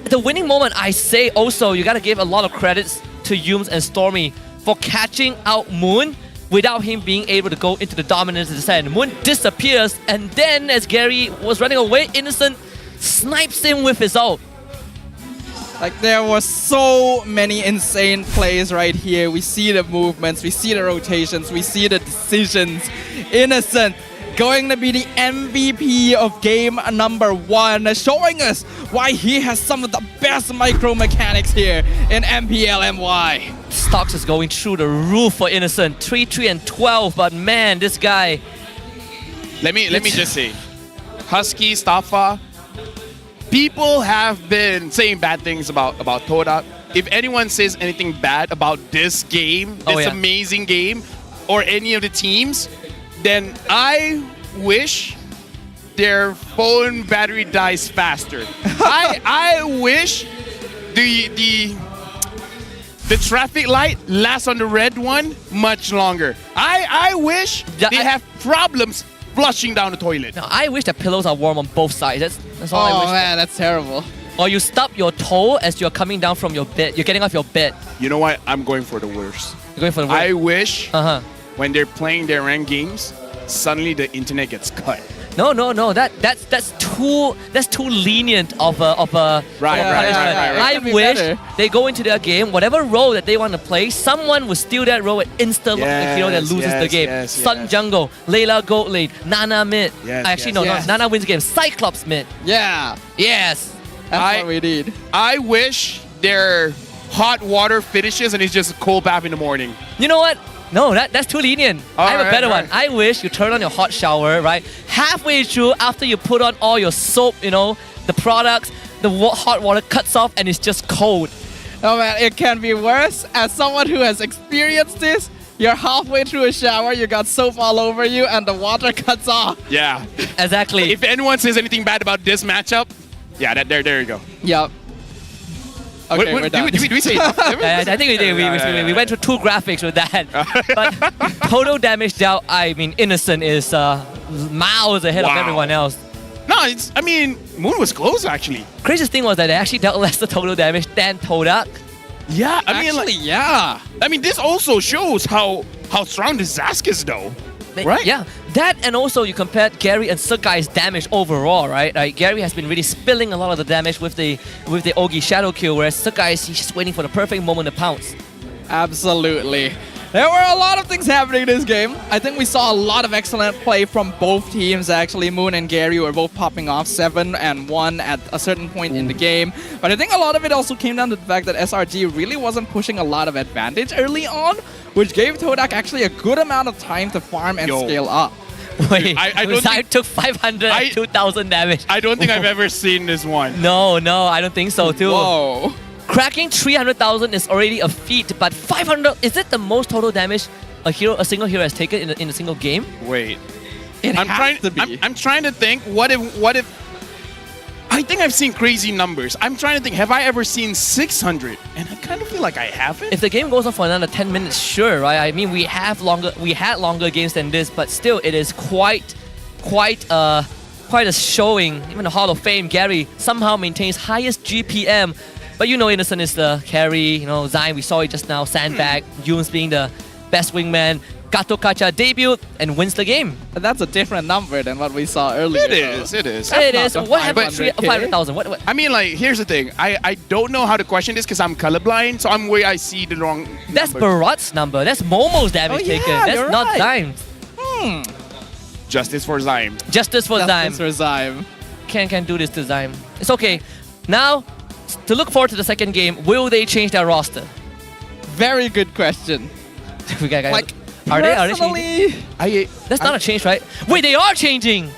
the winning moment, I say also, you gotta give a lot of credits to Yums and Stormy for catching out Moon without him being able to go into the dominance descent. Moon disappears, and then as Gary was running away, Innocent snipes him with his ult. Like, there were so many insane plays right here. We see the movements, we see the rotations, we see the decisions. Innocent going to be the MVP of game number 1, showing us why he has some of the best micro mechanics here in MPL MY. Stocks is going through the roof for Innocent. 3, and 12, but man, this guy. Let me just say, Husky, Staffa, people have been saying bad things about Todak. If anyone says anything bad about this game, this amazing game, or any of the teams, then I wish their phone battery dies faster. I wish the traffic light lasts on the red one much longer. I wish they have problems flushing down the toilet. Now, I wish the pillows are warm on both sides. That's all I wish. Oh man, that's terrible. Or you stub your toe as you're coming down from your bed. You're getting off your bed. You know what? I'm going for the worst. You're going for the worst? I wish when they're playing their ranked games, suddenly the internet gets cut. No. That's too lenient of a right. I wish they go into their game, whatever role that they want to play, someone will steal that role and insta-lock the hero that loses the game. Sun jungle, Layla gold lane, Nana mid. Nana wins the game. Cyclops mid. Yeah. Yes. That's what we need. I wish their hot water finishes and it's just a cold bath in the morning. You know what? No, that's too lenient. I have a better one. I wish you turn on your hot shower, right? Halfway through, after you put on all your soap, the products, the hot water cuts off and it's just cold. Oh man, it can be worse. As someone who has experienced this, you're halfway through a shower, you got soap all over you, and the water cuts off. Yeah. Exactly. If anyone says anything bad about this matchup, yeah, there you go. Yep. Okay, we're done. Did we say I think we did. We went through 2 graphics with that. But total damage dealt, I mean, Innocent is miles ahead of everyone else. No, Moon was close actually. Craziest thing was that they actually dealt less the total damage than Todak. Yeah, yeah. I mean, this also shows how strong this Zask is, though. Right? Yeah. That, and also you compared Gary and Sakai's damage overall, right? Like, Gary has been really spilling a lot of the damage with the Ogi Shadow Kill, whereas Sakai is just waiting for the perfect moment to pounce. Absolutely. There were a lot of things happening in this game. I think we saw a lot of excellent play from both teams, actually. Moon and Gary were both popping off 7 and 1 at a certain point in the game. But I think a lot of it also came down to the fact that SRG really wasn't pushing a lot of advantage early on, which gave Todak actually a good amount of time to farm and scale up. Wait, I don't think took 500 and 2,000 damage. I don't think I've ever seen this one. No, I don't think so too. Whoa. Cracking 300,000 is already a feat, but 500, is it the most total damage a single hero has taken in a single game? Wait. I'm trying to think, what if I think I've seen crazy numbers. I'm trying to think, have I ever seen 600? And I kind of feel like I haven't. If the game goes on for another 10 minutes, sure, right? I mean, we had longer games than this, but still, it is quite a showing. Even the Hall of Fame, Gary somehow maintains highest GPM. But you know, Innocent is the carry. You know, Zion, we saw it just now. Sandbag, Yunes being the best wingman. Gato Kacha debut and wins the game. That's a different number than what we saw earlier. It is. It is. What happened? 500,000. What? I mean, like, here's the thing. I don't know how to question this because I'm colorblind, so I'm where I see the wrong That's numbers. Barat's number. That's Momo's damage taken. That's not Zyme's. Justice for Zyme. Justice for Zyme. Can do this to Zyme. It's okay. Now, to look forward to the second game, will they change their roster? Very good question. Are they changing? That's not a change, right? Wait, they are changing!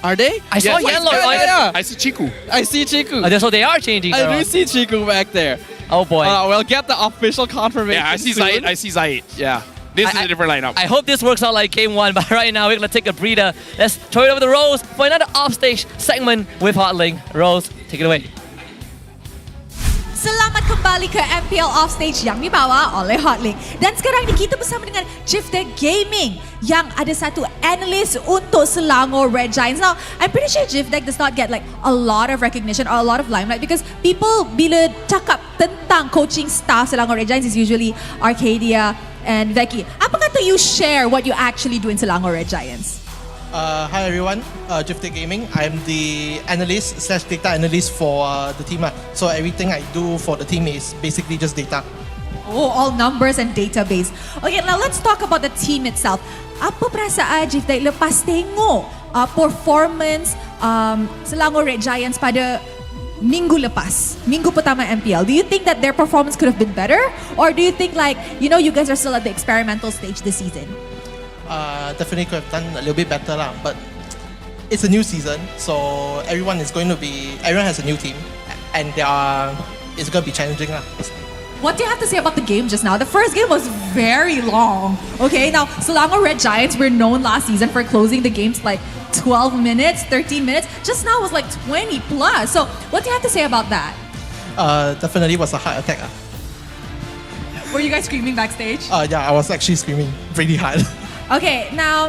Are they? I saw Yellow. I see Chiku. I see Chiku. So they are changing. I do see Chiku back there. Oh boy. We'll get the official confirmation. Yeah, I see Zaid. I see Zaid. Yeah. This is a different lineup. I hope this works out like game 1, but right now we're gonna take a breather. Let's throw it over to Rose for another offstage segment with Hotlink. Rose, take it away. Selamat kembali ke MPL Offstage yang dibawa oleh Hotlink. Dan sekarang ni kita bersama dengan Jiftek Gaming yang ada satu analyst untuk Selangor Red Giants. Now, I'm pretty sure Jiftek does not get like a lot of recognition or a lot of limelight because people bila cakap tentang coaching staff Selangor Red Giants is usually Arcadia and Becky. Apa kata you share what you actually do in Selangor Red Giants? Hi everyone, Jiftek Gaming. I'm the analyst / data analyst for the team. So everything I do for the team is basically just data. Oh, all numbers and database. Okay, now let's talk about the team itself. Apa perasaan Jiftek lepas tengok performance Selangor Red Giants pada minggu lepas, minggu pertama MPL? Do you think that their performance could have been better? Or do you think like, you know, you guys are still at the experimental stage this season? Definitely could have done a little bit better lah, but it's a new season, so everyone has a new team, and it's going to be challenging lah. What do you have to say about the game just now? The first game was very long. Okay, now Selangor Red Giants were known last season for closing the games like 12 minutes, 13 minutes. Just now was like 20 plus. So what do you have to say about that? Definitely was a heart attack. Were you guys screaming backstage? Yeah, I was actually screaming pretty hard. Okay, now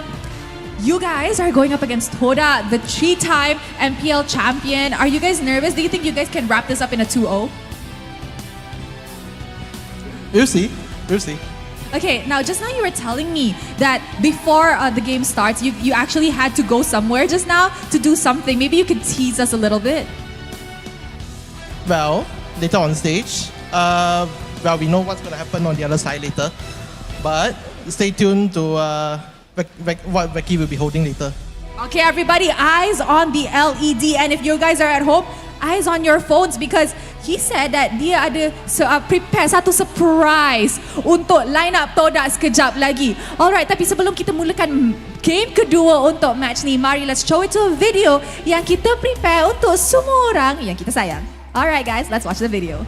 you guys are going up against Todak, the 3-time MPL champion. Are you guys nervous? Do you think you guys can wrap this up in a 2-0? We'll see. Okay, now just now you were telling me that before the game starts, you actually had to go somewhere just now to do something. Maybe you could tease us a little bit. Well, later on stage, we know what's going to happen on the other side later. But stay tuned to what Becky will be holding later. Okay, everybody, eyes on the LED. And if you guys are at home, eyes on your phones because he said that dia ada prepare satu surprise untuk line up Todak sekejap lagi. Alright, tapi sebelum kita mulakan game kedua untuk match ni, mari let's show it to a video yang kita prepare untuk semua orang yang kita sayang. Alright guys, let's watch the video.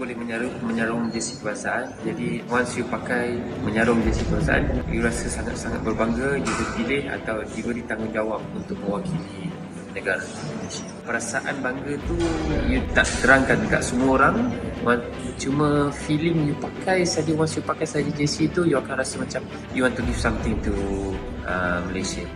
boleh menyarung jersey kebangsaan. Jadi once you pakai menyarung jersey kebangsaan, you rasa sangat-sangat berbangga you dipilih atau diberi tanggungjawab untuk mewakili negara Malaysia. Perasaan bangga tu you tak terangkan dekat semua orang. Cuma feeling you pakai saja, once you pakai saja jersey tu, you akan rasa macam you want to give something to Malaysia.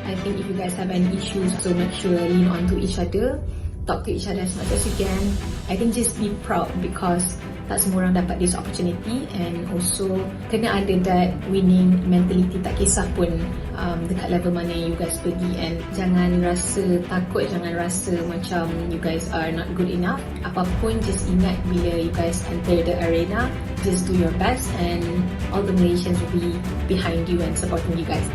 I think if you guys have any issues, so make sure lean on to each other, talk to each other as much as you can. I think just be proud because tak semua orang dapat this opportunity, and also kena ada that winning mentality, tak kisah pun dekat level mana you guys pergi, and jangan rasa takut, jangan rasa macam you guys are not good enough. Apapun, just ingat bila you guys enter the arena, just do your best and all the Malaysians will be behind you and supporting you guys.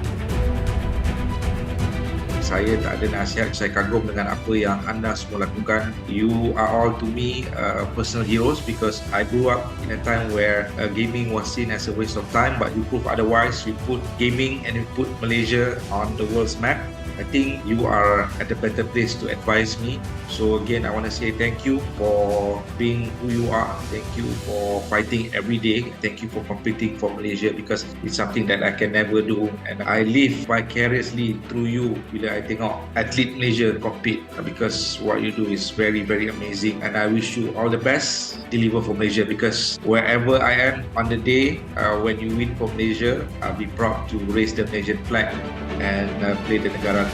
Saya tak ada nasihat, saya kagum dengan apa yang anda semua lakukan. You are all to me personal heroes because I grew up in a time where gaming was seen as a waste of time, but you prove otherwise. You put gaming and you put Malaysia on the world's map. I think you are at a better place to advise me. So again, I want to say thank you for being who you are. Thank you for fighting every day. Thank you for competing for Malaysia because it's something that I can never do. And I live vicariously through you bila I tengok atlet Malaysia compete because what you do is very, very amazing. And I wish you all the best. Deliver for Malaysia because wherever I am on the day when you win for Malaysia, I'll be proud to raise the Malaysian flag and play the negara.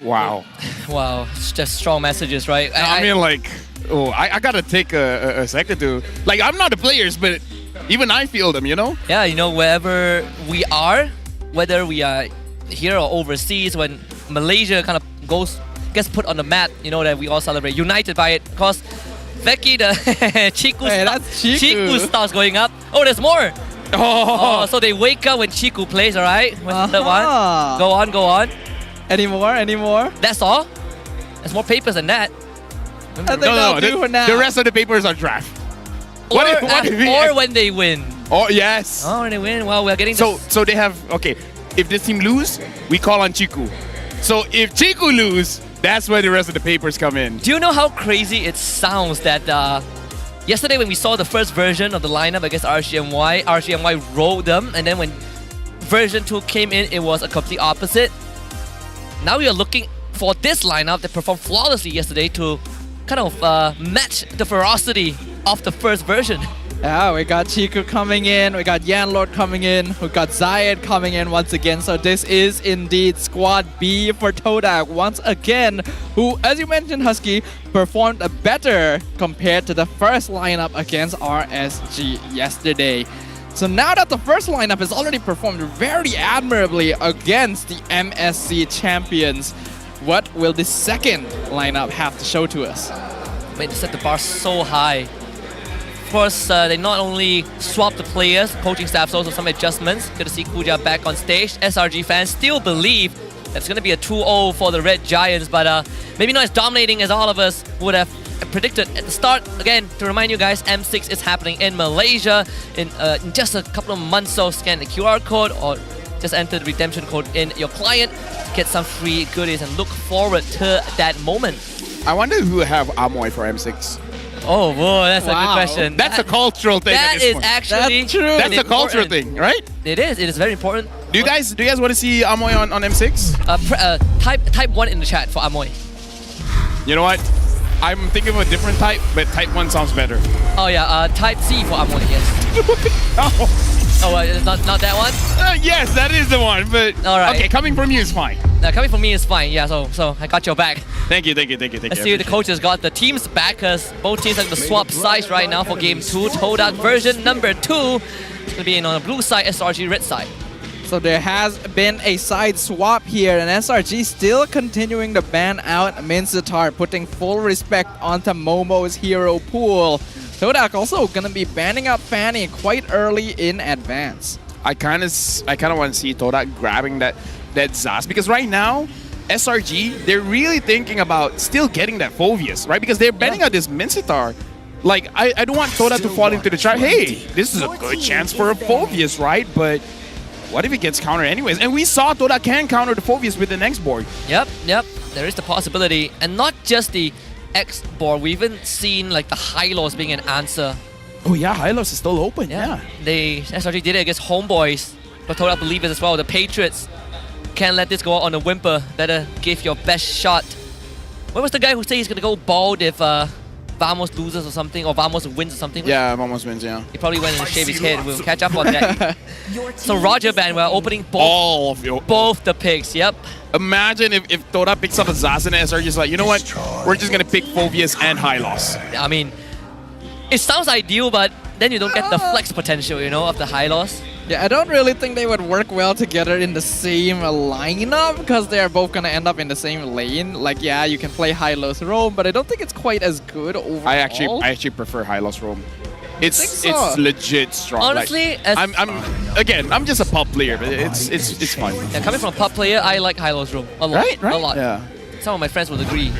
Wow. Wow, it's just strong messages, right? I mean, like, I gotta take a second to, like, I'm not the players, but even I feel them, you know? Yeah, you know, wherever we are, whether we are here or overseas, when Malaysia kind of gets put on the map, you know, that we all celebrate, united by it. Because Becky, the Chiku starts going up. Oh, there's more. Oh, so they wake up when Chiku plays, all right? The one. Go on. Any more? That's all? There's more papers than that. I think that'll do for now. The rest of the papers are draft. Or when they win. Oh, yes. Oh, when they win. Well, we're getting So they have, okay, if this team lose, we call on Chiku. So if Chiku lose, that's where the rest of the papers come in. Do you know how crazy it sounds that yesterday when we saw the first version of the lineup against RCMY rolled them, and then when version 2 came in, it was a complete opposite. Now we are looking for this lineup that performed flawlessly yesterday to kind of match the ferocity of the first version. Yeah, we got Chiku coming in, we got Yanlord coming in, we got Zayed coming in once again. So this is indeed Squad B for Todak once again, who, as you mentioned, Husky, performed better compared to the first lineup against RSG yesterday. So now that the first lineup has already performed very admirably against the MSC champions, what will the second lineup have to show to us? They set the bar so high. Of course, they not only swapped the players, coaching staffs also some adjustments. Good to see Kuja back on stage. SRG fans still believe that's going to be a 2-0 for the Red Giants, but maybe not as dominating as all of us would have predicted at the start. Again, to remind you guys, M6 is happening in Malaysia in just a couple of months, so scan the QR code or just enter the redemption code in your client to get some free goodies and look forward to that moment. I wonder who have Amoy for M6. Oh, whoa, that's a good question. That's a cultural thing. That is actually true. That's a cultural thing, right? It is very important. Do you guys want to see Amoy on M6? Type 1 in the chat for Amoy. You know what? I'm thinking of a different type, but type 1 sounds better. Oh yeah, type C for Amoy, yes. It's not that one? Yes, that is the one, but all right. Okay, coming from you is fine. Coming from me is fine, yeah, so I got your back. Thank you. Let's see if the coaches got the team's back, because both teams have the swap sides right now for game 2. Todak version number 2. It's going to be on the blue side, SRG red side. So there has been a side swap here, and SRG still continuing to ban out Minzatar, putting full respect onto Momo's hero pool. Todak also going to be banning out Fanny quite early in advance. I kind of want to see Todak grabbing that Zas, because right now SRG, they're really thinking about still getting that Phoveus, right? Because they're banning out this Minzatar. Like, I don't want Todak to fall into the trap. Hey, this is a good chance for a Phoveus, right? But what if it gets countered anyways? And we saw Todak can counter the Phobius with the next board. Yep. There is the possibility. And not just the X board, we've even seen like the Hylos being an answer. Oh yeah, Hylos is still open, yeah. They SRG did it against Homeboys, but Todak believe it as well. The Patriots can't let this go out on a whimper. Better give your best shot. What was the guy who said he's gonna go bald if Vamos loses or something, or Vamos wins or something? Yeah, Vamos wins, yeah. He probably went and shaved his head. We'll catch up on that. So Roger Band, we're opening both the picks, yep. Imagine if Todak picks up a Zaz and SRG is like, you know what? We're just gonna pick Phobius and Hylos. I mean, it sounds ideal, but then you don't get the flex potential, you know, of the Hylos. Yeah, I don't really think they would work well together in the same lineup because they are both gonna end up in the same lane. Like, yeah, you can play Hylos Roam, but I don't think it's quite as good overall. I actually prefer Hylos Roam. It's legit strong. Honestly, like, I'm just a pub player, but it's fun. Yeah, coming from a pub player, I like Hylos Roam a lot. Right? A lot. Yeah. Some of my friends would agree.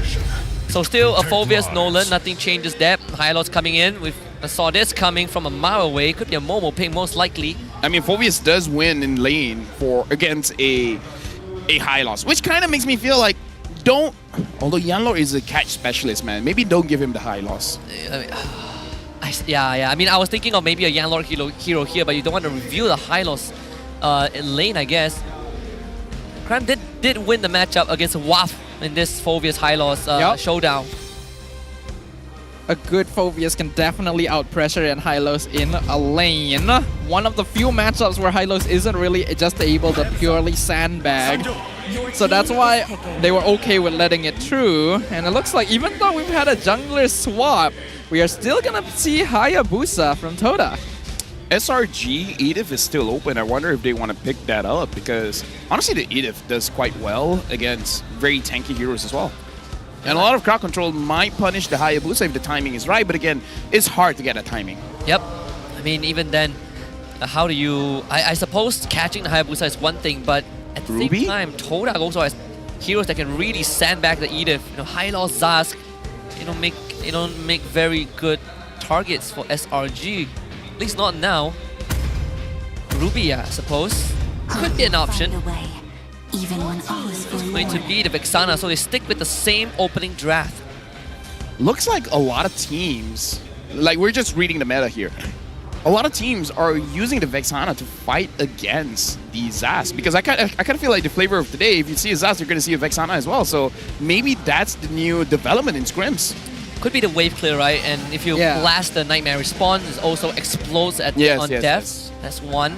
So still a Phobius Nolan, nothing changes that. Hylos coming in. I saw this coming from a mile away. Could be a Momo pick most likely. I mean, Phobius does win in lane against a Hylos, which kind of makes me feel like although Yanlor is a catch specialist, man, maybe don't give him the Hylos. I mean, I was thinking of maybe a Yanlor hero here, but you don't want to reveal the Hylos in lane, I guess. Cram did win the matchup against Waf in this Phobius Hylos showdown. A good Phobius can definitely outpressure and Hylos in a lane. One of the few matchups where Hylos isn't really just able to purely sandbag. So that's why they were okay with letting it through. And it looks like even though we've had a jungler swap, we are still gonna see Hayabusa from Todak. SRG Edith is still open. I wonder if they want to pick that up because honestly the Edith does quite well against very tanky heroes as well. And a lot of crowd control might punish the Hayabusa if the timing is right, but again, it's hard to get a timing. Yep. I mean, even then, how do you... I suppose catching the Hayabusa is one thing, but at the same time, Todak also has heroes that can really sandbag the Edith. You know, Hylos, Zask, make very good targets for SRG. At least not now. Ruby, I suppose. Could be an option. Even when all is It's going to be the Vexana, so they stick with the same opening draft. Looks like a lot of teams, like we're just reading the meta here, a lot of teams are using the Vexana to fight against the Zaz because I kind of feel like the flavor of today, if you see a Zaz, you're going to see a Vexana as well. So maybe that's the new development in scrims. Could be the wave clear, right? And if you blast the Nightmare Respawn, it also explodes on death. Yes. That's one.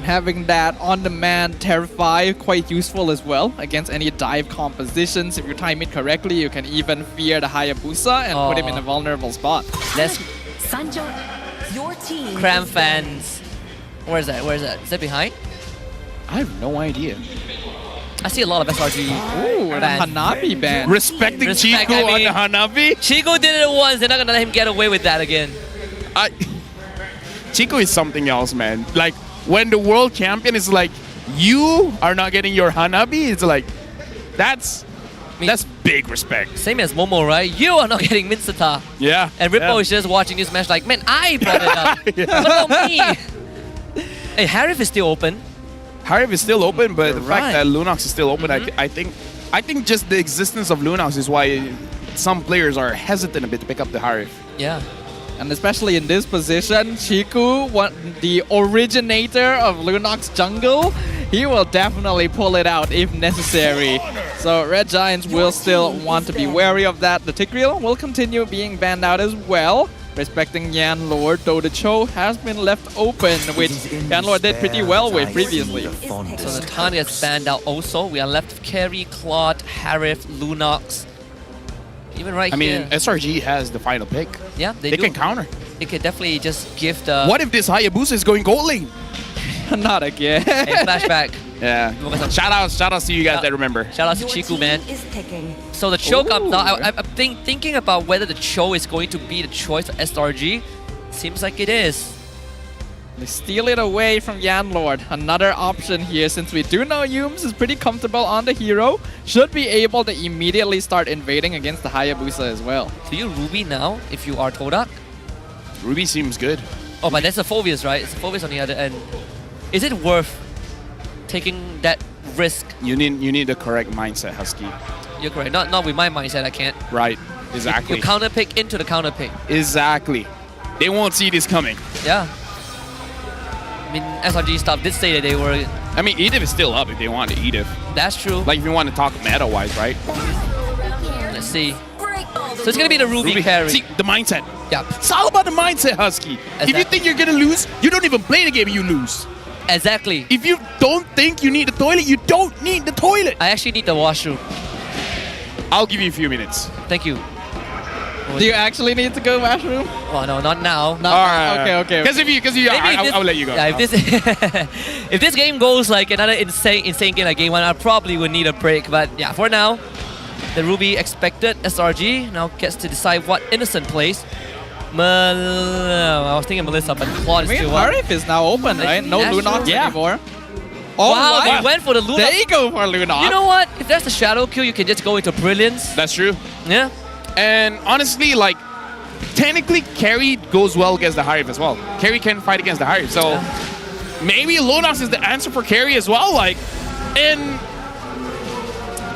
Having that on-demand Terrify quite useful as well against any dive compositions. If you time it correctly, you can even fear the Hayabusa and put him in a vulnerable spot. Let's Sanjo, your team. Cram fans. Where's that? Is that behind? I have no idea. I see a lot of SRG. Ooh, the Hanabi band. Respecting Chico on the Hanabi? Chico did it once. They're not going to let him get away with that again. Chico is something else, man. Like, when the world champion is like, you are not getting your Hanabi, it's like, that's big respect. Same as Momo, right? You are not getting Minsata. Yeah. And Rippo is just watching this match like, man, I brought it up. What about me? Hey, Harif is still open. Harif is still open, but the fact that Lunox is still open, I think just the existence of Lunox is why some players are hesitant a bit to pick up the Harif. Yeah. And especially in this position, Chiku, the originator of Lunox jungle, he will definitely pull it out if necessary. So Red Giants will still want to be wary of that. The Tigreal will continue being banned out as well. Respecting Yanlord, though the Cho has been left open, which Yanlord did pretty well with previously. So the Tanya is banned out also. We are left with Carry, Claude, Harif, Lunox. Even right here. I mean, SRG has the final pick. Yeah, they do. Can counter. They could definitely just give the... What if this Hayabusa is going gold lane? Not again. Hey, flashback. Yeah. Shout outs to you guys that remember. Shout out to Chiku, man. So the Cho comes out. I'm thinking about whether the Cho is going to be the choice for SRG. Seems like it is. They steal it away from Yanlord. Another option here, since we do know Yums is pretty comfortable on the hero, should be able to immediately start invading against the Hayabusa as well. Do you Ruby now if you are Todak? Ruby seems good. Oh, but that's a Phobius, right? It's a Phobius on the other end. Is it worth taking that risk. You need the correct mindset, Husky. You're correct. Not with my mindset, I can't. Right. Exactly. You counter pick into the counter pick. Exactly. They won't see this coming. Yeah. I mean, SRG stuff did say that they were... I mean, Edith is still up if they want to Edith. That's true. Like, if you want to talk meta-wise, right? Let's see. So it's going to be the Ruby carry. See, the mindset. Yeah. It's all about the mindset, Husky. If you think you're going to lose, you don't even play the game, you lose. Exactly. If you don't think you need the toilet, you don't need the toilet. I actually need the washroom. I'll give you a few minutes. Thank you. Do you actually need to go washroom? Well, no, not now. All right. Okay. Because if you, I'll let you go. Yeah, if this game goes like another insane game like game 1, I probably would need a break. But yeah, for now, the Ruby expected SRG now gets to decide what Innocent plays. I was thinking Melissa, but Claude is still up. Harif is now open, right? No Lunox anymore. Oh, wow, they went for the Lunox. They go for Lunox. You know what? If there's a shadow kill, you can just go into Brilliance. That's true. Yeah. And honestly, like, technically, Carry goes well against the Harif as well. Carry can fight against the Harif. So maybe Lunox is the answer for Carry as well. Like, and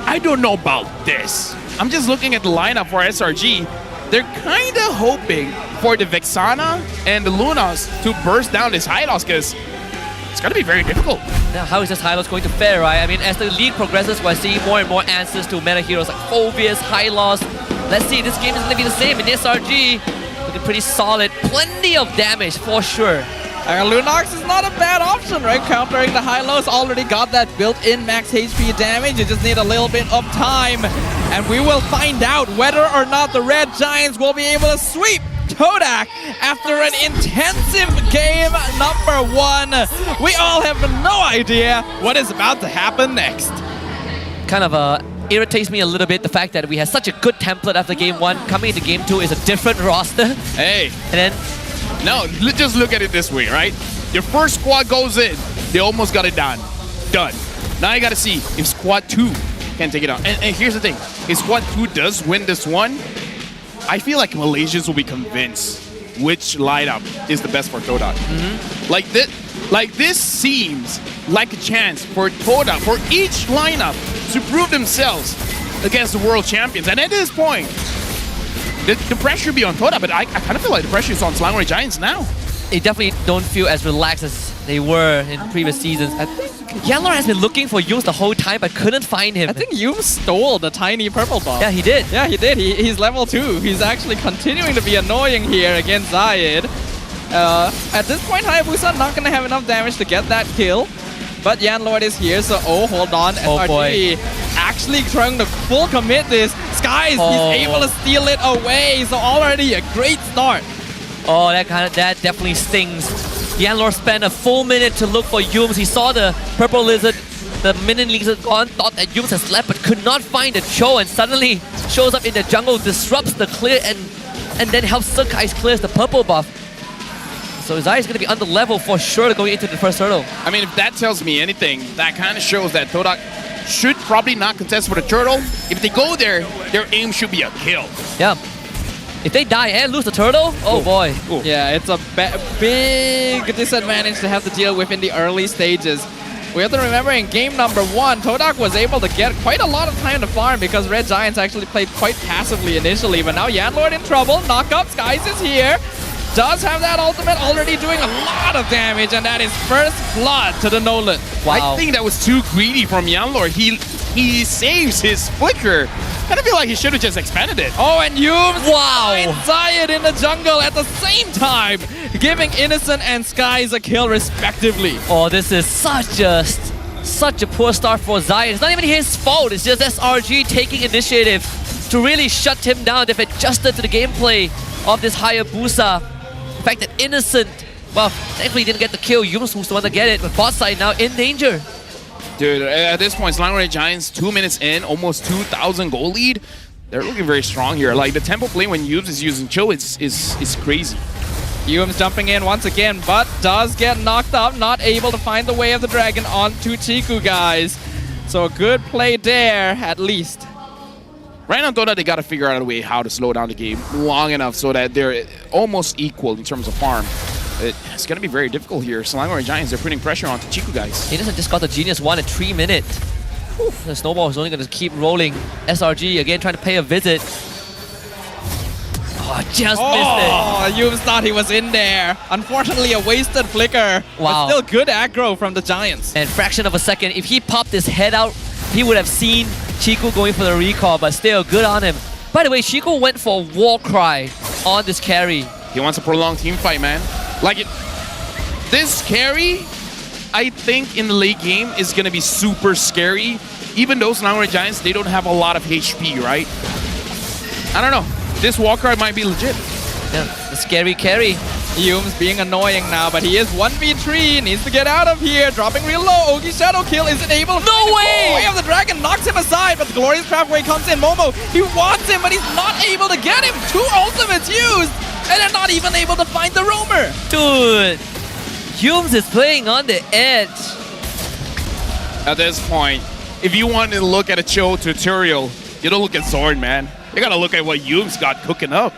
I don't know about this. I'm just looking at the lineup for SRG. They're kind of hoping for the Vexana and the Lunox to burst down this Hylos because it's going to be very difficult. Now, how is this Hylos going to fare, right? I mean, as the league progresses, we're seeing more and more answers to meta heroes like Phobius, Hylos. Let's see, this game is going to be the same. And SRG looking pretty solid. Plenty of damage for sure. Lunox is not a bad option, right? Countering the Hylos, already got that built-in max HP damage. You just need a little bit of time. And we will find out whether or not the Red Giants will be able to sweep Todak after an intensive game number 1. We all have no idea what is about to happen next. Kind of irritates me a little bit the fact that we had such a good template after game 1. Coming into game 2 is a different roster. Hey. And then... No, just look at it this way, right? Your first squad goes in, they almost got it done. Done. Now you gotta see if squad 2 can take it out. And here's the thing, if squad 2 does win this one, I feel like Malaysians will be convinced which lineup is the best for Todak. Like this seems like a chance for Todak, for each lineup to prove themselves against the world champions. And at this point, the pressure will be on Todak, but I kind of feel like the pressure is on Selangor Giants now. They definitely don't feel as relaxed as they were in previous seasons. I think Yellow has been looking for Yums the whole time, but couldn't find him. I think Yums stole the tiny purple buff. Yeah, he did. Yeah, he did. He's level 2. He's actually continuing to be annoying here against Zayed. At this point, Hayabusa not going to have enough damage to get that kill. But Yan Lord is here, so hold on. SRG actually trying to full commit this. Skies, he's able to steal it away, so already a great start. Oh, that definitely stings. Yan Lord spent a full minute to look for Yums. He saw the purple lizard, the minion lizard gone, thought that Yums has slept, but could not find the Cho, and suddenly shows up in the jungle, disrupts the clear, and then helps Sukai's clears the purple buff. So Zai is going to be under level for sure going into the first hurdle. I mean, if that tells me anything, that kind of shows that Todak should probably not contest for the turtle. If they go there, their aim should be a kill. Yeah. If they die and lose the turtle, oh boy. Ooh. Yeah, it's a big disadvantage to have to deal with in the early stages. We have to remember in game number 1, Todak was able to get quite a lot of time to farm because Red Giants actually played quite passively initially. But now Yan Lord in trouble, knock up, Skies is here. Does have that ultimate, already doing a lot of damage, and that is first blood to the Nolan. Wow. I think that was too greedy from Yan Lord. He saves his flicker. I feel like he should have just expanded it. Oh, and Yums finds Zayed in the jungle at the same time, giving Innocent and Skies a kill respectively. Oh, this is such a poor start for Zayed. It's not even his fault. It's just SRG taking initiative to really shut him down. They've adjusted to the gameplay of this Hayabusa. The fact that Innocent, well, thankfully didn't get the kill. Yums was the one to get it, but bot side now in danger. Dude, at this point, Selangor Giants 2 minutes in, almost 2,000 goal lead. They're looking very strong here. Like the tempo play when Yums is using Cho is crazy. Yums jumping in once again, but does get knocked up, not able to find the way of the dragon onto Chiku, guys. So a good play there, at least. Right now, Todak, they got to figure out a way how to slow down the game long enough so that they're almost equal in terms of farm. It's going to be very difficult here. Selangor Giants, they're putting pressure onto Chiku, guys. Innocent just got the Genius 1 at 3 minutes. The snowball is only going to keep rolling. SRG again trying to pay a visit. Oh, just missed it. Oh, Yums thought he was in there. Unfortunately, a wasted flicker. Wow. But still good aggro from the Giants. And fraction of a second, if he popped his head out, he would have seen Chiku going for the recall, but still good on him. By the way, Chiku went for a war cry on this carry. He wants a prolonged team fight, man. Like it. This carry, I think in the late game is going to be super scary. Even though Selangor Giants, they don't have a lot of HP, right? I don't know. This Walker might be legit. Yeah, the scary carry. Yums being annoying now, but he is 1v3. Needs to get out of here. Dropping real low. Ogi Shadow Kill isn't able to No way! Way of the Dragon knocks him aside, but the Glorious Craftway comes in. Momo, he wants him, but he's not able to get him. 2 ultimates used, and they're not even able to find the roamer. Dude, Yums is playing on the edge. At this point, if you want to look at a Cho tutorial, you don't look at Zorn, man. You gotta look at what Yums got cooking up.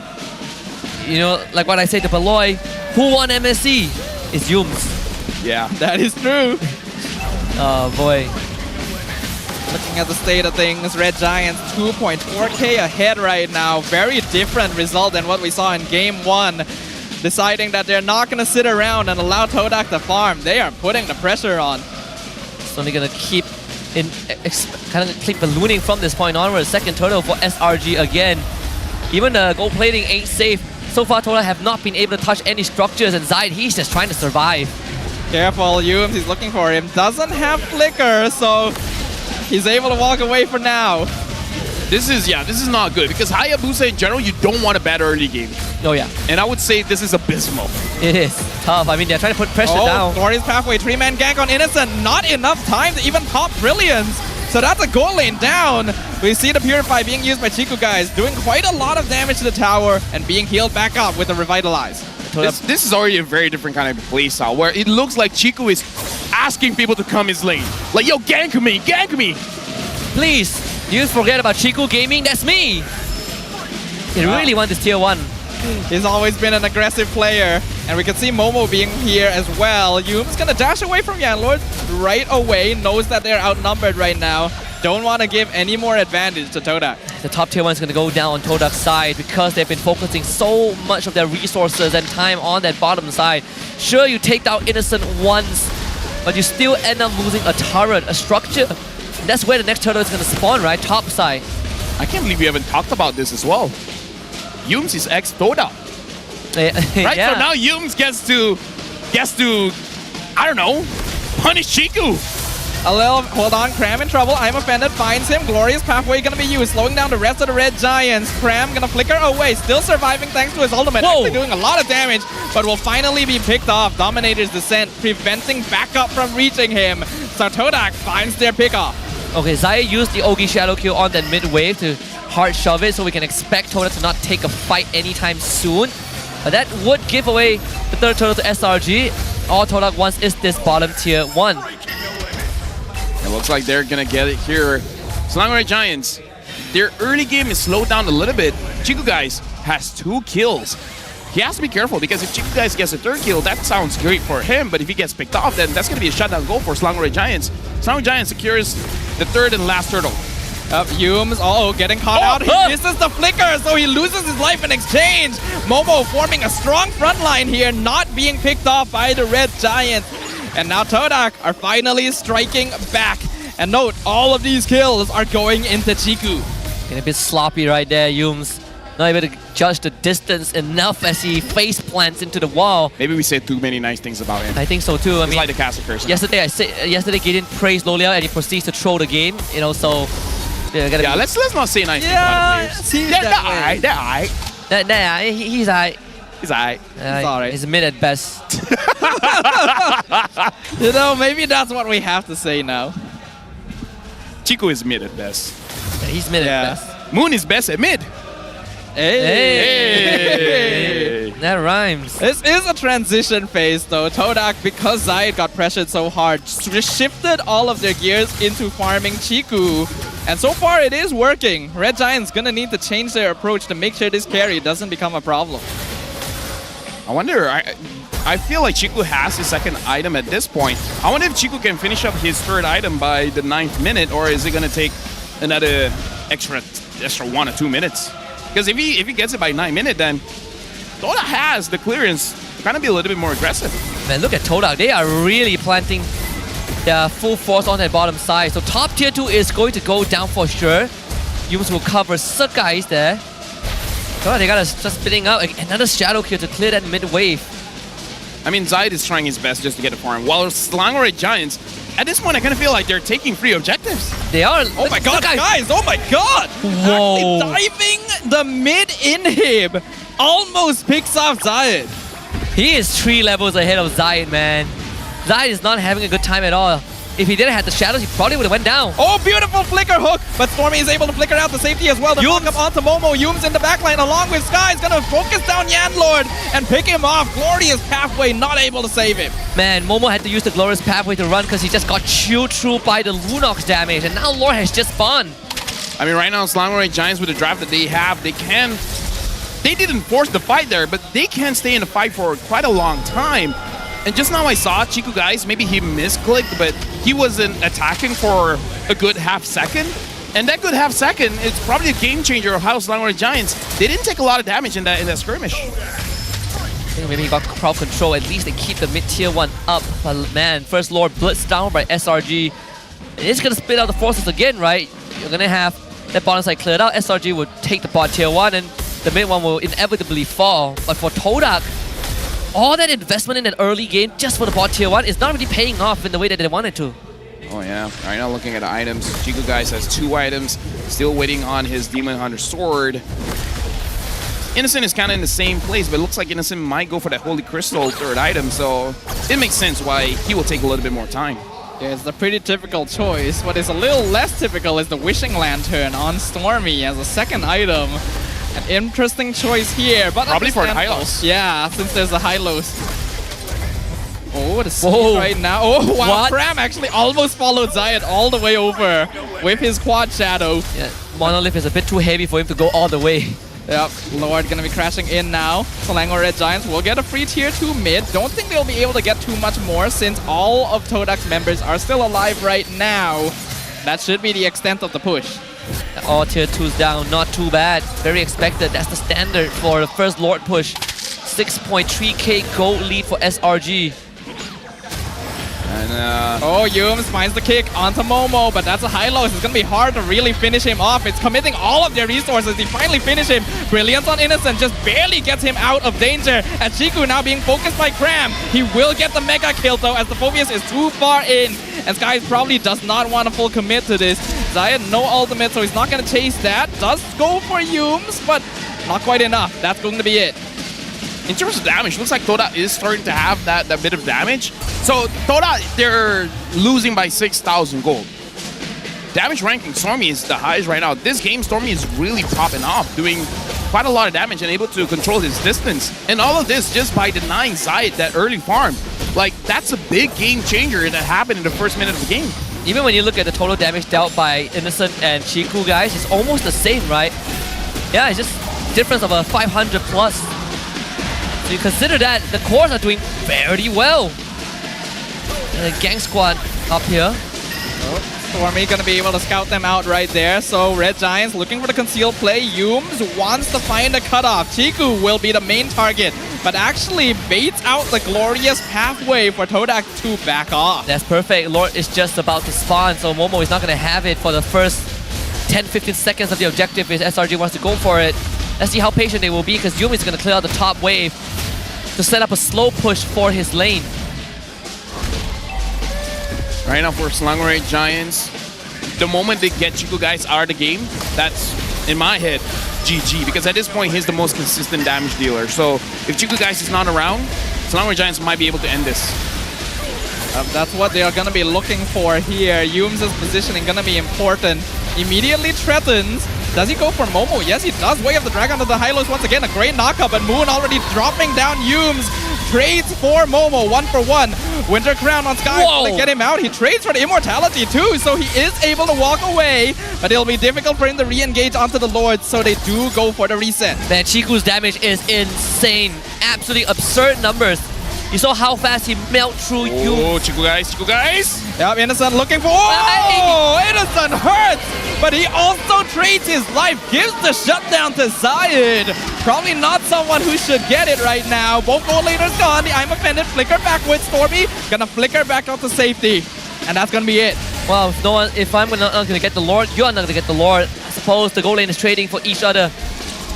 You know, like what I say to Baloy, who won MSC? It's Yums. Yeah. That is true. Oh boy. Looking at the state of things, Red Giants 2.4k ahead right now. Very different result than what we saw in game 1. Deciding that they're not going to sit around and allow Todak to farm. They are putting the pressure on. It's only going to keep kind of keep ballooning from this point onwards. Second turtle for SRG again. Even the gold plating ain't safe. So far, Todak have not been able to touch any structures, and Zaid, he's just trying to survive. Careful, Yums, he's looking for him. Doesn't have flicker, so he's able to walk away for now. This is not good because Hayabusa in general, you don't want a bad early game. Oh yeah. And I would say this is abysmal. It is tough. I mean, they're trying to put pressure down. Glorious Pathway, 3-man gank on Innocent. Not enough time to even pop Brilliance. So that's a goal lane down. We see the Purify being used by Chiku, guys, doing quite a lot of damage to the tower and being healed back up with the Revitalize. This is already a very different kind of play style where it looks like Chiku is asking people to come his lane. Like, yo, gank me, gank me. Please, you forget about Chiku Gaming, that's me. He really wants this tier 1. He's always been an aggressive player. And we can see Momo being here as well. Yum's gonna dash away from Yanlord right away. Knows that they're outnumbered right now. Don't want to give any more advantage to Todak. The top tier 1 is going to go down on Todak's side because they've been focusing so much of their resources and time on that bottom side. Sure, you take down Innocent once, but you still end up losing a turret, a structure. That's where the next turtle is going to spawn, right? Top side. I can't believe we haven't talked about this as well. Yums is ex-Todak. Right? Yeah. So now Yums gets to, I don't know, punish Chiku. A little, hold on, Cram in trouble. I'm offended, finds him. Glorious Pathway gonna be used, slowing down the rest of the Red Giants. Cram gonna flicker away, still surviving thanks to his ultimate. Whoa. Actually doing a lot of damage, but will finally be picked off. Dominator's Descent, preventing backup from reaching him. So Todak finds their pickoff. Okay, Zaya used the Ogi Shadow Kill on that mid wave to hard shove it, so we can expect Todak to not take a fight anytime soon. But that would give away the third turtle to SRG. All Todak wants is this bottom tier 1. It looks like they're gonna get it here. Selangor Giants, their early game is slowed down a little bit. Chiku guys has 2 kills. He has to be careful because if Chiku guys gets a 3rd kill, that sounds great for him. But if he gets picked off, then that's gonna be a shutdown goal for Selangor Giants. Selangor Giants secures the 3rd and last turtle. Yums, getting caught out. He misses the flicker, so he loses his life in exchange. Momo forming a strong front line here, not being picked off by the Red Giants. And now Todak are finally striking back. And note, all of these kills are going into Chiku. Getting a bit sloppy right there, Yums. Not able to judge the distance enough as he face plants into the wall. Maybe we said too many nice things about him. I think so too. I mean, like the castle person. Yesterday Gideon praised Loliao and he proceeds to throw the game. You know, so yeah, let's not say nice things about the players. They're alright. He's alright. He's alright. He's alright. He's mid at best. You know, maybe that's what we have to say now. Chiku is mid at best. Yeah, he's mid at best. Moon is best at mid. Hey. That rhymes. This is a transition phase though. Todak, because Zaid got pressured so hard, just shifted all of their gears into farming Chiku. And so far it is working. Red Giants gonna need to change their approach to make sure this carry doesn't become a problem. I wonder, I feel like Chiku has his second item at this point. I wonder if Chiku can finish up his third item by the 9th minute, or is it going to take another extra 1 or 2 minutes? Because if he gets it by 9 minutes, then Todak has the clearance to kind of be a little bit more aggressive. Man, look at Todak. They are really planting their full force on that bottom side. So top tier 2 is going to go down for sure. Yums will cover Sakai there. So they got to just spinning out another shadow kill to clear that mid wave. I mean, Zayed is trying his best just to get a farm, while Slangore Giants, at this point, I kind of feel like they're taking 3 objectives. They are. Oh my god, guys! Oh my god! Whoa. Actually diving the mid inhib almost picks off Zayed. He is 3 levels ahead of Zayed, man. Zayed is not having a good time at all. If he didn't have the shadows, he probably would have went down. Oh, beautiful flicker hook, but Stormy is able to flicker out the safety as well. The knock up onto Momo. Yums in the backline along with Sky is gonna focus down Yanlord and pick him off. Glorious pathway, not able to save him. Man, Momo had to use the glorious pathway to run because he just got chewed through by the Lunox damage, and now Lord has just spawned. I mean, right now, Slangore Giants with the draft that they have, they didn't force the fight there, but they can stay in the fight for quite a long time. And just now I saw Chiku guys, maybe he misclicked, but he wasn't attacking for a good half second. And that good half second, it's probably a game changer of how Slangore Giants, they didn't take a lot of damage in that skirmish. I think maybe he got crowd control. At least they keep the mid tier 1 up. But man, first Lord blitzed down by SRG. It's gonna split out the forces again, right? You're gonna have that bottom side cleared out. SRG will take the bot tier 1 and the mid one will inevitably fall. But for Todak, all that investment in that early game just for the bot tier 1 is not really paying off in the way that they wanted to. Oh yeah, right now looking at the items, Chiku guys has 2 items, still waiting on his Demon Hunter sword. Innocent is kind of in the same place, but it looks like Innocent might go for that Holy Crystal 3rd item, so it makes sense why he will take a little bit more time. Yeah, it's a pretty typical choice. What is a little less typical is the Wishing Lantern on Stormy as a 2nd item. An interesting choice here, but probably for the Hylos. Yeah, since there's a Hylos. Oh, the speed right now. Oh, wow. What? Cram actually almost followed Zayed all the way over with his quad shadow. Yeah, Monolith is a bit too heavy for him to go all the way. Yep, Lord gonna be crashing in now. Slangore Red Giants will get a free tier 2 mid. Don't think they'll be able to get too much more since all of Todak's members are still alive right now. That should be the extent of the push. All tier 2s down, not too bad. Very expected. That's the standard for the first Lord push. 6.3k gold lead for SRG. And oh, Yums finds the kick onto Momo, but that's a high low. It's gonna be hard to really finish him off. It's committing all of their resources. They finally finish him. Brilliance on Innocent just barely gets him out of danger. And Chiku now being focused by Cram. He will get the mega kill though, as the Phobius is too far in. And Sky probably does not want to full commit to this. Zayed no ultimate, so he's not gonna chase that. Does go for Yums, but not quite enough. That's going to be it. In terms of damage, looks like Todak is starting to have that bit of damage. So Todak, they're losing by 6,000 gold. Damage ranking, Stormy is the highest right now. This game, Stormy is really popping off, doing quite a lot of damage and able to control his distance. And all of this just by denying Zayed that early farm. Like, that's a big game changer that happened in the first minute of the game. Even when you look at the total damage dealt by Innocent and Chiku, guys, it's almost the same, right? Yeah, it's just difference of a 500 plus. So you consider that the cores are doing very well. And the gang squad up here. Stormy gonna be able to scout them out right there. So Red Giants looking for the concealed play. Yums wants to find a cutoff. Chiku will be the main target, but actually baits out the glorious pathway for Todak to back off. That's perfect. Lord is just about to spawn, so Momo is not gonna have it for the first 10-15 seconds of the objective if SRG wants to go for it. Let's see how patient they will be, because Yumi is gonna clear out the top wave to set up a slow push for his lane. Right now for Slangore Giants, the moment they get Chiku guys out of the game, that's, in my head, GG. Because at this point, he's the most consistent damage dealer. So if Chiku guys is not around, Slangore Giants might be able to end this. That's what they are going to be looking for here. Yums' positioning going to be important. Immediately threatens. Does he go for Momo? Yes, he does. Way of the Dragon to the Hylos once again. A great knockup, and Moon already dropping down Yums. Trades for Momo, 1-for-1. Winter Crown on Sky to get him out. He trades for the Immortality too, so he is able to walk away. But it'll be difficult for him to re-engage onto the Lord, so they do go for the reset. Man, Chiku's damage is insane. absolutely absurd numbers. You saw how fast he melt through you. Oh, Chico guys. Yep, Innocent looking for... Oh, Innocent hurts! But he also trades his life, gives the shutdown to Zayed. Probably not someone who should get it right now. Both gold laners gone. The I'm offended flicker backwards. Stormy gonna flicker back out to safety. And that's gonna be it. Well, if I'm not gonna get the Lord, you're not gonna get the Lord. I suppose the gold lane is trading for each other.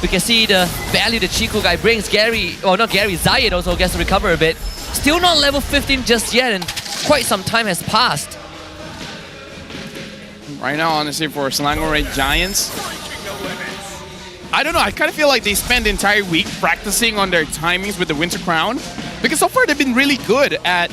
We can see the value the Chico guy brings. Zayed also gets to recover a bit. Still not level 15 just yet, and quite some time has passed. Right now, honestly, for Selangor Giants, I don't know, I kind of feel like they spend the entire week practicing on their timings with the Winter Crown, because so far they've been really good at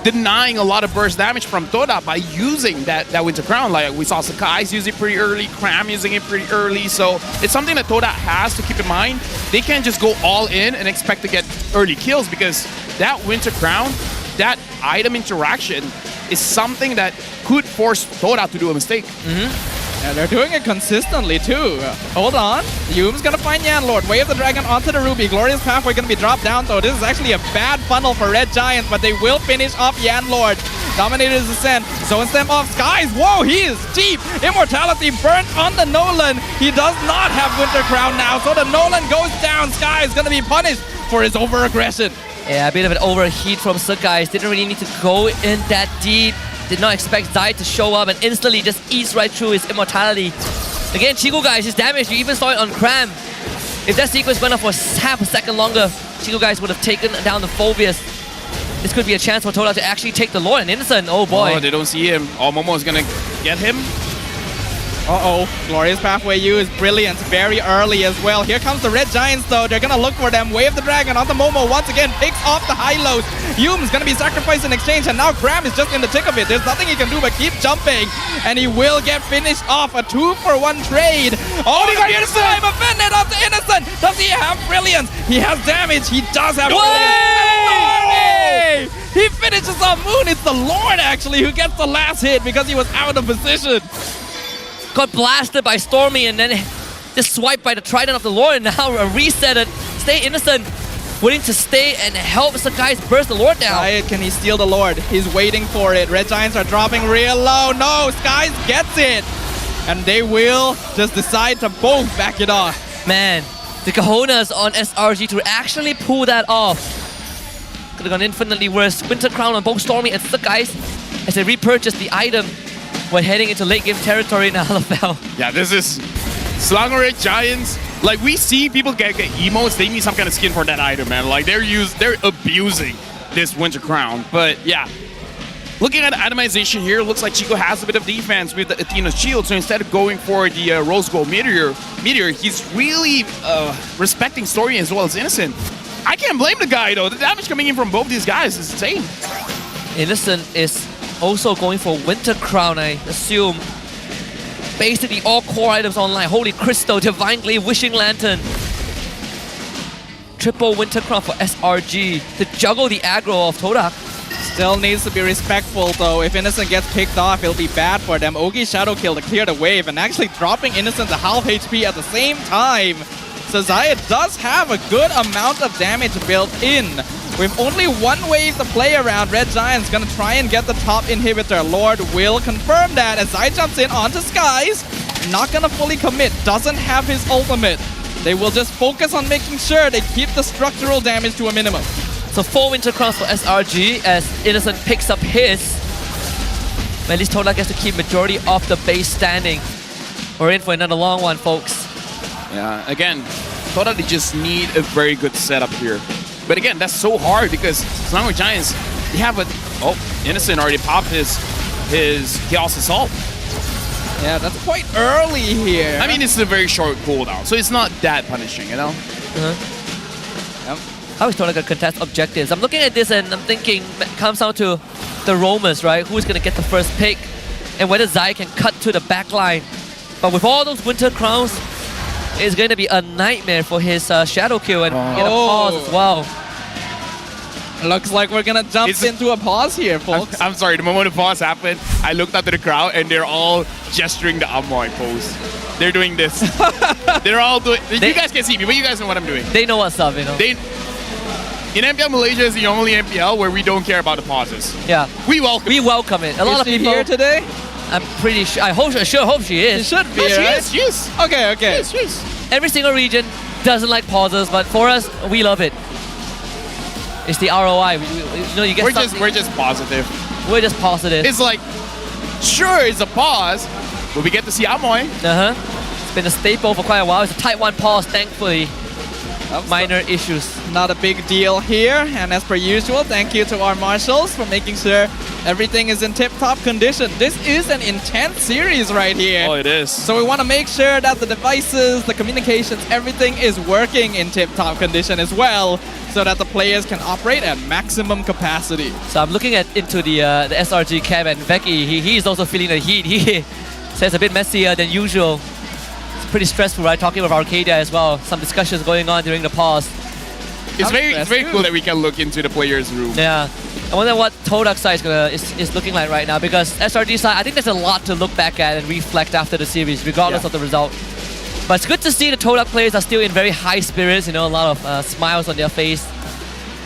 denying a lot of burst damage from Todak by using that Winter Crown. Like we saw Sakai's use it pretty early, Cram using it pretty early, so it's something that Todak has to keep in mind. They can't just go all in and expect to get early kills, because that Winter Crown, that item interaction is something that could force Todak to do a mistake. Yeah, they're doing it consistently too. Hold on. Yume's gonna find Yanlord. Wave the dragon onto the Ruby. Glorious Pathway gonna be dropped down though. This is actually a bad funnel for Red Giants, but they will finish off Yanlord. Dominator's Ascent. Zones them off. Skies. Whoa, he is deep. Immortality burnt on the Nolan. He does not have Winter Crown now, so the Nolan goes down. Sky is gonna be punished for his over-aggression. Yeah, a bit of an overheat from Sakai's. Didn't really need to go in that deep. Did not expect Zai to show up and instantly just eats right through his immortality. Again, Chico guys, his damage, you even saw it on Cram. If that sequence went on for half a second longer, Chico guys would have taken down the Phobius. This could be a chance for Todak to actually take the Lord and Innocent. Oh boy. Oh, they don't see him. Oh, Momo is gonna get him. Uh-oh, Glorious Pathway U is brilliant, very early as well. Here comes the Red Giants though, they're gonna look for them. Wave the Dragon onto Momo, once again picks off the high-lows. Yume's gonna be sacrificed in exchange, and now Cram is just in the thick of it. There's nothing he can do but keep jumping, and he will get finished off. A 2-for-1 trade. Oh, he got Innocent! I'm offended onto Innocent! Does he have brilliance? He has damage, he does have brilliance. He finishes off Moon, it's the Lord actually who gets the last hit because he was out of position. Got blasted by Stormy and then just swiped by the Trident of the Lord, and now a reset it. Stay Innocent, willing to stay and help the guys burst the Lord down. Can he steal the Lord? He's waiting for it. Red Giants are dropping real low. No, Skies gets it. And they will just decide to both back it off. Man, the cojones on SRG to actually pull that off. Could have gone infinitely worse. Winter Crown on both Stormy and Sakai's as they repurchase the item. We're heading into late game territory now, LFL. Yeah, this is Selangor Giants. Like, we see people get emotes, they need some kind of skin for that item, man. Like, they're abusing this Winter Crown. But yeah, looking at the itemization here, looks like Chico has a bit of defense with the Athena's Shield. So instead of going for the Rose Gold Meteor, he's really respecting Story as well as Innocent. I can't blame the guy though. The damage coming in from both these guys is insane. Innocent is also going for Winter Crown, I assume. Basically all core items online. Holy Crystal, Divine Glaive, Wishing Lantern. Triple Winter Crown for SRG to juggle the aggro of Todak. Still needs to be respectful though. If Innocent gets picked off, it'll be bad for them. Ogi Shadow Kill to clear the wave and actually dropping Innocent to half HP at the same time. So Zayed does have a good amount of damage built in. With only one wave to play around, Red Giant's gonna try and get the top inhibitor. Lord will confirm that as Zayed jumps in onto Skies. Not gonna fully commit, doesn't have his ultimate. They will just focus on making sure they keep the structural damage to a minimum. So 4 Winter Crowns for SRG as Innocent picks up his. But at least Todak gets to keep majority of the base standing. We're in for another long one, folks. Yeah, again, Todak they just need a very good setup here. But again, that's so hard because Selangor Giants, they have a... Oh, Innocent already popped his Chaos Assault. Yeah, that's quite early here. I mean, it's a very short cooldown, so it's not that punishing, you know? Yep. How is Todak gonna contest objectives? I'm looking at this and I'm thinking it comes down to the roamers, right? Who's gonna get the first pick and whether Zai can cut to the back line. But with all those Winter Crowns, it's going to be a nightmare for his Shadow Kill and get a pause as well. Looks like we're gonna jump into a pause here, folks. I'm sorry, the moment the pause happened, I looked up to the crowd and they're all gesturing the Amoy pose. They're doing this. They're all doing... You guys can see me, but you guys know what I'm doing. They know what's up, you know. In MPL Malaysia is the only MPL where we don't care about the pauses. Yeah. We welcome it. A lot Is of she people here today? I'm pretty sure. I sure hope she is. She should be, Yeah, she right? is, she is. Okay, okay. She is. Every single region doesn't like pauses, but for us, we love it. It's the ROI. You know, you get We're just positive. We're just positive. It's like, sure, it's a pause, but we get to see Amoy. It's been a staple for quite a while. It's a Type 1 pause, thankfully. Minor issues. Not a big deal here. And as per usual, thank you to our marshals for making sure everything is in tip-top condition. This is an intense series right here. Oh, it is. So we want to make sure that the devices, the communications, everything is working in tip-top condition as well, so that the players can operate at maximum capacity. So I'm looking into the SRG cam, and Becky, he's also feeling the heat. He says a bit messier than usual. It's pretty stressful, right? Talking with Arcadia as well. Some discussions going on during the pause. It's very cool that we can look into the players' room. Yeah. I wonder what Todak side is looking like right now, because SRG side, I think there's a lot to look back at and reflect after the series, regardless of the result. But it's good to see the Todak players are still in very high spirits, you know, a lot of smiles on their face.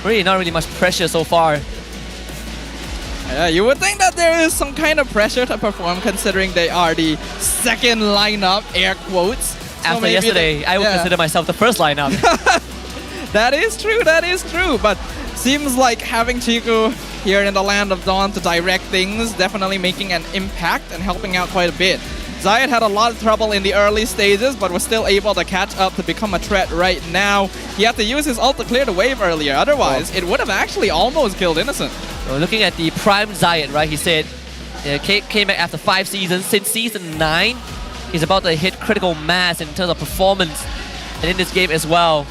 Really not really much pressure so far. Yeah, you would think that there is some kind of pressure to perform, considering they are the second lineup, air quotes. After yesterday, I would consider myself the first lineup. That is true. But seems like having Chico here in the Land of Dawn to direct things, definitely making an impact and helping out quite a bit. Zayed had a lot of trouble in the early stages, but was still able to catch up to become a threat right now. He had to use his ult to clear the wave earlier, otherwise it would have actually almost killed Innocent. So looking at the prime Zayed, right, he said came back after 5 seasons. Since season 9, he's about to hit critical mass in terms of performance, and in this game as well.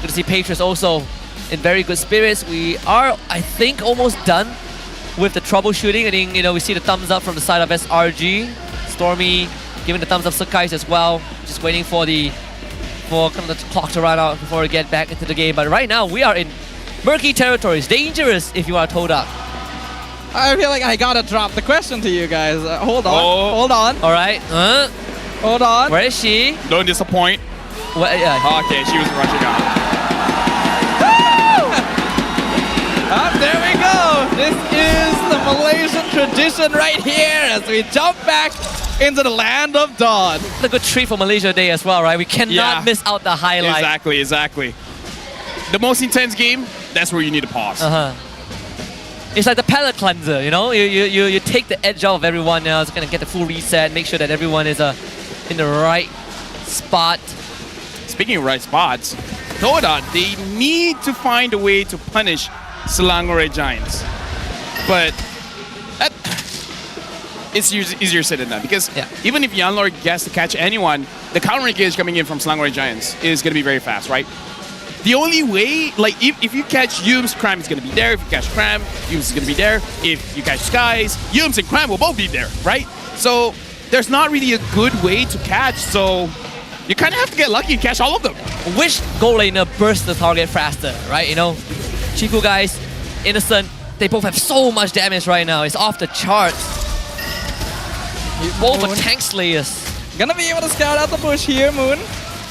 Good to see Patriots also in very good spirits. We are, I think, almost done with the troubleshooting. I think, you know, we see the thumbs up from the side of SRG. Stormy giving the thumbs up Sakai's as well. Just waiting for kind of the clock to run out before we get back into the game. But right now, we are in murky territories. Dangerous if you are Todak. I feel like I gotta drop the question to you guys. Hold on. All right. Hold on. Where is she? Don't disappoint. Okay, she was rushing out. There we go. This is the Malaysian tradition right here as we jump back into the Land of Dawn. It's a good treat for Malaysia Day as well, right? We cannot miss out the highlight. Exactly. The most intense game, that's where you need to pause. It's like the palate cleanser, you know? You take the edge off of everyone else, gonna get the full reset, make sure that everyone is in the right spot. Speaking of right spots, Todak, they need to find a way to punish Selangor Giants. But it's easier said than done, because even if Yanlord gets to catch anyone, the counter engage coming in from Selangor Giants is going to be very fast, right? The only way, like if you catch Yums, Cram is going to be there. If you catch Cram, Yums is going to be there. If you catch Skies, Yums and Cram will both be there, right? So there's not really a good way to catch, so you kind of have to get lucky and catch all of them. Wish goal laner burst the target faster, right? You know, Chiku guys, Innocent, they both have so much damage right now. It's off the charts. Both are tank slayers. Gonna be able to scout out the bush here, Moon.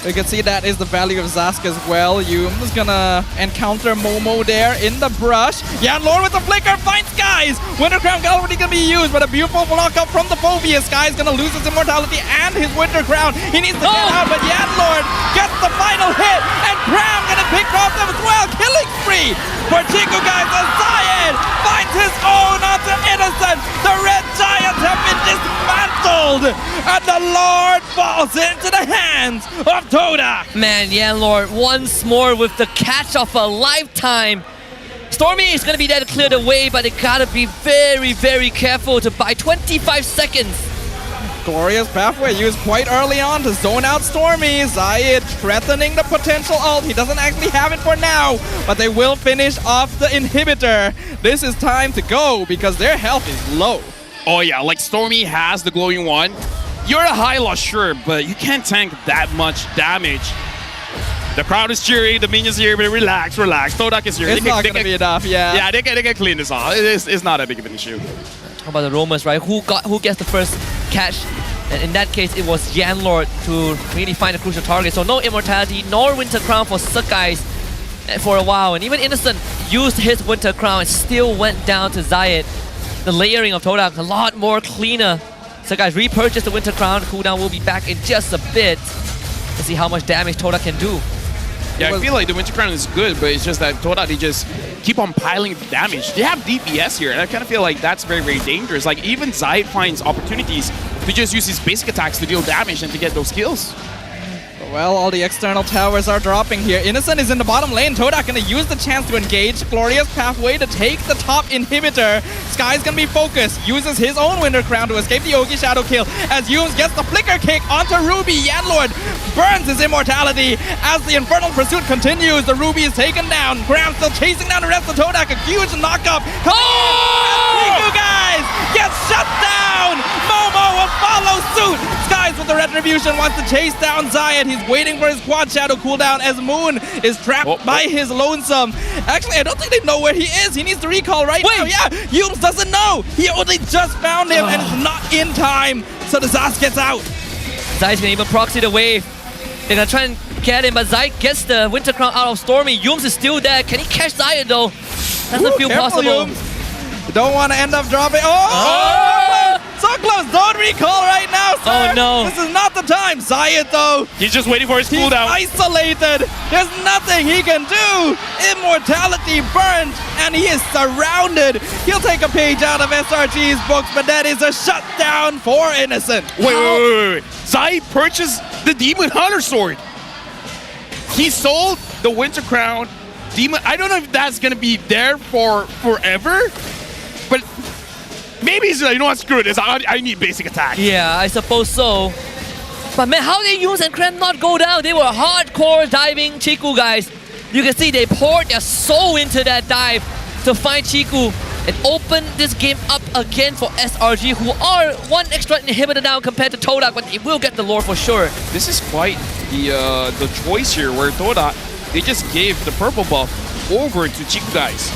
You can see that is the value of Zask as well. Yum's gonna encounter Momo there in the brush. Yanlord with the flicker finds Skies. Winter Crown already gonna be used, but a beautiful block up from the Phobia. Skies gonna lose his immortality and his Winter Crown. He needs to get out, but Yanlord gets the final hit, and Cram gonna pick off them as well. Killing spree for Chiku guys as Zayed finds his own onto Innocent. The Red Giants have been dismantled, and the Lord falls into the hands of Todak. Man, Yanlord once more with the catch of a lifetime. Stormy is going to be there to clear the way, but they gotta be very, very careful to buy 25 seconds. Glorious pathway used quite early on to zone out Stormy. Zayed threatening the potential ult. He doesn't actually have it for now, but they will finish off the inhibitor. This is time to go because their health is low. Oh yeah, like Stormy has the glowing one. You're a high loss, sure, but you can't tank that much damage. The crowd is cheering, the minions here, but relax. Todak is here. It's not going to be enough, yeah. Yeah, they can clean this off. It's not that big of an issue. How about the roamers, right? Who gets the first catch? And in that case, it was Yanlord to really find a crucial target. So no immortality, nor Winter Crown for Sakai's. for a while, and even Innocent used his Winter Crown and still went down to Zayed. The layering of Todak a lot more cleaner. So guys, repurchase the Winter Crown. Cooldown will be back in just a bit to see how much damage Todak can do. Yeah, I feel like the Winter Crown is good, but it's just that Todak, they just keep on piling damage. They have DPS here, and I kind of feel like that's very, very dangerous. Like, even Zayed finds opportunities to just use his basic attacks to deal damage and to get those kills. Well, all the external towers are dropping here. Innocent is in the bottom lane. Todak gonna use the chance to engage. Glorious pathway to take the top inhibitor. Sky's gonna be focused. Uses his own Winter Crown to escape the Ogi Shadow kill. As Yumes gets the flicker kick onto Ruby. Yanlord burns his immortality. As the Infernal Pursuit continues, the Ruby is taken down. Graham still chasing down the rest of Todak. A huge knockup. You guys get shut down. Momo will follow suit. Skies with the retribution wants to chase down Zayed. He's waiting for his quad shadow cooldown as Moon is trapped by his lonesome. Actually, I don't think they know where he is. He needs to recall right now. Yeah, Yumes doesn't know. He only just found him and it's not in time. So the Zas gets out. Zay's gonna even proxy the wave. They're gonna try and get him, but Zayed gets the Winter Crown out of Stormy. Yumes is still there. Can he catch Zayed though? Doesn't feel careful, possible. Yumes. Don't want to end up dropping. So close. Don't recall right now, sir. Oh no. This is not the time. Zayed though. He's just waiting for his cooldown. Isolated. There's nothing he can do. Immortality burned and he is surrounded. He'll take a page out of SRG's books, but that is a shutdown for Innocent. Wait. Zayed purchased the Demon Hunter sword. He sold the Winter Crown. Demon. I don't know if that's gonna be there for forever, but maybe he's like, you know what, screw this. I need basic attack. Yeah, I suppose so. But man, how did Yumes and Krem not go down? They were hardcore diving Chiku guys. You can see they poured their soul into that dive to find Chiku and open this game up again for SRG, who are one extra inhibitor down compared to Todak, but they will get the lore for sure. This is quite the choice here, where Todak, they just gave the purple buff over to Chiku guys.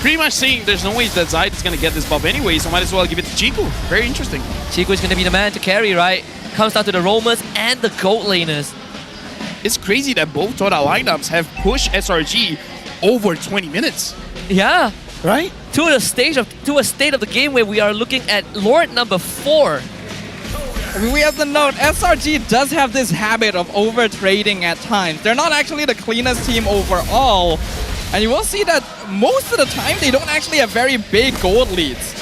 Pretty much saying there's no way that Zayed is going to get this buff anyway, so might as well give it to Chiku. Very interesting. Chiku is going to be the man to carry, right? Comes down to the roamers and the gold laners. It's crazy that both Todak lineups have pushed SRG over 20 minutes. Yeah. Right? To a state of the game where we are looking at Lord number 4. I mean, we have to note, SRG does have this habit of over-trading at times. They're not actually the cleanest team overall. And you will see that most of the time, they don't actually have very big gold leads.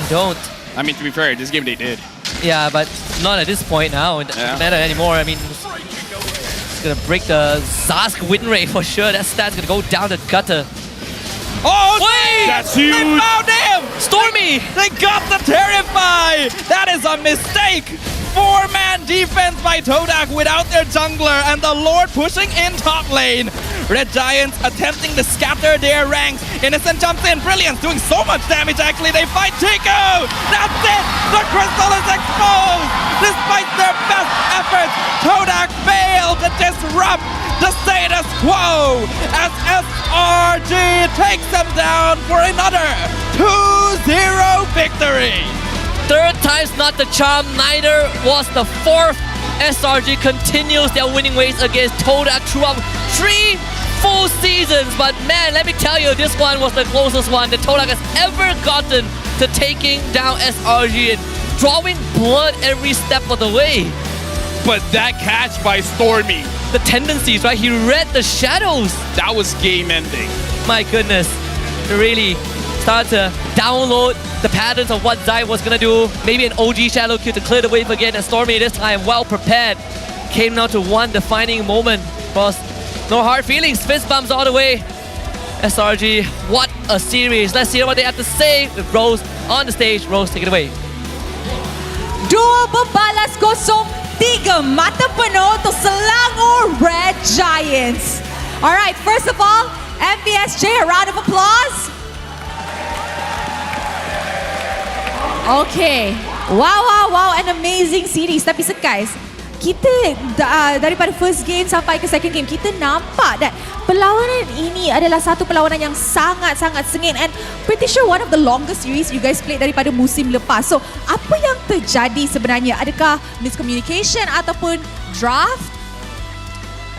They don't. I mean, to be fair, this game they did. Yeah, but not at this point now. It doesn't matter anymore. I mean, it's going to break the Zask win rate for sure. That stat's going to go down the gutter. Oh, wait! That's huge! They found him! Stormy! They got the Terrify! That is a mistake! 4-man defense by Todak without their jungler, and the Lord pushing in top lane. Red Giants attempting to scatter their ranks. Innocent jumps in. Brilliance doing so much damage, actually. They fight Chico! That's it! The crystal is exposed! Despite their best efforts, Todak failed to disrupt the status quo as SRG takes them down for another 2-0 victory. Third time's not the charm, neither was the fourth. SRG continues their winning ways against Todak throughout 3 full seasons. But man, let me tell you, this one was the closest one that Todak has ever gotten to taking down SRG and drawing blood every step of the way. But that catch by Stormy. The tendencies, right? He read the shadows. That was game ending. My goodness. It really started to download the patterns of what Zayed was going to do. Maybe an OG shadow kill to clear the wave again. And Stormy this time, well prepared. Came down to one defining moment. Boss, no hard feelings. Fist bumps all the way. SRG, what a series. Let's hear what they have to say with Rose on the stage. Rose, take it away. Dua berbalas 0-3 mata penuh untuk Selangor Red Giants. Alright, first of all, MPSJ, a round of applause. Okay. Wow, an amazing series. Tapi guys, kita daripada first game sampai ke second game, kita nampak that perlawanan ini adalah satu perlawanan yang sangat-sangat sengit and pretty sure one of the longest series you guys played daripada musim lepas. So, apa yang terjadi sebenarnya? Adakah miscommunication ataupun draft?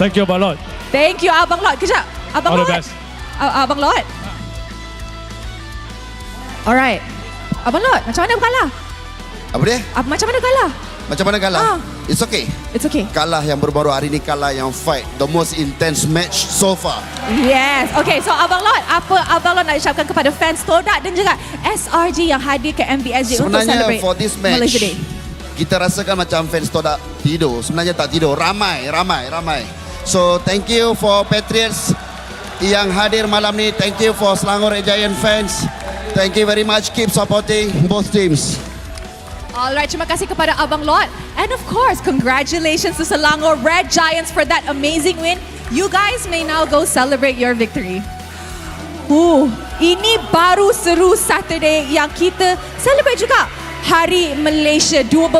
Thank you, Abang Lot. Thank you, Abang Lot. Kejap. Abang All the Lot. best. Abang Lot. Alright. Abang Lot, macam mana kalah? Apa dia? Macam mana kalah? Macam mana kalah? It's okay. It's okay. Kalah yang baru-baru hari ni, kalah yang fight. The most intense match so far. Yes. Okay, so Abang Lot, apa Abang Lot nak ucapkan kepada fans Todak dan juga SRG yang hadir ke MBSJ untuk Sebenarnya celebrate for this match, Malaysia Day? kita rasakan macam fans Todak tidur. Sebenarnya tak tidur. Ramai. So thank you for Patriots yang hadir malam ni. Thank you for Selangor Red Giant fans. Thank you very much. Keep supporting both teams. Alright, terima kasih kepada Abang Lot. And of course, congratulations to Selangor Red Giants for that amazing win. You guys may now go celebrate your victory. Ini baru seru Saturday yang kita celebrate juga Hari Malaysia 2-0,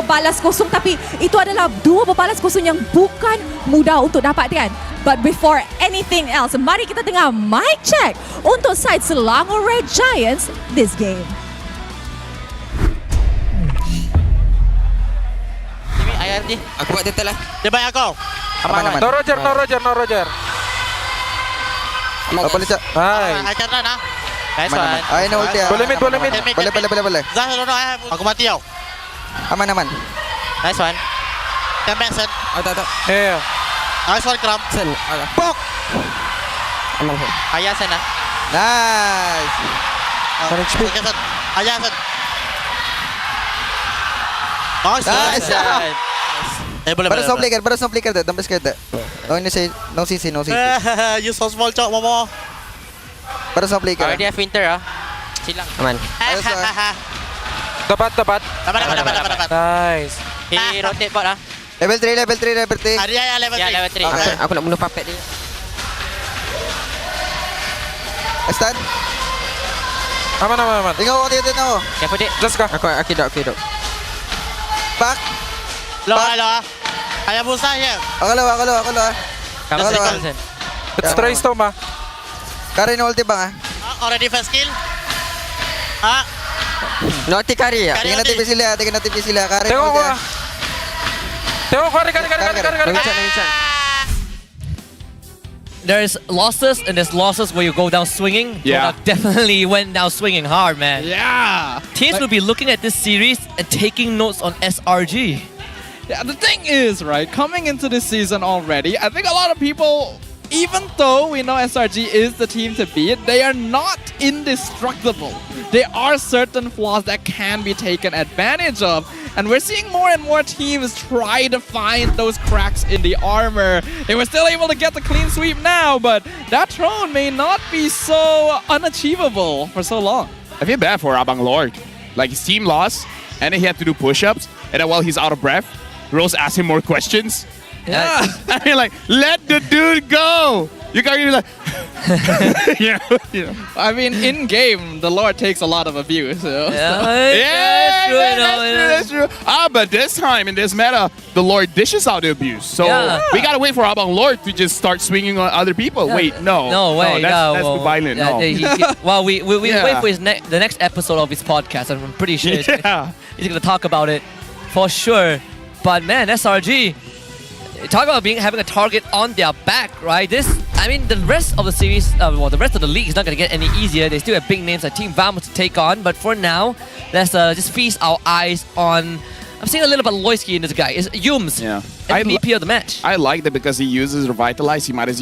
tapi itu adalah 2-0 yang bukan mudah untuk dapatkan. But before anything else, mari kita dengar mic check untuk side Selangor Red Giants this game. Ayah ni. Aku buat detail lah. Dia baik aku. Aman. No Roger. Apa lecak? Hai. Akan run ah. Nice one. Ay, no ulti. Boleh mid. Boleh. Zah, aku mati kau. Aman. Nice one. Come back, Sen. Tak. Yeah. Nice one, Kram. Sen. Pok. Aman. Ayah, Sen. Nice. Okay, Sen. Ayah, Sen. Nice. Boleh. Baru sampai kan, tambah sekali tak. No CC. You so small, Chok, Momo. Baru sampai kan. Dia winter Silang. Aman. Dapat. Nice. He rotate bot Level 3. Dia level 3. Aku nak bunuh puppet dia. Stun. Aman. Tengok. Careful, Dik. Just go. Aku hidup. Back. Low. Ayah busa here. Aku low. Let's try storm Karin ulti bang Already first kill. Naughty kari ya. Tinggal nanti pisila. Karin ulti. Tengok kari. There's losses and there's losses where you go down swinging. Yeah. Todak definitely went down swinging hard, man. Yeah. Teams will be looking at this series and taking notes on SRG. Yeah, the thing is, right, coming into this season already, I think a lot of people, even though we know SRG is the team to beat, they are not indestructible. There are certain flaws that can be taken advantage of, and we're seeing more and more teams try to find those cracks in the armor. They were still able to get the clean sweep now, but that throne may not be so unachievable for so long. I feel bad for Abang Lord. Like, his team lost, and then he had to do push-ups, and then while he's out of breath, Rose asked him more questions. Yeah. I mean, like, let the dude go. You can't be like, you know. I mean, in game, the Lord takes a lot of abuse. So. That's true. But this time in this meta, the Lord dishes out the abuse. So we gotta wait for Abang Lord to just start swinging on other people. Yeah. Wait, no. That's too violent. Yeah, No. well, we wait for the next episode of his podcast, and I'm pretty sure he's gonna talk about it for sure. But man, SRG, talk about having a target on their back, right? The rest of the series, the rest of the league is not going to get any easier. They still have big names like Team Vamos to take on, but for now, let's just feast our eyes on. I'm seeing a little bit of Loisky in this guy. It's Yums, MVP of the match. I like that because he uses Revitalize. He might as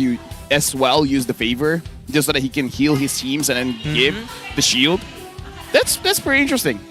well use the favor just so that he can heal his teams and then give the shield. That's pretty interesting.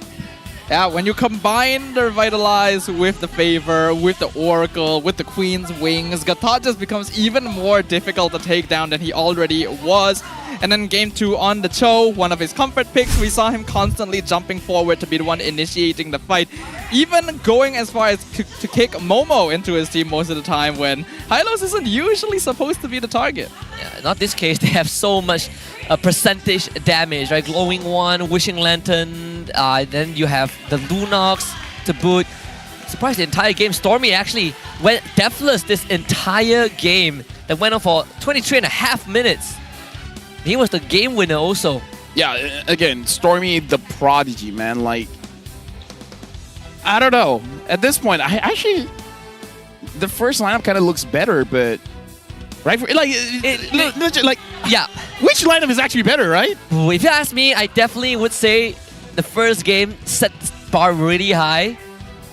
Yeah, when you combine the Revitalize with the Favor, with the Oracle, with the Queen's Wings, Gatot just becomes even more difficult to take down than he already was. And then game 2 on the Cho, one of his comfort picks, we saw him constantly jumping forward to be the one initiating the fight. Even going as far as to kick Momo into his team most of the time when Hylos isn't usually supposed to be the target. Yeah, not this case, they have so much percentage damage, right? Glowing One, Wishing Lantern, then you have the Lunox to boot. Surprised the entire game. Stormy actually went deathless this entire game that went on for 23.5 minutes. He was the game winner also. Yeah, again, Stormy the prodigy, man. Like, I don't know. At this point, I actually, the first lineup kind of looks better, but right? Yeah. Which lineup is actually better, right? If you ask me, I definitely would say the first game set the bar really high.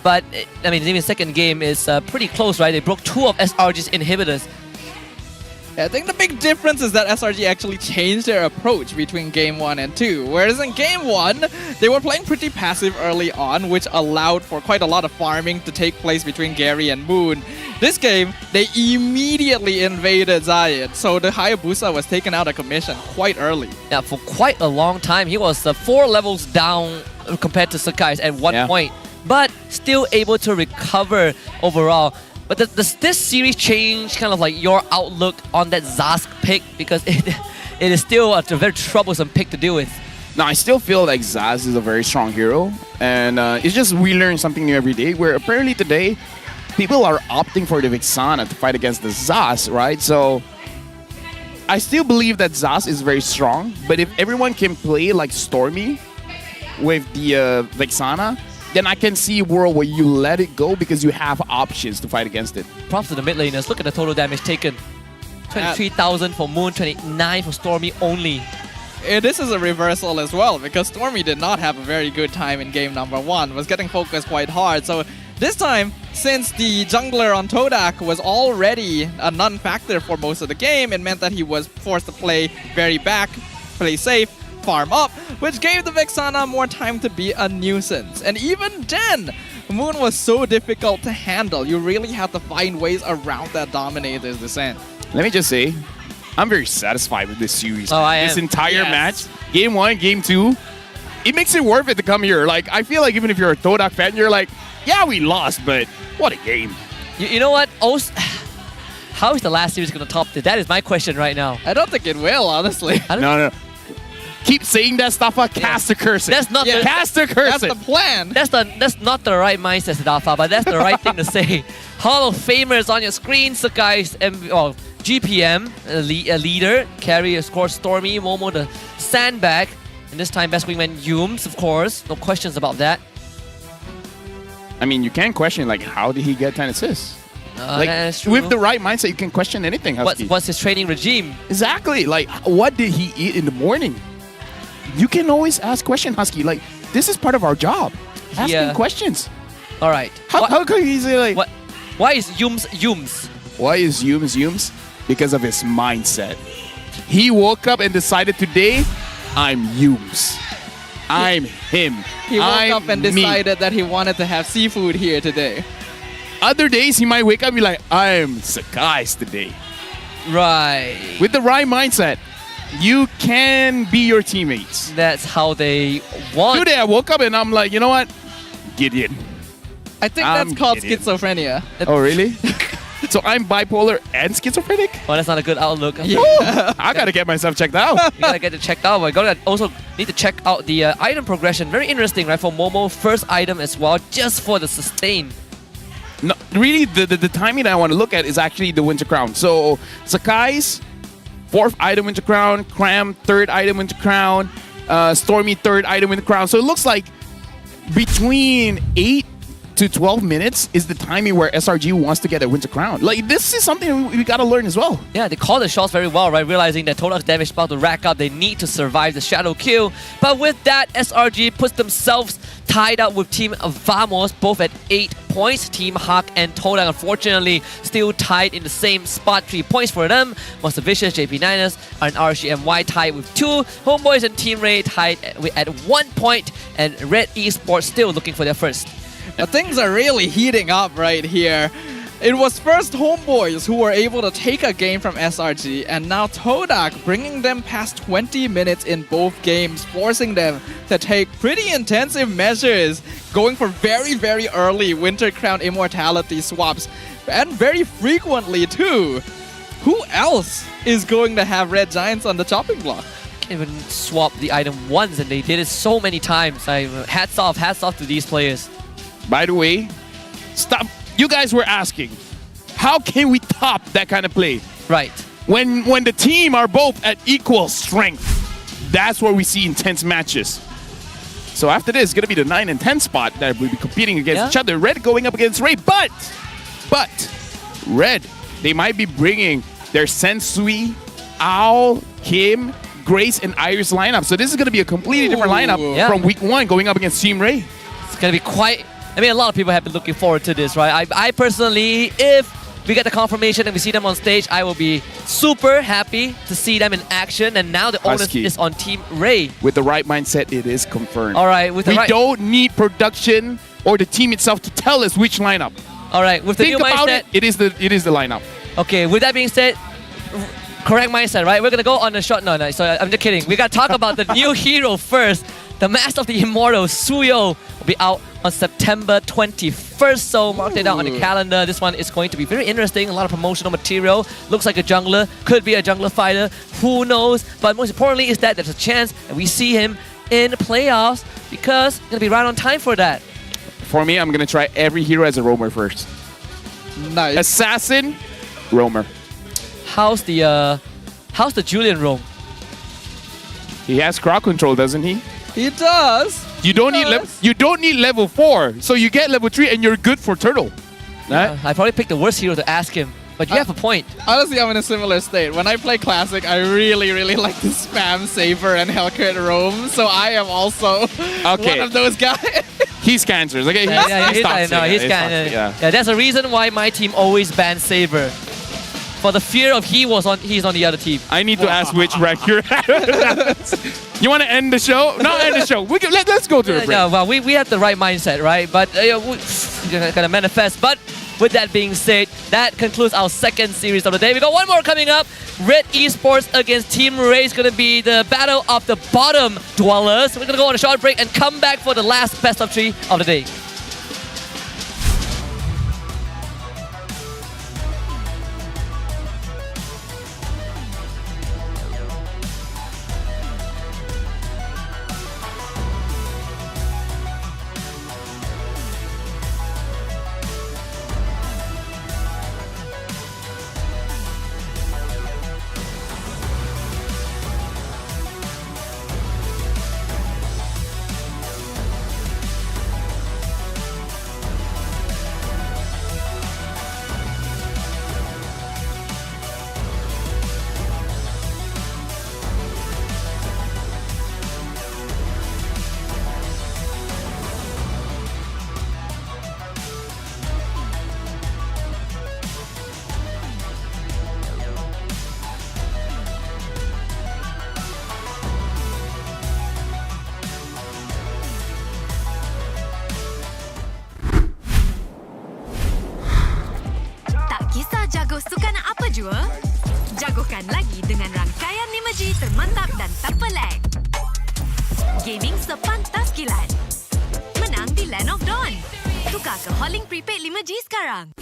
But, I mean, even the second game is pretty close, right? They broke 2 of SRG's inhibitors. I think the big difference is that SRG actually changed their approach between Game 1 and 2. Whereas in Game 1, they were playing pretty passive early on, which allowed for quite a lot of farming to take place between Gary and Moon. This game, they immediately invaded Zayed, so the Hayabusa was taken out of commission quite early. Yeah, for quite a long time. He was 4 levels down compared to Sakai's at one point, but still able to recover overall. But does this series change kind of like your outlook on that Zask pick? Because it is still a very troublesome pick to deal with. No, I still feel like Zaz is a very strong hero. And it's just we learn something new every day, where apparently today, people are opting for the Vixana to fight against the Zaz, right? So I still believe that Zaz is very strong. But if everyone can play like Stormy with the Vixana, then I can see a world where you let it go because you have options to fight against it. Props to the mid laners. Look at the total damage taken. 23,000 for Moon, 29 for Stormy only. This is a reversal as well, because Stormy did not have a very good time in game number 1, was getting focused quite hard. So This time, since the jungler on Todak was already a non-factor for most of the game, it meant that he was forced to play very back, play safe, farm up, which gave the Vexana more time to be a nuisance. And even then, Moon was so difficult to handle. You really had to find ways around that Dominator's descent. Let me just say, I'm very satisfied with this series. Oh, I am. This entire match, game 1, game 2, it makes it worth it to come here. Like, I feel like even if you're a Todak fan, you're like, yeah, we lost, but what a game. You know what? How is the last series going to top this? That is my question right now. I don't think it will, honestly. No. Keep saying that stuff, cast the curse. That's not the cast the curse. That's the plan. That's not the right mindset, Dafa, but that's the right thing to say. Hall of Famers on your screen, so guys, GPM, a leader, carry, of course, Stormy, Momo, the sandbag, and this time best wingman Yums, of course. No questions about that. I mean, you can question, like, how did he get 10 assists? That's true. With the right mindset, you can question anything, Husky. What's his training regime? Exactly. Like, what did he eat in the morning? You can always ask questions, Husky. Like, this is part of our job. Asking questions. All right. How could he say, like... Why is Yums Yums? Why is Yums Yums? Because of his mindset. He woke up and decided today, I'm Yums. I'm him. He woke up and decided that he wanted to have seafood here today. Other days, he might wake up and be like, I'm Sakai's today. Right. With the right mindset, you can be your teammates. That's how they want. Today, I woke up and I'm like, you know what? Gideon. I think that's called schizophrenia. Oh, really? So I'm bipolar and schizophrenic? Well, that's not a good outlook. I gotta get myself checked out. You gotta get it checked out. We're gonna also need to check out the item progression. Very interesting, right? For Momo, first item as well, just for the sustain. No, really, the timing that I want to look at is actually the Winter Crown. So Sakai's 4th item Winter Crown, Cram 3rd item Winter Crown, Stormy 3rd item Winter Crown. So it looks like between 8 to 12 minutes is the timing where SRG wants to get a Winter Crown. Like, this is something we gotta learn as well. Yeah, they call the shots very well, right? Realizing that Todak's damage is about to rack up, they need to survive the shadow kill. But with that, SRG puts themselves tied up with Team Vamos, both at 8 points. Team Hawk and Todak, unfortunately, still tied in the same spot. 3 points for them. Monster Vicious, JP9ers, and RGMY tied with 2. Homeboys and Team Ray tied at 1 point. And Red Esports still looking for their first. Now, things are really heating up right here. It was first Homeboys who were able to take a game from SRG, and now Todak bringing them past 20 minutes in both games, forcing them to take pretty intensive measures, going for very, very early Winter Crown Immortality swaps, and very frequently too. Who else is going to have Red Giants on the chopping block? Can't even swap the item once, and they did it so many times. Hats off to these players. By the way, stop. You guys were asking, how can we top that kind of play? Right. When the team are both at equal strength, that's where we see intense matches. So after this, it's going to be the 9 and 10 spot that we'll be competing against each other. Red going up against Ray, but Red, they might be bringing their Sensui, Owl, Kim, Grace, and Iris lineup. So this is going to be a completely different lineup from week 1 going up against Team Ray. It's going to be quite... I mean, a lot of people have been looking forward to this, right? I personally, if we get the confirmation and we see them on stage, I will be super happy to see them in action. And now the onus is on Team Ray. With the right mindset, it is confirmed. All right. We don't need production or the team itself to tell us which lineup. All right. With the new mindset, it is the lineup. Okay. With that being said, correct mindset, right? We're gonna go on a short. No. So I'm just kidding. We gotta talk about the new hero first. The Mask of the Immortal, Suyo, will be out on September 21st, so mark it down on the calendar. This one is going to be very interesting, a lot of promotional material. Looks like a jungler, could be a jungler fighter, who knows? But most importantly is that there's a chance that we see him in the playoffs because it's going to be right on time for that. For me, I'm going to try every hero as a roamer first. Nice. Assassin, roamer. How's the Julian roam? He has crowd control, doesn't he? He does. You don't need level 4, so you get level 3 and you're good for turtle. Right? I probably picked the worst hero to ask him, but you have a point. Honestly, I'm in a similar state. When I play Classic, I really, really like to spam Saber and Hellcat roam, so I am also one of those guys. He's cancers. Okay, he's toxic. He's toxic, yeah, that's the reason why my team always bans Saber. For the fear of he's on the other team. I need to ask which rank you're at. You want to end the show? Not end the show. Let's go to a break. No, well, we have the right mindset, right? But we're gonna manifest. But with that being said, that concludes our second series of the day. We got one more coming up. Red Esports against Team Ray is gonna be the battle of the bottom dwellers. We're gonna go on a short break and come back for the last best of 3 of the day. Jago sukan apa jua? Jagokan lagi dengan rangkaian 5G termantap dan terpelek. Gaming sepantas kilat. Menang di Land of Dawn. Tukar ke Holling Prepaid 5G sekarang.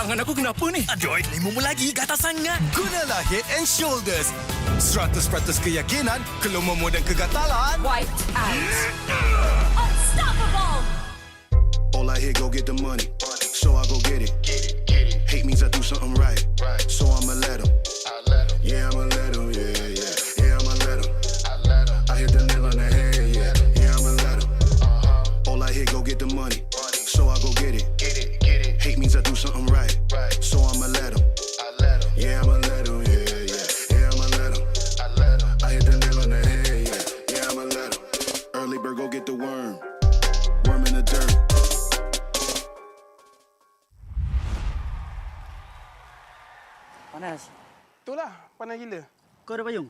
Tangan aku kenapa ni? Android 5 lagi, gatal sangat. Gunalah Head and Shoulders. 100% keyakinan, kelomomo dan kegatalan. Wiped out. Unstoppable. All I hear, go get the money. So I go get it. Hate means I do something right. So I'ma let 'em. Yeah, I'ma let 'em. Yeah. Yeah, I'ma let 'em. I hit the nail on the head. Yeah, I'ma let 'em. All I hear, go get the money. So I go get it. Hate means I do something right. So I'ma let 'em. Yeah, I'ma let 'em. Yeah, I'ma let 'em. I hit the nail on Panas. Itulah, panas gila. Kau ada payung?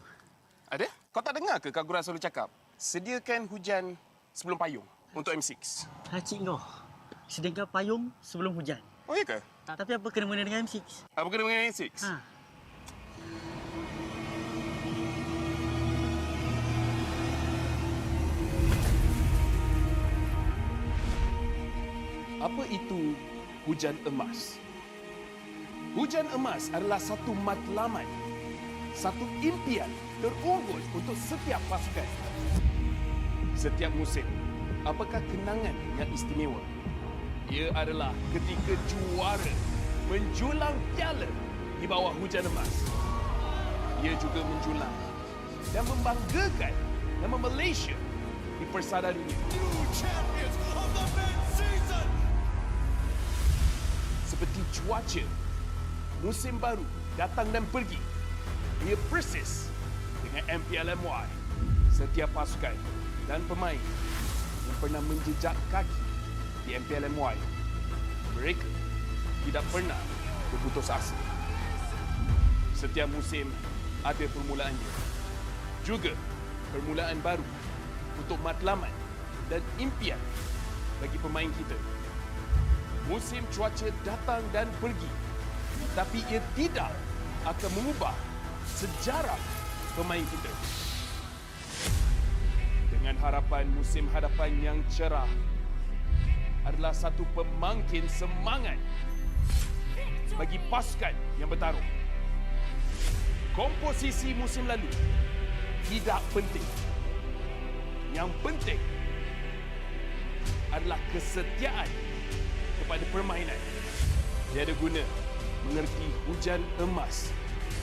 Ada? Kau tak dengar ke Kagura selalu cakap? Sediakan hujan sebelum payung untuk M6. Hacik kau. Sediakan payung sebelum hujan. Oh, iya ke? Tapi apa kena mengena dengan M6? Apa kena dengan M6? Ha. Apa itu hujan emas? Hujan emas adalah satu matlamat, satu impian terunggul untuk setiap pasukan. Setiap musim, apakah kenangan yang istimewa? Ia adalah ketika juara menjulang piala di bawah hujan emas. Ia juga menjulang dan membanggakan nama Malaysia di persada dunia. Seperti cuaca, musim baru datang dan pergi. Ia persis dengan MPL MY. Setiap pasukan dan pemain yang pernah menjejak kaki di MPL MY, mereka tidak pernah berputus asa. Setiap musim ada permulaannya. Juga permulaan baru untuk matlamat dan impian bagi pemain kita. Musim cuaca datang dan pergi, tapi ia tidak akan mengubah sejarah pemain kita. Dengan harapan musim hadapan yang cerah adalah satu pemangkin semangat bagi pasukan yang bertarung. Komposisi musim lalu tidak penting. Yang penting adalah kesetiaan kepada permainan. Tiada guna mengerti hujan emas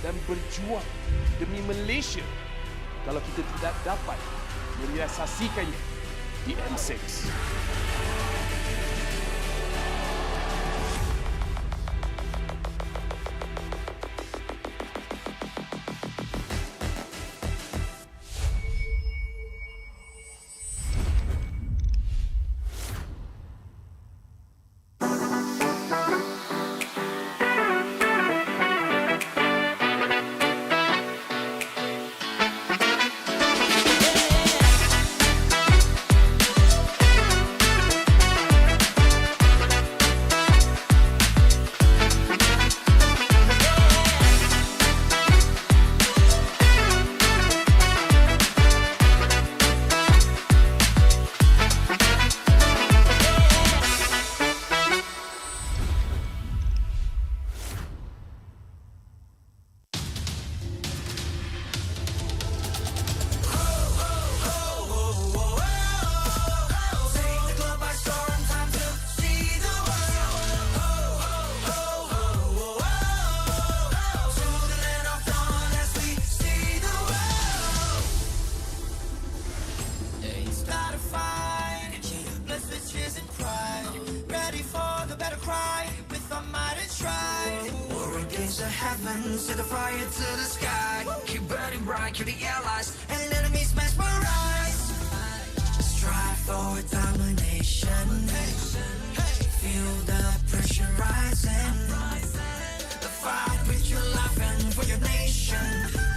dan berjuang demi Malaysia kalau kita tidak dapat merealisasikannya di M6. Set the fire to the sky. Keep burning bright, kill the allies and enemies mesmerize. Strive for domination. Feel the pressure rising. The fight with your life and for your nation.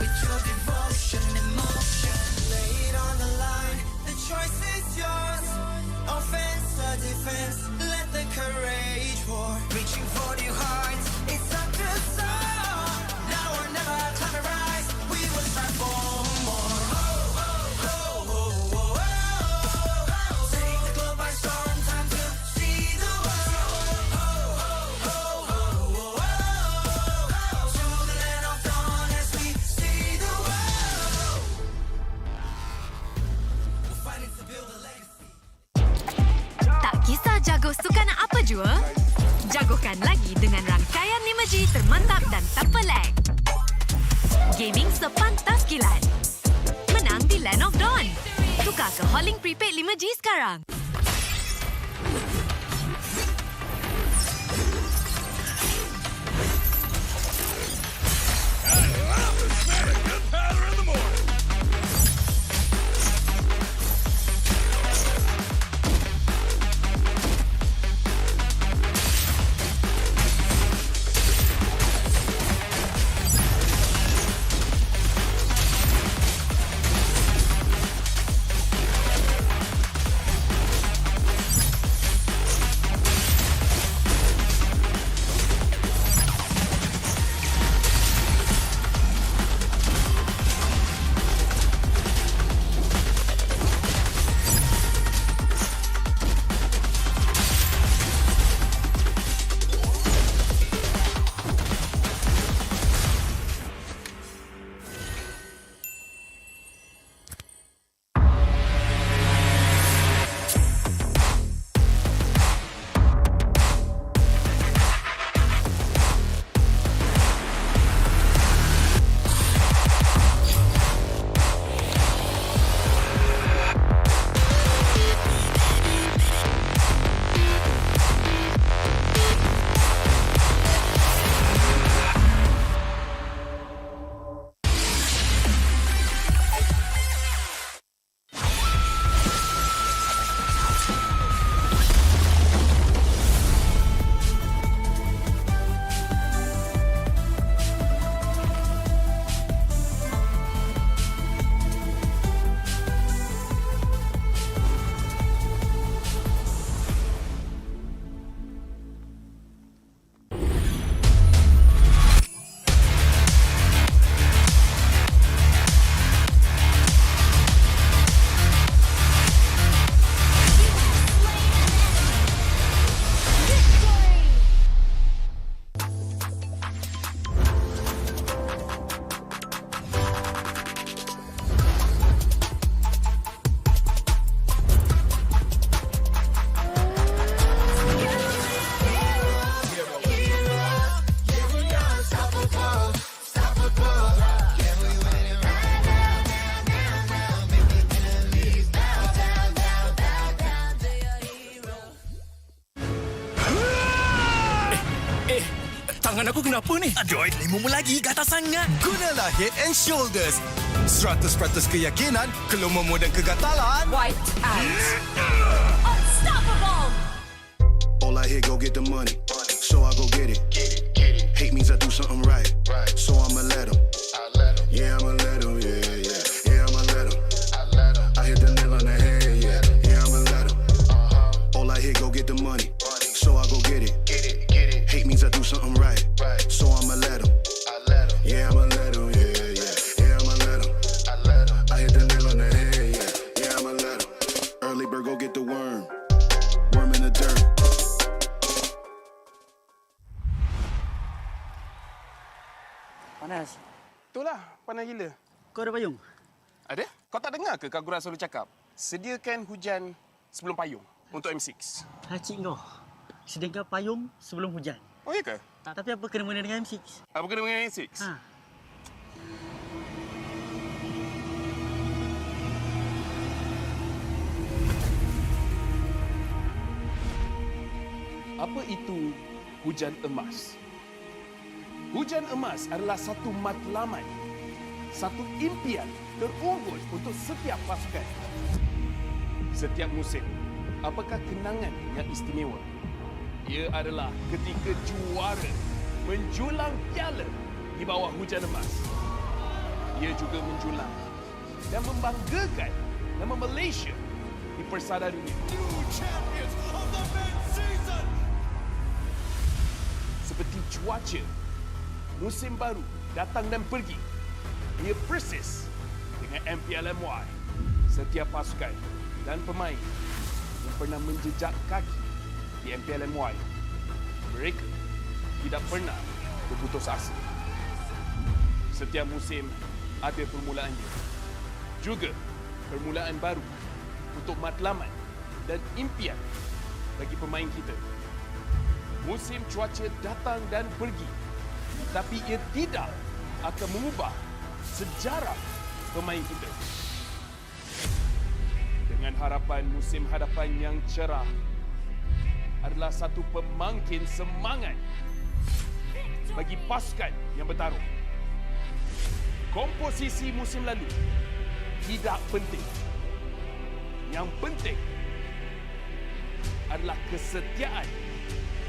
With your devotion, emotion. Lay it on the line. The choice is yours. Offense or defense. Let the courage roar. Reaching for your hearts. It's up to soar. Jago sukan apa jua? Jagokan lagi dengan rangkaian 5G termantap dan tanpa lag. Gaming sepantas kilat. Menang di Land of Dawn. Tukar ke Holling Prepaid 5G sekarang. Tangan aku kenapa ni? Aduh, lima lagi gatal sangat. Gunalah Head and Shoulders. 100% keyakinan, keluarmu dan kegatalan. White out. Unstoppable. All I hear, go get the money. So I go get it. Hate means I do something right. So I'ma let him. Yeah, I'ma let him. Yeah, I'ma let him. I hit the nail on the head. Yeah, I'ma let him. All I hear, go get the money. So I go get it. Hate means I do something right. So I'ma let him. Yeah, I'ma let him. Yeah, I'ma let him. I hit the nail on the head. Yeah, I'ma let him. Early bird, go get the worm. Worm in the dirt. Panas. Itulah, panas gila. Kau ada payung? Ada? Kau tak dengar ke Kagura selalu cakap? Sediakan hujan sebelum payung untuk M6. Cik kau. Sediakan payung sebelum hujan. Oh, iya ke? Tapi apa kena-mena dengan M6? Apa kena dengan M6? Apa itu hujan emas? Hujan emas adalah satu matlamat, satu impian terunggul untuk setiap pasukan. Setiap musim, apakah kenangan yang istimewa? Ia adalah ketika juara menjulang piala di bawah hujan emas. Ia juga menjulang dan membanggakan nama Malaysia di persada dunia. Seperti cuaca, musim baru datang dan pergi. Ia persis dengan MPL MY. Setiap pasukan dan pemain yang pernah menjejak kaki di MPL MY, mereka tidak pernah berputus asa. Setiap musim ada permulaannya. Juga permulaan baru untuk matlamat dan impian bagi pemain kita. Musim cuaca datang dan pergi, tapi ia tidak akan mengubah sejarah pemain kita. Dengan harapan musim hadapan yang cerah adalah satu pemangkin semangat bagi pasukan yang bertarung. Komposisi musim lalu tidak penting. Yang penting adalah kesetiaan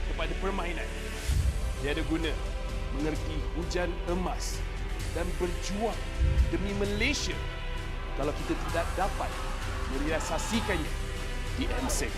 kepada permainan. Tiada guna mengerti hujan emas dan berjuang demi Malaysia kalau kita tidak dapat merealisasikannya di M6.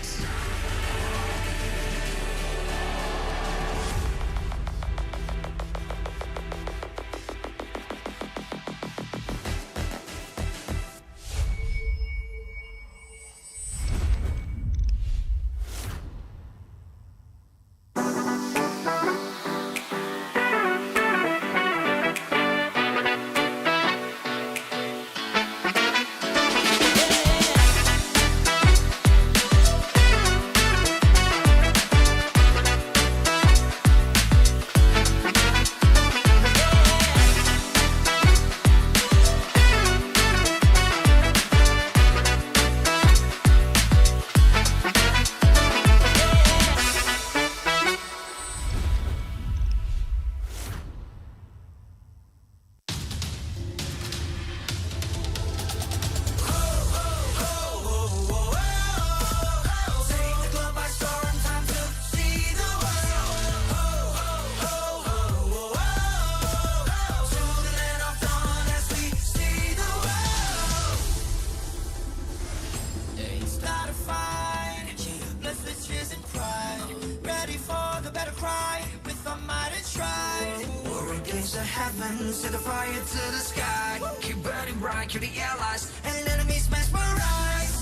heavens, set the fire to the sky. Keep burning bright, kill the allies, and enemies mesmerize.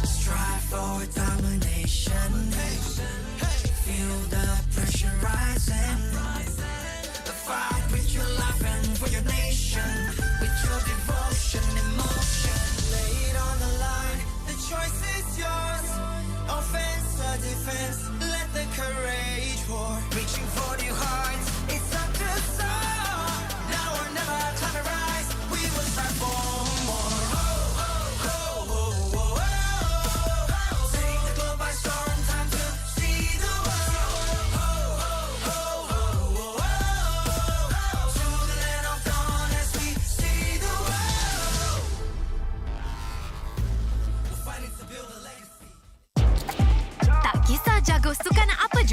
Strive for domination. Feel the pressure rising. Fight with your life and for your nation. With your devotion, emotion. Lay it on the line, the choice is yours. Offense or defense, let the courage pour. Reaching for the heights, it's up to soar. Now or never, time to rise. We will strive for more. Take the globe by storm, time to see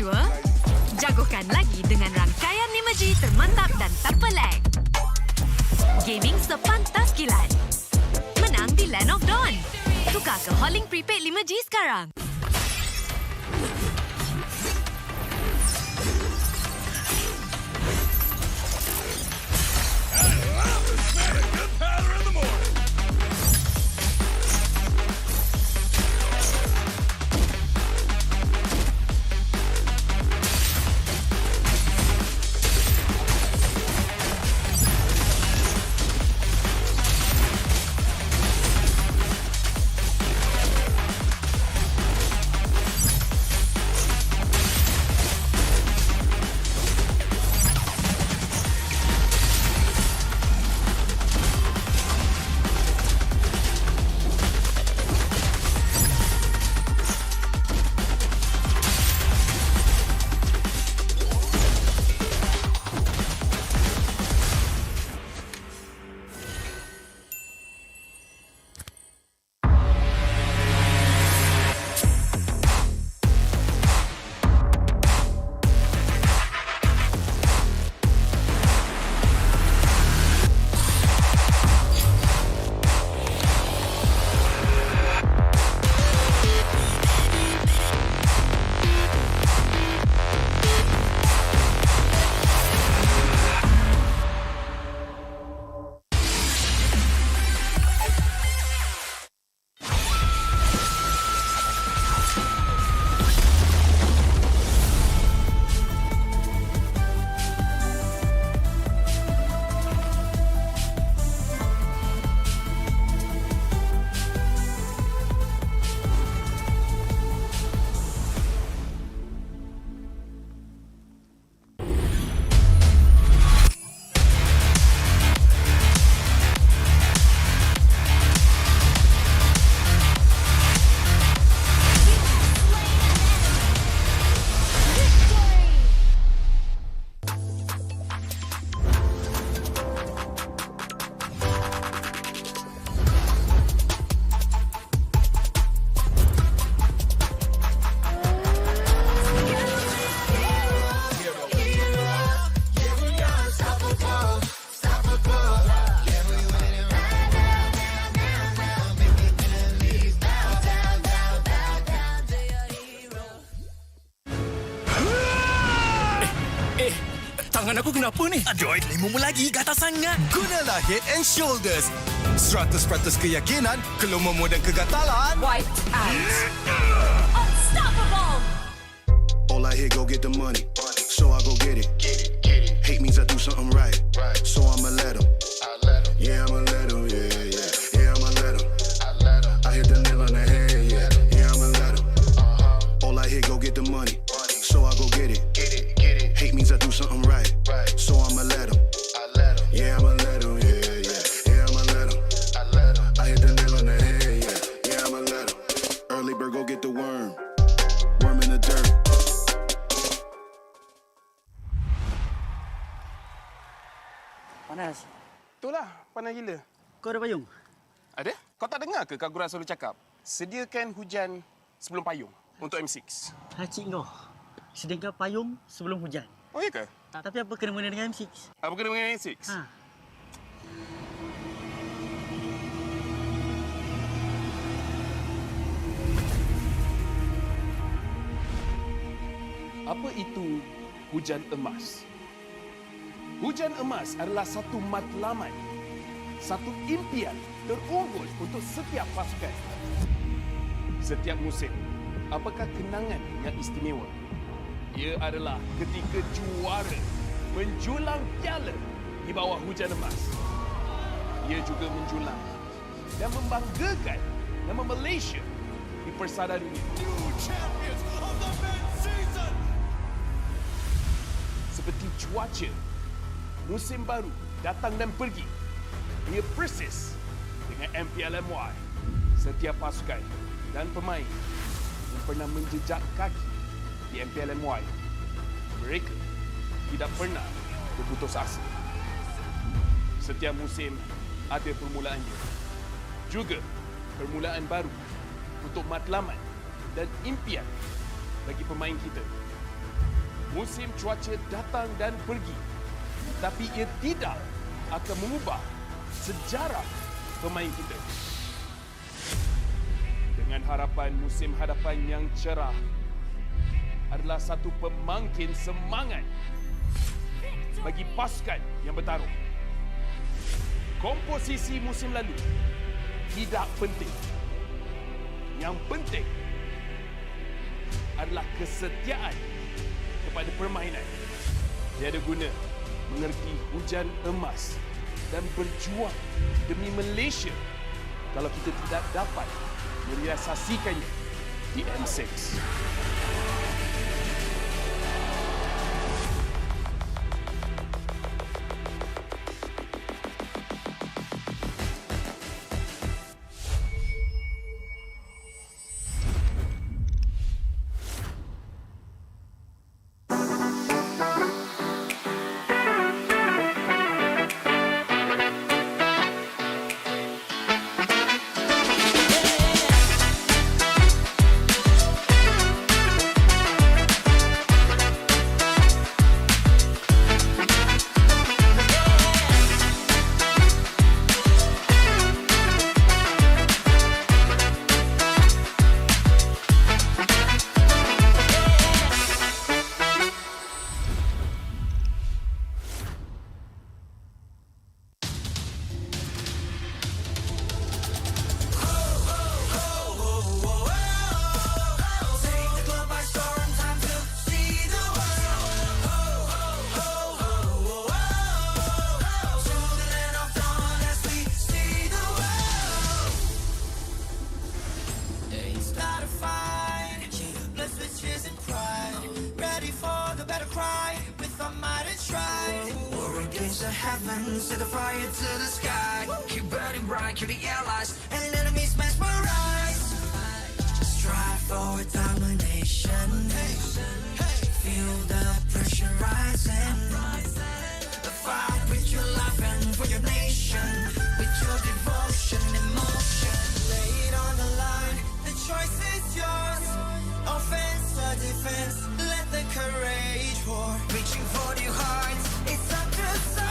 jua? Jagokan lagi dengan rangkaian 5G termantap dan tanpa lag. Gaming sepantas kilat. Menang di Land of Dawn. Tukar ke Hollink Prepaid 5G sekarang. Tangan aku kenapa ni? Aduh, limumu lagi, gatal sangat. Gunalah Head and Shoulders. 100% keyakinan, kelumamu dan kegatalan. White out. Unstoppable. All I hear, go get the money. So I go get it. Hate means I do something right. So I'ma let him. Yeah, I'ma let him. Yeah, I'ma let him. I hit the nail on the head. Yeah, I'ma let him. All I hear, go get the money. So I go get it. Hate means I do something right. So I'ma let him. Yeah, I'ma let him. Yeah, I'ma let him. I hit the nail on the head. Yeah, I'ma let him. Early bird, go get the worm. Worm in the dirt. Panas. Itulah, panas gila. Kau ada payung? Ada? Kau tak dengar ke Kak Gura selalu cakap? Sediakan hujan sebelum payung untuk M6. Hacik kau. Sediakan payung sebelum hujan. Oh, iya ke? Tapi apa kena-mena dengan M6? Apa kena dengan M6? Ha. Apa itu hujan emas? Hujan emas adalah satu matlamat, satu impian terunggul untuk setiap pasukan. Setiap musim, apakah kenangan yang istimewa? Ia adalah ketika juara menjulang piala di bawah hujan emas. Ia juga menjulang dan membanggakan nama Malaysia di persada dunia. Seperti cuaca, musim baru datang dan pergi. Ia persis dengan MPL MY. Setiap pasukan dan pemain yang pernah menjejak kaki di MPL MY, mereka tidak pernah berputus asa. Setiap musim ada permulaannya. Juga permulaan baru untuk matlamat dan impian bagi pemain kita. Musim cuaca datang dan pergi, tapi ia tidak akan mengubah sejarah pemain kita. Dengan harapan musim hadapan yang cerah adalah satu pemangkin semangat bagi pasukan yang bertarung. Komposisi musim lalu tidak penting. Yang penting adalah kesetiaan kepada permainan. Tiada guna mengerti hujan emas dan berjuang demi Malaysia kalau kita tidak dapat merealisasikannya di M6. Set the fire to the sky. Keep burning bright, kill the allies and enemies mesmerize. Strive for domination. Feel the pressure rising. The fight with your life and for your nation. With your devotion and emotion. Lay it on the line, the choice is yours. Offense or defense, let the courage roar. Reaching for your hearts, it's up to soar.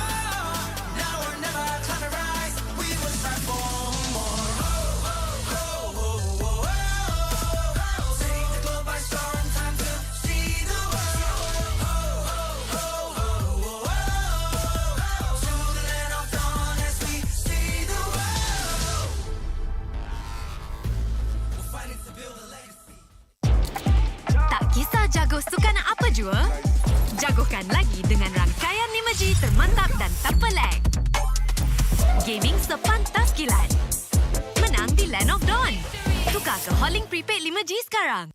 Jago sukan apa jua? Jagokan lagi dengan rangkaian 5G termantap dan tak pelik. Gaming sepantas kilat. Menang di Land of Dawn. Tukar ke Hollink Prepaid 5G sekarang.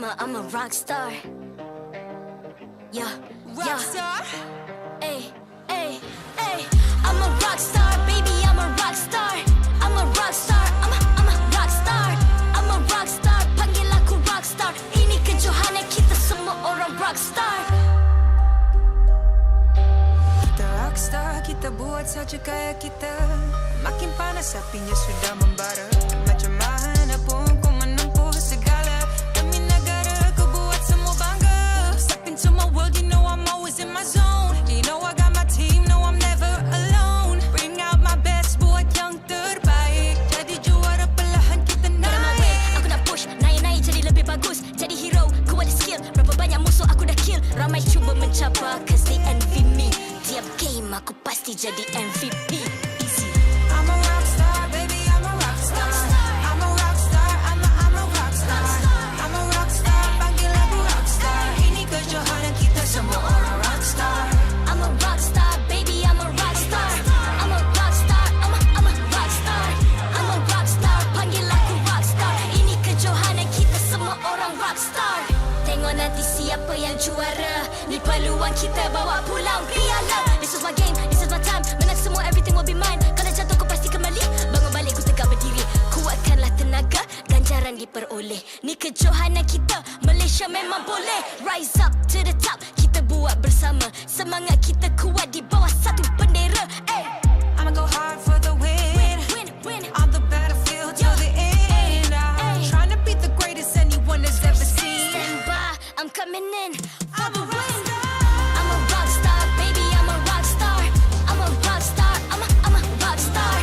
I'm a rock star. Yeah, rock star. Hey, hey, hey. I'm a rock star, baby. I'm a rock star. I'm a rock star. I'm a rock star. I'm a rock star. Panggil aku rock star. Ini kejohanan kita semua orang rock star. Kita rock star, kita buat saja gaya kita. Makin panas apinya sudah membara. Macam mana pun ku menempuh segala. Demi negara ku buat semua bangga. Step into my world, you know I'm always in my zone. You know I got my team, no I'm never alone. Bring out my best, buat yang terbaik. Jadi juara perlahan kita naik. Aku nak push, naik-naik jadi lebih bagus. Jadi hero, ku ada skill. Berapa banyak musuh aku dah kill. Ramai cuba mencapai, cause they envy me. Tiap game aku pasti jadi MVP. Easy. I'm a rock star, baby, I'm a rock star. I'm a rock star, I'm a rock star. I'm a rock star, panggil aku rock star. Ini kejohanan kita semua orang rock star. I'm a rock star, baby, I'm a rock star. I'm a rock star, I'm a rock star. I'm a rock star, panggil aku rock star. Ini kejohanan kita semua orang rock star. Tengok nanti siapa yang juara. Ni peluang kita bawa pulang piala. This is my game, this is my time. Menang semua, everything will be mine. Kalau jatuh kau pasti kembali. Bangun balik ku tegak berdiri. Kuatkanlah tenaga, ganjaran diperoleh. Ni kejohanan kita, Malaysia memang boleh. Rise up to the top, kita buat bersama. Semangat kita kuat di bawah satu bendera. Hey. I'ma go hard for the win. On the battlefield till the end. I'm trying to beat the greatest anyone has ever seen. Stand by, I'm coming in for the win. I'm a rock star, baby, I'm a rock star. I'm a rock star, I'm a rock star.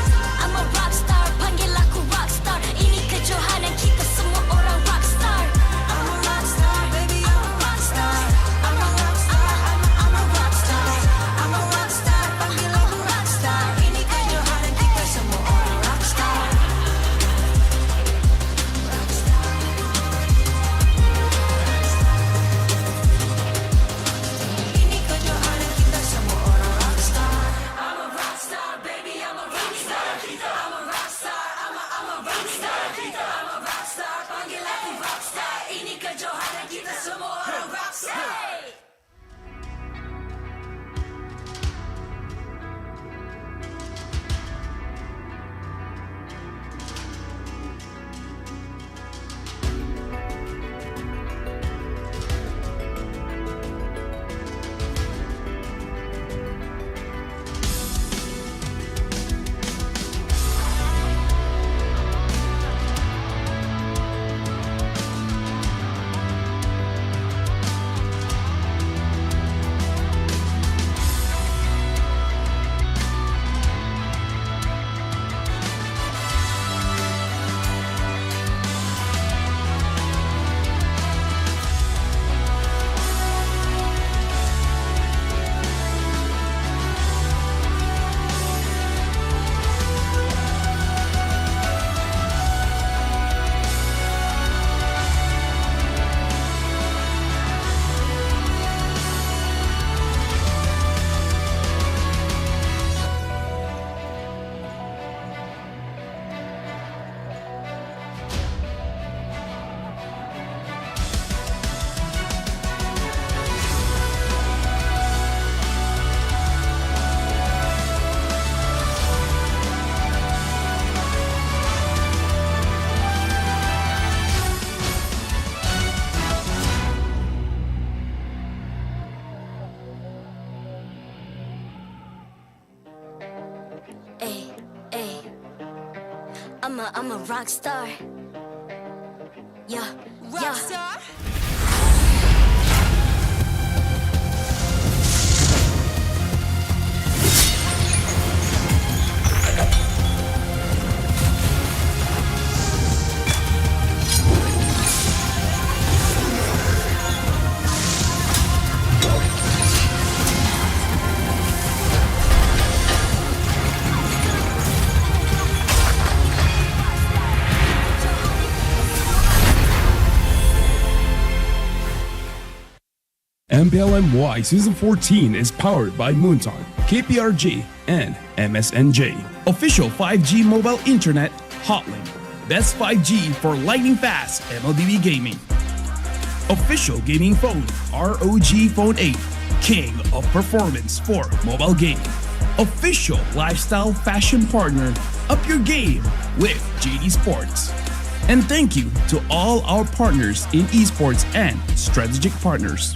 I'm a rock star, panggil aku rock star. Ini kejohanan kita semua orang rock star. I'm a rock star, baby, I'm a rock star. I'm a rock star, I'm a rock star. I'm a rock star, panggil aku rock star. Ini kejohanan kita semua orang rock star. Ini kejohanan kita semua orang rock star. I'm a rock star, baby, I'm a rock star. I'm a rock star, I'm a rock star. I'm a rock star, panggil aku rock star. Ini kejohanan kita semua orang rock star. I'm a rock star. Yeah, rock star. MPL MY Season 14 is powered by Moonton, KPRG, and MSNJ. Official 5G mobile internet hotlink. That's 5G for lightning fast MLBB gaming. Official gaming phone, ROG Phone 8. King of performance for mobile gaming. Official lifestyle fashion partner. Up your game with JD Sports. And thank you to all our partners in esports and strategic partners.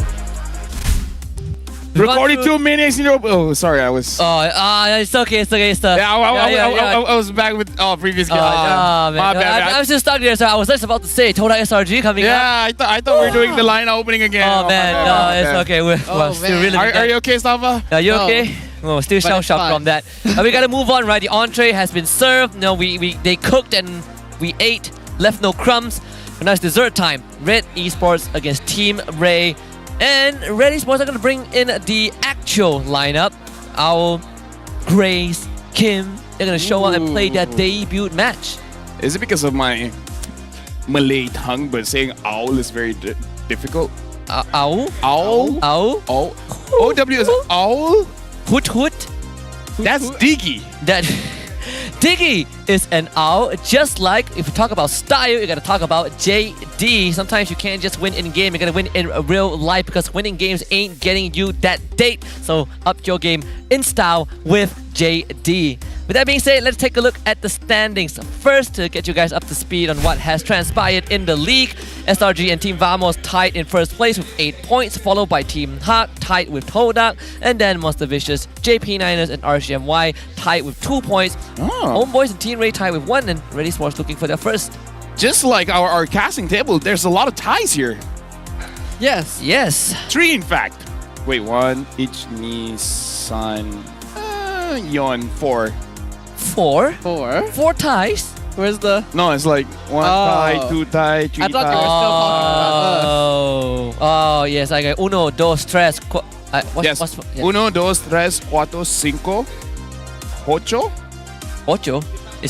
We've gone 42 through- minutes in a Oh, sorry, I was. It's okay, it's okay, it's Yeah, I was back with previous game. man. My bad. I was just stuck there, so I was just about to say Todak SRG coming up. Yeah, I thought we were doing the line opening again. Oh man, my no, bad. it's okay. We're still really. Are you okay, Stava? Are you okay? Oh, still shell shocked fine. from that. We gotta move on, right? The entree has been served. No, they cooked and we ate, left no crumbs. And now it's dessert time. Red Esports against Team Ray. And Red Esports are gonna bring in the actual lineup. Owl, Grace, Kim. They're gonna show up and play their debut match. Is it because of my Malay tongue, but saying owl is very difficult? Owl? Owl? Owl? Owl? OW is owl? Hoot hoot? That's Diggy. That Diggy is an owl, just like if you talk about style, you gotta talk about JD. Sometimes you can't just win in game, you gotta win in real life because winning games ain't getting you that date. So up your game in style with JD. With that being said, let's take a look at the standings. First, to get you guys up to speed on what has transpired in the league, SRG and Team Vamos tied in first place with 8 points, followed by Team Hawk tied with Todak, and then Monster Vicious, JP Niners, and RCMY tied with 2 points. Homeboys and Team Ray tied with 1, and Ready Sports looking for their first. Just like our casting table, there's a lot of ties here. Yes. Yes. 3 in fact. Wait, 1, each Nissan, Yon, 4. 4? 4? 4 ties? Where's the... No, it's like 1 tie, 2 tie, 3 I thought you were tie. still talking about us. Oh, yes, I got uno, dos, tres. Yes. 1, 2, 3, 4, 5, 8. Ocho?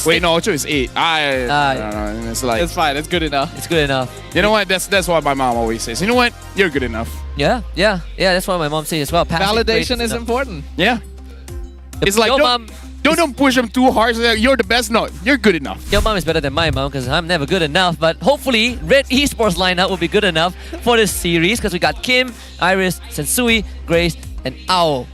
Wait, no, 8 is 8. No, it's like... It's fine, it's good enough. It's good enough. You know what? That's what my mom always says. You know what? You're good enough. Yeah, that's what my mom says as well. Passing grades Validation is enough. important. Yeah. It's like, Your don't push them too hard. So that you're the best. No, you're good enough. Your mom is better than my mom because I'm never good enough. But hopefully, Red Esports lineup will be good enough for this series because we got Kim, Iris, Sensui, Grace, and Owl.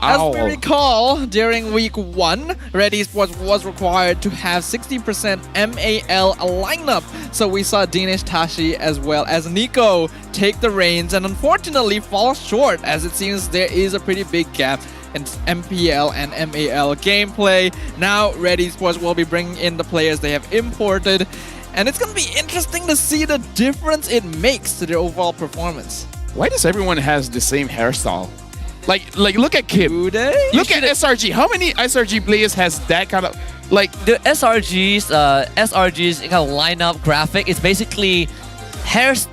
As we recall, during week 1, Red Esports was required to have 60% MAL lineup. So we saw Dinesh Tashi as well as Nico take the reins and unfortunately fall short, as it seems there is a pretty big gap in MPL and MAL gameplay. Now Red Esports will be bringing in the players they have imported, and it's going to be interesting to see the difference it makes to their overall performance. Why does everyone has the same hairstyle? Like look at Kim. Do they? Look at SRG. How many SRG players has that kind of like the SRG's kind of lineup graphic is basically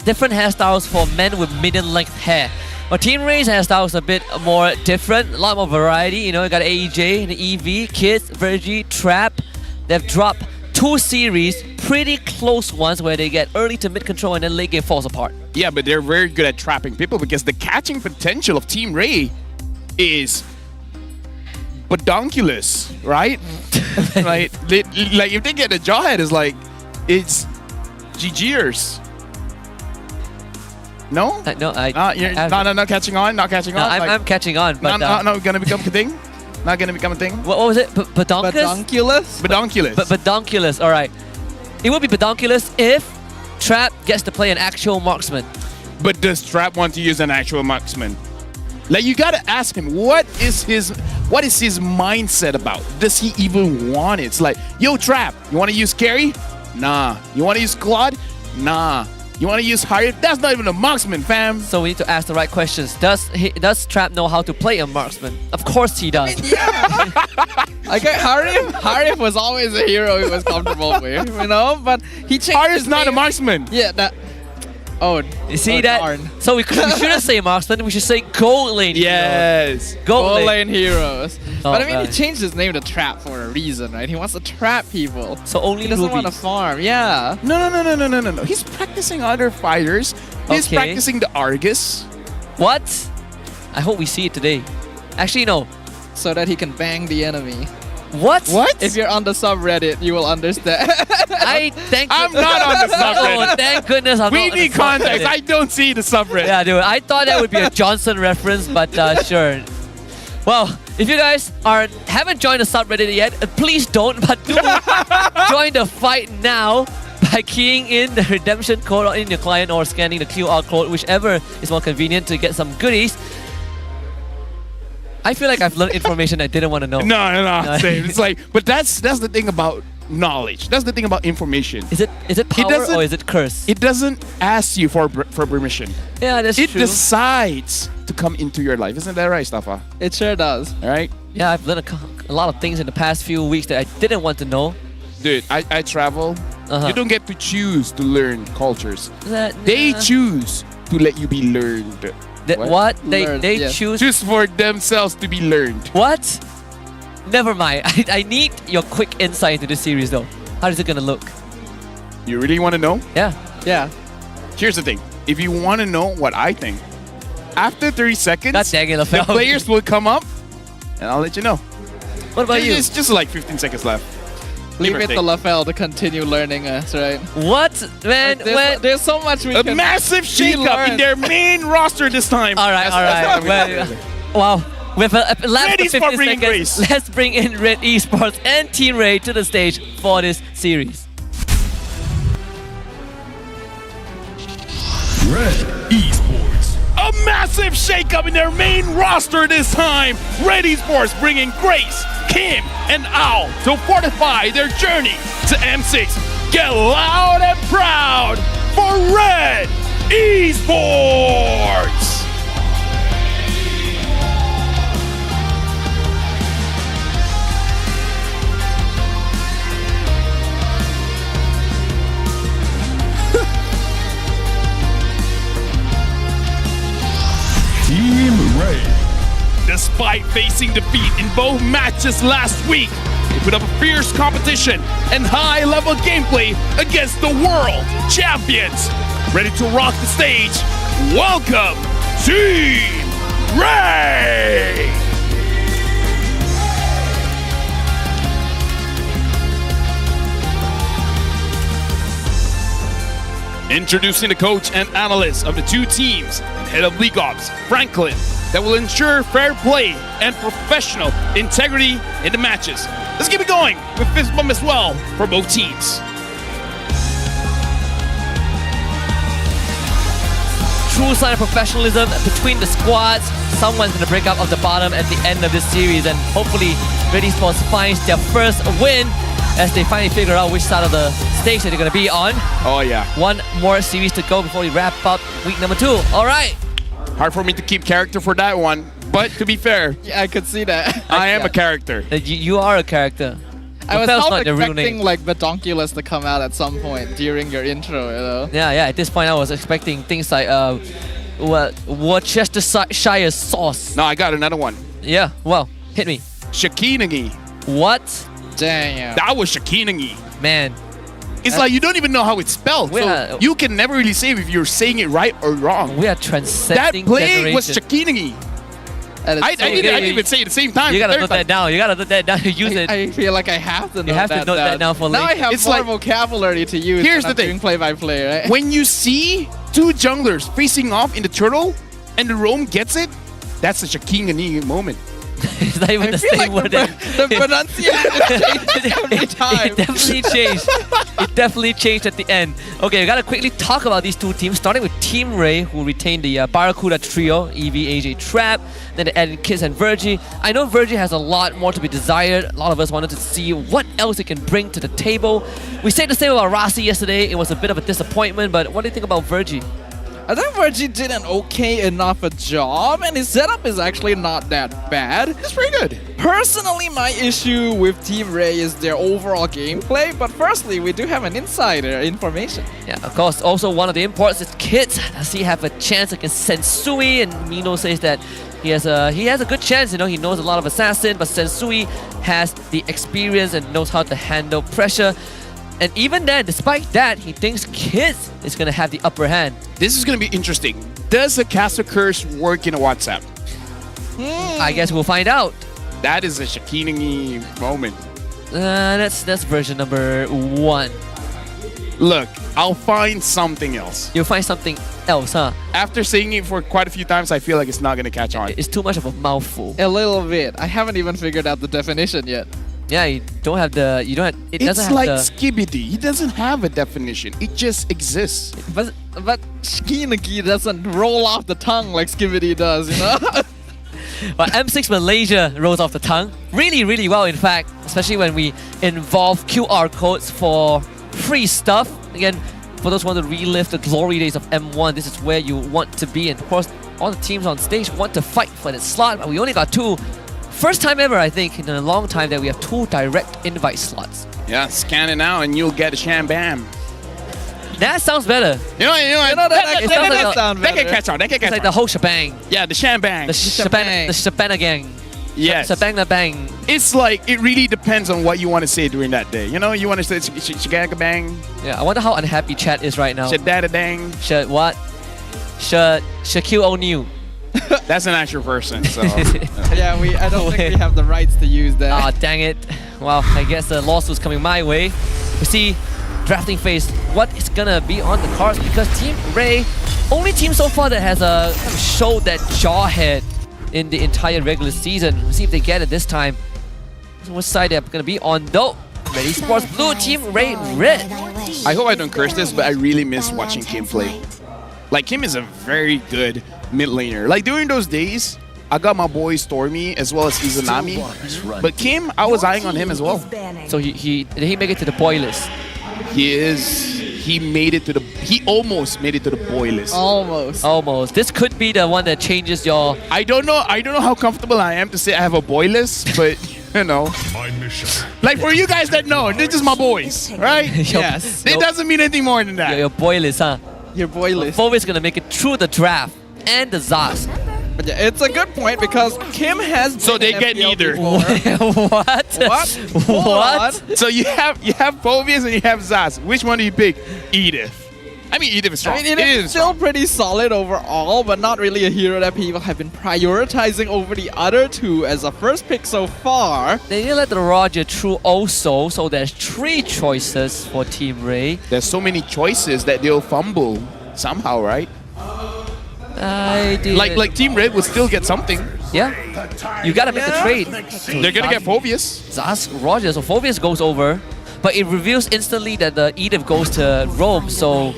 different hairstyles for men with medium length hair. But Team Ray's hairstyle is a bit more different, a lot more variety. You know, you got AEJ, the EV, Kids, Virgie, Trap. They've dropped 2 series, pretty close ones where they get early to mid control and then late game falls apart. Yeah, but they're very good at trapping people because the catching potential of Team Ray is pedunculous, right? Like if they get a jawhead, it's like it's GGers. No? You're not catching on. Not catching on. I'm catching on, but not gonna become a thing. Not gonna become a thing. What was it? Pedunculous? Pedunculous. Pedunculous. All right. It would be pedunculous if Trap gets to play an actual marksman. But does Trap want to use an actual marksman? Like, you gotta ask him, what is his mindset about? Does he even want it? It's like, yo, Trap, you wanna use Carry? Nah. You wanna use Claude? Nah. You wanna use Harriet? That's not even a marksman, fam. So we need to ask the right questions. Does Trap know how to play a marksman? Of course he does. Okay, Harif was always a hero he was comfortable with, you know, but he changed. Harif's not a marksman. Yeah, that. Oh, you see that? Darn. So we shouldn't say marksman. We should say gold lane. Yes, heroes. Gold lane heroes. Oh, but I mean, he changed his name to Trap for a reason, right? He wants to trap people. So only he doesn't rubies. want to farm. Yeah. No. He's practicing other fighters. He's practicing the Argus. What? I hope we see it today. Actually, no. So that he can bang the enemy. What? What? If you're on the subreddit, you will understand. I'm not on the subreddit. Oh, thank goodness I'm We not on need the context. subreddit. I don't see the subreddit. Yeah, dude. I thought that would be a Johnson reference, but sure. Well, if you guys haven't joined the subreddit yet, please don't. But do join the fight now by keying in the redemption code in your client or scanning the QR code, whichever is more convenient to get some goodies. I feel like I've learned information I didn't want to know. No, same. It's like, but that's the thing about knowledge. That's the thing about information. Is it power or is it curse? It doesn't ask you for permission. Yeah, that's It true. decides to come into your life. Isn't that right, Stafa? It sure does. All right? Yeah, I've learned a lot of things in the past few weeks that I didn't want to know. Dude, I travel. You don't get to choose to learn cultures. They Nah. choose to let you be learned. What? They choose for themselves to be learned. What? Never mind. I need your quick insight into this series though. How is it gonna look? You really want to know? Yeah. Yeah. Here's the thing. If you want to know what I think, after 30 seconds, God dang it, the Lafel. players will come up and I'll let you know. What about you? It's just like 15 seconds left. Leave it to LaFell to continue learning us, right? What? Man, there's so much we A can massive shakeup in their main roster this time. All right. Wow. With a last Red 50 Esports bringing seconds, grace. let's bring in Red Esports and Team Ray to the stage for this series. Red Esports. A massive shakeup in their main roster this time. Red Esports bringing Grace, Kim, and Owl to fortify their journey to M6. Get loud and proud for Red Esports. Team Ray. Despite facing defeat in both matches last week, they put up a fierce competition and high-level gameplay against the world champions. Ready to rock the stage? Welcome, Team Ray! Introducing the coach and analyst of the two teams, head of League Ops, Franklin, that will ensure fair play and professional integrity in the matches. Let's keep it going with fist bump as well for both teams. True sign of professionalism between the squads. Someone's going to break up of the bottom at the end of this series, and hopefully Red Esports finds their first win as they finally figure out which side of the stage that they're going to be on. Oh yeah. One more series to go before we wrap up week number 2. All right. Hard for me to keep character for that one, but to be fair, Yeah, I could see that. I am a character. You are a character. I was Rafael's half not your real expecting name. like Bedonkulus to come out at some point during your intro, you know? Yeah. At this point, I was expecting things like Worcestershire sauce. No, I got another one. Yeah. Well, hit me. Shakinagi. What? Damn. That was Shakinagi. Man. It's like you don't even know how it's spelled, so Yeah. you can never really say if you're saying it right or wrong. We are That transcending play was generation. Shakinagi. And I it's didn't even say it at the same time. You gotta Third note time. that down. You gotta note that down. Use it. I feel like I have to know You have to note that down for now later. I have It's more like- vocabulary to use Here's when the I'm thing. doing play-by-play, right? When you see two junglers facing off in the turtle and the roam gets it, that's a Shakinagi moment. It's not even I the feel same like word. the pronunciation changes every time. It definitely changed. It definitely changed at the end. Okay, we gotta quickly talk about these two teams, starting with Team Ray, who retained the Barracuda trio, EV, AJ, Trap. Then they added Kids and Virgie. I know Virgie has a lot more to be desired. A lot of us wanted to see what else he can bring to the table. We said the same about Rasi yesterday. It was a bit of a disappointment, but what do you think about Virgie? I think Virgie did an okay enough a job, and his setup is actually not that bad. It's pretty good. Personally, my issue with Team Ray is their overall gameplay, but firstly, we do have an insider information. Yeah, of course. Also, one of the imports is Kids. Does he have a chance against Sensui? And Mino says that he has a good chance. You know, he knows a lot of assassin, but Sensui has the experience and knows how to handle pressure. And even then, despite that, he thinks Kids is going to have the upper hand. This is going to be interesting. Does a caster curse work in a WhatsApp? I guess we'll find out. That is a Shakini moment. That's version number 1. Look, I'll find something else. You'll find something else, huh? After saying it for quite a few times, I feel like it's not going to catch on. It's too much of a mouthful. A little bit. I haven't even figured out the definition yet. Yeah, you don't have the... You don't have, it doesn't It's have like the... Skibidi. It doesn't have a definition. It just exists. But Shkinaki doesn't roll off the tongue like Skibidi does, you know? But M6 Malaysia rolls off the tongue really, really well, in fact, especially when we involve QR codes for free stuff. Again, for those who want to relive the glory days of M1, this is where you want to be. And of course, all the teams on stage want to fight for that slot, but we only got 2. First time ever, I think, in a long time that we have 2 direct invite slots. Yeah, scan it now and you'll get a shambam. That sounds better. You know, that sounds That can better. catch on. That can It's catch like on. the whole shebang. Yeah, the shambang. The Shabana gang. Yes. Shabang bang. It's like, it really depends on what you want to say during that day. You know, you want to say shagaga bang, Yeah, I wonder how unhappy chat is right now. shadada dang. What? Shaquille O'Neal. That's an actual person, so. Yeah, I don't think we have the rights to use that. Ah, dang it. Well, I guess the lawsuit's coming my way. We see drafting phase. What is gonna be on the cards? Because Team Ray, only team so far that has kind of showed that jawhead in the entire regular season. We'll see if they get it this time. So which side they're gonna be on though? Ready Sports Blue, Team Ray Red. I hope I don't curse this, but I really miss watching Kim play. Like, Kim is a very good mid laner. Like, during those days, I got my boy Stormy as well as Izanami. But Kim, I was eyeing on him as well. So did he make it to the boy list? He made it to the... He almost made it to the boy list. Almost. This could be the one that changes your... I don't know how comfortable I am to say I have a boy list, but... You know, like for you guys that know, this is my boys, right? Yes. It doesn't mean anything more than that. Your boy list, huh? Your boy list. Always gonna make it through the draft and the Zas. But yeah, it's a good point because Kim has. So they get neither. What? So you have Phobius and you have Zaz. Which one do you pick? Edith. I mean, Edith is strong. I mean, Edith is still pretty solid overall, but not really a hero that people have been prioritizing over the other 2 as a first pick so far. They didn't let the Roger through also, so there's 3 choices for Team Ray. There's so many choices that they'll fumble somehow, right? Like Team Red would still get something. Yeah. You gotta make the trade. They're gonna get Phobius. Zaz, Roger, so Phobius goes over, but it reveals instantly that the Edith goes to Rome, so...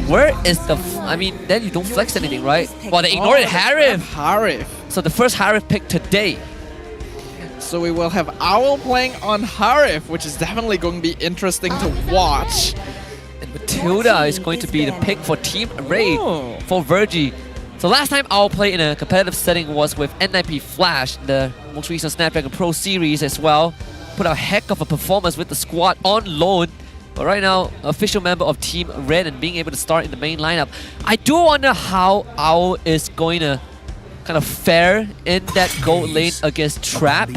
Where is the... I mean, then you don't flex anything, right? Well, they ignored Harif. Harif. So the first Harif pick today. So we will have Owl playing on Harif, which is definitely going to be interesting to watch. And Matilda is going to be the pick for Team Ray for Virgie. So last time Owl played in a competitive setting was with N9P Flash, the most recent Snapdragon Pro Series as well. Put a heck of a performance with the squad on loan. But right now, official member of Team Red and being able to start in the main lineup. I do wonder how Owl is going to kind of fare in that gold lane against Trap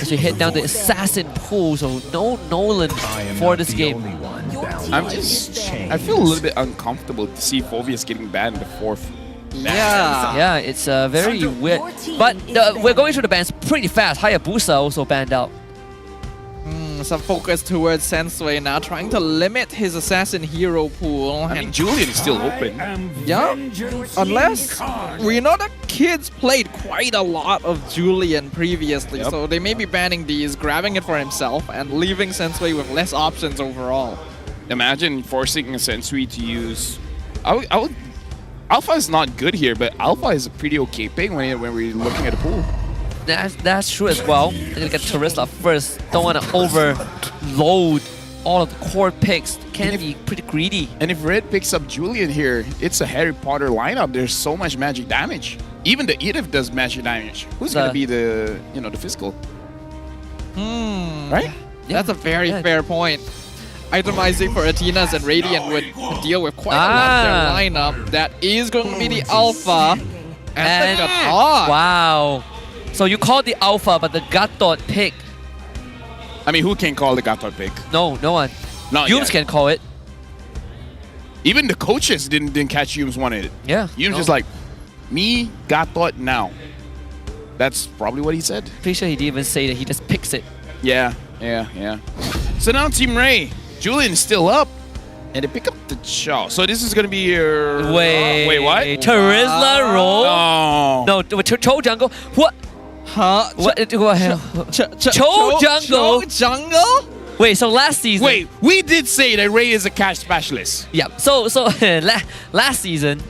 as we head down the assassin pool. So no Nolan for this game. I feel a little bit uncomfortable to see Phobius getting banned in the 4th. Yeah, it's very weird. But we're going through the bans pretty fast. Hayabusa also banned out. Some focus towards Sensui now, trying to limit his assassin hero pool. I mean, Julian is still open. Yeah, unless we know that kids played quite a lot of Julian previously, so they may be banning these, grabbing it for himself, and leaving Sensui with less options overall. Imagine forcing a Sensui to use... I would Alpha is not good here, but Alpha is a pretty okay pick when we're looking at the pool. That's true as well. They're gonna get Terisla first. Don't want to overload all of the core picks. Can be pretty greedy. And if Red picks up Julian here, it's a Harry Potter lineup. There's so much magic damage. Even the Edith does magic damage. Who's gonna be the the physical? Right? Yeah. That's a very fair point. Itemizing for Athena's and Radiant would deal with quite a lot of their lineup. That is going to be the Alpha and the Gatot. Wow. So you called the Alpha, but the Gatot pick. I mean, who can call the Gatot pick? No one. Yums can call it. Even the coaches didn't catch Yums wanted it. Yeah. Yums just like, me, Gatot now. That's probably what he said. Pretty sure he didn't even say that. He just picks it. Yeah. So now Team Ray, Julian is still up, and they pick up the Chow. So this is gonna be your wait, what? Terizla roll? No. No, Cho Jungle. What? Huh? What? Cho Jungle? Jungle? Wait, so last season... Wait, we did say that Ray is a cash specialist. Yeah, so last season,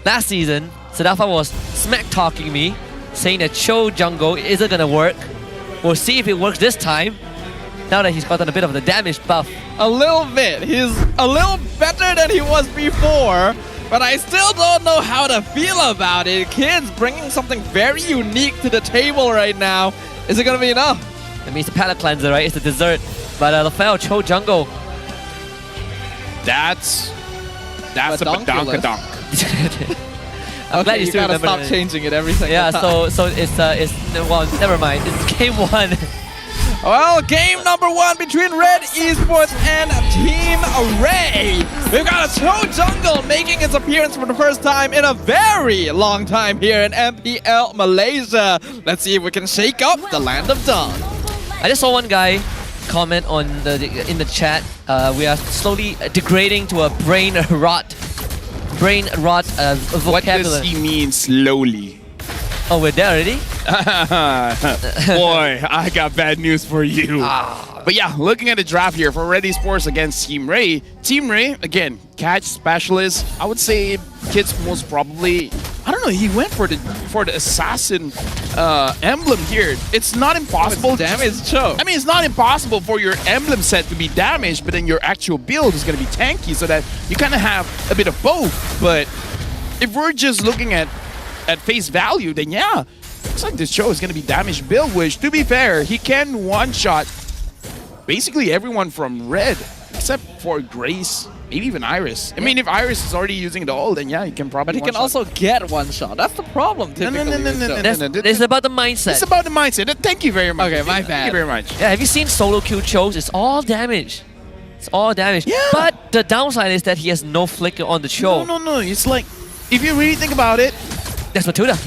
Sadafa was smack-talking me, saying that Cho Jungle isn't gonna work. We'll see if it works this time, now that he's gotten a bit of the damage buff. A little bit. He's a little better than he was before, but I still don't know how to feel about it. Kid's bringing something very unique to the table right now. Is it gonna be enough? I mean, it's a palate cleanser, right? It's a dessert. But Lafel, Cho Jungle. That's a badonka-donk. I'm glad you gotta stop changing it every single time. Yeah, so it's well, never mind. It's game 1. Well, game number 1 between Red Esports and Team Ray. We've got a Cho Jungle making its appearance for the first time in a very long time here in MPL Malaysia. Let's see if we can shake up the Land of Dawn. I just saw one guy comment on in the chat. We are slowly degrading to a brain rot vocabulary. What does he mean slowly? Oh, we're there already? Boy, I got bad news for you. But yeah, looking at the draft here for Red Esports against Team Ray. Team Ray, again, catch specialist. I would say Kid's most probably, I don't know, he went for the assassin emblem here. It's not impossible. Damage Cho. I mean, it's not impossible for your emblem set to be damaged, but then your actual build is going to be tanky, so that you kind of have a bit of both. But if we're just looking at face value, then yeah, looks like this Cho is going to be damaged build, which, to be fair, he can one-shot basically everyone from Red, except for Grace, maybe even Iris. I mean, if Iris is already using the ult, then yeah, he can probably But he can also get one shot. That's the problem, typically. No. It's about the mindset. It's about the mindset. Thank you very much. Okay, my bad. Thank you very much. Yeah, have you seen solo kill Chos? It's all damage. It's all damage. Yeah. But the downside is that he has no flicker on the Cho. No. It's like, if you really think about it, that's what Todak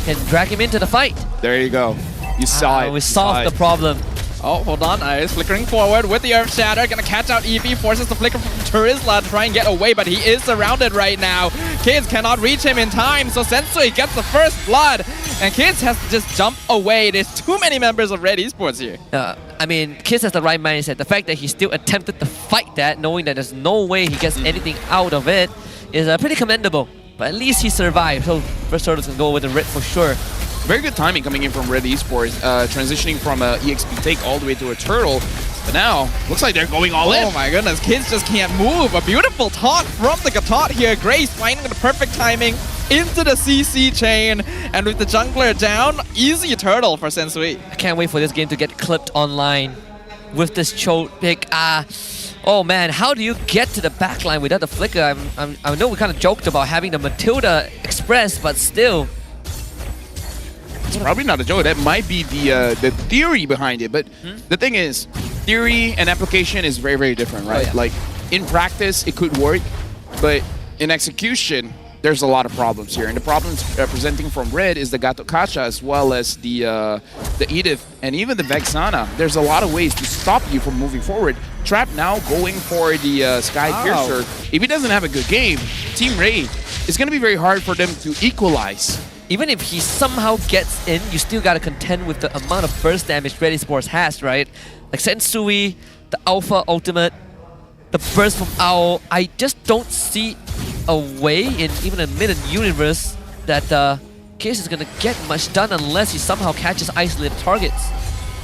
can drag him into the fight. There you go. You saw it. We solved the problem. Oh, hold on. Ice flickering forward with the Earth Shatter. Gonna catch out Eevee. Forces the flicker from Terizla to try and get away, but he is surrounded right now. Kids cannot reach him in time, so Sensui gets the first blood. And Kids has to just jump away. There's too many members of Red Esports here. I mean, Kids has the right mindset. The fact that he still attempted to fight that, knowing that there's no way he gets anything out of it, is pretty commendable. But at least he survived, so first turtles can go with the Red for sure. Very good timing coming in from Red Esports, transitioning from a EXP take all the way to a turtle. But now, looks like they're going all in. Oh my goodness, Kids just can't move. A beautiful taunt from the Gatot here. Grace finding the perfect timing into the CC chain. And with the jungler down, easy turtle for Sensui. I can't wait for this game to get clipped online with this Cho pick. Oh man, how do you get to the backline without the flicker? I know we kind of joked about having the Matilda Express, but still. It's probably not a joke. That might be the theory behind it. But the thing is, theory and application is very, very different, right? Oh, yeah. Like, in practice, it could work. But in execution, there's a lot of problems here. And the problems presenting from Red is the Gato Kacha, as well as the Edith, and even the Vexana. There's a lot of ways to stop you from moving forward. Trap now going for the Sky Piercer. If he doesn't have a good game, Team Ray, it's going to be very hard for them to equalize. Even if he somehow gets in, you still gotta contend with the amount of burst damage Red Esports has, right? Like Sensui, the Alpha Ultimate, the burst from Owl. I just don't see a way in even a mid universe that Case is gonna get much done unless he somehow catches isolated targets.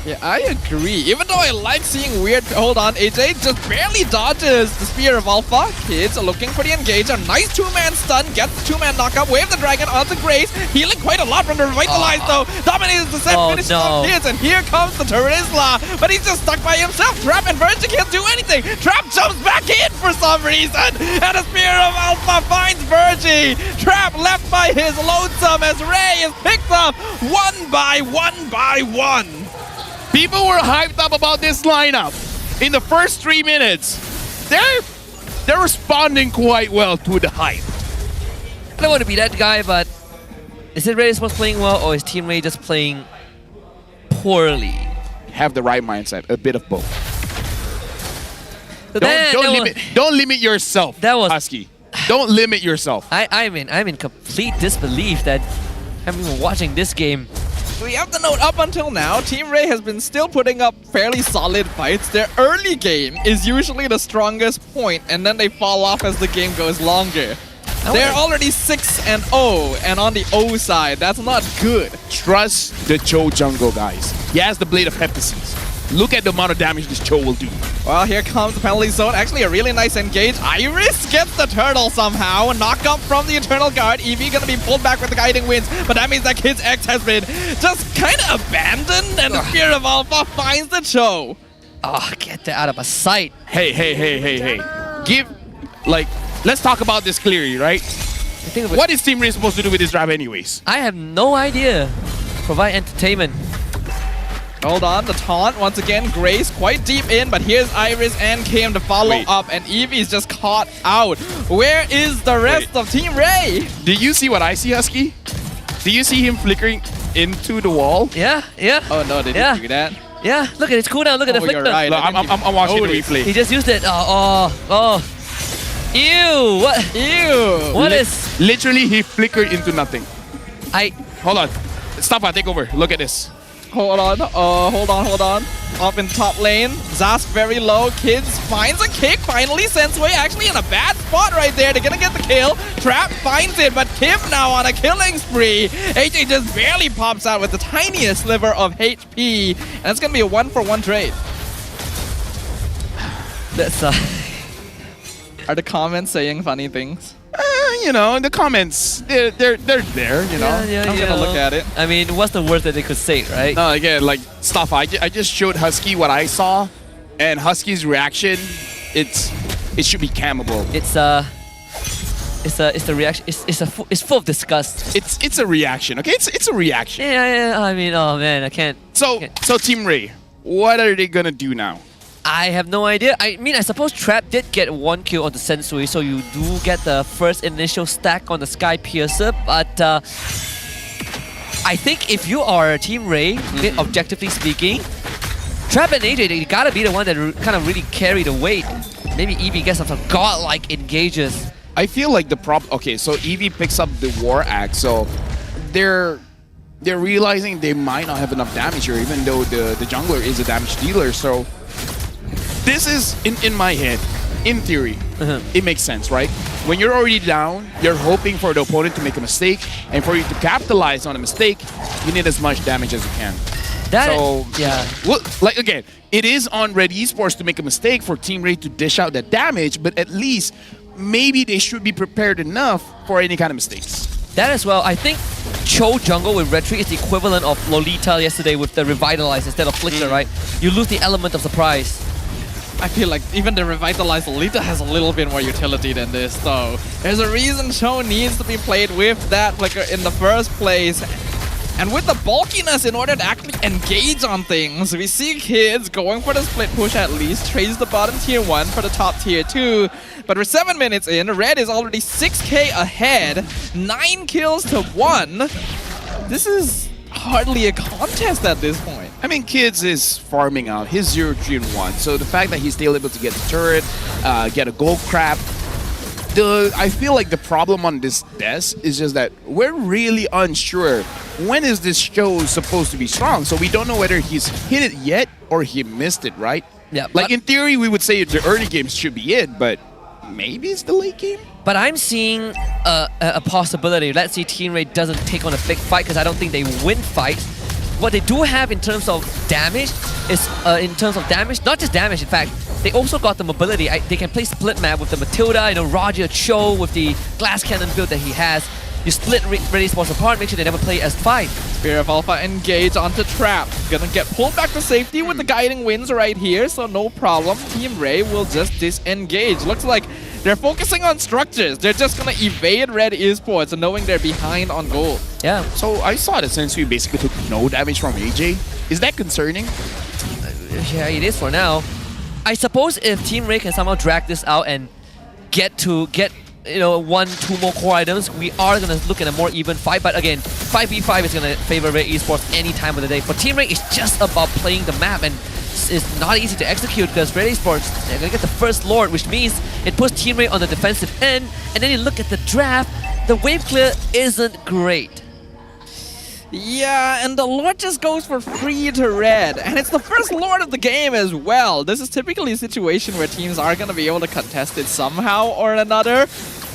Yeah, I agree. Even though I like seeing weird... Hold on, AJ just barely dodges the Spear of Alpha. Kids are looking for the engage. A nice two-man stun. Gets the two-man knockup. Wave the dragon onto Grace. Healing quite a lot from the Revitalize though. Dominates the set. Finishes off Kids. And here comes the Terizla. But he's just stuck by himself. Trap and Virgin can't do anything. Trap jumps back in for some reason. And the Spear of Alpha finds Virgie. Trap left by his lonesome as Ray is picked up one by one. People were hyped up about this lineup in the first 3 minutes. They're responding quite well to the hype. I don't want to be that guy, but Is it Red Esports playing well, or is Team Ray just playing poorly? Have the right mindset, a bit of both. So Don't limit yourself, that was Husky. Don't limit yourself. I'm in complete disbelief that I'm even watching this game. We have to note, up until now, Team Ray has been still putting up fairly solid fights. Their early game is usually the strongest point, and then they fall off as the game goes longer. They're already 6-0, and on the O side, that's not good. Trust the Cho jungle, guys. He has the Blade of Heptases. Look at the amount of damage this Cho will do. Well, here comes the penalty zone. Actually, a really nice engage. Iris gets the turtle somehow. Knock up from the Eternal Guard. Eevee gonna be pulled back with the guiding winds, but that means that Kid's X has been just kind of abandoned, and the Spear of Alpha finds the Cho. Oh, get that out of my sight. Hey. Let's talk about this clearly, right? What is Team Ray supposed to do with this draft anyways? I have no idea. Provide entertainment. Hold on, the taunt once again. Grace quite deep in, but here's Iris and Kim to follow up, and Eevee's just caught out. Where is the rest of Team Ray? Do you see what I see, Husky? Do you see him flickering into the wall? Yeah. Oh no, they didn't do that. Yeah, look at his cooldown. Look at the flicker. You're right. Look, I'm watching the replay. He just used it. Oh. Ew. What? Ew. What is? Literally, he flickered into nothing. Hold on. Stop, take over. Look at this. Hold on. Up in top lane. Zask very low. Kids finds a kick. Finally, Sensui actually in a bad spot right there. They're gonna get the kill. Trap finds it, but Kim now on a killing spree. AJ just barely pops out with the tiniest sliver of HP. And it's gonna be a 1-for-1 trade. That's Are the comments saying funny things? You know, the comments, they're there, you know. I'm gonna look at it. I mean, what's the worst that they could say, right? No, again, like, stuff. I just showed Husky what I saw, and Husky's reaction, it should be cammable. It's the reaction. It's full of disgust. It's a reaction, okay? It's a reaction. Yeah. I mean, oh man, I can't. So Team Ray, what are they gonna do now? I have no idea. I mean, I suppose Trap did get 1 kill on the Sensui, so you do get the first initial stack on the Sky Piercer, but I think if you are Team Ray, objectively speaking, Trap and AJ, they gotta be the one that kind of really carry the weight. Maybe Eevee gets some godlike engages. I feel like the okay, so Eevee picks up the War Axe, so they're realizing they might not have enough damage here, even though the jungler is a damage dealer, so this is, in my head, in theory, it makes sense, right? When you're already down, you're hoping for the opponent to make a mistake, and for you to capitalize on a mistake, you need as much damage as you can. Well, like again, it is on Red Esports to make a mistake for Team Ray to dish out that damage, but at least maybe they should be prepared enough for any kind of mistakes. That as well, I think Cho jungle with Red Tree is the equivalent of Lolita yesterday with the Revitalize instead of Flicker, right? You lose the element of surprise. I feel like even the Revitalized Lolita has a little bit more utility than this, though. There's a reason Cho needs to be played with that Flicker in the first place. And with the bulkiness in order to actually engage on things, we see Kids going for the split push at least, trades the bottom tier 1 for the top tier 2. But we're 7 minutes in, Red is already 6k ahead, 9 kills to 1. This is hardly a contest at this point. I mean, Kids is farming out his 0-3-1, so the fact that he's still able to get the turret, get a gold crab, I feel like the problem on this desk is just that we're really unsure when is this show supposed to be strong, so we don't know whether he's hit it yet or he missed it, right? Yeah. Like in theory, we would say the early games should be it, but maybe it's the late game? But I'm seeing a possibility. Let's see Team Ray doesn't take on a big fight because I don't think they win fights. What they do have in terms of damage is, not just damage, in fact, they also got the mobility. They can play split map with the Matilda, Roger Cho with the glass cannon build that he has. You split Red Esports apart, make sure they never play as five. Spear of Alpha engage onto Trap. Gonna get pulled back to safety with the guiding winds right here, so no problem. Team Ray will just disengage. Looks like they're focusing on structures. They're just gonna evade Red Esports, knowing they're behind on gold. Yeah. So I saw that Sensui basically took no damage from AJ. Is that concerning? Yeah, it is for now. I suppose if Team Ray can somehow drag this out and get 1-2 more core items, we are gonna look at a more even fight. But again, 5v5 is going to favor Red Esports any time of the day. For Team Red, it's just about playing the map, and it's not easy to execute because Red Esports, they're going to get the first Lord, which means it puts Team Red on the defensive end. And then you look at the draft, the wave clear isn't great. Yeah, and the Lord just goes for free to red, and it's the first Lord of the game as well. This is typically a situation where teams are going to be able to contest it somehow or another.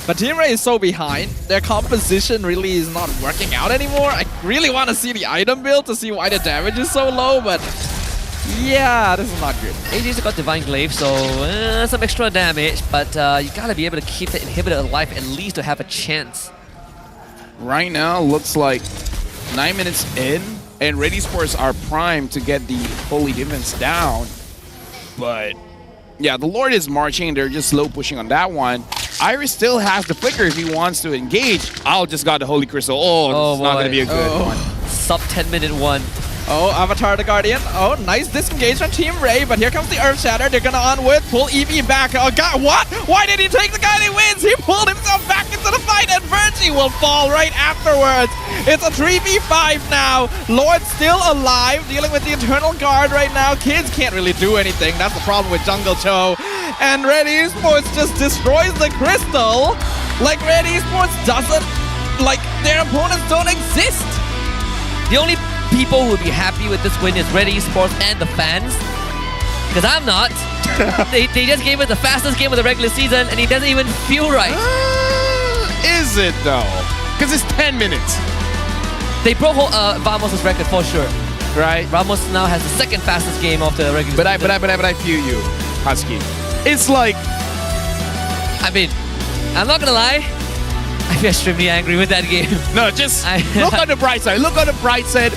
But Team Ray is so behind, their composition really is not working out anymore. I really want to see the item build to see why the damage is so low, but yeah, this is not good. AJ's got Divine Glaive, so some extra damage, but you gotta be able to keep the inhibitor alive at least to have a chance. Right now, looks like 9 minutes in, and Red Esports are primed to get the Holy Demons down. But yeah, the Lord is marching, they're just slow pushing on that one. Iris still has the flicker if he wants to engage. Owl just got the Holy Crystal. Oh, this is not going to be a good one. Sub 10-minute one. Oh, Avatar the Guardian. Oh, nice disengage from Team Ray, but here comes the Earth Shatter. They're gonna on with, pull EV back. Oh god, what? Why did he take the guy that wins? He pulled himself back into the fight, and Virgie will fall right afterwards. It's a 3v5 now. Lord still alive, dealing with the Eternal Guard right now. Kids can't really do anything. That's the problem with Jungle Cho. And Red Esports just destroys the crystal. Like Red Esports doesn't, like their opponents don't exist. The only people who will be happy with this win is Red Esports and the fans. Because I'm not. they just gave it the fastest game of the regular season and it doesn't even feel right. Is it though? Because it's 10 minutes. They broke Vamos' record for sure. Right? Ramos now has the second fastest game of the regular season. But I feel you, Husky. It's like, I mean, I'm not gonna lie, I feel extremely angry with that game. No, just look on the bright side. Look on the bright side.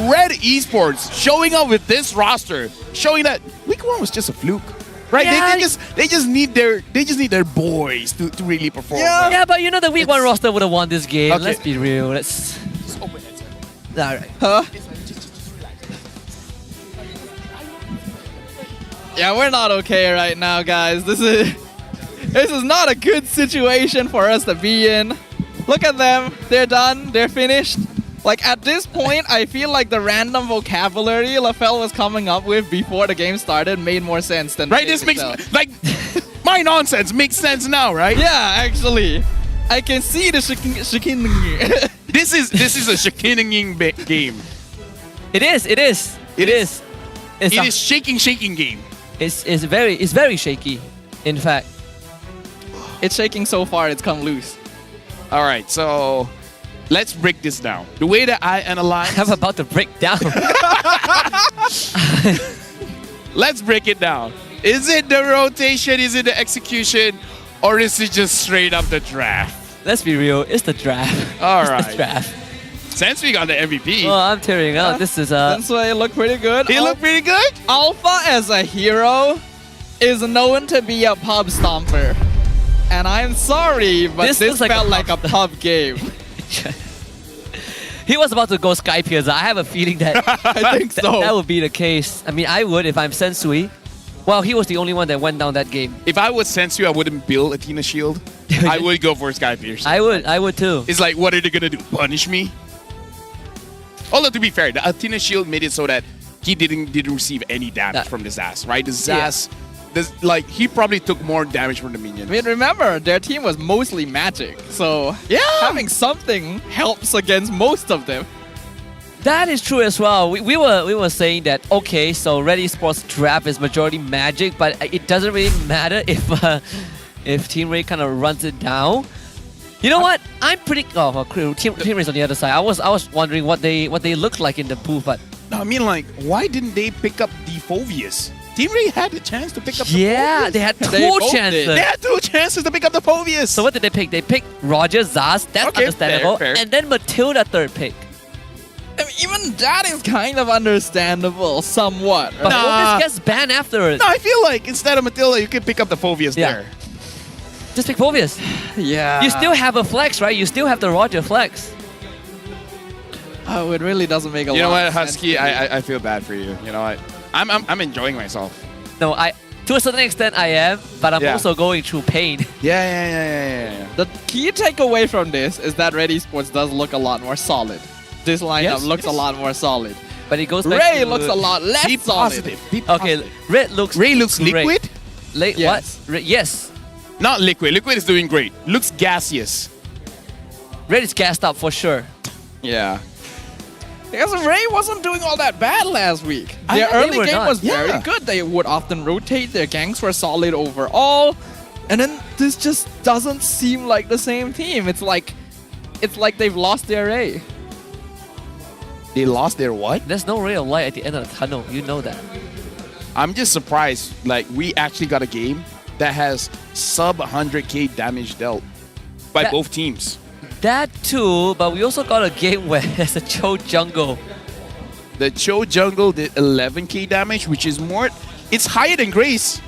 Red Esports showing up with this roster, showing that week 1 was just a fluke, right? Yeah. They just need their boys to really perform. Yeah, but you know the week 1 roster would have won this game. Okay. Let's be real. Let's. Just open it. All right. Huh? Yeah, we're not okay right now, guys. This is not a good situation for us to be in. Look at them. They're done. They're finished. Like, at this point, I feel like the random vocabulary LaFell was coming up with before the game started made more sense than Right? This makes, like, my nonsense makes sense now, right? Yeah, actually. I can see the shaking. This is a shaking game. It is. It is shaking game. It's very shaky. In fact, it's shaking so far it's come loose. All right, so let's break this down. The way that I analyze, I'm about to break down. Let's break it down. Is it the rotation? Is it the execution? Or is it just straight up the draft? Let's be real. It's the draft. All it's right. the draft. Sensui got the MVP. Oh, I'm tearing up. This is Sensui looked pretty good. He looked pretty good. Alpha as a hero is known to be a pub stomper. And I'm sorry, but this felt like a pub game. He was about to go Sky Piercer. I have a feeling that I think so. That would be the case. I mean, I would if I'm Sensui. Well, he was the only one that went down that game. If I was Sensui, I wouldn't build Athena Shield. I would go for Sky Piercer. I would too. It's like, what are they gonna do? Punish me? Although to be fair, the Athena Shield made it so that he didn't receive any damage from the Zaz, right? The Zaz, like he probably took more damage from the minions. I mean, remember their team was mostly magic, so yeah, having something helps against most of them. That is true as well. We were saying that okay, so Red Esports draft is majority magic, but it doesn't really matter if Team Ray kind of runs it down. You know what? I'm pretty. Team Ray's on the other side. I was wondering what they looked like in the booth, but no, I mean like, why didn't they pick up the Phoveus? Team Ray had the chance to pick up the yeah, Phoveus. they had both chances. They had 2 chances to pick up the Phoveus. So what did they pick? They picked Roger, Zaz, that's Okay, understandable. fair. And then Matilda third pick. I mean, even that is kind of understandable, somewhat. But Phoveus gets banned afterwards. No, I feel like instead of Matilda, you can pick up the Phoveus there. Just pick Phoveus. Yeah. You still have a flex, right? You still have the Roger flex. Oh, it really doesn't make a lot You know what, of sense. Husky? I feel bad for you. You know what? I'm enjoying myself. No, to a certain extent I am, but I'm also going through pain. Yeah. The key takeaway from this is that Red Esports does look a lot more solid. this lineup Yes, looks yes. a lot more solid. But it goes back Ray to... looks a lot less Be solid. positive. Be Okay, positive. Red looks... Ray looks great. liquid? Yes. What? Yes. Not liquid. Liquid is doing great. Looks gaseous. Red is gassed up for sure. Yeah. Because Ray wasn't doing all that bad last week. I Their know they early were game not. was very Yeah. good. They would often rotate. Their ganks were solid overall. And then this just doesn't seem like the same team. It's like they've lost their Ray. They lost their what? There's no ray of light at the end of the tunnel. You know that. I'm just surprised. Like, we actually got a game that has sub 100k damage dealt by That- both teams. That too, but we also got a game where there's a Cho jungle. The Cho jungle did 11k damage, which is more. It's higher than Grace.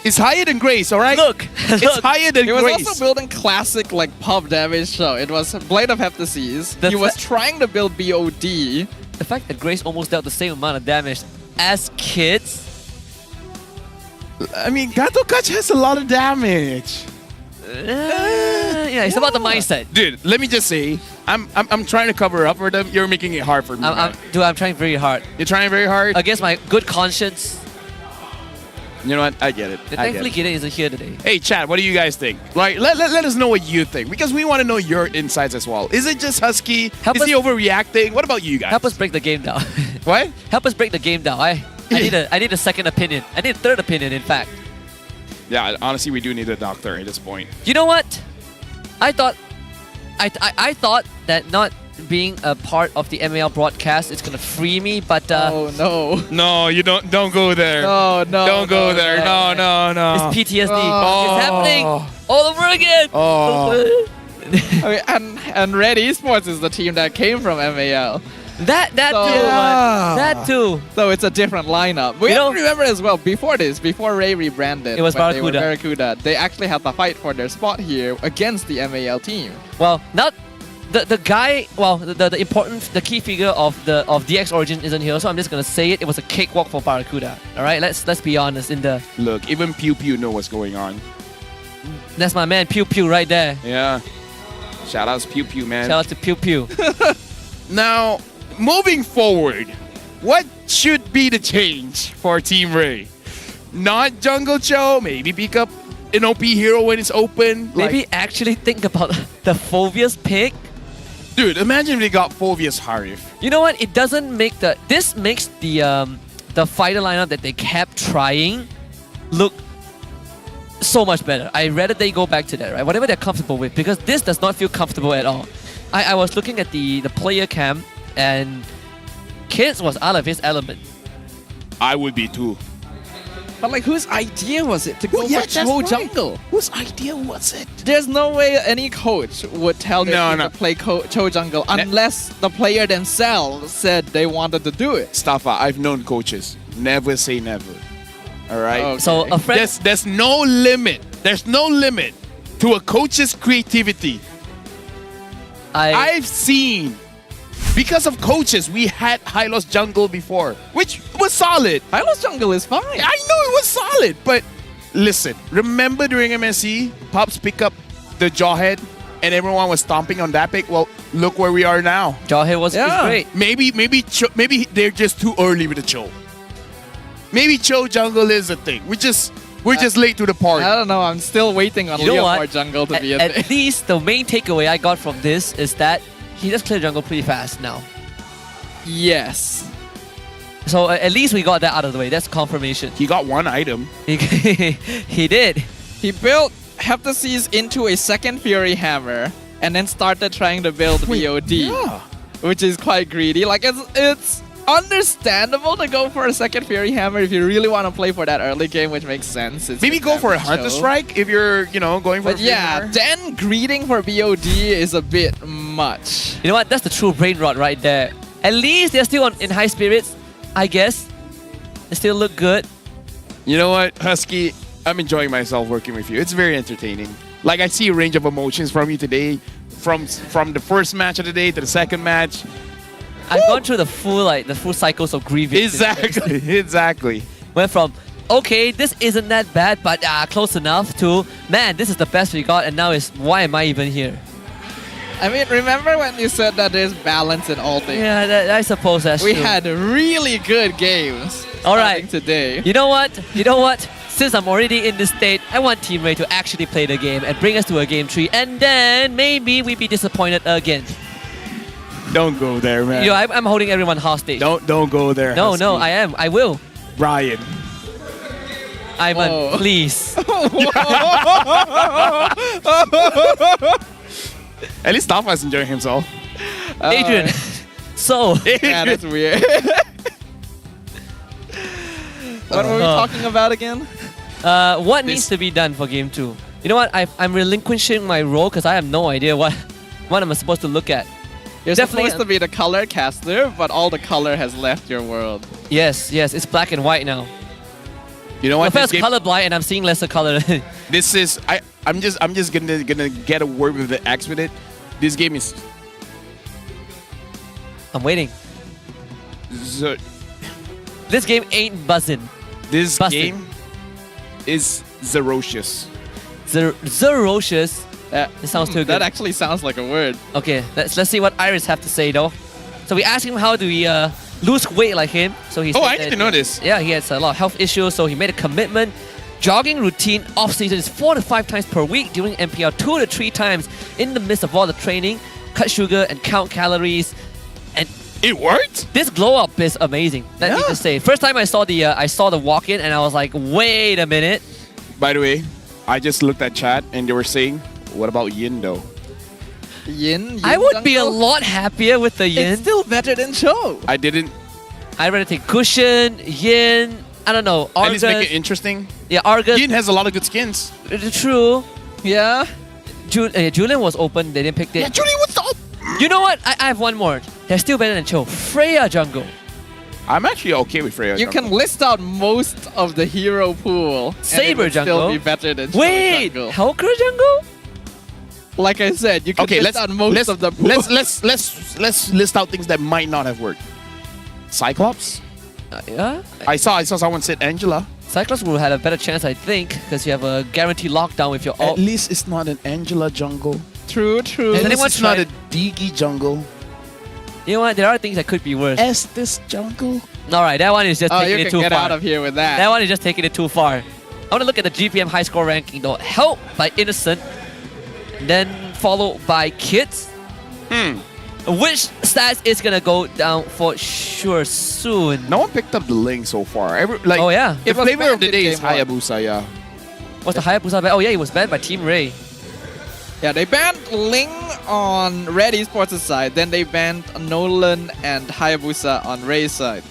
It's higher than Grace, alright? Look, It's look. higher than He was Grace. also building classic like pub damage, so it was Blade of Heptases. The He was fa- trying to build BOD. The fact that Grace almost dealt the same amount of damage as kids. I mean, Gato Kach has a lot of damage. Yeah, it's about the mindset. Dude, let me just say, I'm trying to cover up for them. You're making it hard for me. man. Dude, I'm trying very hard. You're trying very hard? Against my good conscience. You know what? I get it. I Thankfully, get it. Gideon isn't here today. Hey, chat, what do you guys think? Like, let us know what you think, because we want to know your insights as well. Is it just Husky? Is he overreacting? What about you guys? Help us break the game down. What? Help us break the game down. I need a second opinion. I need a third opinion, in fact. Yeah, honestly, we do need a doctor at this point. You know what? I thought that not being a part of the MAL broadcast is gonna free me, but Oh no. No, you don't go there. No, no. Don't go there. No. it's PTSD. Oh. It's happening all over again. Oh. I mean, and Red Esports is the team that came from MAL. That too, Yeah. man. That too. So it's a different lineup. We You have know- to remember as well, before Ray rebranded, It was when they were Barracuda. Barracuda, they actually had to fight for their spot here against the MAL team. Well, not the guy. Well, the key figure of DX Origin isn't here, so I'm just gonna say it. It was a cakewalk for Barracuda. All right, let's be honest. Look, even Pew Pew know what's going on. That's my man Pew Pew right there. Yeah. Shout outs Pew Pew, man. Shout out to Pew Pew. Now, moving forward, what should be the change for Team Ray? Not Jungle Cho, maybe pick up an OP hero when it's open. Maybe actually think about the Phobia's pick. Dude, imagine if they got Phobia's Harif. You know what? It doesn't make this makes the fighter lineup that they kept trying look so much better. I rather they go back to that, right? Whatever they're comfortable with, because this does not feel comfortable at all. I was looking at the player cam, and Kids was out of his element. I would be too. But like, whose idea was it to go for Cho jungle? Whose idea was it? There's no way any coach would tell their team No. to play Cho jungle unless the player themselves said they wanted to do it. Staffa, I've known coaches. Never say never. All right. Okay. So a friend. There's no limit. There's no limit to a coach's creativity. I've seen, because of coaches, we had Hylos jungle before, which was solid. Hylos jungle is fine. I know it was solid, but listen, remember during MSC, Pops pick up the Jawhead and everyone was stomping on that pick? Well, look where we are now. Jawhead was great. Maybe they're just too early with the Cho. Maybe Cho jungle is a thing. We're just late to the party. I don't know. I'm still waiting on You know Leopard what? jungle to be a At thing. least the main takeaway I got from this is that he just cleared jungle pretty fast now. Yes. So at least we got that out of the way. That's confirmation. He got one item. He did. He built Heptases into a second Fury Hammer and then started trying to build VOD, which is quite greedy. Like, it's understandable to go for a second Fury Hammer if you really want to play for that early game, which makes sense. It's Maybe good go for a damage Hunter show. Strike if you're, going for a But yeah, Hammer. then greeting for BOD is a bit much. You know what? That's the true brain rot right there. At least they're still in high spirits, I guess. They still look good. You know what, Husky? I'm enjoying myself working with you. It's very entertaining. Like, I see a range of emotions from you today, from the first match of the day to the second match. I've gone through the full cycles of grieving. Exactly. Went from, okay, this isn't that bad, but close enough, to, man, this is the best we got, and now it's, why am I even here? I mean, remember when you said that there's balance in all things? Yeah, I suppose that's We true. had really good games. All right. Today. You know what? Since I'm already in this state, I want Team Ray to actually play the game and bring us to a game 3, and then maybe we'd be disappointed again. Don't go there, man. You know, I'm holding everyone hostage. Don't go there. No, Husky. no, I am. I will. Brian. Ivan, please. At least Tafa's enjoying himself. Adrian. So. Yeah, that's weird. What were we talking about again? What needs to be done for game 2? You know what? I'm relinquishing my role because I have no idea what am I supposed to look at. You're supposed to be the color caster, but all the color has left your world. Yes, it's black and white now. You know what? I was colorblind and I'm seeing lesser color. This is I'm just gonna get a word with the X with it. This game is. I'm waiting. This game ain't buzzing. This game is ferocious. Ferocious. It sounds too good. That actually sounds like a word. Okay, let's see what Iris have to say though. So we asked him how do we lose weight like him. So he said I need to know this. Yeah, he has a lot of health issues, so he made a commitment. Jogging routine off season is 4 to 5 times per week. During MPL, 2 to 3 times in the midst of all the training. Cut sugar and count calories. And it worked. This glow up is amazing. Let me just say. First time I saw the walk in and I was like, wait a minute. By the way, I just looked at chat and they were saying, what about Yin though? Yin I would be a lot happier with the Yin. It's still better than Cho. I'd rather take Cushion, Yin, I don't know, Argus. At least make it interesting. Yeah, Argus. Yin has a lot of good skins. True. Yeah. Julian was open, they didn't pick it. Yeah, Julian was up. You know what? I have one more. They're still better than Cho. Freya jungle. I'm actually okay with Freya You jungle. can list out most of the hero pool. Saber and it would jungle. Still be better than Wait, jungle. Helker jungle? Like I said, you can list out most of the pool. Let's list out things that might not have worked. Cyclops. Yeah. I saw someone said Angela. Cyclops will have a better chance, I think, because you have a guaranteed lockdown with your ult. At least it's not an Angela jungle. True. At least it's not a Digi jungle. You know what? There are things that could be worse. Estes jungle. Alright, that one is just taking it too far. Get out of here with that. That one is just taking it too far. I want to look at the GPM high score ranking though. Helped by Innocent, then followed by Kids. Which stats is gonna go down for sure soon? No one picked up the Ling so far. Oh yeah. The flavor of the day is Hayabusa, yeah. What's the Hayabusa ban? Oh yeah, it was banned by Team Ray. Yeah, they banned Ling on Red Esports' side, then they banned Nolan and Hayabusa on Ray's side.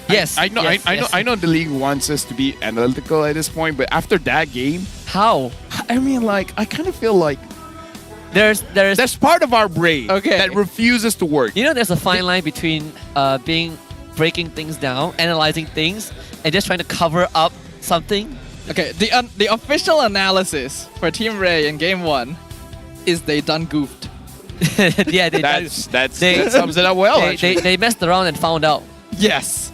Yes, I know the league wants us to be analytical at this point, but after that game, how? I mean, like, I kind of feel like there's part of our brain that refuses to work. You know, there's a fine line between breaking things down, analyzing things, and just trying to cover up something. Okay, the official analysis for Team Ray in Game 1 is they done goofed. Yeah, that sums it up well. They messed around and found out. Yes.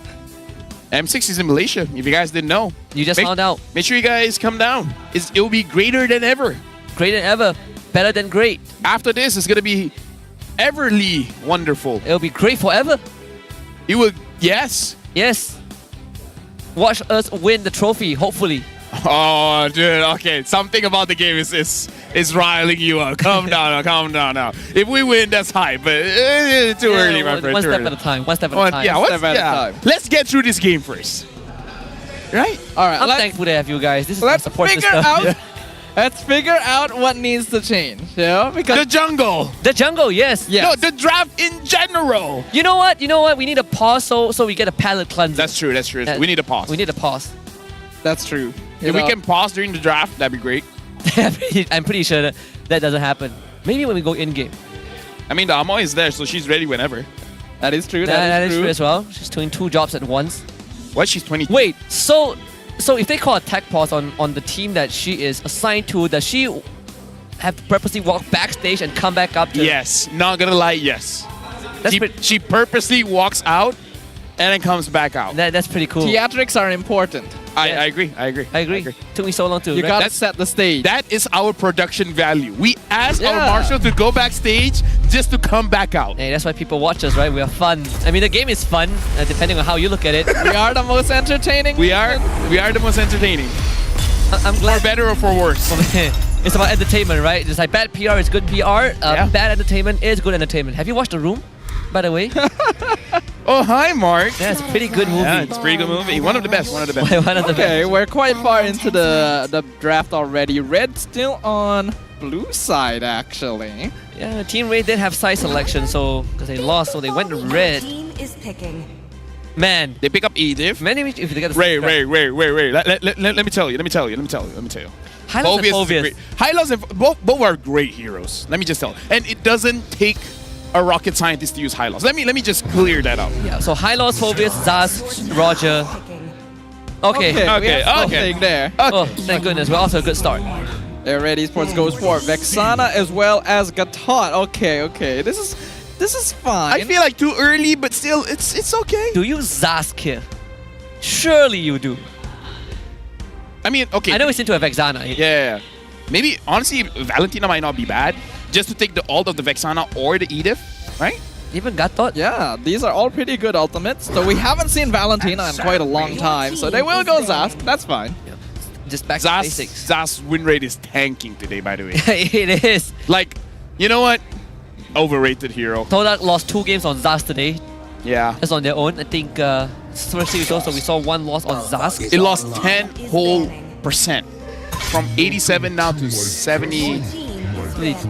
M6 is in Malaysia. If you guys didn't know, you just found out. Make sure you guys come down. It'll be greater than ever. Greater than ever. Better than great. After this, it's gonna be everly wonderful. It'll be great forever. You will. Yes. Yes. Watch us win the trophy. Hopefully. Oh, dude. Okay, something about the game is riling you up. Calm down now. If we win, that's high, but too early, my friend. One step at a time. One step at a time. Yeah, one step at a time. Let's get through this game first. Right? All right. I'm thankful to have you guys. This is my support system. Let's figure out what needs to change. Yeah, because the jungle. The jungle, yes. No, the draft in general. You know what? We need a pause so we get a palate cleanser. That's true. We need a pause. We need a pause. That's true. If we can pause during the draft, that'd be great. I'm pretty sure that doesn't happen. Maybe when we go in game. I mean, the Amo is there, so she's ready whenever. That is true. That is true as well. She's doing 2 jobs at once. What? She's 22. Wait, so if they call a tech pause on the team that she is assigned to, does she have to purposely walk backstage and come back up? Yes. Not gonna lie, yes. She purposely walks out and then comes back out. That's pretty cool. Theatrics are important. I agree. I agree. Took me so long to. You gotta set the stage. That is our production value. We asked our Yeah. marshal to go backstage just to come back out. Hey, that's why people watch us, right? We are fun. I mean, the game is fun, depending on how you look at it. We are the most entertaining. We are the most entertaining. I'm glad. For better or for worse. It's about entertainment, right? It's like bad PR is good PR. Bad entertainment is good entertainment. Have you watched The Room, by the way? Oh, hi, Mark. Yeah, it's a pretty good movie. Yeah, it's a pretty good movie. One of the best. One of the best. One of the Okay, best. we're quite far into the draft already. Red still on blue side, actually. Yeah, Team Ray did have side selection, so because they lost, so they went to red. Team is picking. Man, They pick up Edith. many if they get the Ray. Let me tell you. Hylos and Phoveus is a Phoveus. great- Hylos and both are great heroes. Let me just tell. And it doesn't take a rocket scientist to use Hylos. Let me just clear that up. Yeah, so Hylos, Phoveus, Zaz, Roger. Okay. we have okay. something there. Oh, thank goodness. We're also a good start. Red Esports goes for Vexana as well as Gatot. Okay. This is fine. I feel like too early, but still, it's okay. Do you Zaz kill? Surely you do. I mean, okay. I know it's into a Vexana. Yeah. Maybe, honestly, Valentina might not be bad. Just to take the ult of the Vexana or the Edith, right? Even Gatot? Yeah, these are all pretty good ultimates. Though we haven't seen Valentina in quite a long time, so they will go Zask. That's fine. Just back to basics. Zaz's win rate is tanking today, by the way. It is. Like, you know what? Overrated hero. Todak lost 2 games on Zaz today. Yeah. Just on their own. I think first series also we saw 1 loss on Zaz. It lost 10 whole %. From 87 now to 70.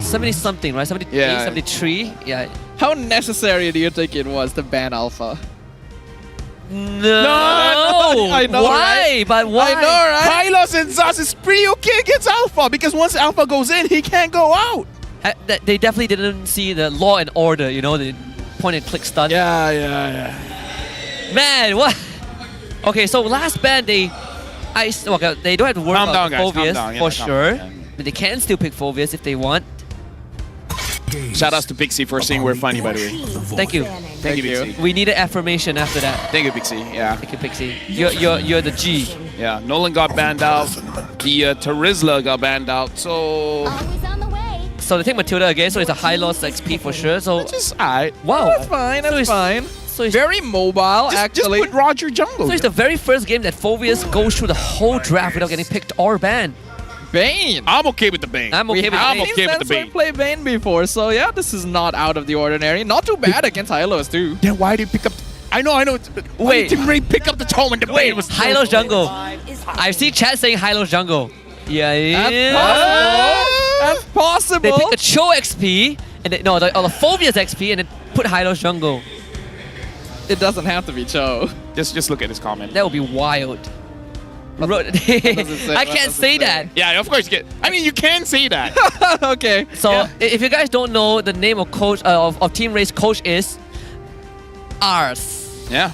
70 something, right? 78, Yeah. 73. Yeah. How necessary do you think it was to ban Alpha? No. I know, Why? right? But why? I know, right? Hylos and Zaz is pretty okay against Alpha because once Alpha goes in, he can't go out. They definitely didn't see the law and order, you know, the point and click stun. Yeah. Man, what? Okay, so last ban they don't have to worry Calm about down, guys, calm Phoveus down, yeah, for calm sure. down. But they can still pick Phoveus if they want. Shout outs to Pixie for saying we're funny, by the way. Thank you. Thank you, Pixie. We needed affirmation after that. Thank you, Pixie. Yeah. Thank you, Pixie. You're the G. Yeah. Nolan got banned out. The Terizla got banned out. So. So they take Matilda again, so it's a high loss XP for sure. So just alright. Wow. That's fine. That's fine. So it's very mobile, actually. Just put Roger jungle. So it's the very first game that Phoveus goes through the whole draft without getting picked or banned. Bane. I'm okay with the Bane. I'm okay with the Bane. Play Bane before, so yeah, this is not out of the ordinary. Not too bad against Hylos too. Then why did you pick up? I know. Why did Ray pick up the tone when the Bane was Hylos jungle. I see chat saying Hylos jungle. Yeah. That's possible. They pick a Cho XP and the Phoveus XP and then put Hylos jungle. It doesn't have to be Cho. Just look at his comment. That would be wild. I can't say that. Yeah, of course you can. I mean, you can say that. Okay. So if you guys don't know, the name of coach of Team Ray's coach is Ars. Yeah.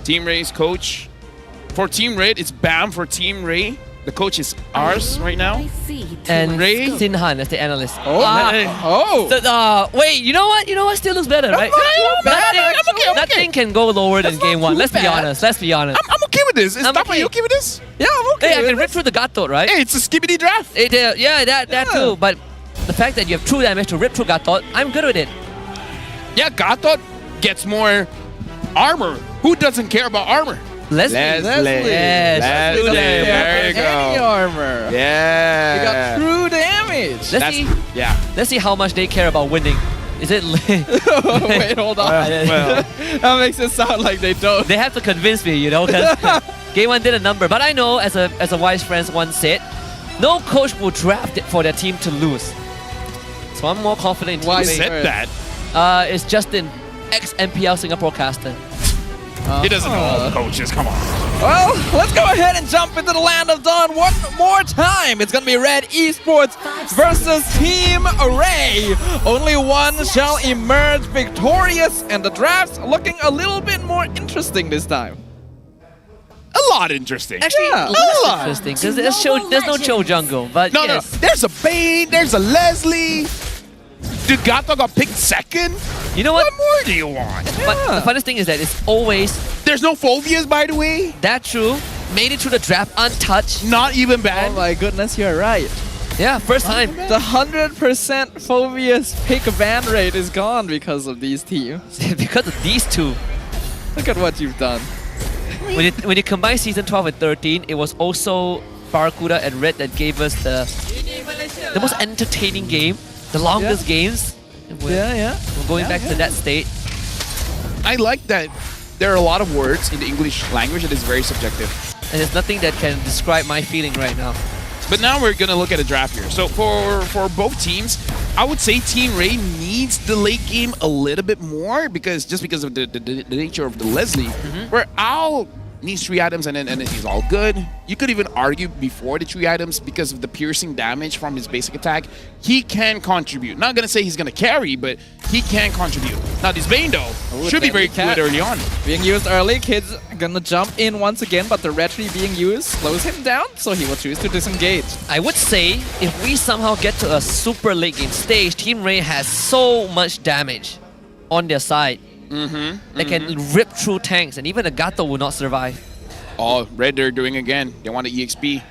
Team Ray's coach. For Team Red, it's Bam. For Team Ray, the coach is Ars right now. And Ray Sinhan as the analyst. Oh. So, wait, you know what? You know what? Still looks better, right? Nothing can go lower than game 1. Let's be honest. Let's be honest. I'm okay with this. Is I'm Tapa, okay. you okay with this? Yeah, I'm okay. Hey, I can rip through the Gatot, right? Hey, it's a skibbity draft. Yeah, that too. But the fact that you have true damage to rip through Gatot, I'm good with it. Yeah, Gatot gets more armor. Who doesn't care about armor? Leslie. Yes. There you go. Any armor. Yeah. You got true damage. Let's see how much they care about winning. Is it? Wait, hold on. That makes it sound like they don't. They have to convince me, you know, because game 1 did a number. But I know, as a wise friend once said, no coach will draft it for their team to lose. So I'm more confident in Why Team said Ray. that? It's Justin, ex-MPL Singapore caster. He doesn't know all the coaches. Come on. Well, let's go ahead and jump into the Land of Dawn one more time. It's going to be Red Esports versus Team Ray. Only one shall emerge victorious, and the draft's looking a little bit more interesting this time. A lot interesting. Actually, Yeah. less interesting, because there's no Cho jungle. But No. yes. There's a Bane. There's a Leslie. Dude, Gato got picked second. You know what? What more do you want? But the funniest thing is that it's always There's no Phoveus, by the way. that true. made it through the draft untouched. Not even bad. Oh my goodness, you're right. Yeah, first time. The 100% Phobia's pick ban rate is gone because of these teams. Because of these two. Look at what you've done. When you combine Season 12 and 13, it was also Barracuda and Red that gave us the most entertaining game, the longest games. We're going back to that state. I like that there are a lot of words in the English language that is very subjective. And there's nothing that can describe my feeling right now. But now we're going to look at a draft here. So for both teams, I would say Team Ray needs the late game a little bit more because of the nature of the Leslie, where Owl needs 3 items and then he's all good. You could even argue before the 3 items because of the piercing damage from his basic attack, he can contribute. Not gonna say he's gonna carry, but he can contribute. Now this Vayne though should be very good early on. Being used early, Kid's gonna jump in once again, but the red tree being used slows him down, so he will choose to disengage. I would say if we somehow get to a super late game stage, Team Ray has so much damage on their side. They can rip through tanks, and even a Gato will not survive. Oh, Red they're doing again. They want the EXP.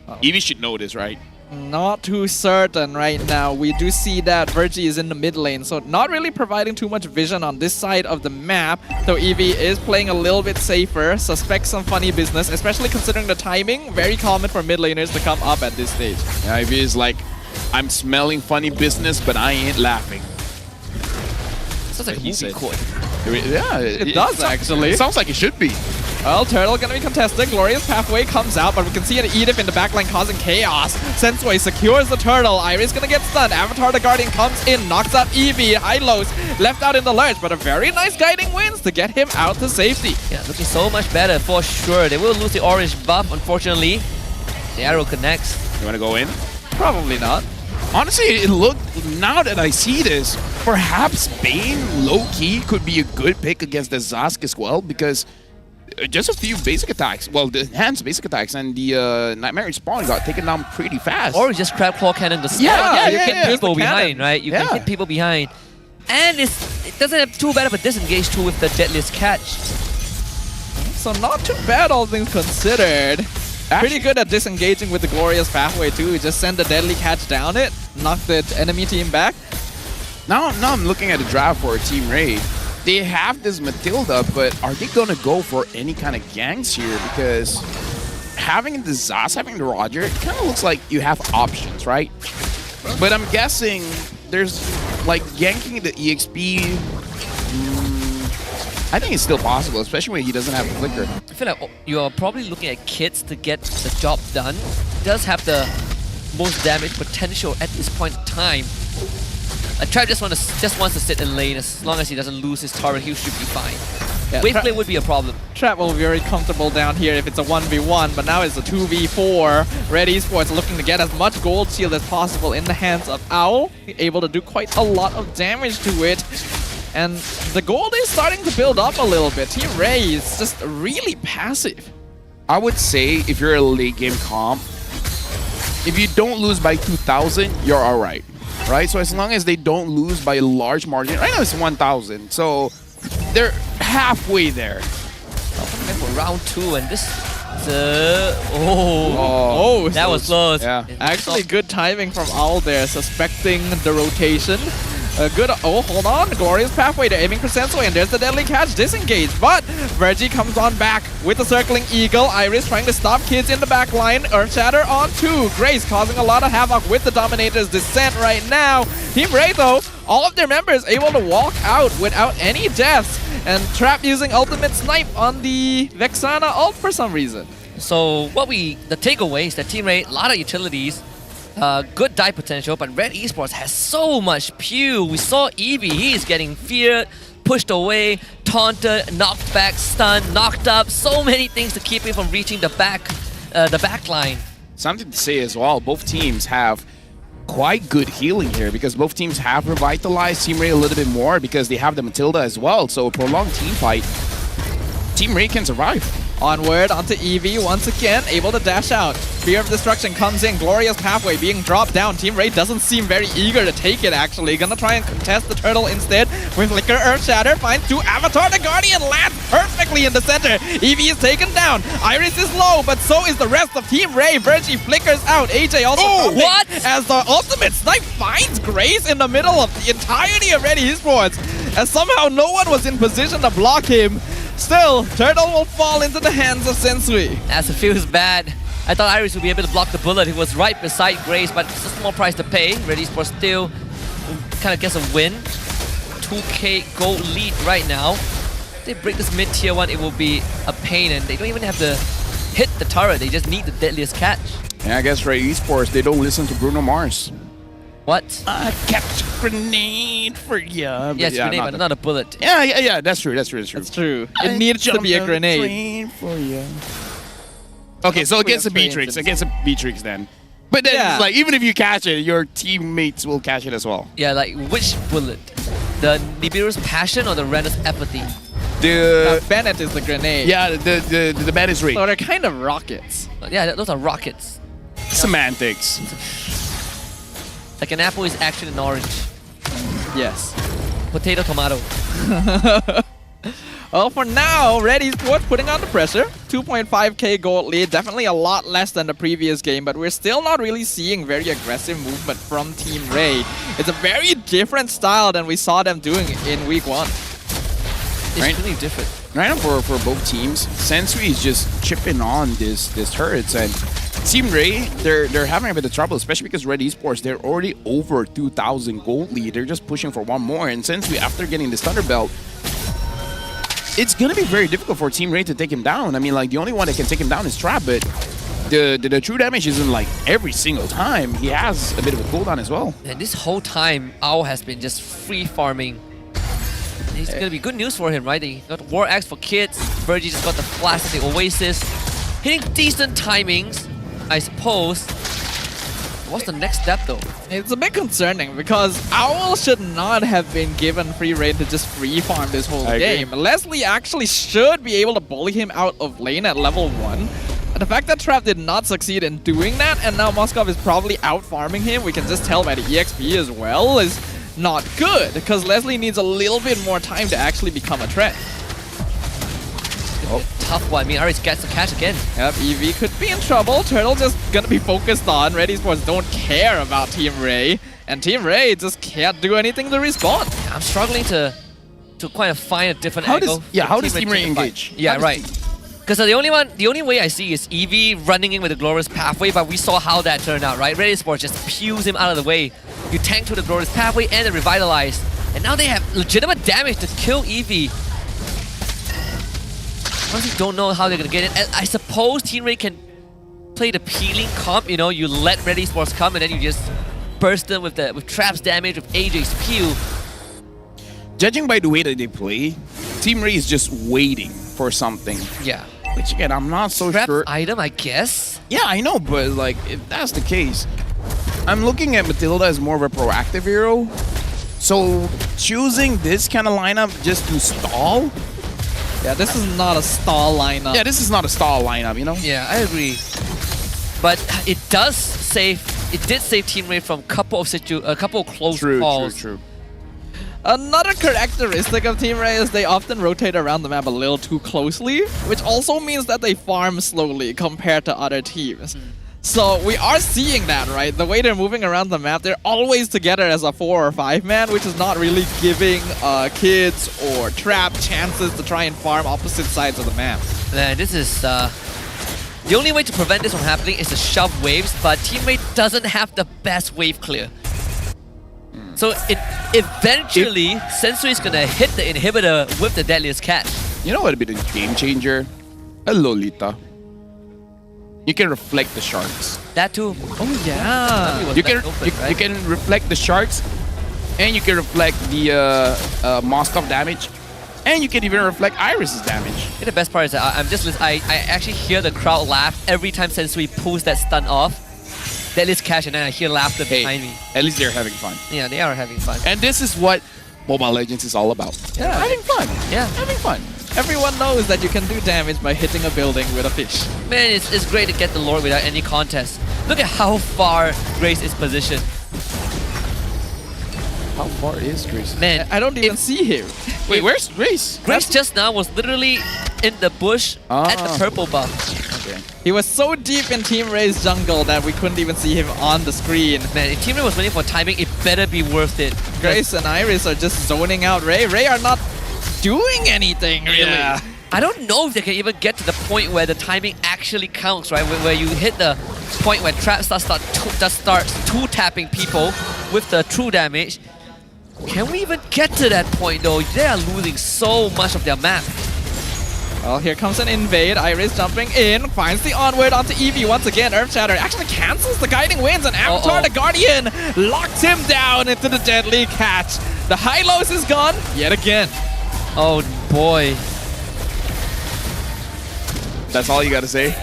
Eevee should know this, right? Not too certain right now. We do see that Virgie is in the mid lane, so not really providing too much vision on this side of the map. Though Eevee is playing a little bit safer, suspects some funny business, especially considering the timing. Very common for mid laners to come up at this stage. Yeah, Eevee is like, I'm smelling funny business, but I ain't laughing. Sounds like a movie quote. Yeah, it does actually. It sounds like it should be. Well, Turtle gonna be contested. Glorious Pathway comes out, but we can see an Edith in the backline causing chaos. Sensui secures the Turtle. Iris gonna get stunned. Avatar the Guardian comes in, knocks up Eevee. Hylos left out in the lurch, but a very nice guiding wins to get him out to safety. Yeah, looking so much better for sure. They will lose the orange buff, unfortunately. The arrow connects. You wanna go in? Probably not. Honestly, it looked, now that I see this, perhaps Bane low-key could be a good pick against the Zask as well, because just a few basic attacks, well, the enhanced basic attacks and the Nightmare Spawn got taken down pretty fast. Or just Crab Claw Cannon the sky. You hit people behind, right? You can hit people behind. And it doesn't have too bad of a disengage too with the Deadliest Catch. So not too bad, all things considered. Pretty good at disengaging with the Glorious Pathway too. Just send the Deadly Catch down it, knock the enemy team back. Now I'm looking at the draft for Team Ray. They have this Matilda, but are they gonna go for any kind of ganks here? Because having the Zaz, having the Roger, it kind of looks like you have options, right? But I'm guessing there's like ganking the EXP. I think it's still possible, especially when he doesn't have a flicker. I feel like you're probably looking at Kids to get the job done. He does have the most damage potential at this point in time. Trap just wants to sit in lane. As long as he doesn't lose his turret, he should be fine. Yeah, Wave play would be a problem. Trap will be very comfortable down here if it's a 1v1, but now it's a 2v4. Red Esports looking to get as much gold shield as possible in the hands of Owl. Able to do quite a lot of damage to it. And the gold is starting to build up a little bit. Team Ray is just really passive. I would say if you're a late game comp, if you don't lose by 2,000, you're alright. Right? So as long as they don't lose by a large margin, right now it's 1,000. So they're halfway there. For round 2, and this is that was close. Yeah. Actually, good timing from Owl there, suspecting the rotation. Good. Oh, hold on. Glorious Pathway. They're aiming for Sensui, and there's the Deadly Catch. Disengage. But Virgie comes on back with the Circling Eagle. Iris trying to stop Kids in the back line. Earth Shatter on 2. Grace causing a lot of havoc with the Dominator's Descent right now. Team Ray, though, all of their members able to walk out without any deaths. And Trap using Ultimate Snipe on the Vexana ult for some reason. So the takeaway is that Team Ray, a lot of utilities, good die potential, but Red Esports has so much pew. We saw Eevee, he is getting feared, pushed away, taunted, knocked back, stunned, knocked up, so many things to keep him from reaching the back line. Something to say as well, both teams have quite good healing here because both teams have revitalized Team Ray a little bit more because they have the Matilda as well, so a prolonged team fight, Team Ray can survive. Onward onto Eevee once again, able to dash out. Fear of Destruction comes in. Glorious Pathway being dropped down. Team Ray doesn't seem very eager to take it, actually. Gonna try and contest the turtle instead with Liquor Earth Shatter. Finds 2 Avatar. The Guardian lands perfectly in the center. Eevee is taken down. Iris is low, but so is the rest of Team Ray. Virgie flickers out. AJ also what? as the ultimate snipe finds Grace in the middle of the entirety of Ready Esports. As somehow no one was in position to block him. Still, Turtle will fall into the hands of Sensui. As it feels bad. I thought Iris would be able to block the bullet. He was right beside Grace, but it's a small price to pay. Ready Sports still kind of gets a win. 2k gold lead right now. If they break this mid-tier one, it will be a pain, and they don't even have to hit the turret. They just need the deadliest catch. Yeah, I guess Ray Esports, they don't listen to Bruno Mars. What? I kept a grenade for you. Yes, grenade, but not a bullet. Yeah, that's true. That's true. It needs to be a grenade. For you. Okay, so against a Beatrix then. But then it's like, even if you catch it, your teammates will catch it as well. Yeah, like which bullet? The Nibiru's passion or the Renner's apathy? The Bennett is the grenade. Yeah, the Bennett is Ray. So they're kind of rockets. Yeah, those are rockets. Semantics. Like an apple is actually an orange. Yes. Potato, tomato. Well, for now, Red Esports putting on the pressure. 2.5k gold lead, definitely a lot less than the previous game, but we're still not really seeing very aggressive movement from Team Ray. It's a very different style than we saw them doing in week 1. It's really different. Right now for both teams, Sensui is just chipping on this turrets, and Team Ray, they're having a bit of trouble, especially because Red Esports, they're already over 2,000 gold lead. They're just pushing for one more, and Sensui, after getting this Thunder Belt, it's gonna be very difficult for Team Ray to take him down. I mean, like, the only one that can take him down is Trap, but the true damage isn't like every single time. He has a bit of a cooldown as well. And this whole time, Owl has been just free farming. It's gonna be good news for him, right? He got War Axe for kids. Virgie just got the Flash at the Oasis. Hitting decent timings, I suppose. What's the next step though? It's a bit concerning because Owl should not have been given free reign to just free farm this whole game. Leslie actually should be able to bully him out of lane at level 1. And the fact that Trap did not succeed in doing that, and now Moskov is probably out farming him, we can just tell by the EXP as well, is not good, because Leslie needs a little bit more time to actually become a threat. Tough one. I mean, Aris gets the catch again. Yep, Eevee could be in trouble. Turtle just gonna be focused on. Red Esports don't care about Team Ray, and Team Ray just can't do anything to respond. I'm struggling to kind of find a different angle. How does Team Ray engage? Yeah, right. Because the only way I see is Eevee running in with the Glorious Pathway, but we saw how that turned out, right? Red Esports just pews him out of the way. You tank to the Glorious Pathway and the Revitalize, and now they have legitimate damage to kill Eevee. Honestly, don't know how they're gonna get it. And I suppose Team Ray can play the peeling comp. You know, you let Red Esports come and then you just burst them with Trap's damage, with AJ's pew. Judging by the way that they play, Team Ray is just waiting for something. Yeah. Which again, I'm not so Trap sure. Item, I guess. Yeah, I know, but like if that's the case, I'm looking at Matilda as more of a proactive hero. So choosing this kind of lineup just to stall. Yeah, this is not a stall lineup. Yeah, this is not a stall lineup, you know? Yeah, I agree. But it did save Team Ray from a couple of close calls. True. Another characteristic of Team Ray is they often rotate around the map a little too closely, which also means that they farm slowly compared to other teams. So we are seeing that, right? The way they're moving around the map, they're always together as a 4 or 5 man, which is not really giving kids or Trap chances to try and farm opposite sides of the map. Man, this is the only way to prevent this from happening is to shove waves, but Team Ray doesn't have the best wave clear. So eventually, Sensui is gonna hit the inhibitor with the deadliest catch. You know what would be the game changer? A Lolita. You can reflect the sharks. That too. Oh yeah. You can reflect the sharks, and you can reflect the Moskov damage, and you can even reflect Iris's damage. And the best part is that I actually hear the crowd laugh every time Sensui pulls that stun off. Deadliest catch, and then I hear laughter behind me. At least they're having fun. Yeah, they are having fun. And this is what Mobile Legends is all about. Yeah. Having fun. Yeah. Having fun. Everyone knows that you can do damage by hitting a building with a fish. Man, it's great to get the Lord without any contest. Look at how far Grace is positioned. How far is Grace? Man, I don't even see him. Wait, where's Grace? Grace just now was literally in the bush at the purple buff. Okay. He was so deep in Team Ray's jungle that we couldn't even see him on the screen. Man, if Team Ray was waiting for timing, it better be worth it. Grace and Iris are just zoning out Ray. Ray are not doing anything, really. Yeah. I don't know if they can even get to the point where the timing actually counts, right? Where you hit the point where Trap starts two-tapping people with the true damage. Can we even get to that point though? They are losing so much of their map. Well, here comes an invade. Iris jumping in, finds the onward onto Eevee once again. Earth Shatter actually cancels the guiding winds, and Avatar the Guardian locks him down into the deadly catch. The high-lows is gone yet again. Oh boy. That's all you gotta say?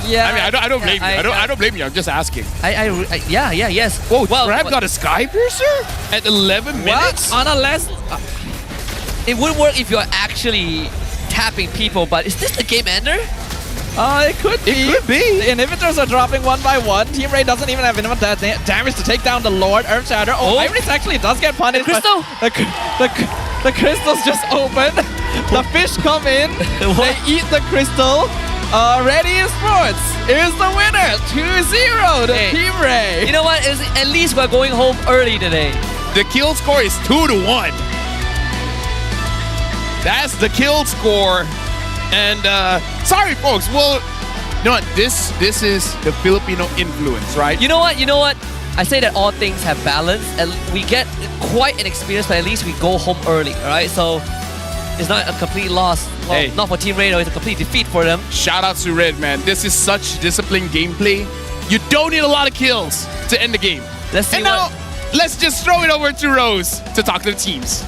Yeah. I mean, I don't blame you. I don't blame you. I'm just asking. Yes. Whoa, Crab got a Sky Piercer at 11 minutes? On a less... It would work if you're actually tapping people, but is this the game ender? It could be. It could be. The inhibitors are dropping one by one. Team Ray doesn't even have enough damage to take down the Lord. Earth Shatter. Oh, Iris actually does get punished. Crystal? The crystals just open. The fish come in. They eat the crystal. Ready Sports is the winner. 2-0 to Team Ray. You know what? At least we're going home early today. The kill score is 2-1. That's the kill score. And sorry, folks. Well, you know what? This is the Filipino influence, right? You know what? I say that all things have balance, and we get quite an experience, but at least we go home early, alright? So it's not a complete loss. Well, Hey. not for Team Ray, though. It's a complete defeat for them. Shout out to Red, man. This is such disciplined gameplay. You don't need a lot of kills to end the game. Let's see And now, let's just throw it over to Rose to talk to the teams.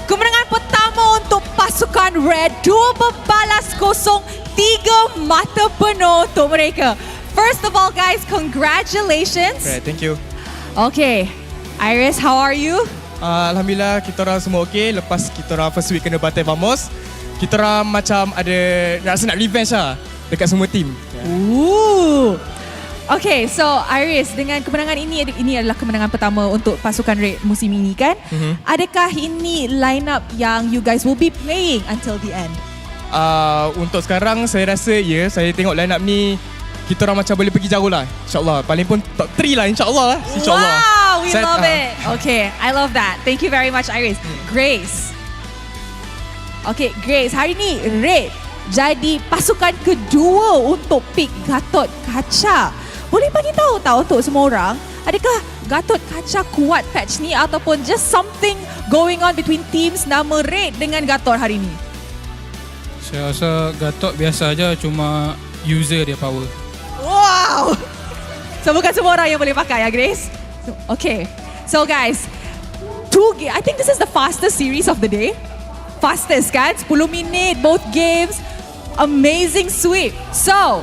Kemenangan pertama untuk pasukan Red, 2 berbalas kosong, 3 mata penuh untuk mereka. First of all, guys, congratulations. Okay, thank you. Okay, Iris, how are you? Alhamdulillah, kita orang semua okey. Lepas kita orang first week kena battle Vamos, kita orang macam ada rasa nak revenge lah dekat semua team. Ooh. Okay, so Iris, dengan kemenangan ini adalah kemenangan pertama untuk pasukan Red musim ini kan? Adakah ini line-up yang you guys will be playing until the end? Untuk sekarang saya rasa saya tengok line up ni kita orang macam boleh pergi jauh lah, insyaAllah. Paling pun top 3 lah, insyaAllah lah. InsyaAllah. Wow, we love it. Okay, I love that. Thank you very much, Iris. Grace. Okay, Grace, hari ni Red jadi pasukan kedua untuk pick Gatot Kaca. Boleh bagi tahu untuk semua orang, adakah Gatot Kaca kuat patch ni ataupun just something going on between teams nama Red dengan Gatot hari ni? Saya rasa Gatot biasa aja, cuma user dia power. Wow! So bukan semua orang yang boleh pakai ya, Grace? Okay. So guys, I think this is the fastest series of the day. Fastest kan? 10 minit, both games. Amazing sweep. So,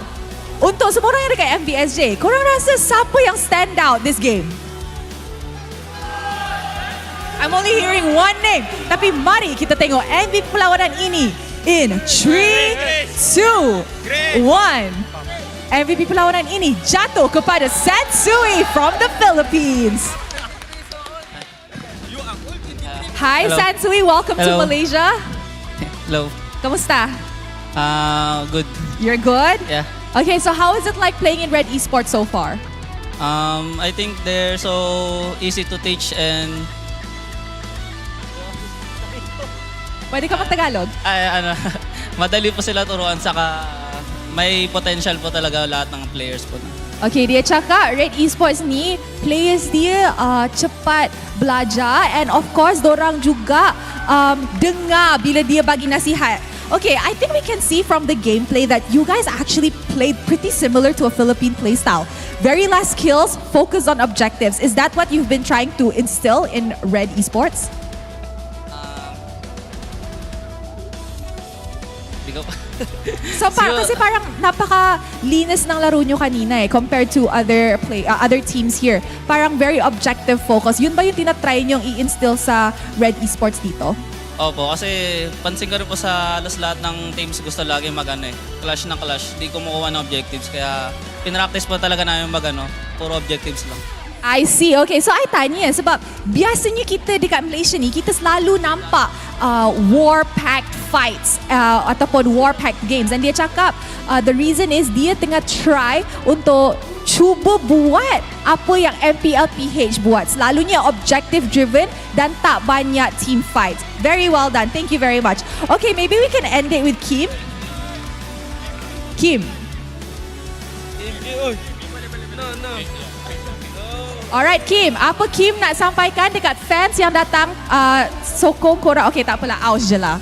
untuk semua orang yang dekat MBSJ, korang rasa siapa yang stand out this game? I'm only hearing one name. Tapi mari kita tengok MVP perlawanan ini. In 3, 2, 1. MVP perlawanan ini jatuh kepada Sensui from the Philippines. Hi Hello. Sensui, welcome to Hello. Malaysia. Hello. Kamusta? Good. You're good? Yeah. Okay, so how is it like playing in Red Esports so far? I think they're so easy to teach and Pwede ka mag-Tagalog? madali po sila turuan, saka may potential po talaga lahat ng players po. Okay, dia cakap Red Esports ni players dia cepat belajar and of course dorang juga dengar bila dia bagi nasihat. Okay, I think we can see from the gameplay that you guys actually played pretty similar to a Philippine playstyle. Very less kills, focus on objectives. Is that what you've been trying to instill in Red Esports? So kasi parang napaka-linis ng laro nyo kanina compared to other teams here. Parang very objective focus. Yun ba yung tinatry nyong i-instill sa Red Esports dito? Opo, kasi pansin ko rin po sa halos lahat ng teams gusto lagi clash ng clash. Di kumukuha ng objectives. Kaya pinractice po talaga namin puro objectives lang. I see. Okay, so I tanya sebab biasanya kita dekat Malaysia ni kita selalu nampak war-packed fights ataupun war-packed games, dan dia cakap the reason is dia tengah try untuk cuba buat apa yang MPL PH buat. Selalunya objective driven dan tak banyak team fights. Very well done. Thank you very much. Okay, maybe we can end it with Kim. Kim. Alright Kim, apa Kim nak sampaikan dekat fans yang datang sokong korang? Okay, tak apalah, aus je lah.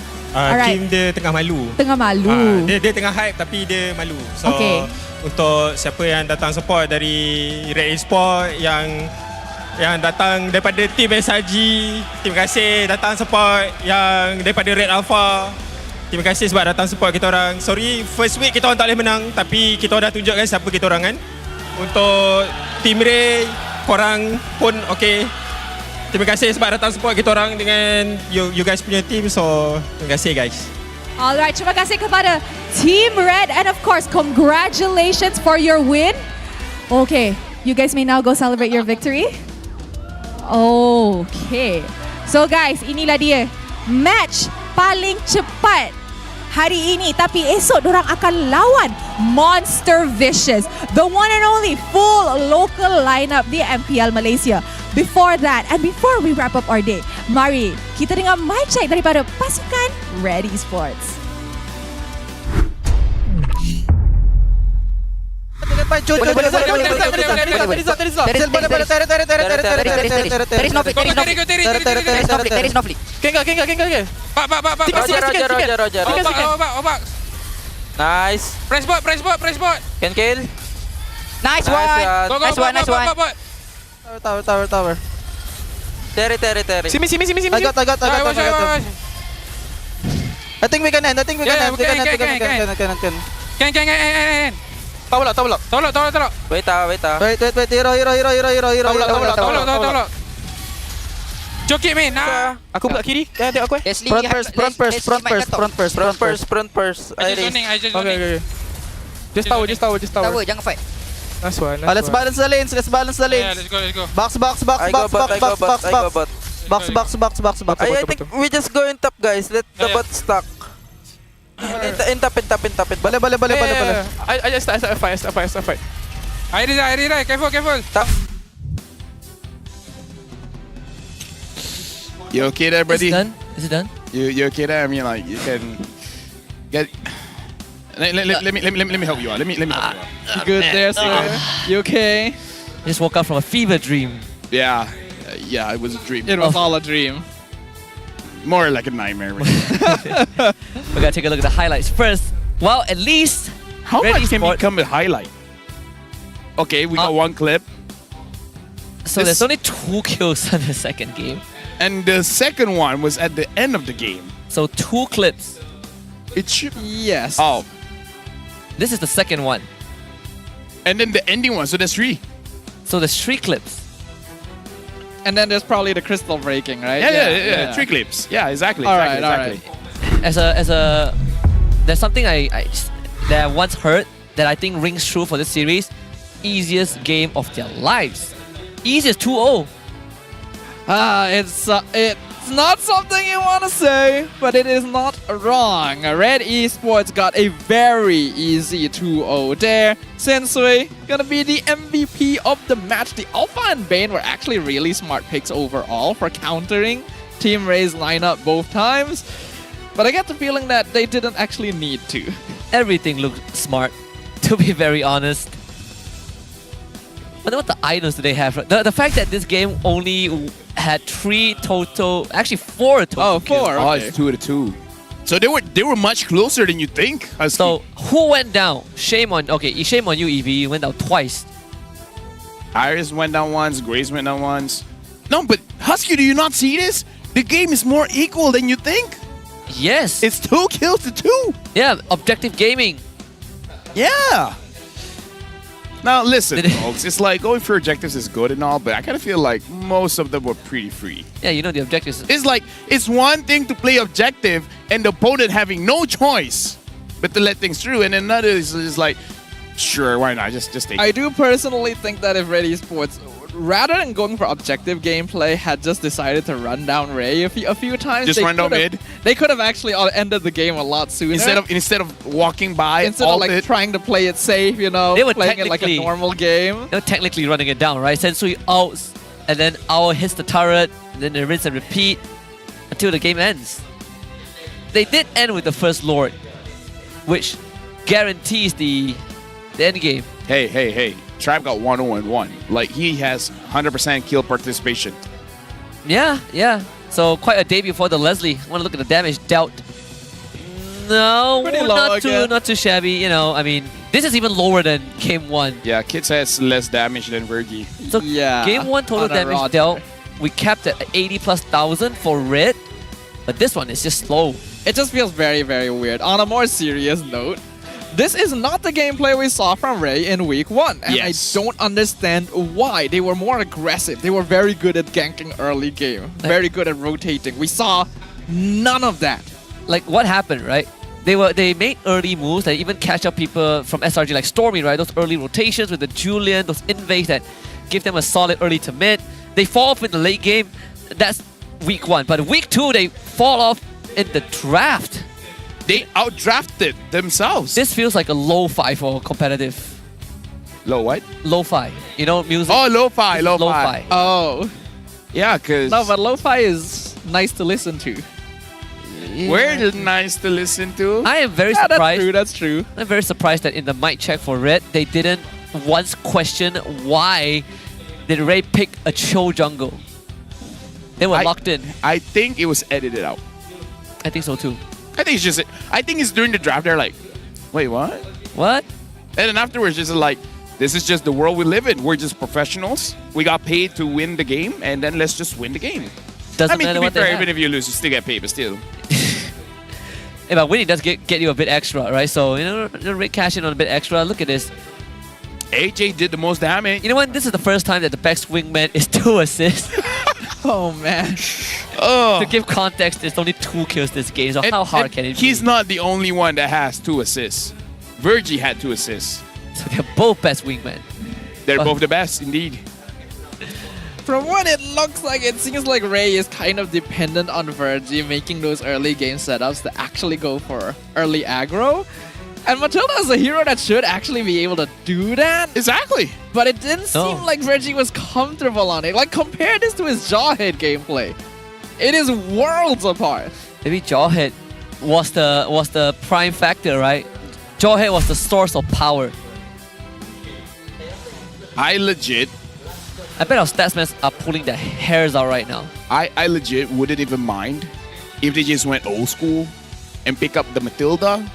Kim dia tengah malu. Tengah malu. Dia tengah hype tapi dia malu. So Okay. untuk siapa yang datang support dari Red Esport yang datang daripada tim SRG, terima kasih datang support. Yang daripada Red Alpha, terima kasih sebab datang support kita orang. Sorry first week kita orang tak boleh menang, tapi kita orang dah tunjukkan siapa kita orang kan. Untuk tim Ray, korang pun okay. Terima kasih sebab datang support kita orang dengan you guys punya team. So terima kasih guys. Alright, terima kasih kepada Team Red, and of course congratulations for your win. Okay, you guys may now go celebrate your victory. Okay, so guys, inilah dia match paling cepat hari ini, tapi esok dorang akan lawan Monster Vicious, the one and only full local lineup di MPL Malaysia. Before that, and before we wrap up our day, mari kita dengar mic check daripada pasukan Red Esports. Nice. Press bot. Can kill. Nice one. Nice one. Tower. Terry. Simi. I got. I think we can end. Can. Tolak. Wait. Tolak. Joki main. Nah. Aku buka kiri. Tengok aku. Front first. I just Okay. Just tower. Tower, jangan fight. Nice one. Let's balance the lanes. Yeah, let's go. Box. I go box. I think we just go in top, guys. Let the bot stuck. In top. Bale. I just start fight. I ready. Careful. Top. You okay there, buddy? Is it done? You okay there? I mean, like you can get. Let me help you out. Let me help you out. You good there, sir? You okay? Just woke up from a fever dream. Yeah, it was a dream. It was all a dream. More like a nightmare. We gotta take a look at the highlights first. Well, at least How Red much can Esport- become a highlight? Okay, we got one clip. So there's only 2 kills in the second game. And the second one was at the end of the game. So 2 clips. It should. Yes. Oh. This is the second one. And then the ending one, so there's 3. So there's 3 clips. And then there's probably the crystal breaking, right? Yeah. 3 clips. Yeah, exactly. All exactly. right. As a there's something that I once heard that I think rings true for this series. Easiest game of their lives. Easiest 2-0. It's not something you want to say, but it is not wrong. Red Esports got a very easy 2-0 there. Sensui gonna be the MVP of the match. The Alpha and Bane were actually really smart picks overall for countering Team Ray's lineup both times. But I get the feeling that they didn't actually need to. Everything looked smart, to be very honest. But what the items do they have? The fact that this game only had 3 total, actually 4 total. Oh, 4. Oh, Okay. it's 2-2. So they were much closer than you think. So who went down? Shame on you, Evie. You went down twice. Iris went down once, Grace went down once. No, but Husky, do you not see this? The game is more equal than you think. Yes. It's 2 kills to 2. Yeah, objective gaming. Yeah. Now listen, folks, it's like going for objectives is good and all, but I kind of feel like most of them were pretty free. Yeah, you know the objectives. It's like, it's one thing to play objective and the opponent having no choice but to let things through, and another is just like, sure, why not? Just take it. I do personally think that if Red Esports, rather than going for objective gameplay, had just decided to run down Ray a few times. Just run down mid. They could have actually ended the game a lot sooner. Instead of walking by, instead of like trying to play it safe, you know, They were playing it like a normal game. They're technically running it down, right? Sensui outs, and then Owl hits the turret, and then they rinse and repeat until the game ends. They did end with the first Lord, which guarantees the end game. Hey. Trap got 1-0-1. Like, he has 100% kill participation. Yeah. So quite a debut for the Leslie. Want to look at the damage dealt? No, Pretty low not too shabby. You know, I mean, this is even lower than game 1. Yeah, Kids has less damage than Virgie. So yeah, game 1 total damage dealt, we capped at 80,000+ for Red, but this one is just slow. It just feels very, very weird. On a more serious note, this is not the gameplay we saw from Ray in week 1, and I don't understand why. They were more aggressive. They were very good at ganking early game, very good at rotating. We saw none of that. Like, what happened, right? They made early moves that even catch up people from SRG like Stormy, right? Those early rotations with the Julian, those invades that give them a solid early to mid. They fall off in the late game. That's week 1. But week 2, they fall off in the draft. They outdrafted themselves. This feels like a lo-fi for competitive. Low what? Lo-fi. You know, music. Oh, lo-fi. Oh. Yeah, because... No, but lo-fi is nice to listen to. Yeah. Where is nice to listen to? I am very surprised. That's true. I'm very surprised that in the mic check for Red, they didn't once question why did Ray pick a Cho jungle. They were locked in. I think it was edited out. I think so too. I think it's during the draft. They're like, wait, what? What? And then afterwards, just like, this is just the world we live in. We're just professionals. We got paid to win the game, and then let's just win the game. Doesn't matter to be what they fair, have. even if you lose, you still get paid, but still. Yeah, but winning does get you a bit extra, right? So, you know, Ray cash in on a bit extra. Look at this. AJ did the most damage. You know what? This is the first time that the best wingman is 2 assists. Oh, man. To give context, there's only 2 kills this game, so how hard can it be? He's not the only one that has 2 assists. Virgie had 2 assists. So they're both best wingmen. They're both the best, indeed. From what it looks like, it seems like Ray is kind of dependent on Virgie making those early game setups to actually go for early aggro. And Matilda is a hero that should actually be able to do that. Exactly. But it didn't seem like Virgie was comfortable on it. Like, compare this to his Jawhead gameplay. It is worlds apart. Maybe Jawhead was the prime factor, right? Jawhead was the source of power. I bet our statsmen are pulling their hairs out right now. I legit wouldn't even mind if they just went old school and pick up the Matilda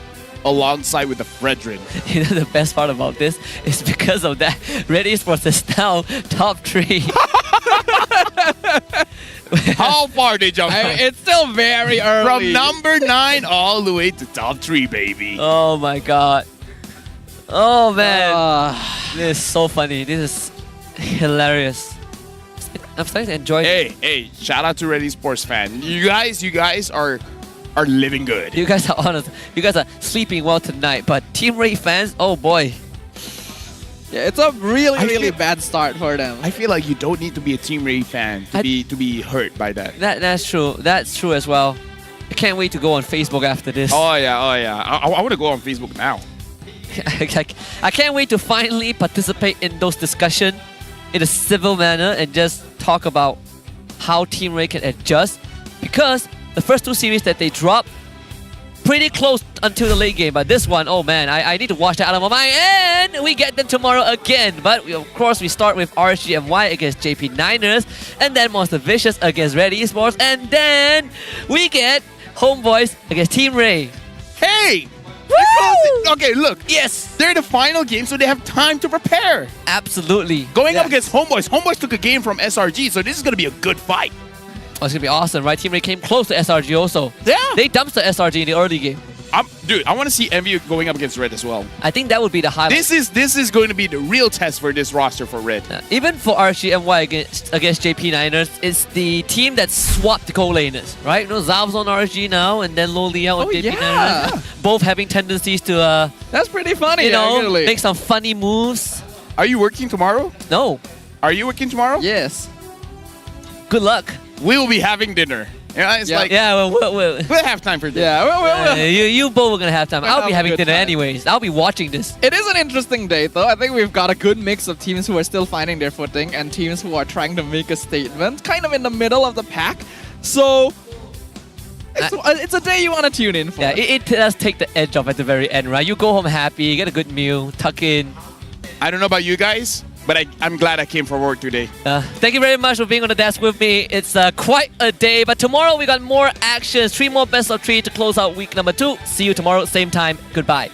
alongside with the Fredrin. You know the best part about this is because of that, Red Esports is now top 3. How far they jumped? It's still very early. From number 9 all the way to top 3, baby. Oh my god. Oh man. This is so funny. This is hilarious. I'm starting to enjoy it. Hey, shout out to Red Esports fan. You guys are living good. You guys are honest. You guys are sleeping well tonight. But Team Ray fans, oh boy. Yeah, it's a really bad start for them. I feel like you don't need to be a Team Ray fan to be hurt by that. That's true. That's true as well. I can't wait to go on Facebook after this. Oh yeah. I want to go on Facebook now. I can't wait to finally participate in those discussions in a civil manner and just talk about how Team Ray can adjust, because the first 2 series that they dropped pretty close until the late game, but this one, oh man, I need to watch that out of my mind, and we get them tomorrow again. But of course we start with RSGMY against JP9ers, and then Monster Vicious against Red Esports, and then we get Homeboys against Team Ray. Hey! Okay, look. Yes! They're the final game, so they have time to prepare. Absolutely. Going up against Homeboys. Homeboys took a game from SRG, so this is going to be a good fight. Oh, it's going to be awesome, right? Team Ray came close to SRG also. Yeah. They dumped the SRG in the early game. Dude, I want to see MV going up against Red as well. I think that would be the highlight. This is going to be the real test for this roster for Red. Even for RGMY against JP Niners, it's the team that swapped the co-laners, right? You know, Zav's on RG now, and then Lolia on JP Niners. Both having tendencies to that's pretty funny, you know, actually. make some funny moves. Are you working tomorrow? No. Are you working tomorrow? Yes. Good luck. We'll be having dinner. Yeah, it's like we'll have time for dinner. Yeah, you both are gonna have time. I'll be having dinner time. anyways. I'll be watching this. It is an interesting day, though. I think we've got a good mix of teams who are still finding their footing and teams who are trying to make a statement, kind of in the middle of the pack. So it's a day you want to tune in for. Yeah, it does take the edge off at the very end, right? You go home happy, get a good meal, tuck in. I don't know about you guys, but I'm glad I came for work today. Thank you very much for being on the desk with me. It's quite a day, but tomorrow we got more actions. 3 more best of 3 to close out week number 2. See you tomorrow, same time. Goodbye.